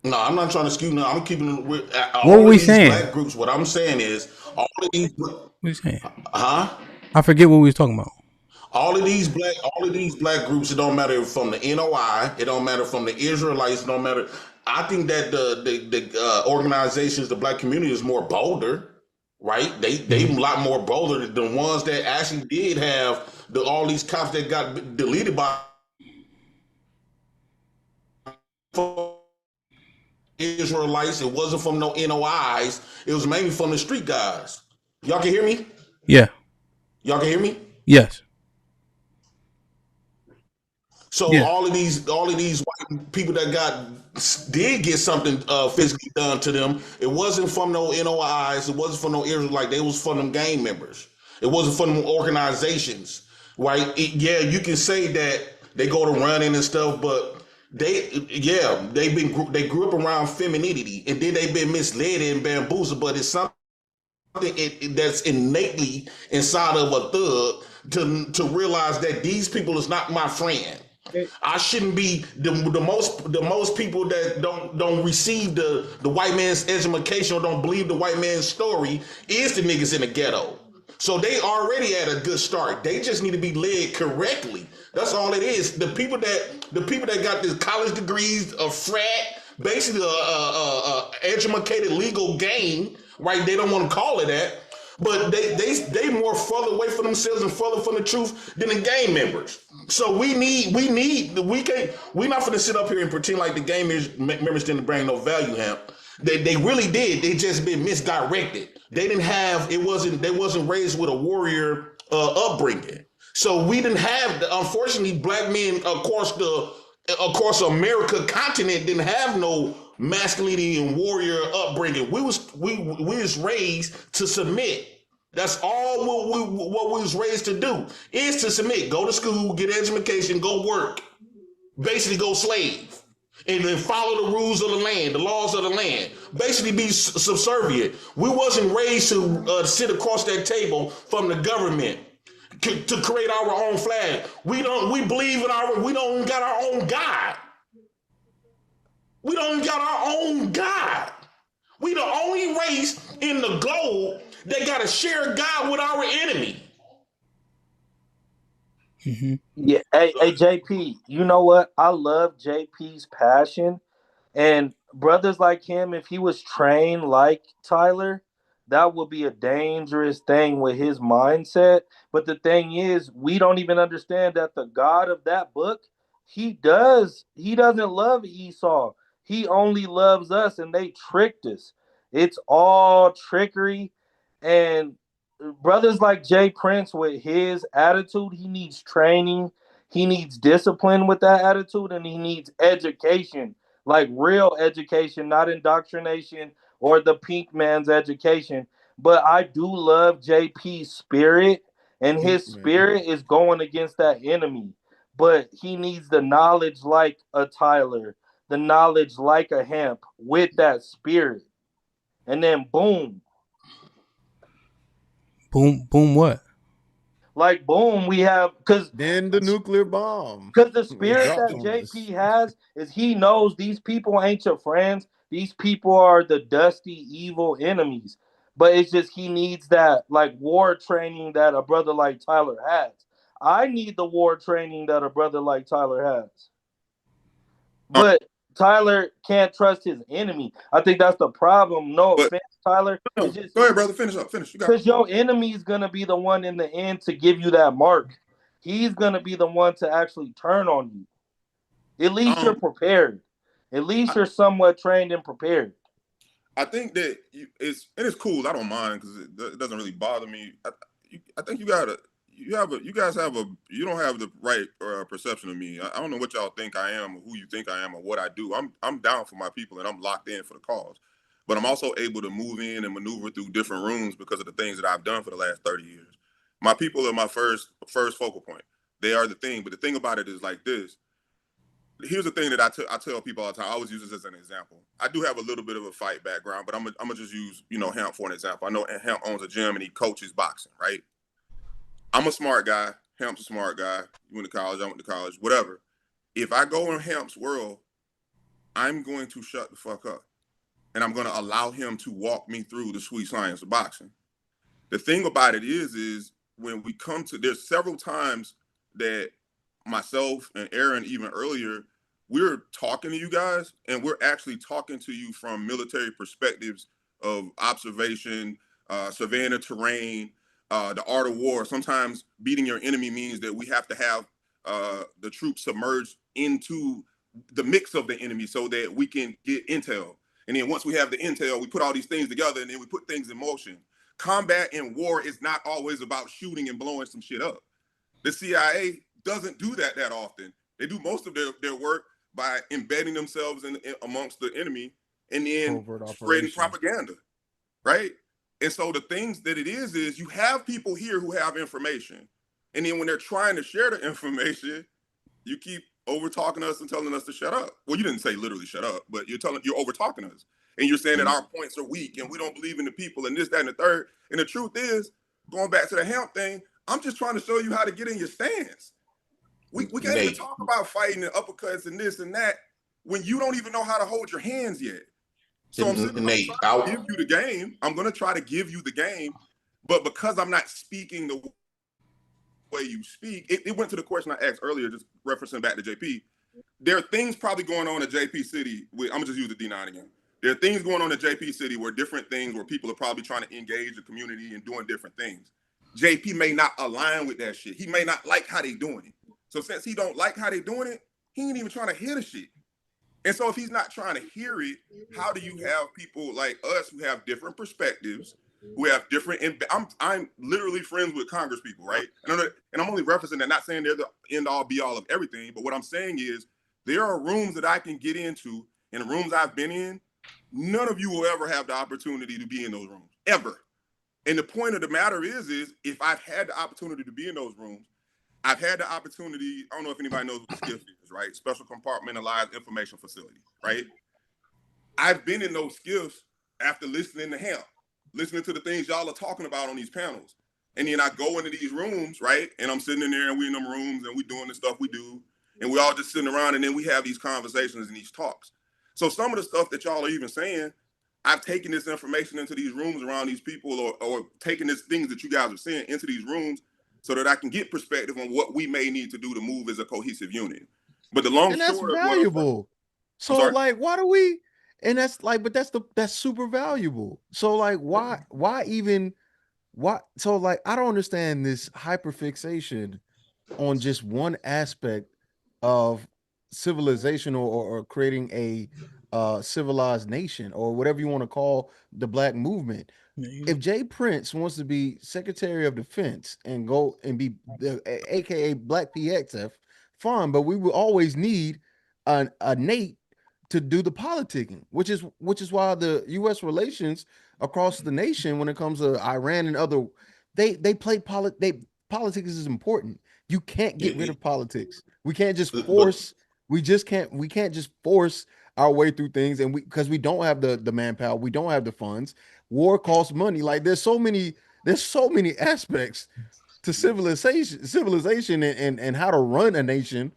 No, I'm not trying to skew. No, I'm keeping it with What were we saying? Black groups. What I'm saying is all of these. What are you saying? Huh? I forget what we was talking about. All of these black groups. It don't matter from the NOI. It don't matter from the Israelites. It don't matter. I think that the organizations, the black community, is more bolder, right? They a lot more bolder than the ones that actually did have all these cops that got deleted by Israelites. It wasn't from no NOIs. It was mainly from the street guys. Y'all can hear me? Yeah. Y'all can hear me? Yes. So all of these white people that did get something physically done to them, it wasn't from no NOIs, it wasn't from no Israelites, they was from them gang members. It wasn't from them organizations, right? You can say that they go to running and stuff, but they grew up around femininity, and then they've been misled and bamboozled, but it's something that's innately inside of a thug to realize that these people is not my friend. I shouldn't be the most people that don't receive the white man's education or don't believe the white man's story is the niggas in the ghetto. So they already at a good start. They just need to be led correctly. That's all it is. The people that got these college degrees, a frat, basically a educated legal game, right? They don't want to call it that, but they more further away from themselves and further from the truth than the gang members. So we're not gonna sit up here and pretend like the gang members didn't bring no value, HAMP. They really did. They just been misdirected. They wasn't raised with a warrior upbringing. So we didn't have, unfortunately, black men across America continent didn't have no masculinity and warrior upbringing. We was raised to submit. That's all what we was raised to do is to submit. Go to school, get education, go work, basically go slave, and then follow the rules of the land, the laws of the land. Basically be subservient. We wasn't raised to sit across that table from the government to create our own flag. We believe in we don't got our own God. We don't got our own God. We the only race in the globe that got to share God with our enemy. Mm-hmm. Yeah, hey, JP, you know what? I love JP's passion, and brothers like him, if he was trained like Tyler, that would be a dangerous thing with his mindset. But the thing is, we don't even understand that the God of that book, he doesn't love Esau. He only loves us, and they tricked us. It's all trickery. And brothers like Jay Prince, with his attitude, he needs training. He needs discipline with that attitude, and he needs education, like real education, not indoctrination or the pink man's education. But I do love JP's spirit, and his spirit is going against that enemy. But he needs the knowledge like a Tyler, the knowledge like a HAMP with that spirit. And then boom. Boom what? Like boom, we have then the nuclear bomb. Because the spirit that JP has is he knows these people ain't your friends. These people are the dusty, evil enemies. But it's just he needs that like war training that a brother like Tyler has. I need the war training that a brother like Tyler has. But Tyler can't trust his enemy. I think that's the problem. No offense, Tyler. No, go ahead, brother. Finish up. Because your enemy is going to be the one in the end to give you that mark. He's going to be the one to actually turn on you. At least you're prepared. At least you're somewhat trained and prepared. I think that it's cool. I don't mind because it doesn't really bother me. I think you don't have the right perception of me. I don't know what y'all think I am, or who you think I am, or what I do. I'm down for my people and I'm locked in for the cause. But I'm also able to move in and maneuver through different rooms because of the things that I've done for the last 30 years. My people are my first focal point. They are the thing. But the thing about it is like this. Here's the thing that I tell people all the time. I always use this as an example. I do have a little bit of a fight background, but I'm gonna just use HAMP for an example. I know HAMP owns a gym and he coaches boxing, right? I'm a smart guy. HAMP's a smart guy. You went to college. I went to college. Whatever. If I go in HAMP's world, I'm going to shut the fuck up, and I'm going to allow him to walk me through the sweet science of boxing. The thing about it is when we come to, there's several times that myself and Aaron, even earlier, we're talking to you guys and we're actually talking to you from military perspectives of observation, savannah terrain, the art of war. Sometimes beating your enemy means that we have to have the troops submerged into the mix of the enemy so that we can get intel. And then once we have the intel, we put all these things together and then we put things in motion. Combat and war is not always about shooting and blowing some shit up. The CIA doesn't do that often. They do most of their work by embedding themselves in amongst the enemy and then spreading propaganda, right? And so the things that it is you have people here who have information. And then when they're trying to share the information, you keep over talking us and telling us to shut up. Well, you didn't say literally shut up, but you're over talking us. And you're saying that our points are weak and we don't believe in the people and this, that, and the third. And the truth is, going back to the HAMP thing, I'm just trying to show you how to get in your stance. We can't even talk about fighting and uppercuts and this and that when you don't even know how to hold your hands yet. So I'm trying to give you the game. I'm going to try to give you the game. But because I'm not speaking the way you speak, it went to the question I asked earlier, just referencing back to JP. There are things probably going on in JP City. I'm going to just use the D9 again. There are things going on in JP City where people are probably trying to engage the community and doing different things. JP may not align with that shit. He may not like how they doing it. So since he don't like how they doing it, he ain't even trying to hear the shit. And so if he's not trying to hear it, how do you have people like us who have different perspectives, who have different, I'm literally friends with Congress people, right? And I'm only referencing that, not saying they're the end all be all of everything, but what I'm saying is there are rooms that I can get into, and rooms I've been in, none of you will ever have the opportunity to be in those rooms, ever. And the point of the matter is if I've had the opportunity to be in those rooms, I've had the opportunity, I don't know if anybody knows what the SCIF is, right? Special Compartmentalized Information Facility, right? I've been in those SCIFs after listening to HAMP, listening to the things y'all are talking about on these panels. And then I go into these rooms, right? And I'm sitting in there and we in them rooms and we doing the stuff we do. And we all just sitting around and then we have these conversations and these talks. So some of the stuff that y'all are even saying, I've taken this information into these rooms around these people or taken these things that you guys are saying into these rooms so that I can get perspective on what we may need to do to move as a cohesive unit. But the long and that's short valuable. So like, why do we? And that's like, but that's super valuable. So like, why even? So like, I don't understand this hyperfixation on just one aspect of civilization or creating a civilized nation or whatever you want to call the black movement. If Jay Prince wants to be Secretary of Defense and go and be the AKA Black PXF, fine, but we will always need a Nate to do the politicking, which is why the U.S. relations across the nation, when it comes to Iran and other, they play politics is important. You can't get rid of politics. We can't just force. We can't just force our way through things, and because we don't have the manpower, we don't have the funds. War costs money. Like there's so many aspects to civilization and how to run a nation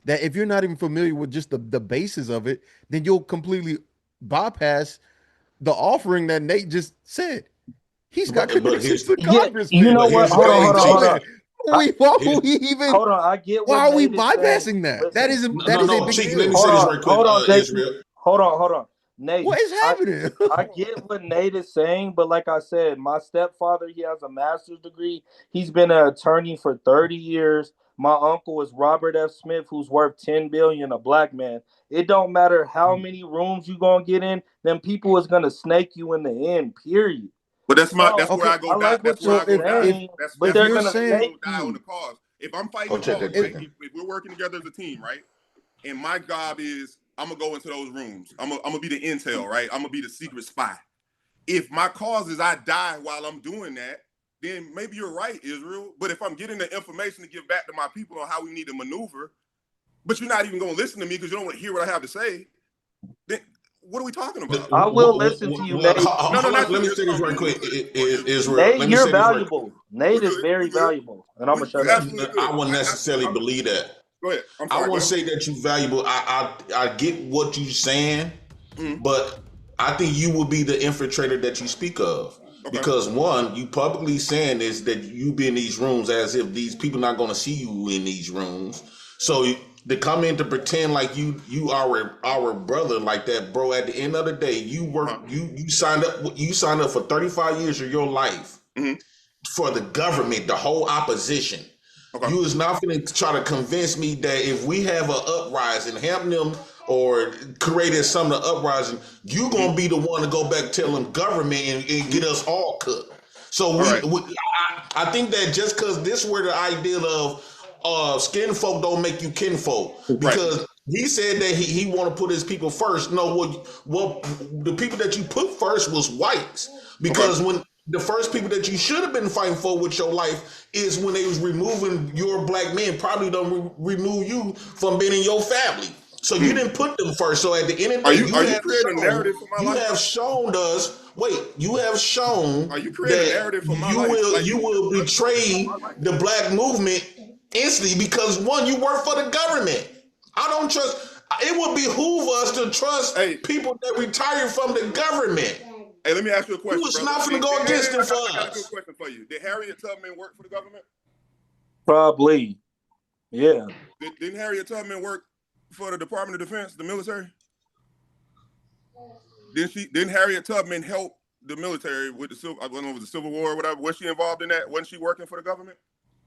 that if you're not even familiar with just the basis of it, then you'll completely bypass the offering that Nate just said. He's got connections to Congress. You know what? Hold on. Why would we even? Hold on, I get. Why are we bypassing that? That is a big deal. Hold on, Israel. Hold on, Nate. What is happening? I get what Nate is saying, but like I said, my stepfather, he has a master's degree. He's been an attorney for 30 years. My uncle is Robert F. Smith, who's worth $10 billion, a black man. It don't matter how many rooms you gonna get in, them people is gonna snake you in the end, period. But that's So, where I go I down. like what That's where you're I go down. saying, but That's they're where gonna I snake go down on you. the cause. If I'm fighting Go the check cause, that right? chicken. If we're working together as a team, right? And my job is I'm gonna go into those rooms. I'm gonna be the intel, right? I'm gonna be the secret spy. If my cause is I die while I'm doing that, then maybe you're right, Israel. But if I'm getting the information to give back to my people on how we need to maneuver, but you're not even gonna listen to me because you don't want to hear what I have to say, then what are we talking about? I will listen to you, Nate. Let me say this right quick. Israel, Nate, let me you're say this right quick. valuable. Nate is very valuable, and I'm gonna shut up. I wouldn't necessarily believe that. Go ahead. I wouldn't say that you're valuable. I get what you're saying, but I think you will be the infiltrator that you speak of. Because one, you publicly saying this that you be in these rooms as if these people not going to see you in these rooms. So to come in to pretend like you are our brother like that, bro. At the end of the day, you work. You signed up. You signed up for 35 years of your life for the government, the whole opposition. You is not going to try to convince me that if we have an uprising, have them or created some of the uprising, you going to be the one to go back telling government and get us all cooked. So I think that just because this were the idea of skin folk don't make you kinfolk, because he said that he want to put his people first. No, what the people that you put first was whites, because when the first people that you should have been fighting for with your life is when they was removing your black men, probably don't remove you from being in your family. So you didn't put them first. So at the end of the day, you have shown us. Wait, you have shown that you will betray the black movement instantly because one, you work for the government. I don't trust. It would behoove us to trust people that retire from the government. Hey, let me ask you a question. You was not going to go against them for us. I got a good question for you. Did Harriet Tubman work for the government? Probably. Yeah. Didn't Harriet Tubman work for the Department of Defense, the military? Didn't Harriet Tubman help the military with I don't know if it was the Civil War or whatever? Was she involved in that? Wasn't she working for the government?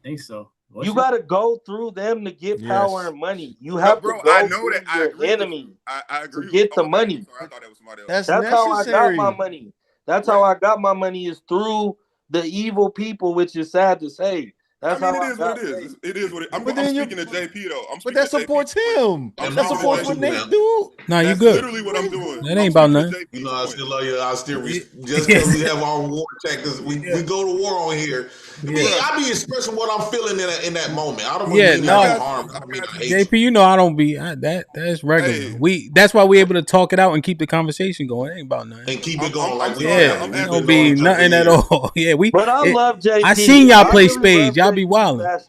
I think so. You got to go through them to get power and money. You have to go through your enemy to get the money. I thought that was somebody else. That's how I got my money. That's how I got my money, is through the evil people, which is sad to say. That's it is what it is. It is what it is. I'm speaking to JP though. But that supports him. That supports what Nate do. Nah, you good. Literally what I'm doing. That ain't about nothing. You know, I still love you. I still just because we have our war tactics, we go to war on here. I be expressing what I'm feeling in that moment. I don't mean harm. I mean, I hate JP, you know I don't be that's regular. That's why we able to talk it out and keep the conversation going. It ain't about nothing. And keep it going it don't be nothing at all. Yeah, But I love JP. I seen y'all play spades. Y'all be wilding. I'm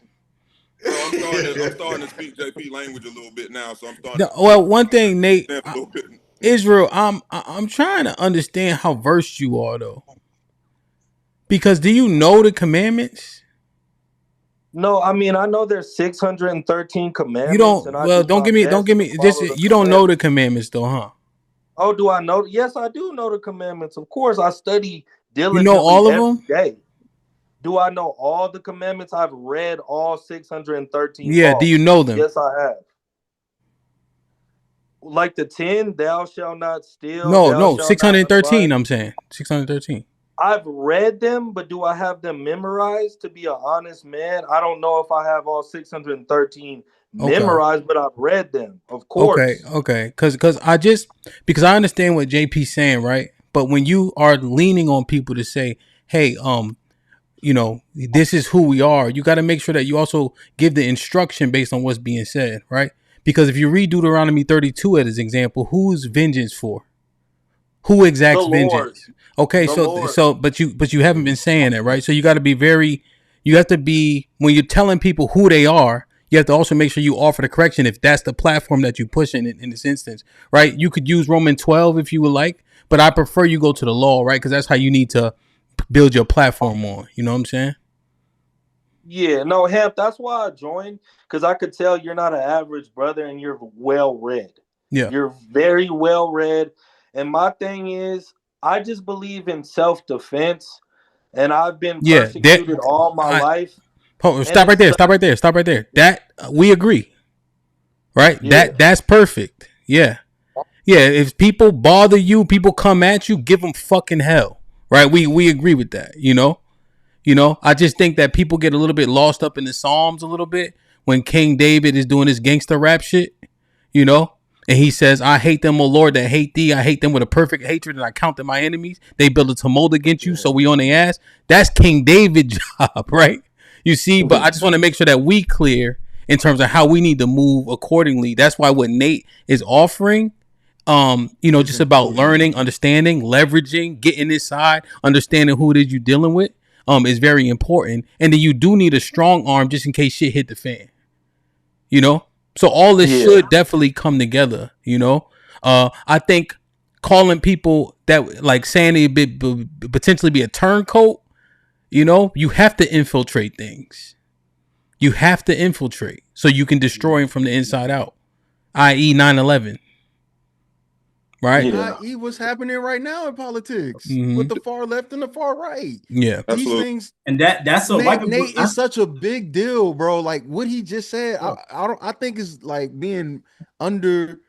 starting to speak JP language a little bit now, so I'm starting. Well, one thing, Nate, Israel, I'm trying to understand how versed you are though. Because do you know the commandments? No, I mean I know there's 613 commandments. You don't. Well, don't give me. Just you don't know the commandments though, huh? Oh, do I know? Yes, I do know the commandments. Of course, I study diligently. You know all of them? Day. Do I know all the commandments? I've read all 613. Yeah. laws. Do you know them? Yes, I have. Like the 10, thou shalt not steal. No, 613. I'm saying 613. I've read them, but do I have them memorized? To be an honest man, I don't know if I have all 613 memorized, but I've read them, of course. Okay. Because I understand what JP's saying, right? But when you are leaning on people to say, hey, you know, this is who we are, you got to make sure that you also give the instruction based on what's being said, right? Because if you read Deuteronomy 32 as an example, who's vengeance for? Who exacts vengeance? Okay, but you haven't been saying it, right? So you got to be when you're telling people who they are, you have to also make sure you offer the correction if that's the platform that you push in this instance, right? You could use Romans 12 if you would like, but I prefer you go to the law, right? Because that's how you need to build your platform on. You know what I'm saying? Yeah, no, Hamp, that's why I joined, because I could tell you're not an average brother and you're well read. Yeah. You're very well read. And my thing is, I just believe in self-defense, and I've been persecuted all my life. Stop right there. Stop right there. Stop right there. That we agree, right? Yeah. That's perfect. Yeah. If people bother you, people come at you, give them fucking hell, right? We agree with that. I just think that people get a little bit lost up in the Psalms a little bit when King David is doing his gangster rap shit, and he says, I hate them, O Lord, that hate thee. I hate them with a perfect hatred, and I count them my enemies. They build a tumult against you, so we on their ass. That's King David's job, right? You see, but I just want to make sure that we clear in terms of how we need to move accordingly. That's why what Nate is offering, just about learning, understanding, leveraging, getting inside, understanding who it is you're dealing with, is very important. And then you do need a strong arm just in case shit hit the fan. So all this should definitely come together. I think calling people that like saying they potentially be a turncoat. You have to infiltrate things. You have to infiltrate so you can destroy them from the inside out, i.e. 9/11. Right? I.e. what's happening right now in politics with the far left and the far right. Yeah. These things. And that's so Nate is such a big deal, bro. Like what he just said, I think is like being under,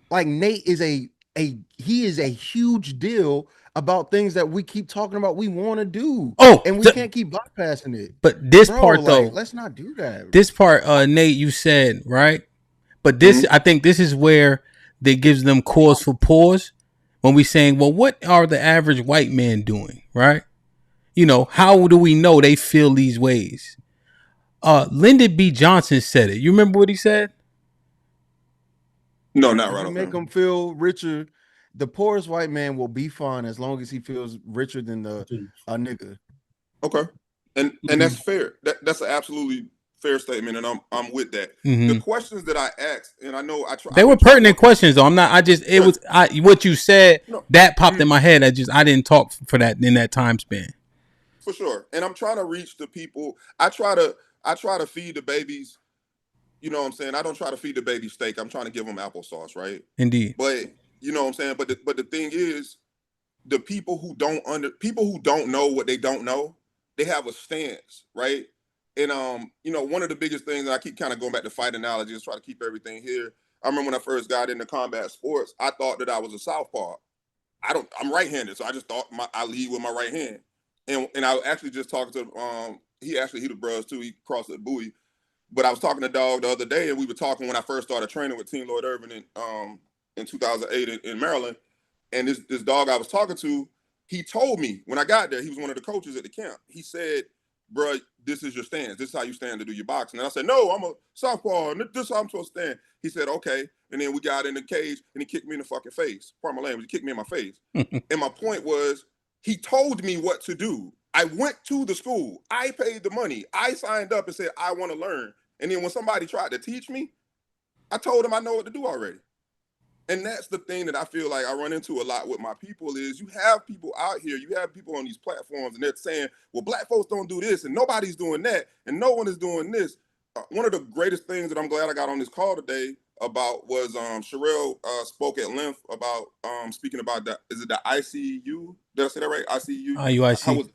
like Nate is he is a huge deal about things that we keep talking about we want to do. And we can't keep bypassing it. But this part though, let's not do that. This part, Nate, you said, right? But this, I think this is where that gives them cause for pause when we saying, well, what are the average white man doing, right? How do we know they feel these ways? Lyndon B. Johnson said it. You remember what he said? No, not right. Make them feel richer. The poorest white man will be fine as long as he feels richer than a nigga. Okay, and that's fair. That's an absolutely fair statement, and I'm with that. Mm-hmm. The questions that I asked, and I know they were pertinent questions, though. I'm not. What you said that popped in my head. I didn't talk for that in that time span. For sure, and I'm trying to reach the people. I try to feed the babies. You know what I'm saying? I don't try to feed the baby steak. I'm trying to give them applesauce, right? Indeed. But you know what I'm saying? But the thing is, the people who don't know what they don't know, they have a stance, right? And one of the biggest things, and I keep kind of going back to fight analogies, try to keep everything here. I remember when I first got into combat sports, I thought that I was a southpaw. I'm right-handed, so I just thought I lead with my right hand. And I actually just talked to he the bros too. He crossed the buoy. But I was talking to Dog the other day, and we were talking when I first started training with Team Lloyd Irvin in 2008 in Maryland. And this dog I was talking to, he told me when I got there, he was one of the coaches at the camp. He said, bro, this is your stance. This is how you stand to do your boxing. And I said, no, I'm a southpaw. This is how I'm supposed to stand. He said, okay. And then we got in the cage, and he kicked me in the fucking face. Pardon my language, he kicked me in my face. And my point was, he told me what to do. I went to the school. I paid the money. I signed up and said, I want to learn. And then when somebody tried to teach me, I told them I know what to do already. And that's the thing that I feel like I run into a lot with my people is you have people out here, you have people on these platforms, and they're saying, well, black folks don't do this, and nobody's doing that, and no one is doing this. One of the greatest things that I'm glad I got on this call today about was Sherelle spoke at length about speaking about is it the ICU? Did I say that right? ICU? IUIC.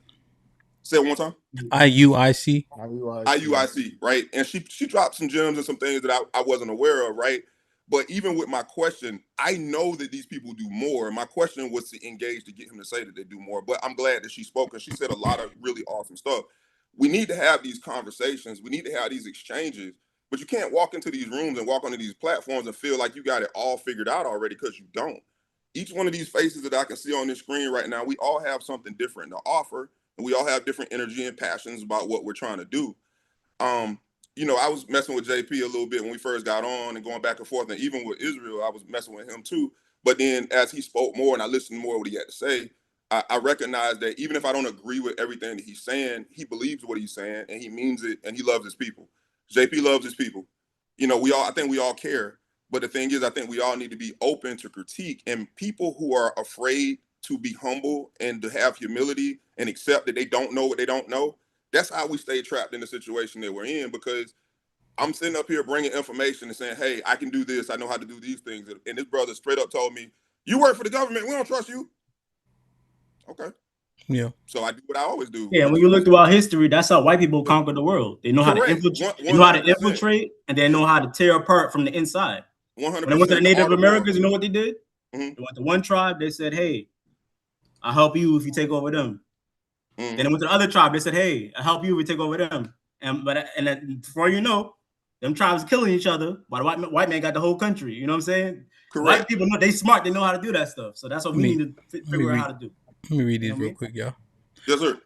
Say it one more time. IUIC. IUIC, right? And she dropped some gems and some things that I wasn't aware of, right? But even with my question, I know that these people do more. My question was to engage to get him to say that they do more. But I'm glad that she spoke because she said a lot of really awesome stuff. We need to have these conversations. We need to have these exchanges. But you can't walk into these rooms and walk onto these platforms and feel like you got it all figured out already because you don't. Each one of these faces that I can see on this screen right now, we all have something different to offer. And we all have different energy and passions about what we're trying to do. I was messing with JP a little bit when we first got on and going back and forth. And even with Israel, I was messing with him too. But then as he spoke more and I listened more to what he had to say, I recognized that even if I don't agree with everything that he's saying, he believes what he's saying and he means it and he loves his people. JP loves his people. I think we all care. But the thing is, I think we all need to be open to critique, and people who are afraid to be humble and to have humility and accept that they don't know what they don't know. That's how we stay trapped in the situation that we're in, because I'm sitting up here bringing information and saying, hey, I can do this. I know how to do these things. And this brother straight up told me, you work for the government. We don't trust you. Okay. Yeah. So I do what I always do. Yeah, when you look through our history, that's how white people conquered the world. They know how to Correct. infiltrate. They 100%. know how to infiltrate, and they know how to tear apart from the inside. 100%. When they went to the Native Americans, you know what they did? Mm-hmm. They went to one tribe. They said, "Hey, I'll help you if you take over them." Mm-hmm. Then they went to the other tribe. They said, "Hey, I'll help you if you take over them." And before you know, them tribes killing each other, while the white man got the whole country. You know what I'm saying? Correct. White people know they smart. They know how to do that stuff. So that's what we need to figure out how to do. Let me read these real quick, y'all. Yes, sir.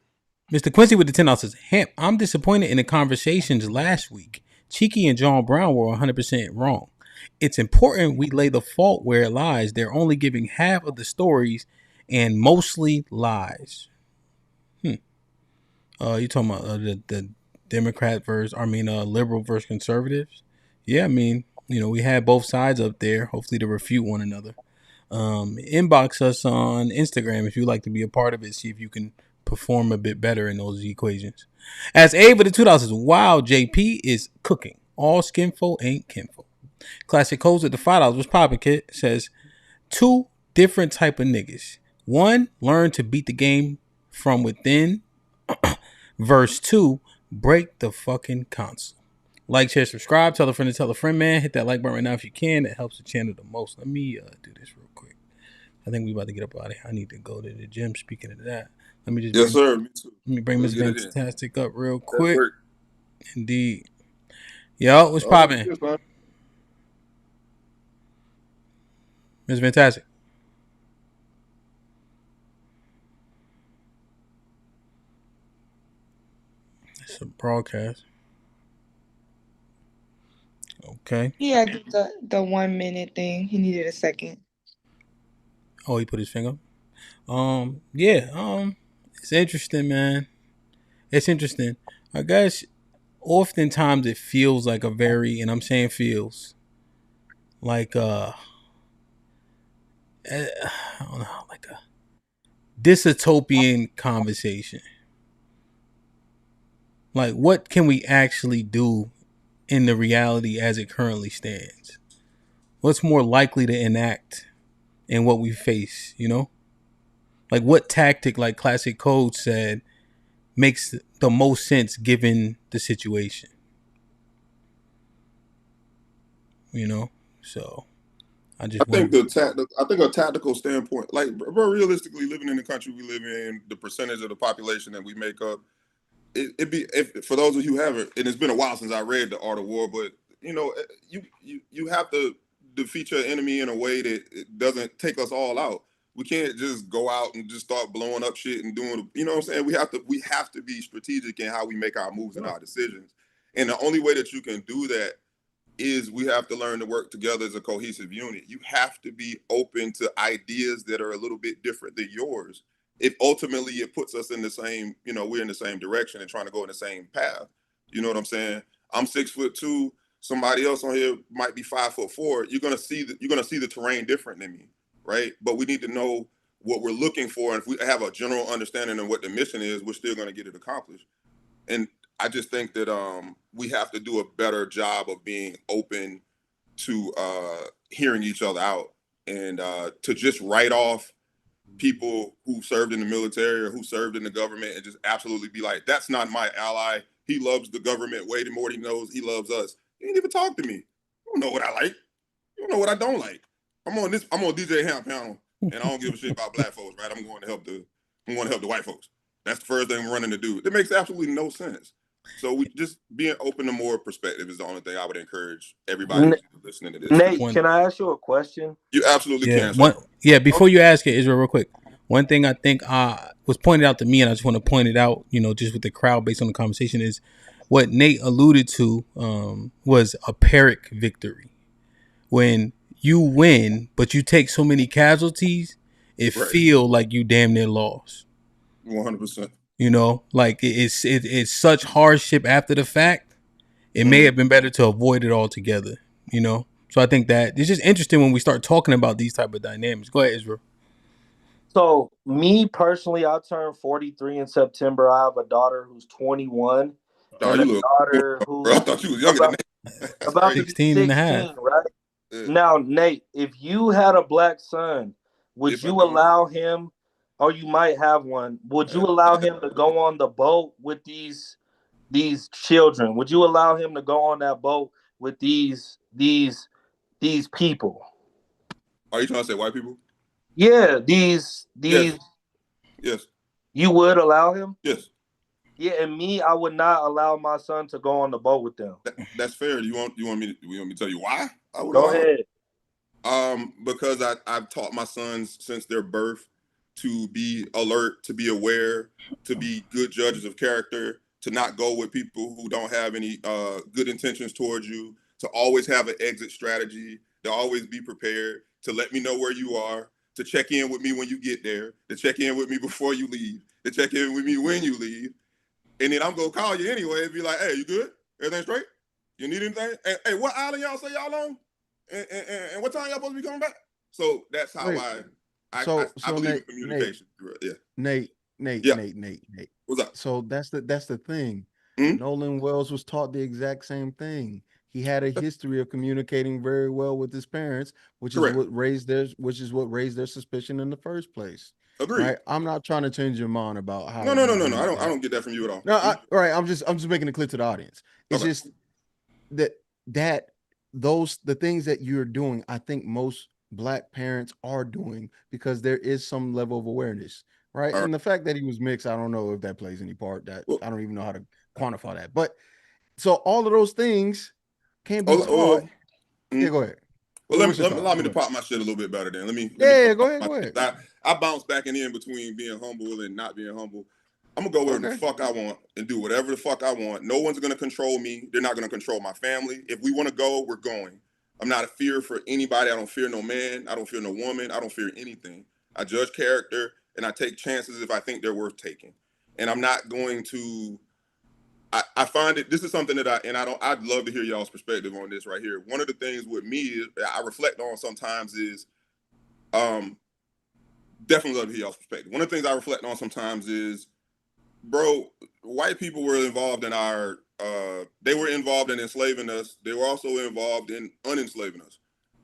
Mr. Quincy with the $10 says, "Hamp, I'm disappointed in the conversations last week. Cheeky and John Brown were 100% wrong. It's important we lay the fault where it lies. They're only giving half of the stories and mostly lies." You talking about the Democrat versus, liberal versus conservatives? Yeah, we had both sides up there, hopefully to refute one another. Inbox us on Instagram if you'd like to be a part of it. See if you can perform a bit better in those equations. As Abe with the $2 says, "Wow, JP is cooking. All skinfo ain't kinfo." Classic Codes with the $5. What's poppin', kid? Says, "Two different type of niggas. One, learn to beat the game from within. Verse 2, break the fucking console." Like, share, subscribe, tell a friend, man. Hit that like button right now if you can. That helps the channel the most. Let me do this real quick. I think we about to get up out of here. I need to go to the gym. Speaking of that, let me just sir. Me too. Let me bring Miss Let's get it in. Fantastic up real quick. work. Indeed. Yo, what's poppin'? Miss Fantastic. It's a broadcast. Okay. Yeah, the 1 minute thing. He needed a second. Oh, he put his finger. It's interesting, man. It's interesting. I guess oftentimes it feels like a very, and I'm saying feels like I don't know, like a dystopian conversation. Like, what can we actually do in the reality as it currently stands? What's more likely to enact in what we face, Like, what tactic, like Classic Code said, makes the most sense given the situation? So I think a tactical standpoint, like, bro, realistically, living in the country we live in, the percentage of the population that we make up, for those of you who haven't, and it's been a while since I read The Art of War, but you have to defeat your enemy in a way that it doesn't take us all out. We can't just go out and just start blowing up shit and doing, you know what I'm saying? We have to be strategic in how we make our moves and our decisions. And the only way that you can do that is we have to learn to work together as a cohesive unit. You have to be open to ideas that are a little bit different than yours. If ultimately it puts us in the same, we're in the same direction and trying to go in the same path. You know what I'm saying? I'm 6'2". Somebody else on here might be 5'4". You're gonna see the terrain different than me, right? But we need to know what we're looking for, and if we have a general understanding of what the mission is, we're still gonna get it accomplished. And I just think that we have to do a better job of being open to hearing each other out, and to just write off people who served in the military or who served in the government and just absolutely be like, "That's not my ally. He loves the government way more than he knows he loves us." You ain't even talk to me. You don't know what I like. You don't know what I don't like. I'm on DJ HAMP panel, and I don't give a shit about black folks, right? I'm going to help the white folks. That's the first thing we're running to do. It makes absolutely no sense. So we just being open to more perspective is the only thing I would encourage everybody who's listening to this. Nate, can I ask you a question? You absolutely can. Before you ask it, Israel, real quick. One thing I think was pointed out to me, and I just want to point it out, just with the crowd based on the conversation, is what Nate alluded to was a Pyrrhic victory. When you win, but you take so many casualties, it feel like you damn near lost. 100%. Like it's such hardship after the fact. It may have been better to avoid it altogether. So I think that it's just interesting when we start talking about these type of dynamics. Go ahead, Israel. So me personally, I turned 43 in September. I have a daughter who's 21 and a daughter who's I thought you was younger than that. About 16 and a half. Right? Yeah. Now, Nate, if you had a black son, would you allow him or you might have one. Would you allow him to go on the boat with these children? Would you allow him to go on that boat with these people? Are you trying to say white people? Yeah, these. Yes. You would allow him? Yes. Yeah, and me, I would not allow my son to go on the boat with them. That's fair. You want me to tell you why? I would Go allow ahead. Because I've taught my sons since their birth to be alert, to be aware, to be good judges of character, to not go with people who don't have any good intentions towards you, to always have an exit strategy, to always be prepared, to let me know where you are, to check in with me when you get there, to check in with me before you leave, to check in with me when you leave. And then I'm going to call you anyway and be like, hey, you good? Everything straight? You need anything? Hey, what island y'all say y'all on? And what time y'all supposed to be coming back? So that's how I believe in communication. Nate. What's up? So that's the thing. Hmm? Nolan Wells was taught the exact same thing. He had a history of communicating very well with his parents, which is what raised their suspicion in the first place. Agreed. Right? I'm not trying to change your mind about how. No. I don't get that from you at all. No, right. I'm just making it clear to the audience. It's just that the things that you're doing, I think most Black parents are doing because there is some level of awareness, right? And the fact that he was mixed, I don't know if that plays any part. That I don't even know how to quantify that. But so all of those things can be taught. Yeah, go ahead. Well, allow me to pop my shit a little bit better then. Let me go ahead. I bounce back and in between being humble and not being humble. I'm gonna go wherever the fuck I want and do whatever the fuck I want. No one's gonna control me. They're not gonna control my family. If we want to go, we're going. I'm not a fear for anybody. I don't fear no man. I don't fear no woman. I don't fear anything. I judge character and I take chances if I think they're worth taking. And I'm not going to. I find it. This is something that I'd love to hear y'all's perspective on this right here. One of the things with me is I reflect on sometimes is, definitely love to hear y'all's perspective. One of the things I reflect on sometimes is, bro, white people were involved in they were involved in enslaving us. They were also involved in unenslaving us.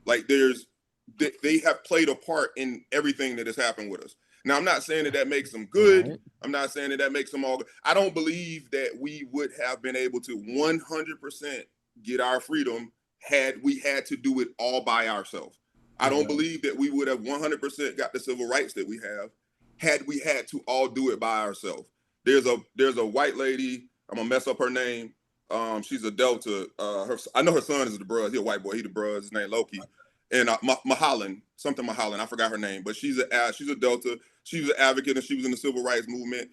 Like they have played a part in everything that has happened with us. Now, I'm not saying that makes them good. Right. I'm not saying that makes them all good. I don't believe that we would have been able to 100% get our freedom had we had to do it all by ourselves. I don't believe that we would have 100% got the civil rights that we have had we had to all do it by ourselves. There's a white lady, I'm gonna mess up her name. She's a Delta. I know her son is the bruh. He's a white boy. He the bruh. His name Loki. And Mahalan, I forgot her name, but she's a Delta. She was an advocate and she was in the civil rights movement.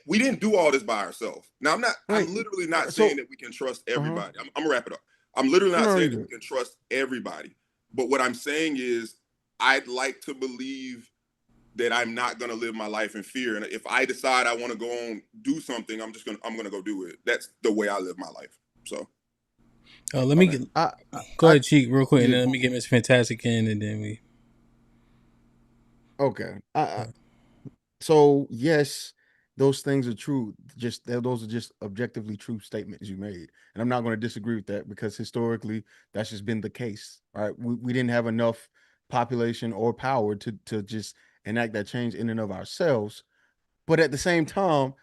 We didn't do all this by ourselves. Now I'm literally not saying that we can trust everybody. I'm gonna wrap it up. I'm literally not saying that we can trust everybody. But what I'm saying is I'd like to believe that I'm not gonna live my life in fear. And if I decide I want to go on do something, I'm gonna go do it. That's the way I live my life. So let me go ahead, Cheek, real quick, and then let me get Miss Fantastic in, and then we. Okay. So yes, those things are true. Those are just objectively true statements you made, and I'm not going to disagree with that because historically that's just been the case. Right? We didn't have enough population or power to just enact that change in and of ourselves. But at the same time,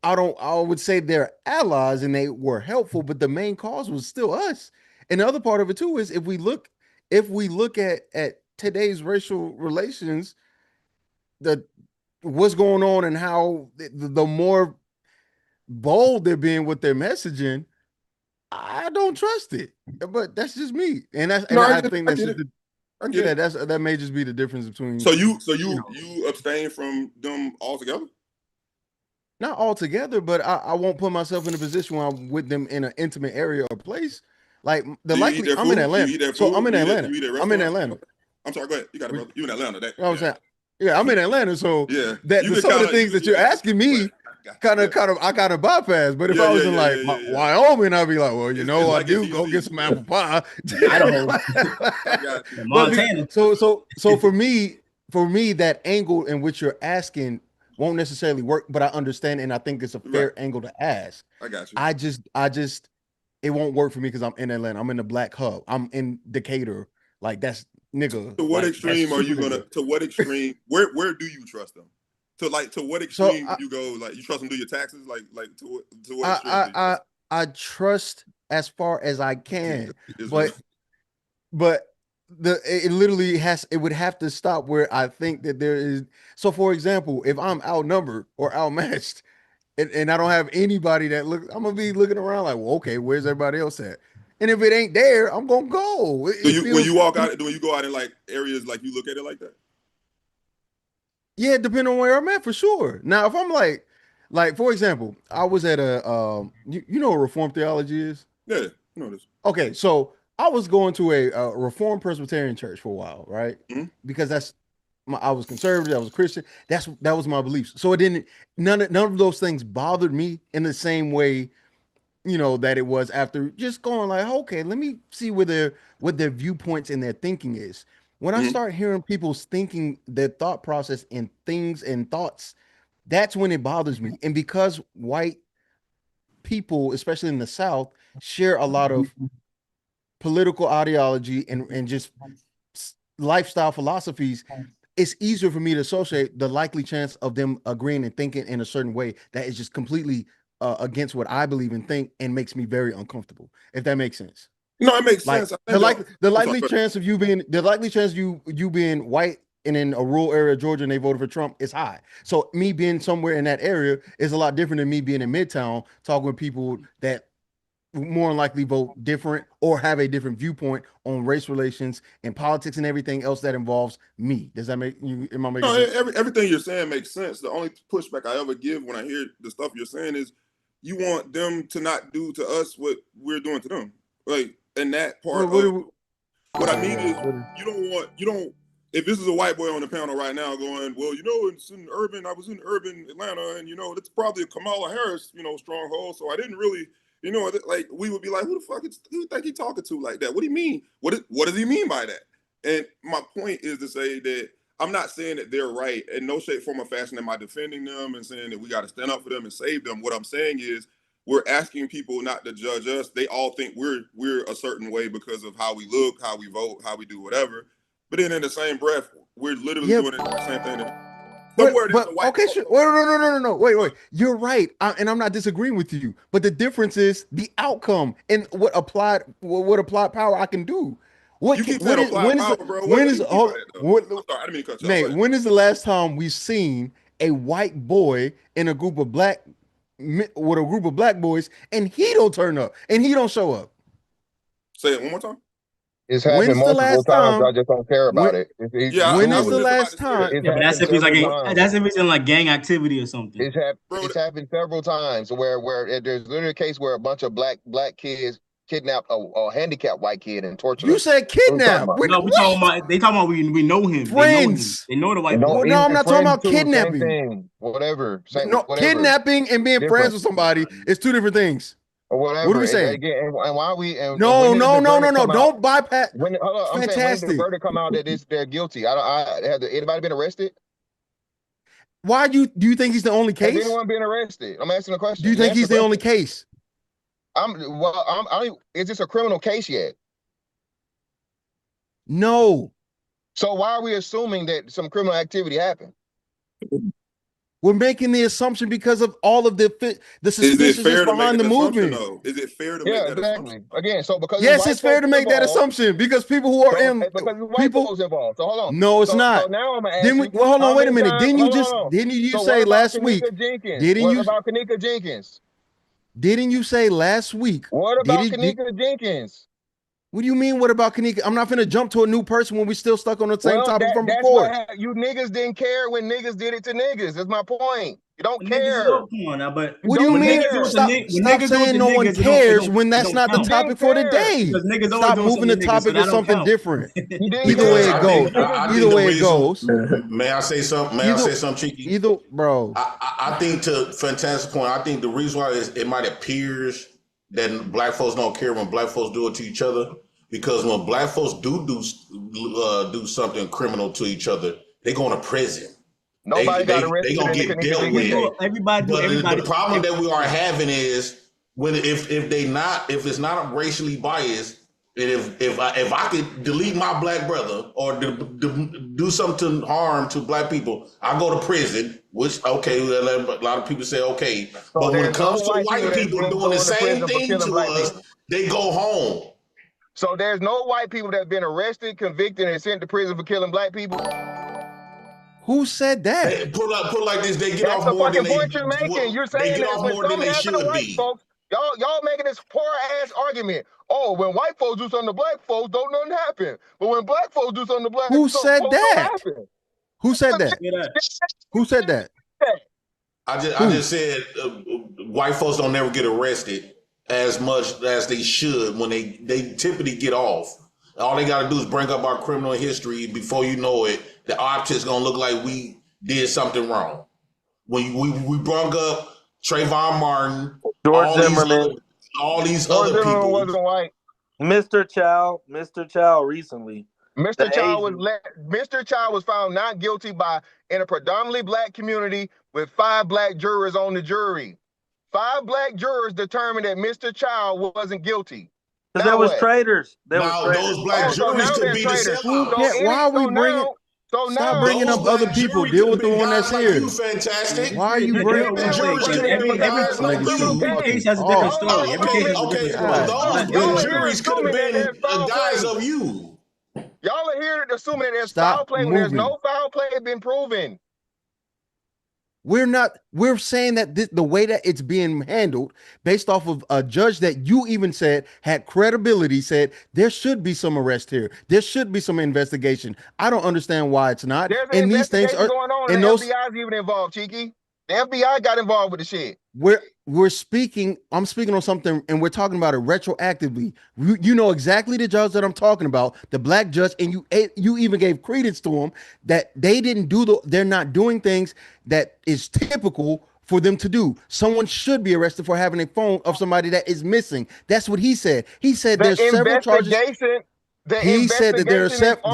I would say they're allies and they were helpful, but the main cause was still us. And the other part of it too is if we look at today's racial relations, what's going on and how the more bold they're being with their messaging, I don't trust it. But that's just me. And I think that's just that may just be the difference between. So you abstain from them altogether? Not altogether, but I won't put myself in a position where I'm with them in an intimate area or place. Like I'm in Atlanta. So I'm in Atlanta. I'm in Atlanta. I'm sorry, go ahead. You got it, brother. You in Atlanta. You know what I'm saying? Yeah, I'm in Atlanta. So some of the things that you're asking me kind of I gotta bypass. But if I was in Wyoming, I'd be like, well, you know, I do go get some apple pie. Montana. So for me, that angle in which you're asking won't necessarily work, but I understand and I think it's a fair angle to ask. I got you. I just it won't work for me because I'm in Atlanta. I'm in the Black Hub. I'm in Decatur. Like that's nigga. To what like, extreme that's are you super gonna? nigga. To what extreme? Where do you trust them? To what So extreme would you go? Like, you trust them to do your taxes? Like to what extreme do you trust? I trust as far as I can, Israel. but it literally it would have to stop where I think that there is. So, for example, if I'm outnumbered or outmatched, and I don't have anybody that I'm gonna be looking around like, well, okay, where's everybody else at? And if it ain't there, I'm gonna go. When you walk out, when you go out in like areas, like you look at it like that? Yeah, depending on where I'm at, for sure. Now, if I'm like for example, I was at a you know what Reformed theology is? Yeah, you know this. Okay, so I was going to a Reformed Presbyterian church for a while, right? Mm-hmm. Because I was conservative, I was Christian. That was my beliefs. So it didn't none of those things bothered me in the same way, you know, that it was after just going like, okay, let me see what their viewpoints and their thinking is. When I start hearing people's thinking, their thought process and things and thoughts, that's when it bothers me. And because white people, especially in the South, share a lot of political ideology and just lifestyle philosophies, it's easier for me to associate the likely chance of them agreeing and thinking in a certain way that is just completely against what I believe and think, and makes me very uncomfortable. If that makes sense. No, it makes Like sense. the likely chance of you being white and in a rural area of Georgia and they voted for Trump is high. So me being somewhere in that area is a lot different than me being in Midtown talking with people that more than likely vote different or have a different viewpoint on race relations and politics and everything else that involves me. Does that make you? Am I making sense? Everything you're saying makes sense. The only pushback I ever give when I hear the stuff you're saying is you want them to not do to us what we're doing to them. Like, and that part what I mean is you don't if this is a white boy on the panel right now going, well, you know, I was in urban Atlanta, and you know, it's probably a Kamala Harris, you know, stronghold. So I didn't really, you know, like we would be like, who you think he talking to like that? What do you mean? What does he mean by that? And my point is to say that I'm not saying that they're right in no shape, form, or fashion. Am I defending them and saying that we got to stand up for them and save them? What I'm saying is we're asking people not to judge us. They all think we're a certain way because of how we look, how we vote, how we do whatever. But then in the same breath, we're literally doing the same thing. Okay, sure. Wait, no. Wait. You're right, and I'm not disagreeing with you. But the difference is the outcome and what applied power I can do. When is the last time we've seen a white boy in a group of black boys and he don't turn up and he don't show up? Say it one more time. It's happened multiple times. I just don't care about it. When is the last time? Yeah, but that's if it's like gang activity or something. It's happened several times where there's literally a case where a bunch of black kids kidnapped a handicapped white kid and tortured him. You said kidnap. No, they talking about we know him. Friends. They know the white boy. No, I'm not talking about kidnapping. Same thing. Whatever. Kidnapping and being friends with somebody is two different things. Or whatever. What are we saying? And why are we? No. Don't bypass. I'm saying, when did the verdict come out that they're guilty? Has anybody been arrested? Why do you think he's the only case? Has anyone been arrested? I'm asking a question. Do you think he's the only case? Is this a criminal case yet? No. So why are we assuming that some criminal activity happened? We're making the assumption because of all of the suspiciousness behind the movement. Is it fair to make that assumption? Again, so because yes, it's fair to make that assumption because people who are involved. So hold on. No, it's not. So now I'm asking. Hold on, wait a minute. Didn't you say last week? What about Kanika Jenkins? Didn't you say last week? What about Kanika Jenkins? What do you mean, what about Kanika? I'm not finna jump to a new person when we still stuck on the same topic from before. You niggas didn't care when niggas did it to niggas. That's my point. You don't care. Come on now, but what do you mean? Stop saying no one cares when that's not the topic for the day. Stop moving the topic to something different. Either way it goes. May I say something? May I say something cheeky? Bro. I think to Fantastic point, I think the reason why it might appears that black folks don't care when black folks do it to each other, because when black folks do something criminal to each other, they go to prison. Nobody got arrested. They gonna get dealt with. Everybody. The problem that we are having is if it's not racially biased, And if I could delete my black brother or do something harm to black people, I go to prison. Which okay, a lot of people say okay, So but when it there's no comes to white people white that's people been doing the going to same prison for thing killing to black us, people. they go home. So there's no white people that have been arrested, convicted, and sent to prison for killing black people. Who said that? They put like this. They get That's off the more than fucking point you're making. You're they saying get that off when more than something they happened to should white be. folks, y'all making this poor ass argument. Oh, when white folks do something to black folks, don't nothing happen. But when black folks do something to black Who folks, said don't that? happen. Who said that? Who said that? I Who? just said white folks don't never get arrested as much as they should when they typically get off. All they got to do is bring up our criminal history. Before you know it, the optics gonna look like we did something wrong. When we brought up Trayvon Martin, George all Zimmerman. these George other Zimmerman people. wasn't white. Mr. Chow recently. Mr. Child was found not guilty in a predominantly black community with 5 black jurors on the jury. 5 black jurors determined that Mr. Child wasn't guilty. Because there was traitors. Those black juries now could they're be the traitors. sellouts. Why are we bringing? Stop bringing up other people. Deal with the one that's here. Fantastic. Why are you bringing? Every case has a different story. Every case has a different story. Those black juries could have been guys of you. Y'all are here assuming that there's Stop foul play when there's moving. no foul play been proven. We're saying that the way that it's being handled based off of a judge that you even said had credibility said there should be some arrest here. There should be some investigation. I don't understand why it's not. There's an And these things investigation are going on and the FBI's even involved, Cheeky. The FBI got involved with the shit. I'm speaking on something and we're talking about it retroactively. You know exactly the judge that I'm talking about, the black judge, and you even gave credence to him that they're not doing things that is typical for them to do. Someone should be arrested for having a phone of somebody that is missing. That's what he said. He said there's several charges. He said that there are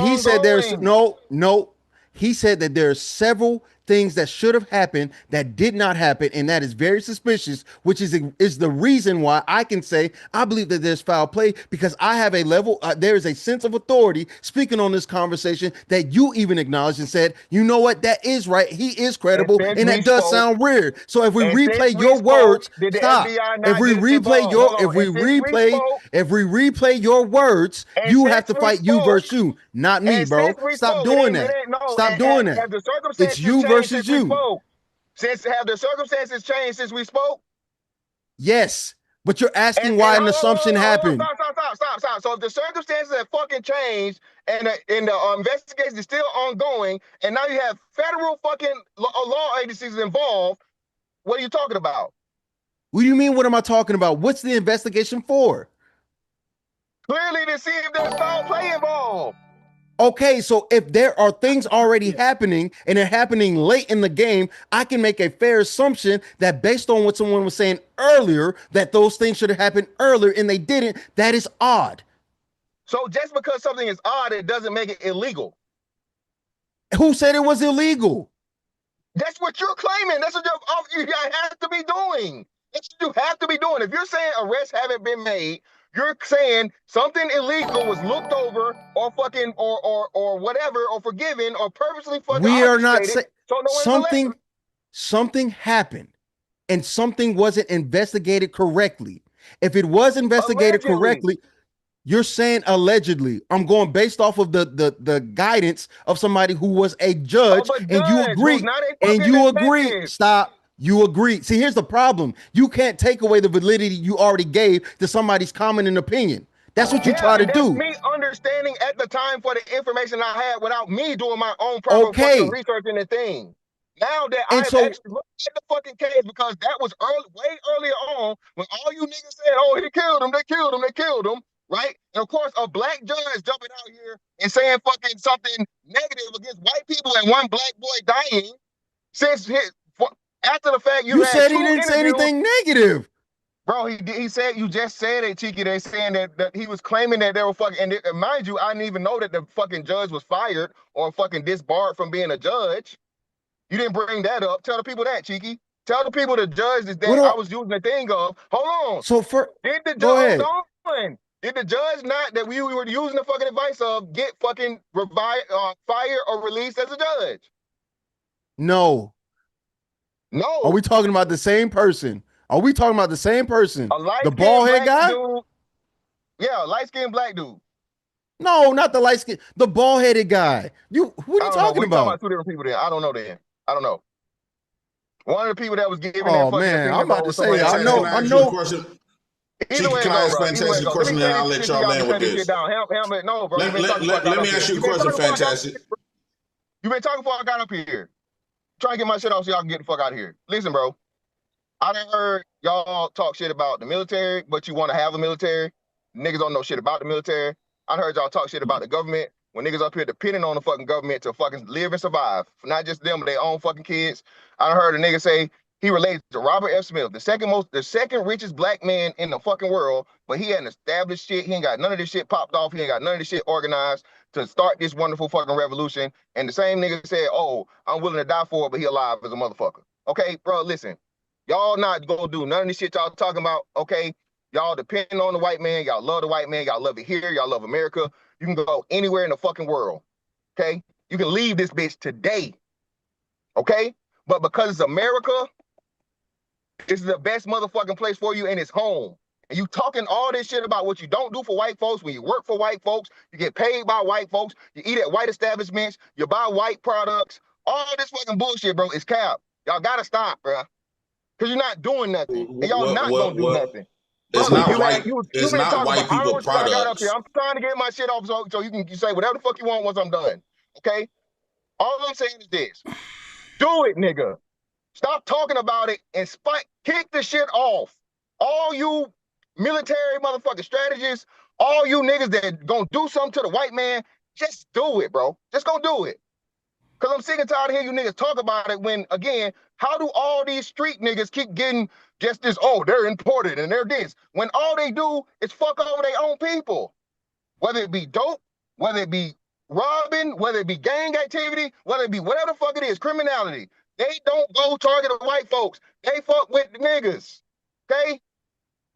he said there's no. He said that there are several things that should have happened that did not happen, and that is very suspicious, which is the reason why I can say I believe that there's foul play, because I have a level, there is a sense of authority speaking on this conversation that you even acknowledged and said, you know what, that is right. He is credible, and that does sound weird. So if we replay your words, stop. If we replay your words, you have to fight you versus you, not me, bro. Stop doing that. Stop doing that. It's you versus you. Have the circumstances changed since we spoke? Yes, but you're asking why an assumption happened. Stop. So if the circumstances have fucking changed and the investigation is still ongoing, and now you have federal fucking law agencies involved, what are you talking about? What do you mean? What am I talking about? What's the investigation for? Clearly to see if there's foul play involved. Okay, so if there are things already happening and they're happening late in the game, I can make a fair assumption that based on what someone was saying earlier, that those things should have happened earlier and they didn't. That is odd. So just because something is odd, it doesn't make it illegal. Who said it was illegal? That's what you're claiming. That's what you have to be doing. That's what you have to be doing. If you're saying arrests haven't been made, you're saying something illegal was looked over or fucking or whatever or forgiven or purposely fucking. We are not saying something happened and something wasn't investigated correctly. If it was investigated correctly, you're saying allegedly. I'm going based off of the guidance of somebody who was a judge, and you agree. And you agree. Stop. You agree. See, here's the problem. You can't take away the validity you already gave to somebody's comment and opinion. That's what you try to do. Me understanding at the time for the information I had without me doing my own proper fucking research in the thing. Now that I've actually looked at the fucking case, because that was way earlier on when all you niggas said, oh, he killed him, they killed him, right? And of course, a black judge jumping out here and saying fucking something negative against white people and one black boy dying after the fact you said he didn't say anything negative. Bro, he said, you just said it, Cheeky. They saying that he was claiming that they were fucking, and mind you, I didn't even know that the fucking judge was fired or fucking disbarred from being a judge. You didn't bring that up. Tell the people that, Cheeky. Tell the people the judge is that I was using the thing of. Hold on. So did the judge, hold on. Did the judge not that we were using the fucking advice of get fucking fired or released as a judge? No. No. Are we talking about the same person? Are we talking about the same person? A The light-skinned bald head black guy? dude. Yeah, light-skinned black dude. No, not the light skin, the bald headed guy. What are you talking We about? talking about two different people then. I don't know then. I don't know. One of the people that was giving Oh that fucking man, opinion, I'm about bro, to was say, somebody I else. know. Either way, can I ask bro. Either way, Fantastic go. question and I'll let y'all land with This shit this? down. Ham, no, bro. Let me ask you a question, Fantastic. You've been talking before I got up here. Trying to get my shit off so y'all can get the fuck out of here. Listen, bro. I done heard y'all talk shit about the military, but you want to have a military. Niggas don't know shit about the military. I done heard y'all talk shit about the government when niggas up here depending on the fucking government to fucking live and survive. Not just them, but their own fucking kids. I done heard a nigga say he related to Robert F. Smith, the second richest black man in the fucking world, but he hadn't established shit. He ain't got none of this shit popped off. He ain't got none of this shit organized to start this wonderful fucking revolution. And the same nigga said, oh, I'm willing to die for it, but he alive as a motherfucker. Okay, bro, listen. Y'all not gonna do none of this shit y'all talking about, okay? Y'all depend on the white man. Y'all love the white man. Y'all love it here. Y'all love America. You can go anywhere in the fucking world, okay? You can leave this bitch today, okay? But because it's America, this is the best motherfucking place for you, and it's home. And you talking all this shit about what you don't do for white folks, when you work for white folks, you get paid by white folks, you eat at white establishments, you buy white products. All this fucking bullshit, bro, is cap. Y'all gotta stop, bro. Because you're not doing nothing. And y'all not gonna do nothing. It's Brother, not white. you've It's been not talking white for people hours since I got up here. products. I'm trying to get my shit off so you can say whatever the fuck you want once I'm done. Okay? All I'm saying is this. Do it, nigga. Stop talking about it and kick the shit off. All you military motherfucking strategists, all you niggas that gonna do something to the white man, just do it, bro. Just go do it. Because I'm sick and tired of hearing you niggas talk about it when, again, how do all these street niggas keep getting just this, oh, they're imported and they're this, when all they do is fuck over their own people? Whether it be dope, whether it be robbing, whether it be gang activity, whether it be whatever the fuck it is, criminality. They don't go target the white folks. They fuck with the niggas, okay?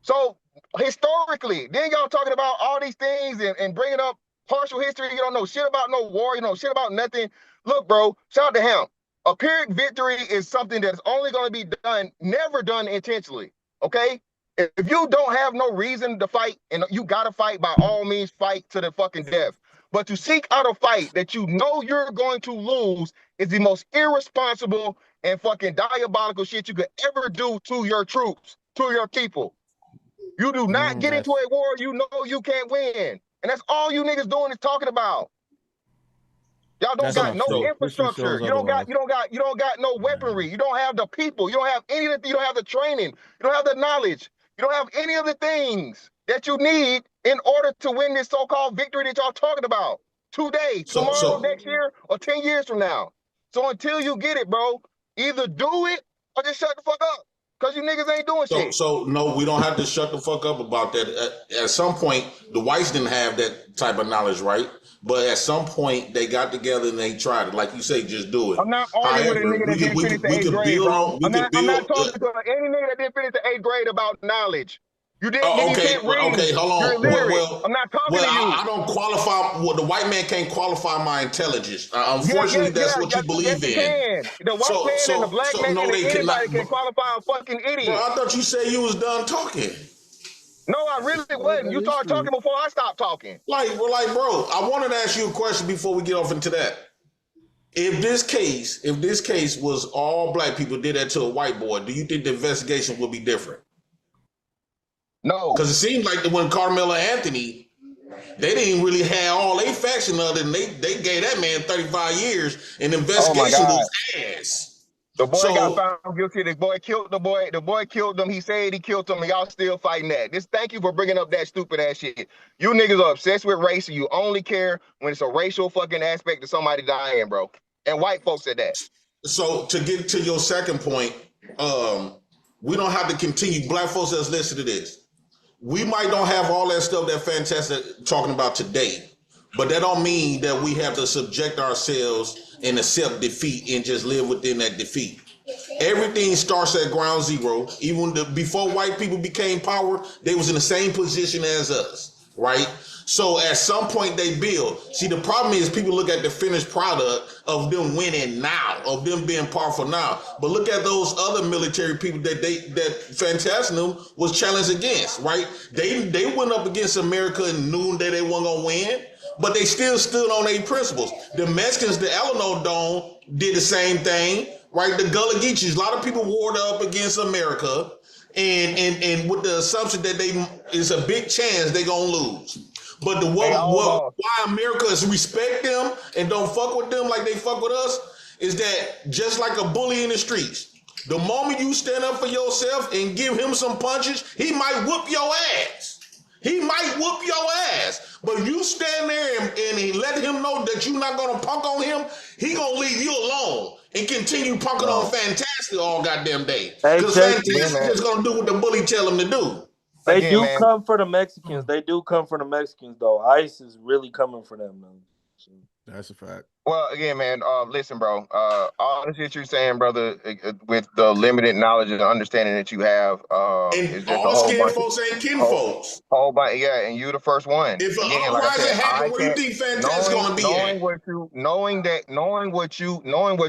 So, historically, then y'all talking about all these things and bringing up partial history. You don't know shit about no war. You know shit about nothing. Look, bro, shout out to HAMP. A Pyrrhic victory is something that's only going to be done, never done intentionally, okay? If you don't have no reason to fight, and you got to fight, by all means, fight to the fucking death. But to seek out a fight that you know you're going to lose is the most irresponsible and fucking diabolical shit you could ever do to your troops, to your people. You do not get into a war you know you can't win. And that's all you niggas doing is talking about. Y'all don't got no infrastructure. You don't got no weaponry. You don't have the people. You don't have any of the, you don't have the training. You don't have the knowledge. You don't have any of the things that you need in order to win this so-called victory that y'all talking about today, tomorrow, next year, or 10 years from now. So until you get it, bro, either do it or just shut the fuck up. Because you niggas ain't doing shit. So no, we don't have to shut the fuck up about that. At some point, the whites didn't have that type of knowledge, right? But at some point, they got together and they tried it. Like you say, just do it. I'm not arguing with a nigga that didn't finish the 8th grade, bro. I'm not talking to any nigga that didn't finish the 8th grade about knowledge. You didn't. You can't read. Okay, hold on. Well, I'm not talking to you. I don't qualify. Well, the white man can't qualify my intelligence. Unfortunately, that's what you believe in. Can. The white man and the black man and anybody can qualify a fucking idiot. Bro, I thought you said you was done talking. No, I really wasn't. You started talking before I stopped talking. Bro, I wanted to ask you a question before we get off into that. If this case was all black people did that to a white boy, do you think the investigation would be different? No. Because it seemed like when Carmelo Anthony, they didn't really have all they faction other than they gave that man 35 years and the investigation was ass. The boy got found guilty. The boy killed the boy. The boy killed him. He said he killed him, and y'all still fighting that. Thank you for bringing up that stupid ass shit. You niggas are obsessed with race, and you only care when it's a racial fucking aspect of somebody dying, bro. And white folks at that. So to get to your second point, we don't have to continue. Black folks that's listen to this. We might don't have all that stuff that Fantastic talking about today, but that don't mean that we have to subject ourselves and accept defeat and just live within that defeat. Everything starts at ground zero. Even before white people became power, they was in the same position as us. right? So at some point they build. See, the problem is people look at the finished product of them winning now, of them being powerful now. But look at those other military people that Fantastic was challenged against, right? They went up against America and knew that they weren't gonna win, but they still stood on their principles. The Mexicans, the Alamo Dome, did the same thing, right? The Gullah Geechees, a lot of people warred up against America, and with the assumption that it's a big chance they're gonna lose. But why America is respect them and don't fuck with them like they fuck with us is that just like a bully in the streets, the moment you stand up for yourself and give him some punches, he might whoop your ass. He might whoop your ass. But you stand there and let him know that you're not gonna punk on him, he gonna leave you alone and continue punking on Fantastic all goddamn day. Because Fantastic is gonna do what the bully tell him to do. They do come for the Mexicans. They do come for the Mexicans, though. ICE is really coming for them, man. So. That's a fact. Well, again, man, listen, bro. All the shit you're saying, brother, with the limited knowledge and understanding that you have, is just all skin folks ain't kin folks. Whole bunch, yeah, and you the first one. If an uprising happen, where you think Fantastic's gonna be at? Knowing what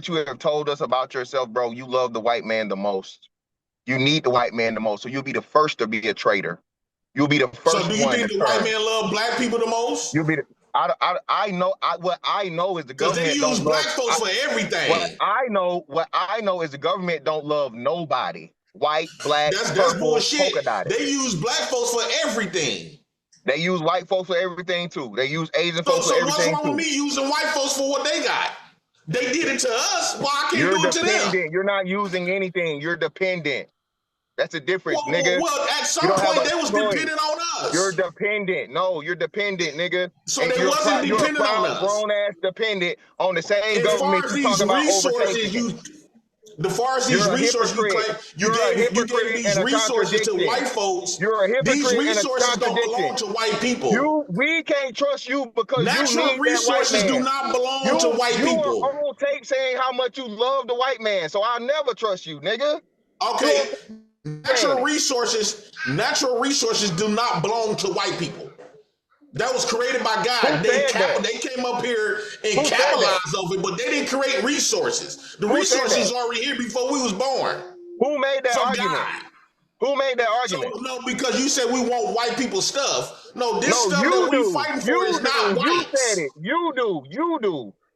you have told us about yourself, bro, you love the white man the most. You need the white man the most, so you'll be the first to be a traitor. You'll be the first. So do you think the white man love black people the most? You'll be. I know. What I know is the government they use black folks for everything. What I know is the government don't love nobody. White, black, that's bullshit. They use black folks for everything. They use white folks for everything too. They use Asian folks for everything too. So what's wrong with me using white folks for what they got? They did it to us. Why I can't do it to them? You're not using anything. You're dependent. That's the difference, nigga. Well, at some point, they was dependent on us. You're dependent. No, you're dependent, nigga. So and they wasn't dependent on us. Grown-ass dependent on the same government you talking about overtaking. The far as these resources you claim, you gave these resources to white folks. You're a hypocrite. These resources don't belong to white people. We can't trust you because natural resources do not belong to white people. You are on tape saying how much you love the white man, so I'll never trust you, nigga. Okay. Natural resources do not belong to white people. That was created by God. They came up here and capitalized over it, but they didn't create resources. The resources are already here before we was born. Who made that argument? Who made that argument? So, no, because you said we want white people's stuff. No, this stuff that we fighting for is not white. You said it. You do.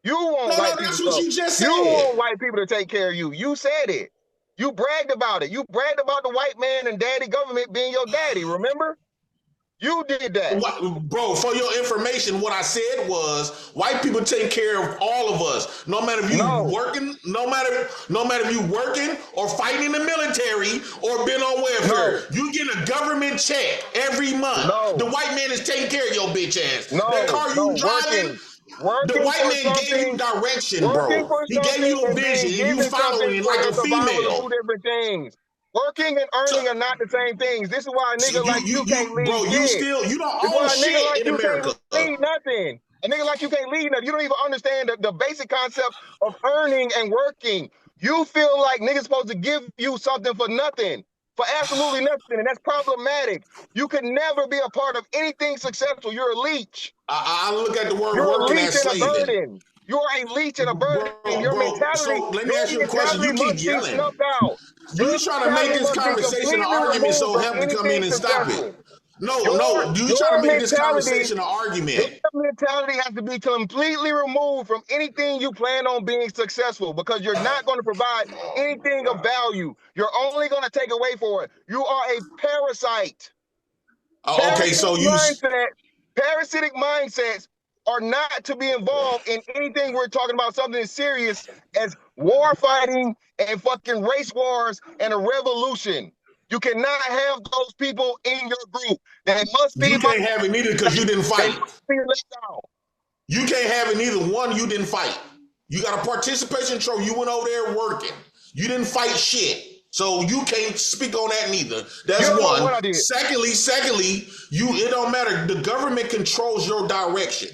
You want white people. That's what you just said. You want white people to take care of you. You said it. You bragged about it. You bragged about the white man and daddy government being your daddy, remember? You did that. Bro, for your information, what I said was white people take care of all of us. No matter if you working, no matter if you working or fighting in the military or been on welfare. You get a government check every month. The white man is taking care of your bitch ass. That car you driving. The white man gave you direction, bro. He gave you a vision and you following it like a female. Two different things. Working and earning are not the same things. This is why a nigga like you can't lead. Bro, you don't own shit in America. Lead nothing. A nigga like you can't lead nothing. You don't even understand the basic concept of earning and working. You feel like niggas supposed to give you something for nothing. For absolutely nothing, and that's problematic. You can never be a part of anything successful. You're a leech. I look at the word working as slavery. You are a leech and a burden. Your mentality. So let me ask you a question. You keep yelling. You trying to make this conversation an argument so HAMP can come in and stop it. No. You trying to make this conversation an argument. Your mentality has to be completely removed from anything you plan on being successful because you're not going to provide anything of value. You're only going to take away for it. You are a parasite. Okay, so parasitic mindsets are not to be involved in anything we're talking about something as serious as war fighting and fucking race wars and a revolution. You cannot have those people in your group. They must be. You can't have it neither because you didn't fight. You can't have it neither. One, you didn't fight. You got a participation trophy. You went over there working. You didn't fight shit. So you can't speak on that neither. That's one. Secondly, it don't matter. The government controls your direction.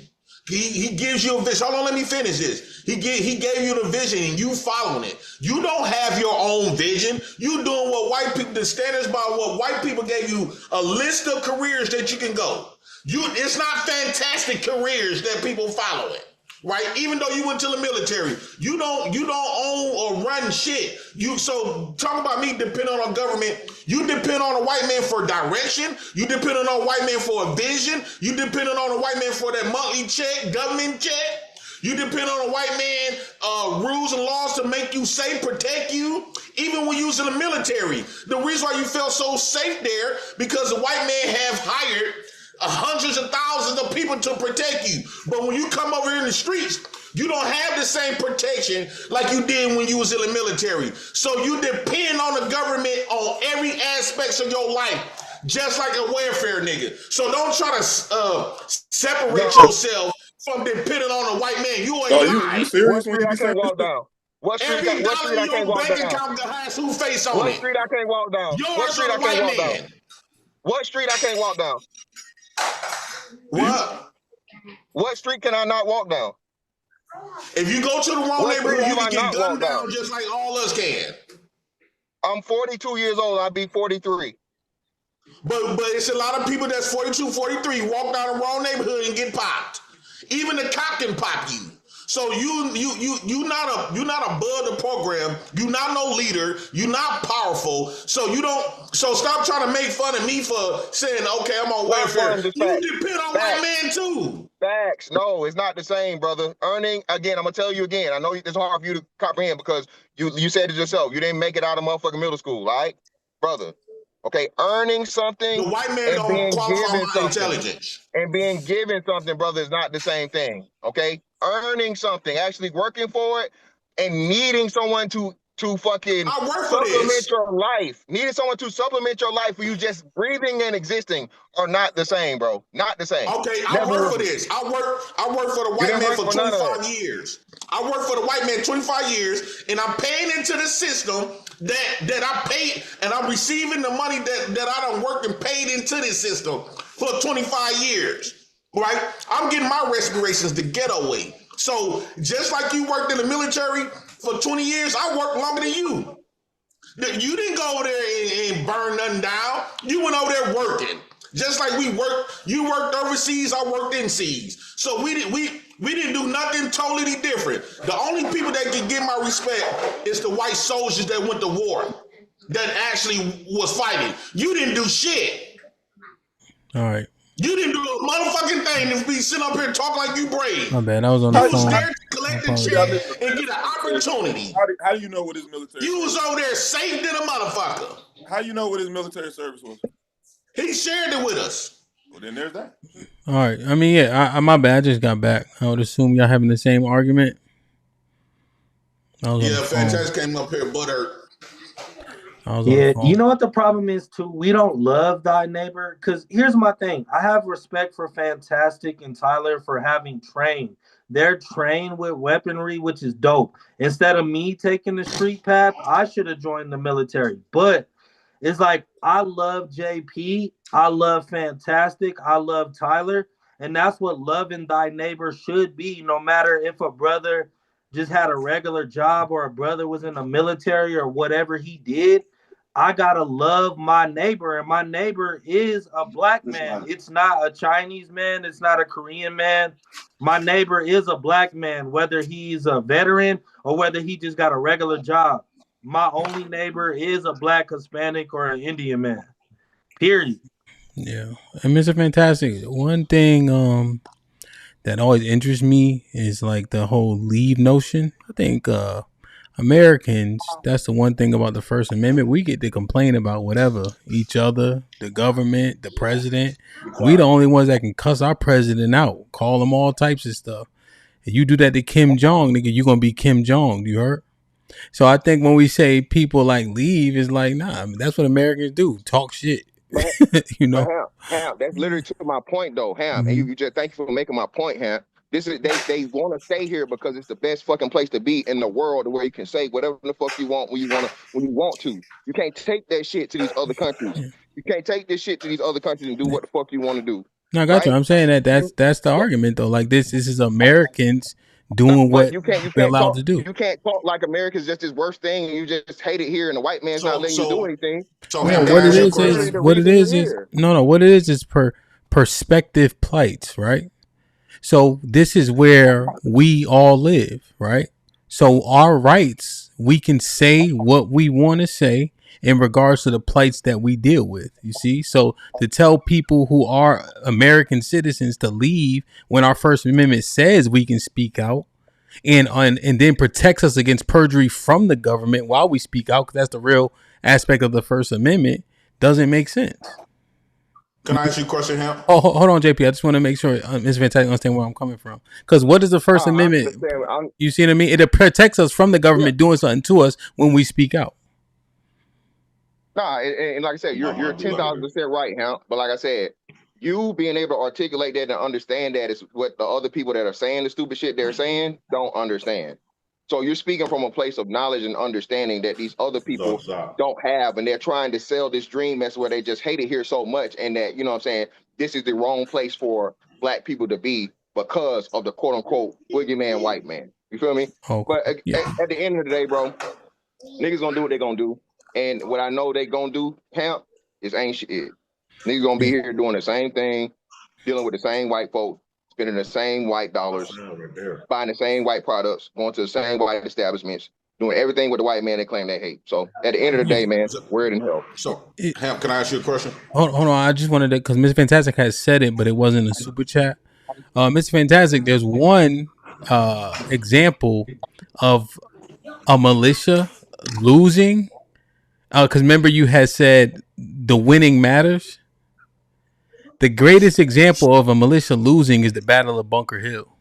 He gives you a vision. Hold on, let me finish this. He gave you the vision and you following it. You don't have your own vision. You doing what white people, the standards by what white people gave you, a list of careers that you can go. It's not fantastic careers that people following. Right, even though you went to the military, you don't own or run shit. So talk about me depending on government. You depend on a white man for direction. You depend on a white man for a vision. You depend on a white man for that monthly check, government check. You depend on a white man rules and laws to make you safe, protect you. Even when you was in the military, the reason why you felt so safe there because the white man have hired hundreds of thousands of people to protect you. But when you come over here in the streets, you don't have the same protection like you did when you was in the military. So you depend on the government on every aspect of your life, just like a welfare nigga. So don't try to separate yourself from depending on a white man. You ain't lying. You serious when What street you I be saying can't walk down? What street Every dollar I in can't your walk bank down? account has whose face on What it? street I can't walk down? What Yours street or I the can't white walk man? down? What street I can't walk down? What? What street can I not walk down? If you go to the wrong What street neighborhood, you have I can get not gunned walked down? down just like all us can. I'm 42 years old. I'll be 43. But it's a lot of people that's 42, 43 walk down the wrong neighborhood and get popped. Even the cop can pop you. So you not above the program. You not no leader. You not powerful. So you don't. So stop trying to make fun of me for saying, okay, I'm on welfare. You depend on white man too. Facts. No, it's not the same, brother. Earning again. I'm gonna tell you again. I know it's hard for you to comprehend because you said it yourself. You didn't make it out of motherfucking middle school, right, brother? Okay, earning something the white man and don't being qualify given my something, intelligence. and being given something, brother, is not the same thing. Okay, earning something, actually working for it, and needing someone to fucking I work for supplement this. your life, needing someone to supplement your life for you just breathing and existing are not the same, bro. Not the same. Okay, Never I work will for be. this. I work for the You white didn't man work for for none of 25 that. years. I work for the white man 25 years, and I'm paying into the system that I paid, and I'm receiving the money that I done worked and paid into this system for 25 years. Right? I'm getting my respirations the ghetto way. So just like you worked in the military for 20 years, I worked longer than you. You didn't go over there and burn nothing down. You went over there working. Just like we worked, you worked overseas, I worked in seas. So we didn't do nothing totally different. The only people that can get my respect is the white soldiers that went to war, that actually was fighting. You didn't do shit. All right. You didn't do a motherfucking thing to be sitting up here talking like you brave. My bad. I was on the You phone. was there to collect the check and get an opportunity. How do you know what his military? You was over there safe than a motherfucker. How you know what his military service was? He shared it with us. Well, then there's that. All right. I mean, yeah. My bad. I just got back. I would assume y'all having the same argument. Yeah, Fantastic came up here butthurt. Yeah, you know what the problem is too? We don't love thy neighbor. Because here's my thing. I have respect for Fantastic and Tyler for having trained. They're trained with weaponry, which is dope. Instead of me taking the street path, I should have joined the military. But it's like, I love JP. I love Fantastic. I love Tyler. And that's what loving thy neighbor should be, no matter if a brother just had a regular job or a brother was in the military or whatever he did. I gotta love my neighbor, and my neighbor is a black man. It's not a Chinese man. It's not a Korean man. My neighbor is a black man, whether he's a veteran or whether he just got a regular job. My only neighbor is a black, Hispanic, or an Indian man. Period. Yeah, and Mr. Fantastic. One thing that always interests me is like the whole leave notion. I think Americans, that's the one thing about the First Amendment. We get to complain about whatever, each other, the government, the president. We the only ones that can cuss our president out, call him all types of stuff. And you do that to Kim Jong, nigga, you're gonna be Kim Jong. You heard? So I think when we say people like leave, it's like, nah, I mean, that's what Americans do, talk shit. You know, Ham, that's literally to my point though, Ham. And you just thank you for making my point, Ham. This is they want to stay here because it's the best fucking place to be in the world, where you can say whatever the fuck you want when you want to. You can't take that shit to these other countries. You can't take this shit to these other countries and do what the fuck you want to do. No, I got you. I'm saying that's the argument though. Like this is Americans doing what they're allowed to do. You can't talk like America's just this worst thing and you just hate it here and the white man's not letting you do anything. What it is no, what it is perspective plights, right? So this is where we all live, right? So our rights, we can say what we want to say in regards to the plights that we deal with. You see? So to tell people who are American citizens to leave when our First Amendment says we can speak out and then protects us against perjury from the government while we speak out, because that's the real aspect of the First Amendment, doesn't make sense. Can I ask you a question, Hamp? Oh, hold on, JP. I just want to make sure Ms. Van Tatten understand where I'm coming from. Because what is the First Amendment? You see what I mean? It protects us from the government doing something to us when we speak out. Nah, and like I said, you're 10,000% right, Hamp. But like I said, you being able to articulate that and understand that is what the other people that are saying the stupid shit they're saying don't understand. So you're speaking from a place of knowledge and understanding that these other people don't have, and they're trying to sell this dream as where they just hate it here so much, and that, you know what I'm saying, this is the wrong place for black people to be because of the quote unquote boogeyman white man. You feel me? Oh, but at the end of the day, bro, niggas gonna do what they gonna do. And what I know they gonna do, Hamp, is ain't shit. Niggas gonna be here doing the same thing, dealing with the same white folks, spending the same white dollars, buying the same white products, going to the same white establishments, doing everything with the white man they claim they hate. So at the end of the day, man, we're in hell. So, Hamp, can I ask you a question? Hold on. I just wanted to, because Miss Fantastic has said it, but it wasn't a super chat. Miss Fantastic, there's one example of a militia losing. Because remember, you had said the winning matters. The greatest example of a militia losing is the Battle of Bunker Hill.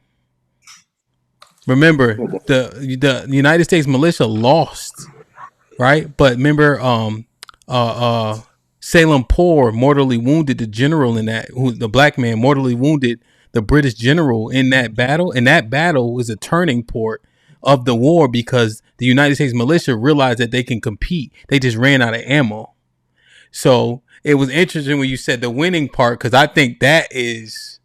Remember, the United States militia lost, right? But remember, Salem Poor mortally wounded the general in that. The black man mortally wounded the British general in that battle, and that battle was a turning point of the war because the United States militia realized that they can compete. They just ran out of ammo. So it was interesting when you said the winning part, because I think that is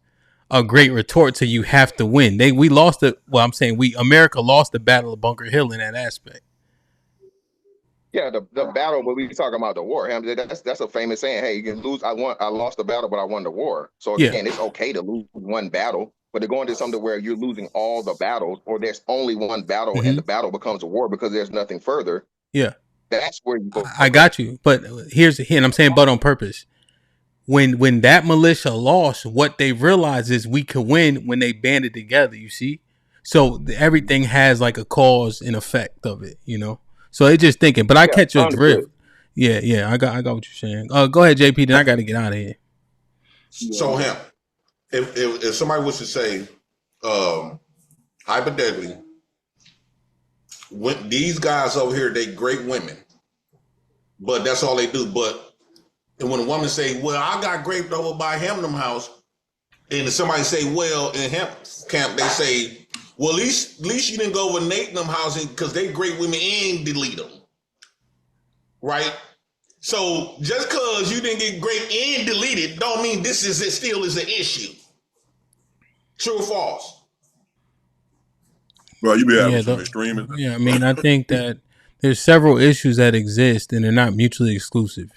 a great retort to you have to win. We lost it. Well, I'm saying America lost the Battle of Bunker Hill in that aspect. Yeah, the battle, but we talking about the war. That's a famous saying. Hey, you can lose. I lost the battle, but I won the war. So again, it's okay to lose one battle, but to go into something where you're losing all the battles, or there's only one battle and the battle becomes a war because there's nothing further. Yeah, that's where you go. I got you, but here's the hint. I'm saying, but on purpose. When that militia lost, what they realized is we could win when they banded together. You see, so everything has like a cause and effect of it. You know. So they just thinking, but I catch your drift. Yeah, I got what you're saying. Go ahead, JP. Then I got to get out of here. So, Hamp, if somebody was to say, hypothetically, when these guys over here, they great women, but that's all they do. But and when a woman say, "Well, I got raped over by Hamnam House," and somebody say, "Well, in Hamp camp," they say, "Well, at least you didn't go over Nathan housing because they great women and delete them." Right? So just because you didn't get great and deleted don't mean this still is an issue. True or false? Well, you be having some extremists. Yeah, I mean, I think that there's several issues that exist and they're not mutually exclusive.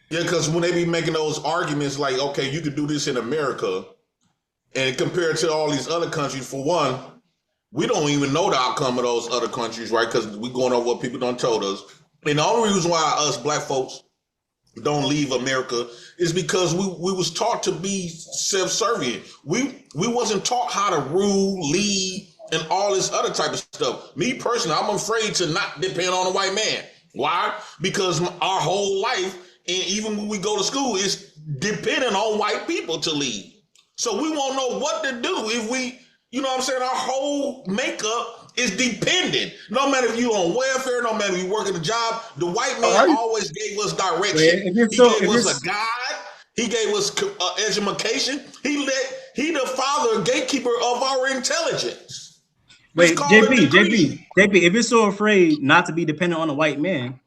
Yeah, because when they be making those arguments like, okay, you could do this in America, and compared to all these other countries, for one, we don't even know the outcome of those other countries, right? Because we going over what people done told us. And the only reason why us black folks don't leave America is because we was taught to be subservient. We wasn't taught how to rule, lead, and all this other type of stuff. Me personally, I'm afraid to not depend on a white man. Why? Because our whole life, and even when we go to school, is dependent on white people to lead. So we won't know what to do if we, you know what I'm saying? Our whole makeup is dependent. No matter if you on welfare, no matter if you work at a job, the white man always gave us direction. He gave us a guide. He gave us education. He the father gatekeeper of our intelligence. Wait, JP, if you're so afraid not to be dependent on a white man,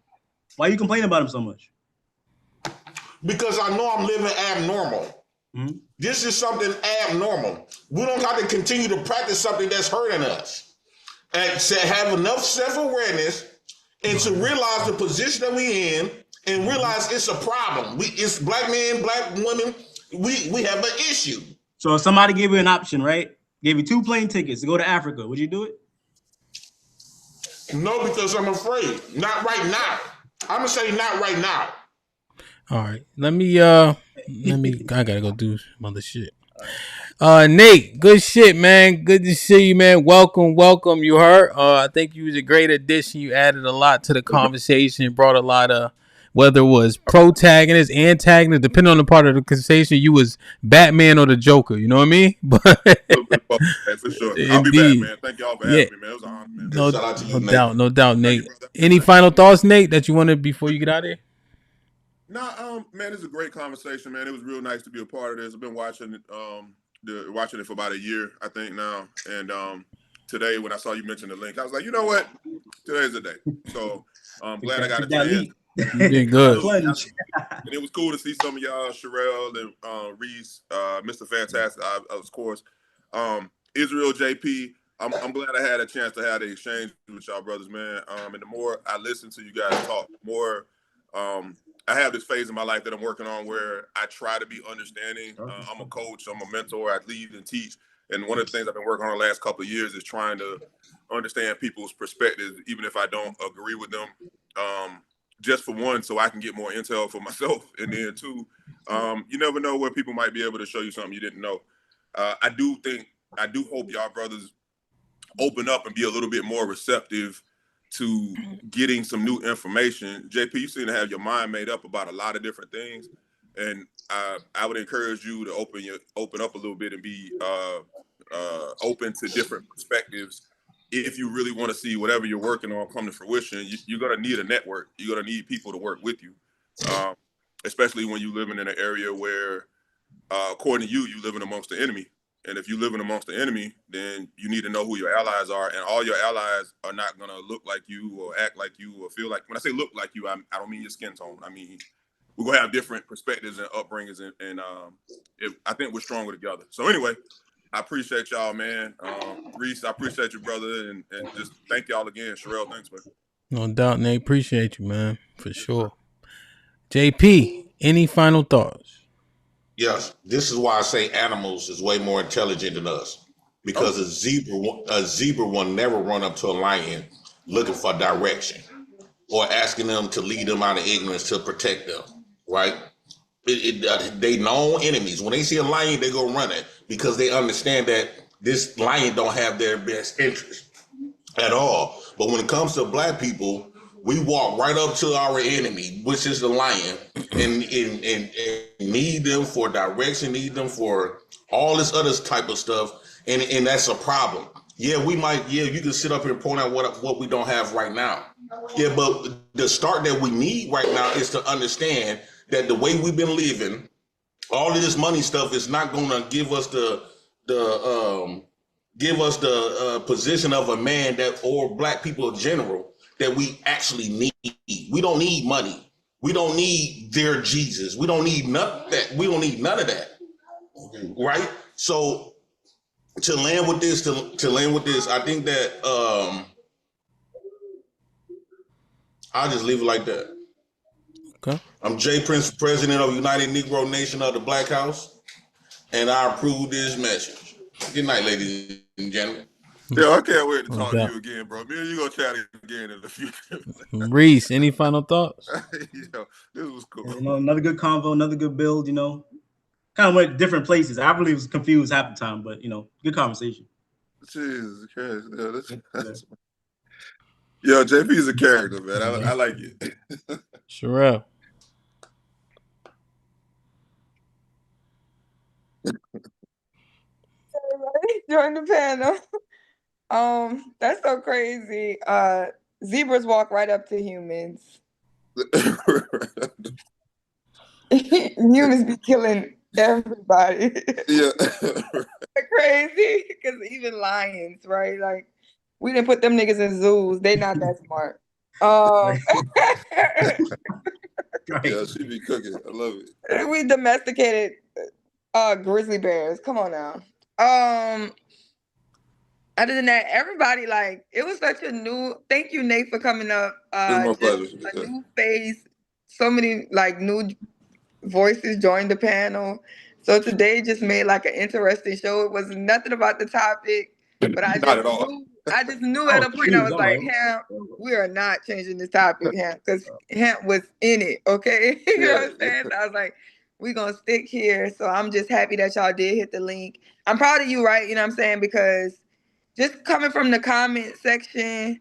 why are you complaining about him so much? Because I know I'm living abnormal. Mm-hmm. This is something abnormal. We don't have to continue to practice something that's hurting us. And to have enough self-awareness and to realize the position that we're in and realize it's a problem. It's black men, black women. We have an issue. So if somebody gave you an option, right? Gave you 2 plane tickets to go to Africa, would you do it? No, because I'm afraid. Not right now. I'm gonna say not right now. All right. Let me I gotta go do some other shit. Nate, good shit, man. Good to see you, man. Welcome. You heard? I think you was a great addition. You added a lot to the conversation, brought a lot of, whether it was protagonist, antagonist, depending on the part of the conversation, you was Batman or the Joker. You know what I mean? But for sure. I'll be back, man. Thank y'all for having me, man. It was an honor, man. No, Shout out to you, no doubt, Nate. Any final thoughts, Nate, that you wanted before you get out of here? No, man, it's a great conversation, man. It was real nice to be a part of this. I've been watching it for about a year, I think now. And today, when I saw you mention the link, I was like, you know what? Today's the day. So I'm glad I got a chance. You did good. And it was cool to see some of y'all, Sherelle and Reese, Mr. Fantastic, of course. Israel, JP. I'm glad I had a chance to have the exchange with y'all brothers, man. And the more I listen to you guys talk, the more I have this phase in my life that I'm working on where I try to be understanding. I'm a coach, I'm a mentor, I lead and teach. And one of the things I've been working on the last couple of years is trying to understand people's perspectives, even if I don't agree with them. Just for one, so I can get more intel for myself. And then two, you never know where people might be able to show you something you didn't know. I do hope y'all brothers open up and be a little bit more receptive to getting some new information. JP, you seem to have your mind made up about a lot of different things, and I would encourage you to open up a little bit and be open to different perspectives. If you really want to see whatever you're working on come to fruition, you're going to need a network. You're going to need people to work with you, especially when you're living in an area where, according to you, you're living amongst the enemy. And if you're living amongst the enemy, then you need to know who your allies are. And all your allies are not going to look like you or act like you or feel like. When I say look like you, I don't mean your skin tone. I mean, we're going to have different perspectives and upbringings. And I think we're stronger together. So anyway, I appreciate y'all, man. Reese, I appreciate you, brother. And just thank y'all again. Sherelle, thanks, man. No doubt, Nate. Appreciate you, man. For sure. JP, any final thoughts? Yes, this is why I say animals is way more intelligent than us. Because a zebra will never run up to a lion looking for direction or asking them to lead them out of ignorance to protect them, right? They known enemies. When they see a lion, they go run it because they understand that this lion don't have their best interest at all. But when it comes to black people, we walk right up to our enemy, which is the lion, and need them for direction, need them for all this other type of stuff, and that's a problem. Yeah, you can sit up here and point out what we don't have right now. Yeah, but the start that we need right now is to understand that the way we've been living, all of this money stuff is not going to give us the position of a man that, or black people in general, that we actually need. We don't need money. We don't need their Jesus. We don't need none of that. We don't need none of that. Right? So to land with this, I think that I'll just leave it like that. Okay. I'm Jay Prince, president of United Negro Nation of the Black House, and I approve this message. Good night, ladies and gentlemen. Yeah, I can't wait to talk to you again, bro. Me and you gonna chat again in the future. Reese, any final thoughts? This was cool. You know, another good convo, another good build. You know, kind of went different places. I really was confused half the time, but you know, good conversation. Jesus Christ, yeah, JP is a character, man. I like it. Sherelle. Join the panel. That's so crazy. Zebras walk right up to humans. Humans be killing everybody. Yeah. Crazy. Because even lions, right? Like, we didn't put them niggas in zoos. They not that smart. Yeah, she be cooking. I love it. We domesticated grizzly bears. Come on now. Other than that, everybody, like, it was such a new, thank you, Nate, for coming up. It's my pleasure. A new phase so many like new voices joined the panel. So today just made like an interesting show. It was nothing about the topic, but I Not just at all. knew at a point I was like, Hamp, we are not changing this topic, Hamp, because Hamp was in it, okay? You know what I'm saying? So I was like, we're gonna stick here. So I'm just happy that y'all did hit the link. I'm proud of you, right? You know what I'm saying? Because just coming from the comment section,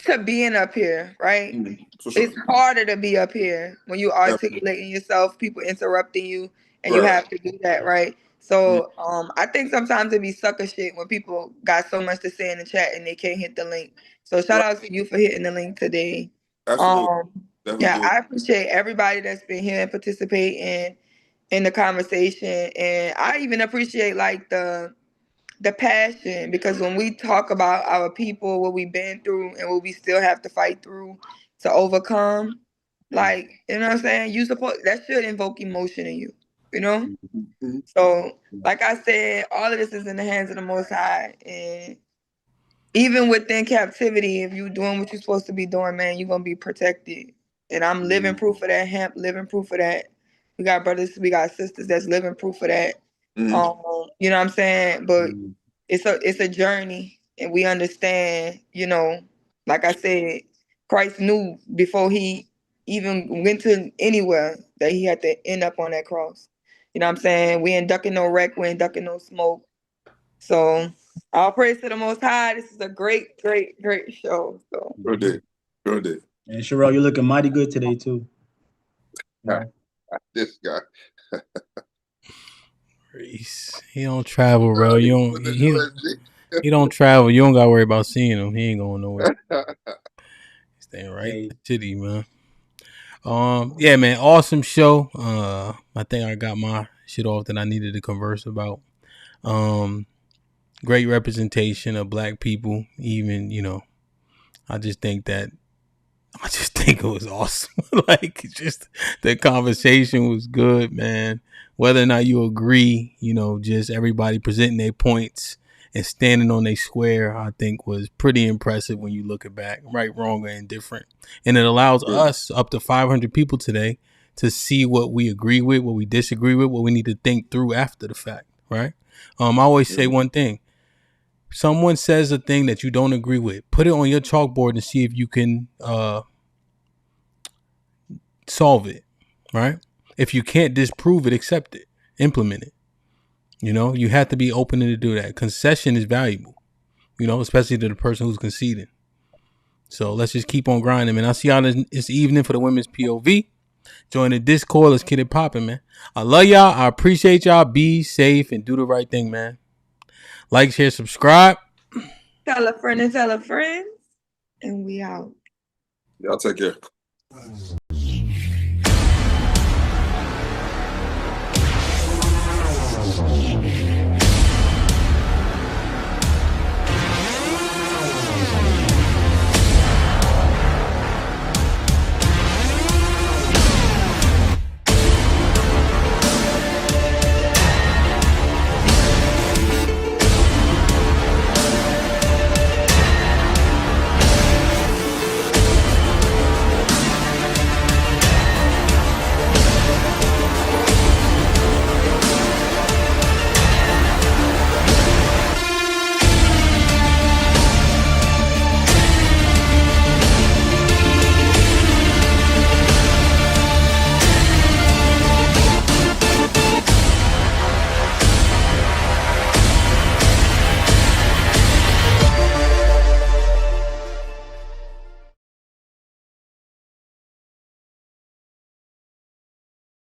to being up here, right? For sure. It's harder to be up here when you articulating yourself, people interrupting you, and you Right. have to do that, right? So I think sometimes it be sucker shit when people got so much to say in the chat and they can't hit the link. So shout out to you for hitting the link today. Absolutely. Definitely Yeah, do it. I appreciate everybody that's been here and participating in the conversation. And I even appreciate like the passion, because when we talk about our people, what we've been through and what we still have to fight through to overcome, like, you know what I'm saying? You support that should invoke emotion in you, you know? So, like I said, all of this is in the hands of the Most High. And even within captivity, if you're doing what you're supposed to be doing, man, you're going to be protected. And I'm living proof of that, Hamp, living proof of that. We got brothers, we got sisters that's living proof of that. You know what I'm saying? But it's a journey, and we understand, you know, like I said, Christ knew before he even went to anywhere that he had to end up on that cross. You know what I'm saying? We ain't ducking no wreck, we ain't ducking no smoke. So all praise to the Most High. This is a great, great, great show. So Good day. Good day. And Sherelle, you're looking mighty good today too. This guy. He don't travel, bro. He don't travel. You don't gotta worry about seeing him. He ain't going nowhere. Staying right in the city, man. Yeah, man, awesome show. I think I got my shit off that I needed to converse about. Great representation of black people. Even, you know, I just think it was awesome. Like, just the conversation was good, man. Whether or not you agree, you know, just everybody presenting their points and standing on their square, I think was pretty impressive when you look it back, right, wrong, or indifferent. And it allows us up to 500 people today to see what we agree with, what we disagree with, what we need to think through after the fact, right? I always say one thing. Someone says a thing that you don't agree with, put it on your chalkboard and see if you can solve it, right? If you can't disprove it, accept it, implement it. You know, you have to be open to do that. Concession is valuable, you know, especially to the person who's conceding. So let's just keep on grinding, man. I'll see y'all this evening for the women's POV. Join the Discord. Let's get it popping, man. I love y'all. I appreciate y'all. Be safe and do the right thing, man. Like, share, subscribe. tell a friend and tell a friend, and we out. Y'all take care.